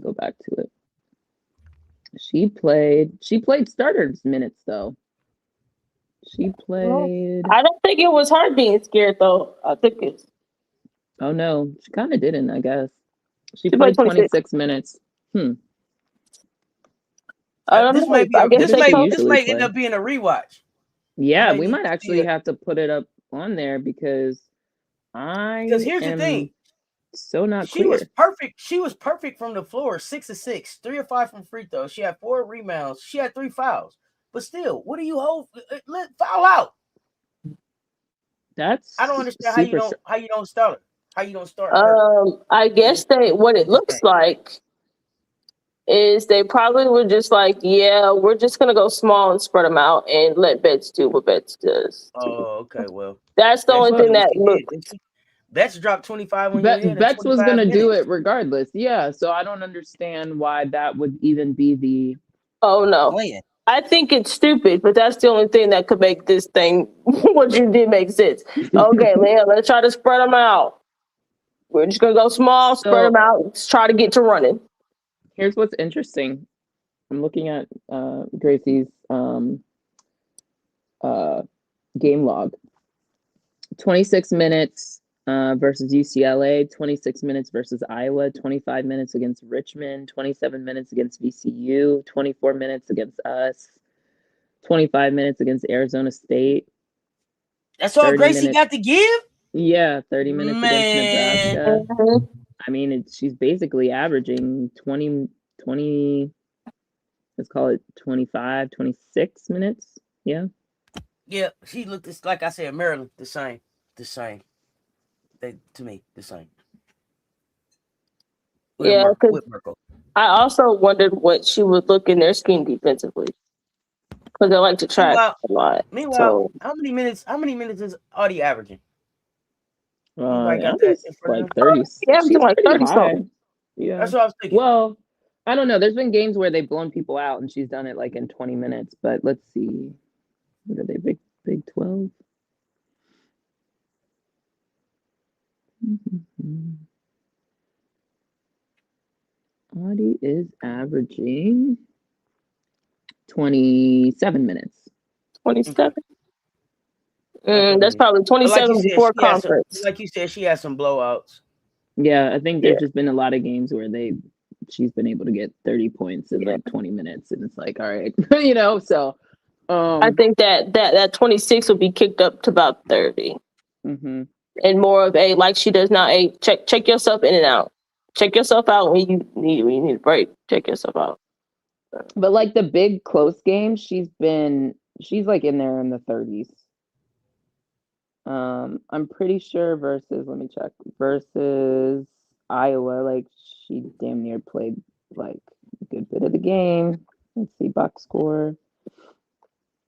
Go back to it. She played starters minutes though. She played. I don't think it was her being scared though. I think it's. Oh no, she kind of didn't. I guess she played played 26 minutes. I don't This know. might be. I guess This they might usually end play. up being a rewatch. Yeah, we might actually have to put it up on there because here's the thing. So not she clear. Was perfect. She was perfect from the floor. 6 of 6, 3 of 5 from free throws. She had 4 rebounds. She had 3 fouls. But still, what do you hold? Let foul out. That's I don't understand how you don't start it. How you don't start her. I guess what it looks like is they probably were just like, yeah, we're just gonna go small and spread them out and let Betts do what Betts does. Oh, okay. Well, that's the only thing that looked. Betts dropped 25 on your head. Betts was gonna do it regardless. Yeah, so I don't understand why that would even be the. Oh no. Plan. I think it's stupid, but that's the only thing that could make this thing what you did make sense. Okay, man, let's try to spread them out. We're just gonna go small, spread them out, let's try to get to running. Here's what's interesting. I'm looking at Gracie's game log. 26 minutes versus UCLA, 26 minutes versus Iowa, 25 minutes against Richmond, 27 minutes against VCU, 24 minutes against us, 25 minutes against Arizona State. That's all Gracie got to give? Yeah, 30 minutes against Nebraska. I mean, she's basically averaging 20, let's call it 25, 26 minutes. Yeah. Yeah, she looked like I said, Maryland, the same. To me, the same. Yeah, I also wondered what she would look in their scheme defensively because they like to track a lot. Meanwhile, how many minutes is Audie averaging? Got that like 30. Yeah, she's like 30 something. Yeah, that's what I was thinking. Well, I don't know. There's been games where they've blown people out, and she's done it like in 20 minutes. But let's see. What are they? Big 12. Audie is averaging 27 minutes. 27? That's probably 27 before conference. Like you said, she has some blowouts. Yeah, I think there's just been a lot of games where she's been able to get 30 points in like 20 minutes, and it's like, all right, so I think that 26 will be kicked up to about 30. Mm-hmm. And more of a, like she does now, a check yourself in and out. Check yourself out when you need a break. Check yourself out. But like the big close games, she's like in there in the 30s. I'm pretty sure versus Iowa, like she damn near played like a good bit of the game. Let's see, box score.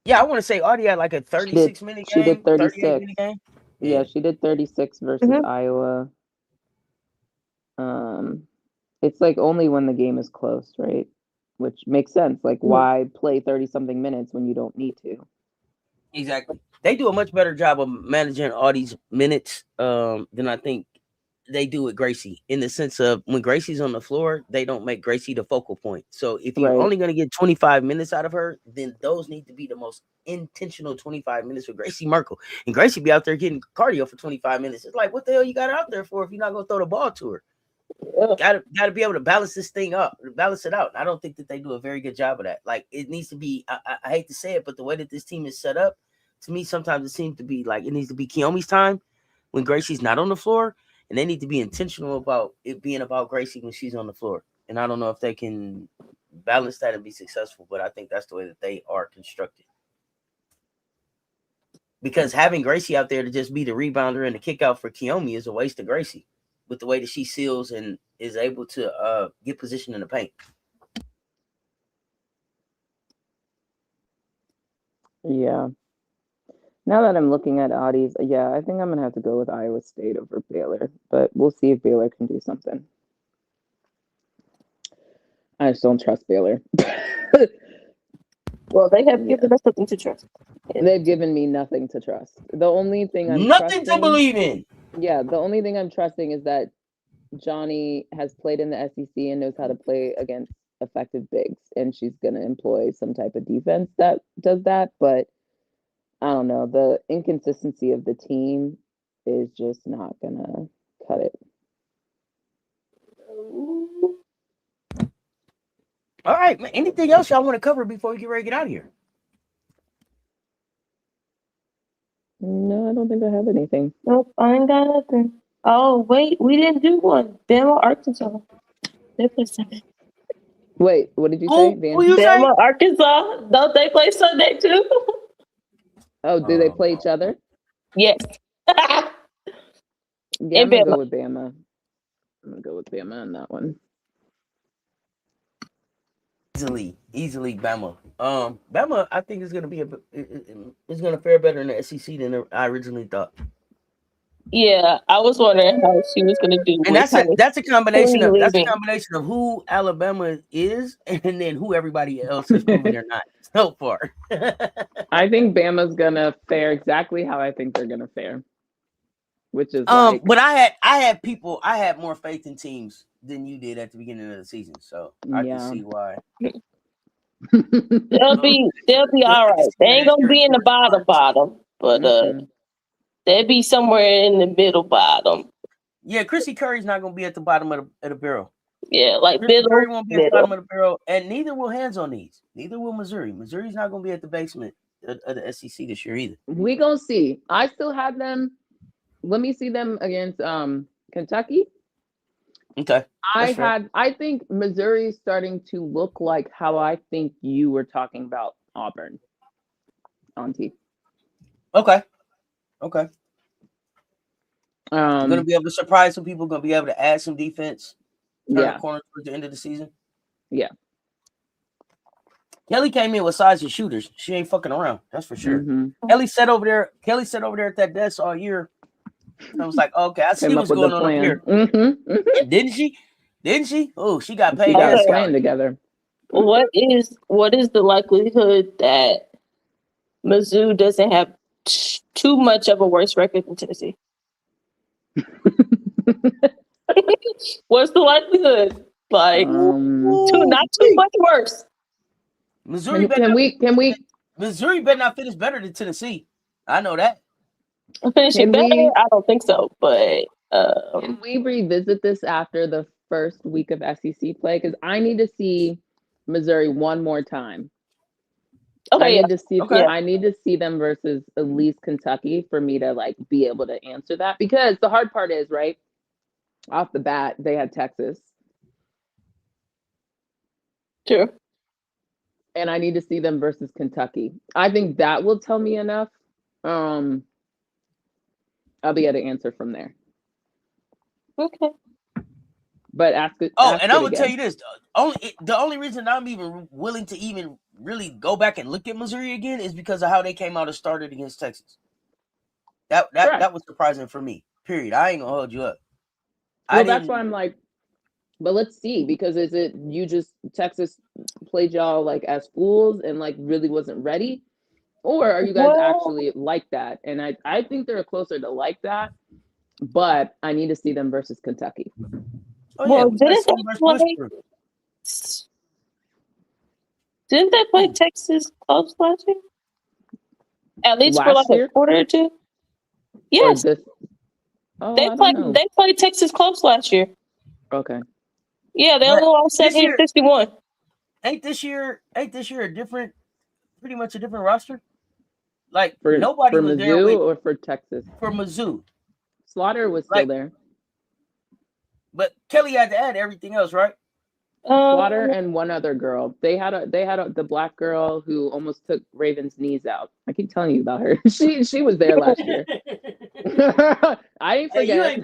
Yeah, I want to say Audie had like a 36-minute game. She did 36. Game. Yeah, she did 36 versus Iowa. It's like only when the game is close, right? Which makes sense. Like, why play 30-something minutes when you don't need to? Exactly. They do a much better job of managing Audie's minutes than I think they do with Gracie, in the sense of when Gracie's on the floor, they don't make Gracie the focal point. So if you're only going to get 25 minutes out of her, then those need to be the most intentional 25 minutes with Gracie Merkel. And Gracie be out there getting cardio for 25 minutes. It's like, what the hell you got her out there for if you're not going to throw the ball to her? Got to be able to balance this thing up, balance it out. I don't think that they do a very good job of that. Like, it needs to be, I hate to say it, but the way that this team is set up, to me, sometimes it seems to be like it needs to be Kiyomi's time when Gracie's not on the floor. and they need to be intentional about it being about Gracie when she's on the floor. And I don't know if they can balance that and be successful, but I think that's the way that they are constructed. Because having Gracie out there to just be the rebounder and the kick out for Kiyomi is a waste of Gracie with the way that she seals and is able to get position in the paint. Yeah. Now that I'm looking at oddies, yeah, I think I'm going to have to go with Iowa State over Baylor, but we'll see if Baylor can do something. I just don't trust Baylor. Well, they have given us something to trust. They've given me nothing to trust. The only thing I'm nothing trusting, to believe in. Yeah, the only thing I'm trusting is that Johnny has played in the SEC and knows how to play against effective bigs, and she's going to employ some type of defense that does that. But I don't know. The inconsistency of the team is just not going to cut it. All right, man. Anything else y'all want to cover before we get ready to get out of here? No, I don't think I have anything. Nope, I ain't got nothing. Oh, wait, we didn't do one. Bama, Arkansas. They play Sunday. Wait, what did you Who say? you say? Bama, Arkansas. Don't they play Sunday too? Oh, do they play each other? Yes. Yeah, I'm And going to Bama. go with Bama. I'm going to go with Bama on that one. Easily Bama. Bama, I think is going to be is going to fare better in the SEC than I originally thought. Yeah, I was wondering how she was going to do. And that's a combination leaving. of who Alabama is and then who everybody else has proven they're not so far. I think Bama's going to fare exactly how I think they're going to fare, which is like. But I had more faith in teams than you did at the beginning of the season, so I can see why. They'll be all right. They ain't gonna be in the bottom, but they'll be somewhere in the middle bottom. Yeah, Chrissy Curry's not gonna be at the bottom of the barrel. Yeah, like Chrissy middle. Curry won't be at the bottom of the barrel, and neither will Hands on Knees. Neither will Missouri. Missouri's not gonna be at the basement of the SEC this year either. We gonna see. I still have them. Let me see them against Kentucky. Okay. I think Missouri's starting to look like how I think you were talking about Auburn on TV. Okay. I'm gonna be able to surprise some people. Gonna be able to add some defense. Turn the corner towards the end of the season. Yeah. Kelly came in with size and shooters. She ain't fucking around. That's for sure. Mm-hmm. Kelly sat over there at that desk all year. I was like, okay, I see what's going on up here. Mm-hmm. Mm-hmm. Didn't she? Oh, she got paid. She got a plan together. What is the likelihood that Mizzou doesn't have too much of a worse record than Tennessee? What's the likelihood? Like, not too much worse. Missouri Missouri better not finish better than Tennessee. I know that. Finishing better? I don't think so. But can we revisit this after the first week of SEC play? Because I need to see Missouri one more time. Okay, I need to see them versus at least Kentucky for me to like be able to answer that. Because the hard part is, right, off the bat, they had Texas. True. And I need to see them versus Kentucky. I think that will tell me enough. I'll be able to answer from there. Okay. But ask it. And I will tell you this: the only reason I'm even willing to even really go back and look at Missouri again is because of how they came out and started against Texas. That was surprising for me. Period. I ain't gonna hold you up. Well, that's why I'm like, but let's see, because is it Texas played y'all like as fools and like really wasn't ready? Or are you guys actually like that? And I think they're closer to like that, but I need to see them versus Kentucky. Didn't they play Texas close last year? At least for like a quarter or two? Yes. They played Texas close last year. Okay. Yeah, they only lost 70-61. Ain't this year pretty much a different roster? Like nobody was Mizzou there or for Texas? For Mizzou. Slaughter was still there. But Kelly had to add everything else, right? Water and one other girl. They had the black girl who almost took Raven's knees out. I keep telling you about her. She was there last year. I ain't forget. Hey,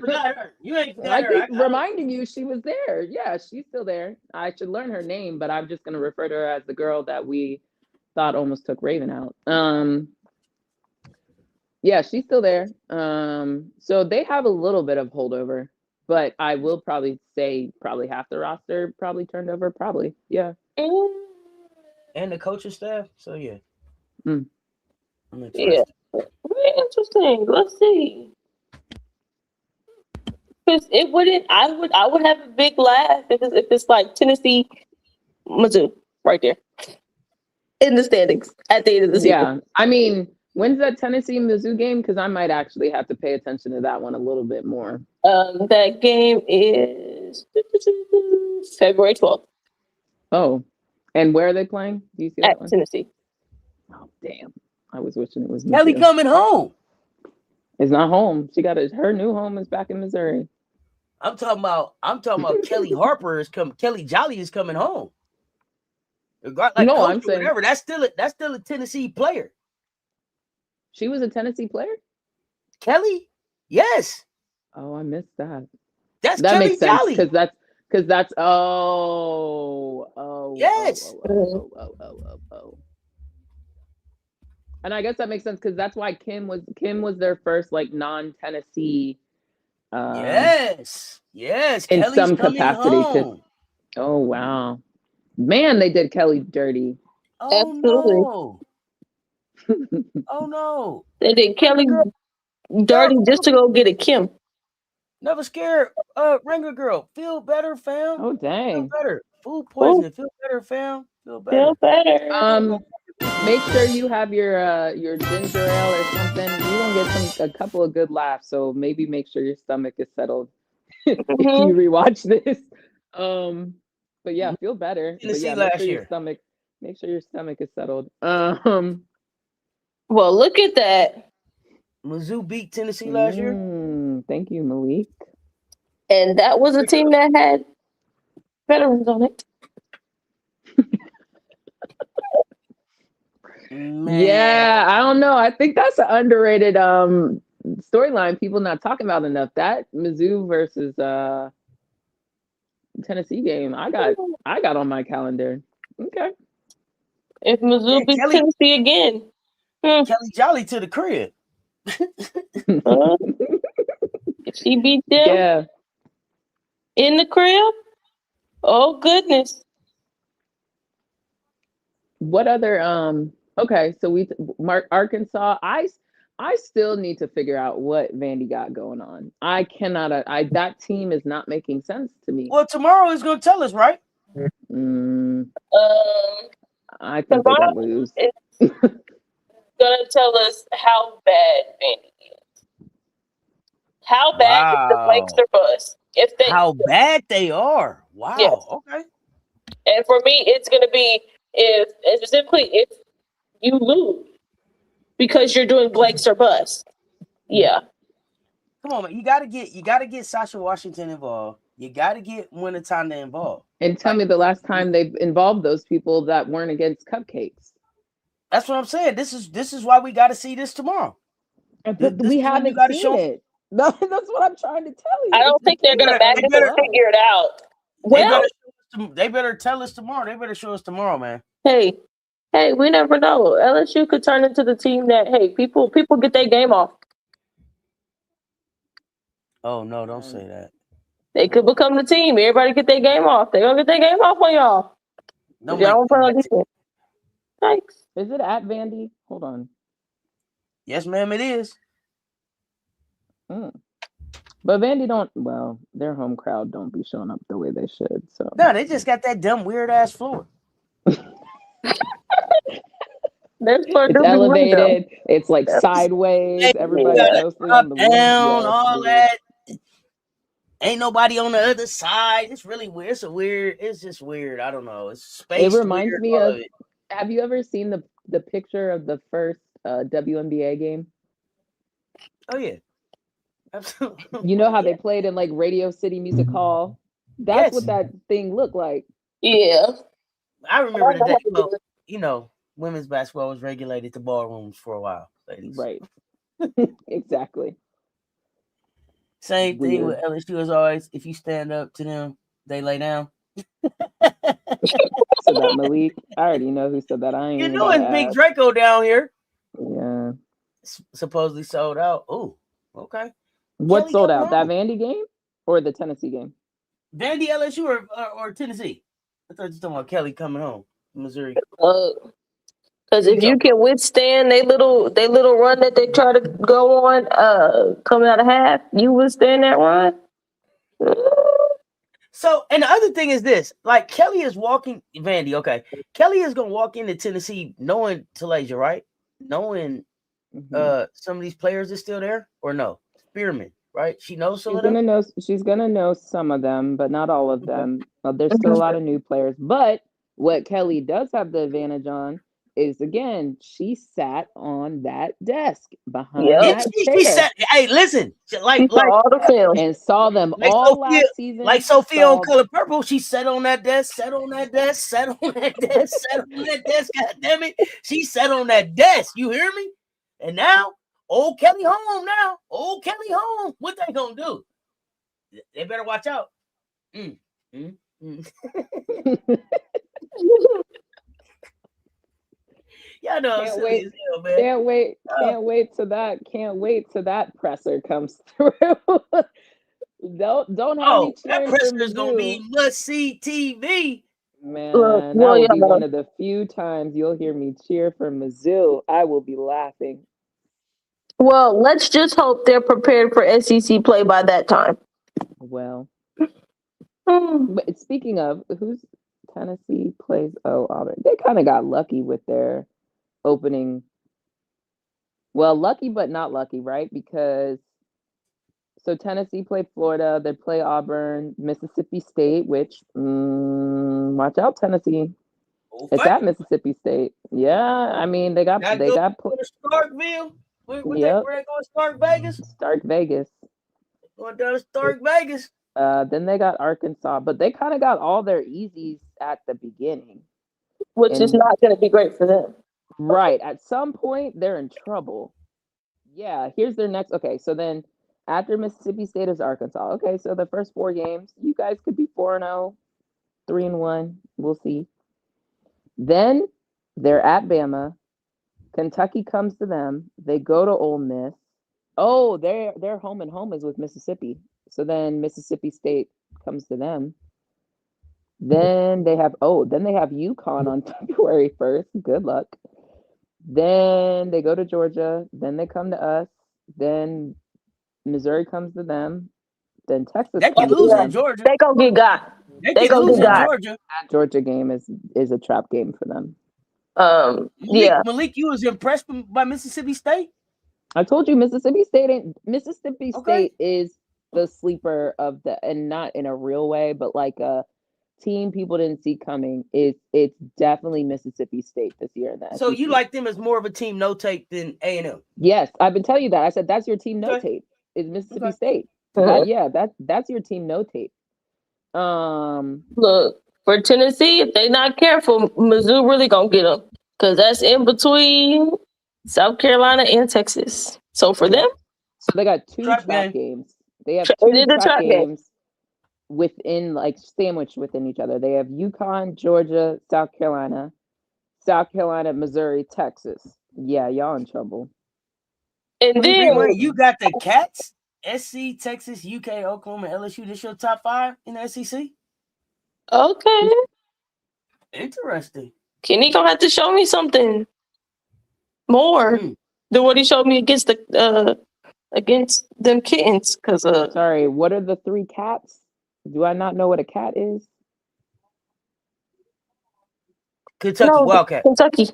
you ain't forgot her. I keep reminding you she was there. Yeah, she's still there. I should learn her name, but I'm just gonna refer to her as the girl that we thought almost took Raven out. Yeah, she's still there. So they have a little bit of holdover, but I will probably say probably half the roster probably turned over. Probably, yeah. And the coaching staff. So yeah. Mm. I'm interested. Yeah. Very interesting. Let's see. Because it wouldn't. I would have a big laugh if it's like Tennessee, Mizzou, right there in the standings at the end of the season. Yeah, I mean, when's that Tennessee Mizzou game? Because I might actually have to pay attention to that one a little bit more. That game is February 12th. Oh, and where are they playing? Do you see that one? Tennessee. Oh, damn! I was wishing it was Kelly Mizzou. coming home. It's not home. She got her new home is back in Missouri. I'm talking about Kelly Harper is coming. Kelly Jolly is coming home. Like no, I'm saying whatever. That's still a Tennessee player. She was a Tennessee player? Kelly? Yes. Oh, I missed that. That Kelly makes sense Jolly. because that's yes. And I guess that makes sense because that's why Kim was their first like non-Tennessee. Yes. In Kelly's some capacity. home. Oh wow, man, they did Kelly dirty. Oh Absolutely. no. Oh no. They did Kelly dirty just to go get a Kim. Never scared. Ringer girl. Feel better, fam. Oh dang. Feel better. Food poisoning. Feel better, fam. Feel better. Feel better. Make sure you have your ginger ale or something. You're gonna get a couple of good laughs. So maybe make sure your stomach is settled if you rewatch this. But yeah, feel better. But yeah, make sure your stomach is settled. Well, look at that. Mizzou beat Tennessee last year. Thank you, Malik. And that was a team that had veterans on it. Man. Yeah, I don't know. I think that's an underrated storyline people not talking about enough. That Mizzou versus Tennessee game, I got on my calendar. Okay. If Mizzou beats Tennessee again, Kelly Jolly to the crib. If she beat them in the crib, oh goodness. What other okay, so Arkansas. I still need to figure out what Vandy got going on. I cannot. That team is not making sense to me. Well, tomorrow is going to tell us, right? I think they're gonna lose. It's gonna tell us how bad Vandy is. How bad is the Blankster bus? How bad they are. Wow. Yes. Okay. And for me, it's gonna be if you lose because you're doing Blankster bus. Yeah. Come on, man. You gotta get Sasha Washington involved. You gotta get Winatanda involved. And tell me the last time they've involved those people that weren't against cupcakes. That's what I'm saying. This is why we got to see this tomorrow. But we haven't seen it. No, that's what I'm trying to tell you. I don't think they're gonna figure it out. Well, they better tell us tomorrow. They better show us tomorrow, man. Hey, we never know. LSU could turn into the team that people get their game off. Oh no, don't say that. They could become the team. Everybody get their game off. They're gonna get their game off on y'all. No, y'all don't play on defense. Thanks. Is it at Vandy? Hold on. Yes, ma'am, it is. But Vandy their home crowd don't be showing up the way they should. So no, they just got that dumb weird ass floor. It's elevated. It's like sideways. Everybody mostly on the down, all that. Ain't nobody on the other side. It's really weird. It's just weird. I don't know. It's space. It reminds me of. Have you ever seen the picture of the first WNBA game? Oh yeah. Absolutely. You know how Yeah. they played in like Radio City Music Hall? That's Yes. what that thing looked like. Yeah. I remember the day. Well, you know, women's basketball was regulated to ballrooms for a while, ladies. Right. Exactly. Same thing with Weird. LSU as always. If you stand up to them, they lay down. So that Malik, I already know who said that. I ain't You even know gotta it's Big ask. Draco down here. Yeah. Supposedly sold out. Oh, okay. What Kelly sold coming out? That home. Vandy game or the Tennessee game? Vandy, LSU, or Tennessee? I thought you were talking about Kelly coming home, Missouri. Because if you can withstand they little run that they try to go on, coming out of half, you withstand that run. So, and the other thing is this: like Kelly is walking Vandy. Okay, Kelly is gonna walk into Tennessee knowing Talasia, right? Knowing some of these players are still there, or no? Spearman, right? She knows some She's of them. gonna know. She's gonna know some of them, but not all of them. There's still a lot of new players. But what Kelly does have the advantage on is, again, she sat on that desk behind that She chair said, "Hey, listen, like all the film and saw them like all Sophia, last season. like Sophia on saw- Color Purple. She sat on that desk, sat on that desk, sat on that desk, sat on that desk. God damn it, she sat on that desk. You hear me? And now, old Kelly home. Now, old Kelly home. What they gonna do? They better watch out. Y'all know Can't wait. as hell, man. Can't wait till that presser comes through. Don't have me That cheering for presser is gonna be Mizzou. must see TV. Man, that will be one of the few times you'll hear me cheer for Mizzou. I will be laughing. Well, let's just hope they're prepared for SEC play by that time. Well, but speaking of, who's Tennessee plays? Oh, Auburn. They kind of got lucky with their opening. Well, lucky but not lucky, right? Because so Tennessee played Florida, they play Auburn, Mississippi State, which watch out, Tennessee. It's at Mississippi State. Yeah, I mean they got Starkville. Where they going? Stark Vegas. Stark Vegas. Going down to Stark Vegas. Then they got Arkansas, but they kind of got all their easies at the beginning, which is not going to be great for them. Right. At some point, they're in trouble. Yeah. Here's their next. Okay. So then after Mississippi State is Arkansas. Okay. So the first 4 games, you guys could be 4-0, 3-1. We'll see. Then they're at Bama. Kentucky comes to them. They go to Ole Miss. Oh, their home and home is with Mississippi. So then Mississippi State comes to them. Then they have UConn on February 1st. Good luck. Then they go to Georgia. Then they come to us. Then Missouri comes to them. Then Texas. They can lose in Georgia. They gonna get got. They can lose in Georgia. That Georgia game is a trap game for them. Malik, you was impressed by Mississippi State? I told you Mississippi State is the sleeper of the, and not in a real way, but like a team people didn't see coming. It's definitely Mississippi State this year in that. So you like them as more of a team no tape than A&M? Yes, I've been telling you that. I said that's your team no tape. Is Mississippi State. That's your team no tape. Look, for Tennessee, if they're not careful, Mizzou really gonna get them, because that's in between South Carolina and Texas. So for them, so they got 2 trap games. They have 2 trap games within, like, sandwiched within each other. They have UConn, Georgia, South Carolina, Missouri, Texas. Yeah, y'all in trouble. And then you got the Cats, SC, Texas, UK, Oklahoma, LSU. This your top 5 in the SEC? Okay. Interesting. Kenny gonna have to show me something more than what he showed me against them kittens. Because sorry, what are the 3 cats? Do I not know what a cat is? Kentucky Wildcat. Kentucky.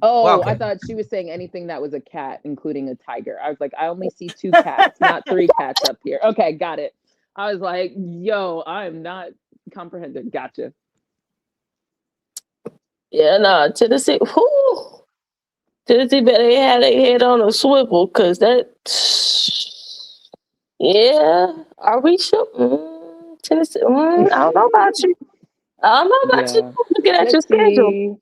Oh, Wildcat. I thought she was saying anything that was a cat, including a tiger. I was like, I only see 2 cats, not 3 cats up here. Okay, got it. I was like, yo, I'm not comprehending. Gotcha. Yeah, no, Tennessee. Tennessee better have their head on a swivel, because that Yeah. Are we sure? Tennessee. I don't know about you. I don't know about you. Looking at your schedule.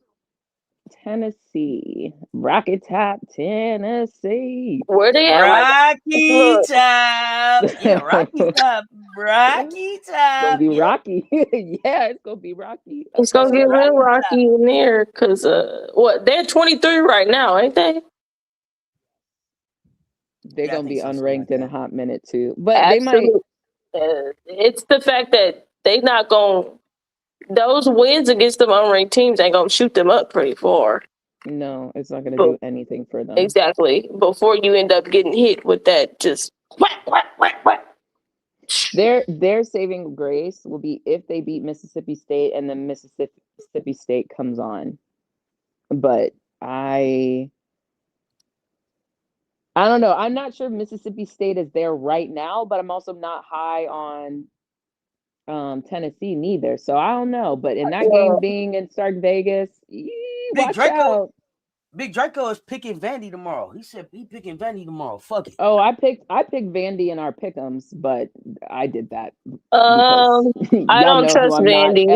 Tennessee. Rocket Top, Tennessee. Where they at? Rocky Top. Yeah, Rocky Top. Rocky Top. Gonna be rocky. Yeah, it's gonna be rocky. It's gonna get real rocky in there because they're 23 right now, ain't they? They're gonna be unranked in a hot minute too. But Absolutely. they might. It's the fact that they not gonna. Those wins against them unranked teams ain't gonna shoot them up pretty far. No, it's not gonna do anything for them. Exactly. Before you end up getting hit with that, just whack, whack, whack, whack. Their saving grace will be if they beat Mississippi State and then Mississippi State comes on. But I don't know. I'm not sure Mississippi State is there right now, but I'm also not high on Tennessee neither. So I don't know. But in that game being in Stark Vegas, watch out. Big Draco is picking Vandy tomorrow. He said he picking Vandy tomorrow. Fuck it. Oh, I picked Vandy in our pick'ems, but I did that. I don't trust Vandy.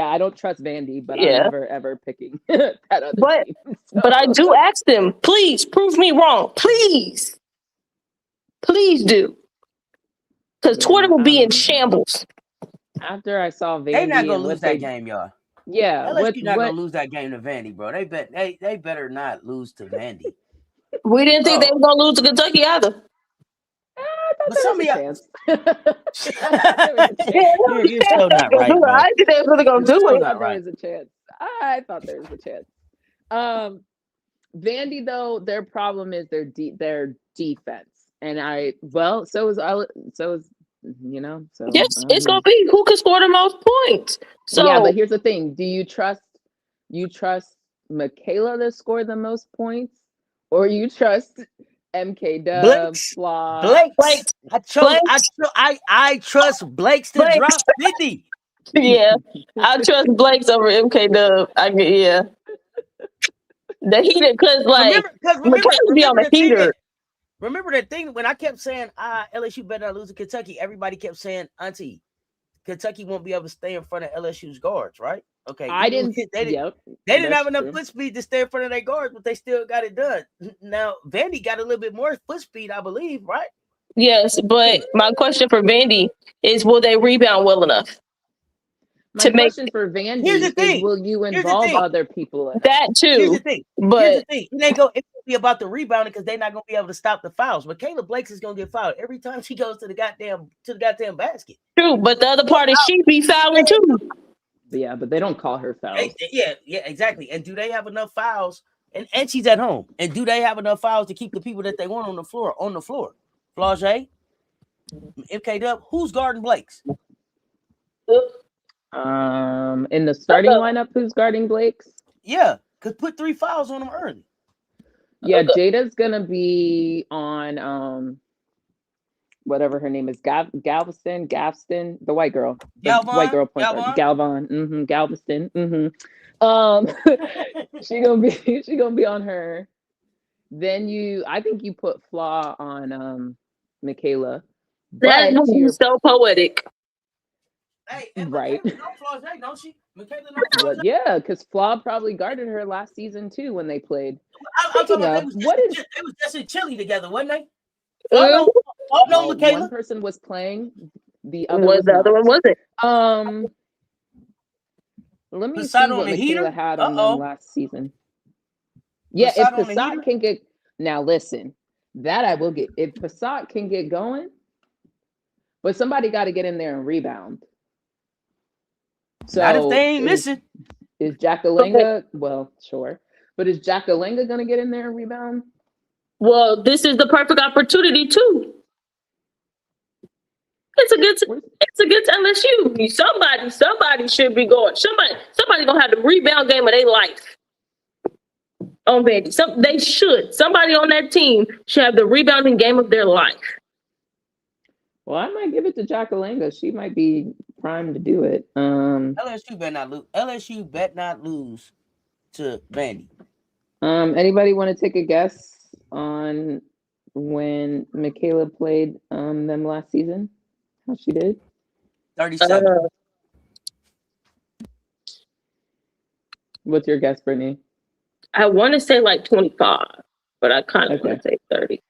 I don't trust Vandy, but I'm never ever picking that other team. So. But I do ask them, please prove me wrong. Please do. Because Twitter will be in shambles. After I saw Vandy, they're not gonna lose that game, y'all. Yeah, LSU not gonna lose that game to Vandy, bro. They better not lose to Vandy. We didn't think they were gonna lose to Kentucky either. But some of y'all, chance. you're still not right. Bro. I think they were really gonna do it. There was a chance. I thought there was a chance. Vandy though, their problem is their defense, and so is yes, it's gonna be who can score the most points. So yeah, but here's the thing: do you trust Michaela to score the most points, or you trust MK Flaw? Blake. I trust Blake's to drop 50. Yeah, I trust Blake's over MK Dub. The heater, because McKenna be on the heater. Remember that thing when I kept saying, LSU better not lose to Kentucky? Everybody kept saying, Auntie, Kentucky won't be able to stay in front of LSU's guards, right? Okay. They didn't have enough foot speed to stay in front of their guards, but they still got it done. Now, Vandy got a little bit more foot speed, I believe, right? Yes, but my question for Vandy is, will they rebound well enough? My question for Vandy is, will you involve other people? That too. Here's the thing. But it ain't gonna be about the rebounding because they're not gonna be able to stop the fouls. But Caleb Blakes is gonna get fouled every time she goes to the goddamn basket. True, but the other part is she be fouling too. Yeah, but they don't call her fouls. Yeah, exactly. And do they have enough fouls? And she's at home. And do they have enough fouls to keep the people that they want on the floor? Flage, MK Dub, who's guarding Blakes? In the starting lineup, who's guarding Blake's? Yeah, because put 3 fouls on them early. Yeah, Jada's gonna be on whatever her name is, Galveston, the white girl, white girl point guard, Galvan, Galveston. she gonna be on her. Then I think you put Flaw on Michaela. That is so poetic. Hey, right. Don't she? Yeah, because Flaw probably guarded her last season too when they played. They was just in Chile together, wasn't they? Michaela. One person was playing, the other one wasn't. Let me see what Michaela had on them last season. Yeah, if Passat can get now, listen, that I will get. If Passat can get going, but somebody got to get in there and rebound. So not if they ain't missing. Is Jackalenga? Well, sure, but is Jackalenga gonna get in there and rebound? Well, this is the perfect opportunity too. It's against LSU. Somebody should be going. Somebody gonna have the rebound game of their life. On Vandy, they should. Somebody on that team should have the rebounding game of their life. Well, I might give it to Jackalenga. She might be primed to do it. LSU better not lose. LSU bet not lose to Vandy. Anybody want to take a guess on when Michaela played them last season? How she did? 37. What's your guess, Brittany? I want to say like 25, but I kind of want to say 30.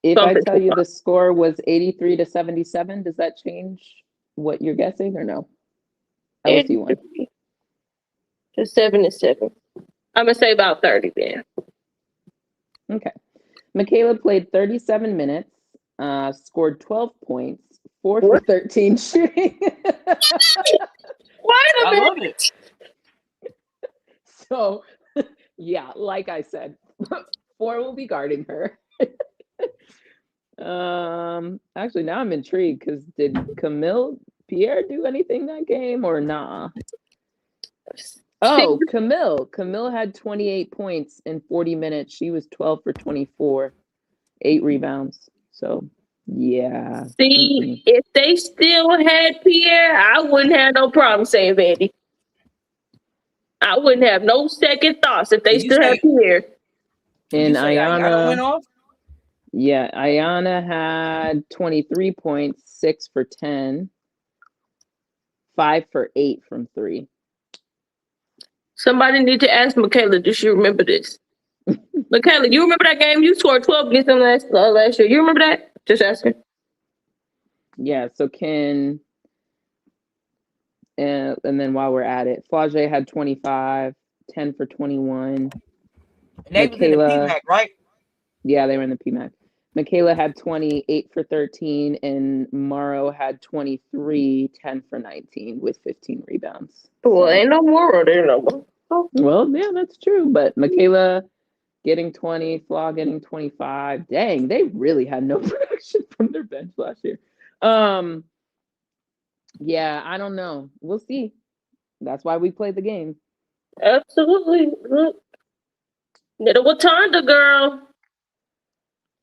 If I Something tell you 25. the score was 83 to 77, does that change what you're guessing or no? LSU won. Just 7 and 7. I'm gonna say about 30 then. Okay. Michaela played 37 minutes, scored 12 points, 4 for 13 shooting. Wait a minute. love it. So, yeah, like I said, 4 will be guarding her. Actually, now I'm intrigued because did Camille Pierre do anything that game or nah? Oh, Camille had 28 points in 40 minutes. She was 12 for 24, 8 rebounds. So, yeah. See, if they still had Pierre, I wouldn't have no problem saying Vandy. I wouldn't have no second thoughts if they still had Pierre. And Ayana went off? Yeah, Ayana had 23 points, 6 for 10, 5 for 8 from 3. Somebody need to ask Michaela, does she remember this? Michaela, you remember that game? You scored 12 against them last year. You remember that? Just asking. Yeah, so and then while we're at it, Flage had 25, 10 for 21. And they was in the PMAC, right? Yeah, they were in the PMAC. Michaela had 28 for 13, and Morrow had 23, 10 for 19 with 15 rebounds. Well, ain't no more there no more. Oh. Well, yeah, that's true. But Michaela getting 20, Flaw getting 25. Dang, they really had no production from their bench last year. Yeah, I don't know. We'll see. That's why we play the game. Absolutely. Little Watanda girl.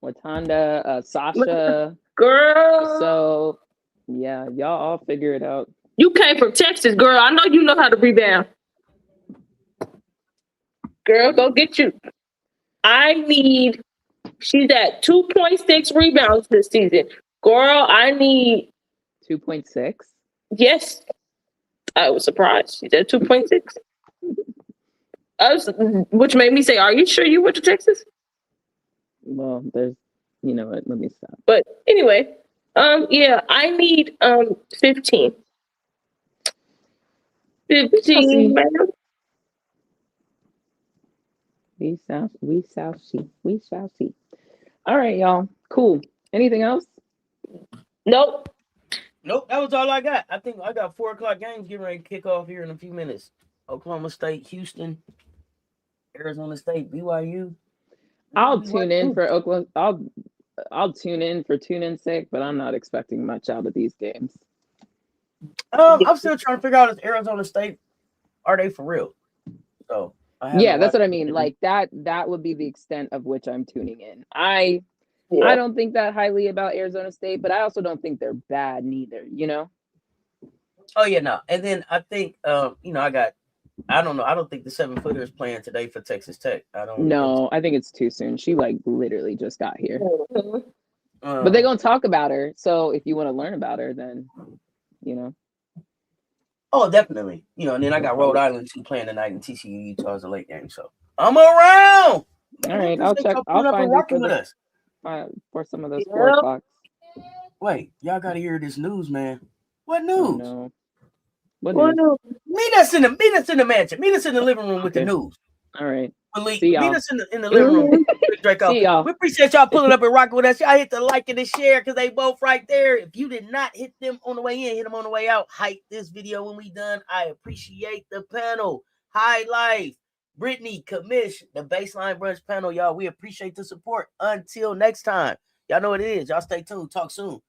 Watanda, Sasha. Girl. So, yeah, y'all all figure it out. You came from Texas, girl. I know you know how to rebound. Girl, go get you. She's at 2.6 rebounds this season. Girl, I need 2.6. Yes. I was surprised. She's at 2.6. Which made me say, are you sure you went to Texas? Well, there's, you know what, let me stop. But anyway, yeah, I need 15. 15, man. We shall see. We shall see. All right, y'all. Cool. Anything else? Nope. That was all I got. I think I got 4:00 games getting ready to kick off here in a few minutes. Oklahoma State, Houston, Arizona State, BYU. I'll tune in for Oklahoma. I'll tune in for tune-in sake, but I'm not expecting much out of these games. I'm still trying to figure out if Arizona State, are they for real? So yeah, that's what I mean. Like that would be the extent of which I'm tuning in. I don't think that highly about Arizona State, but I also don't think they're bad neither, you know? Oh yeah, no. And then I think I don't know. I don't think the 7-footer is playing today for Texas Tech. I think it's too soon. She like literally just got here. But they're gonna talk about her. So if you want to learn about her, then you know. Oh, definitely. And then I got Rhode Island 2 playing tonight, and TCU Utah is a late game. So I'm around. All right, I'll check. I'll find you for some of those 4 o'clock. Wait, y'all gotta hear this news, man. What news? Oh, no. What news? Meet us in the mansion. Meet us in the living room with the news. All right. Meet us in the living room. See y'all. We appreciate y'all pulling up and rocking with us. Y'all hit the like and the share because they both right there. If you did not hit them on the way in, hit them on the way out. Hype this video when we done. I appreciate the panel. High Life, Brittany, Commish, the Baseline Brunch panel. Y'all, we appreciate the support. Until next time. Y'all know what it is. Y'all stay tuned. Talk soon.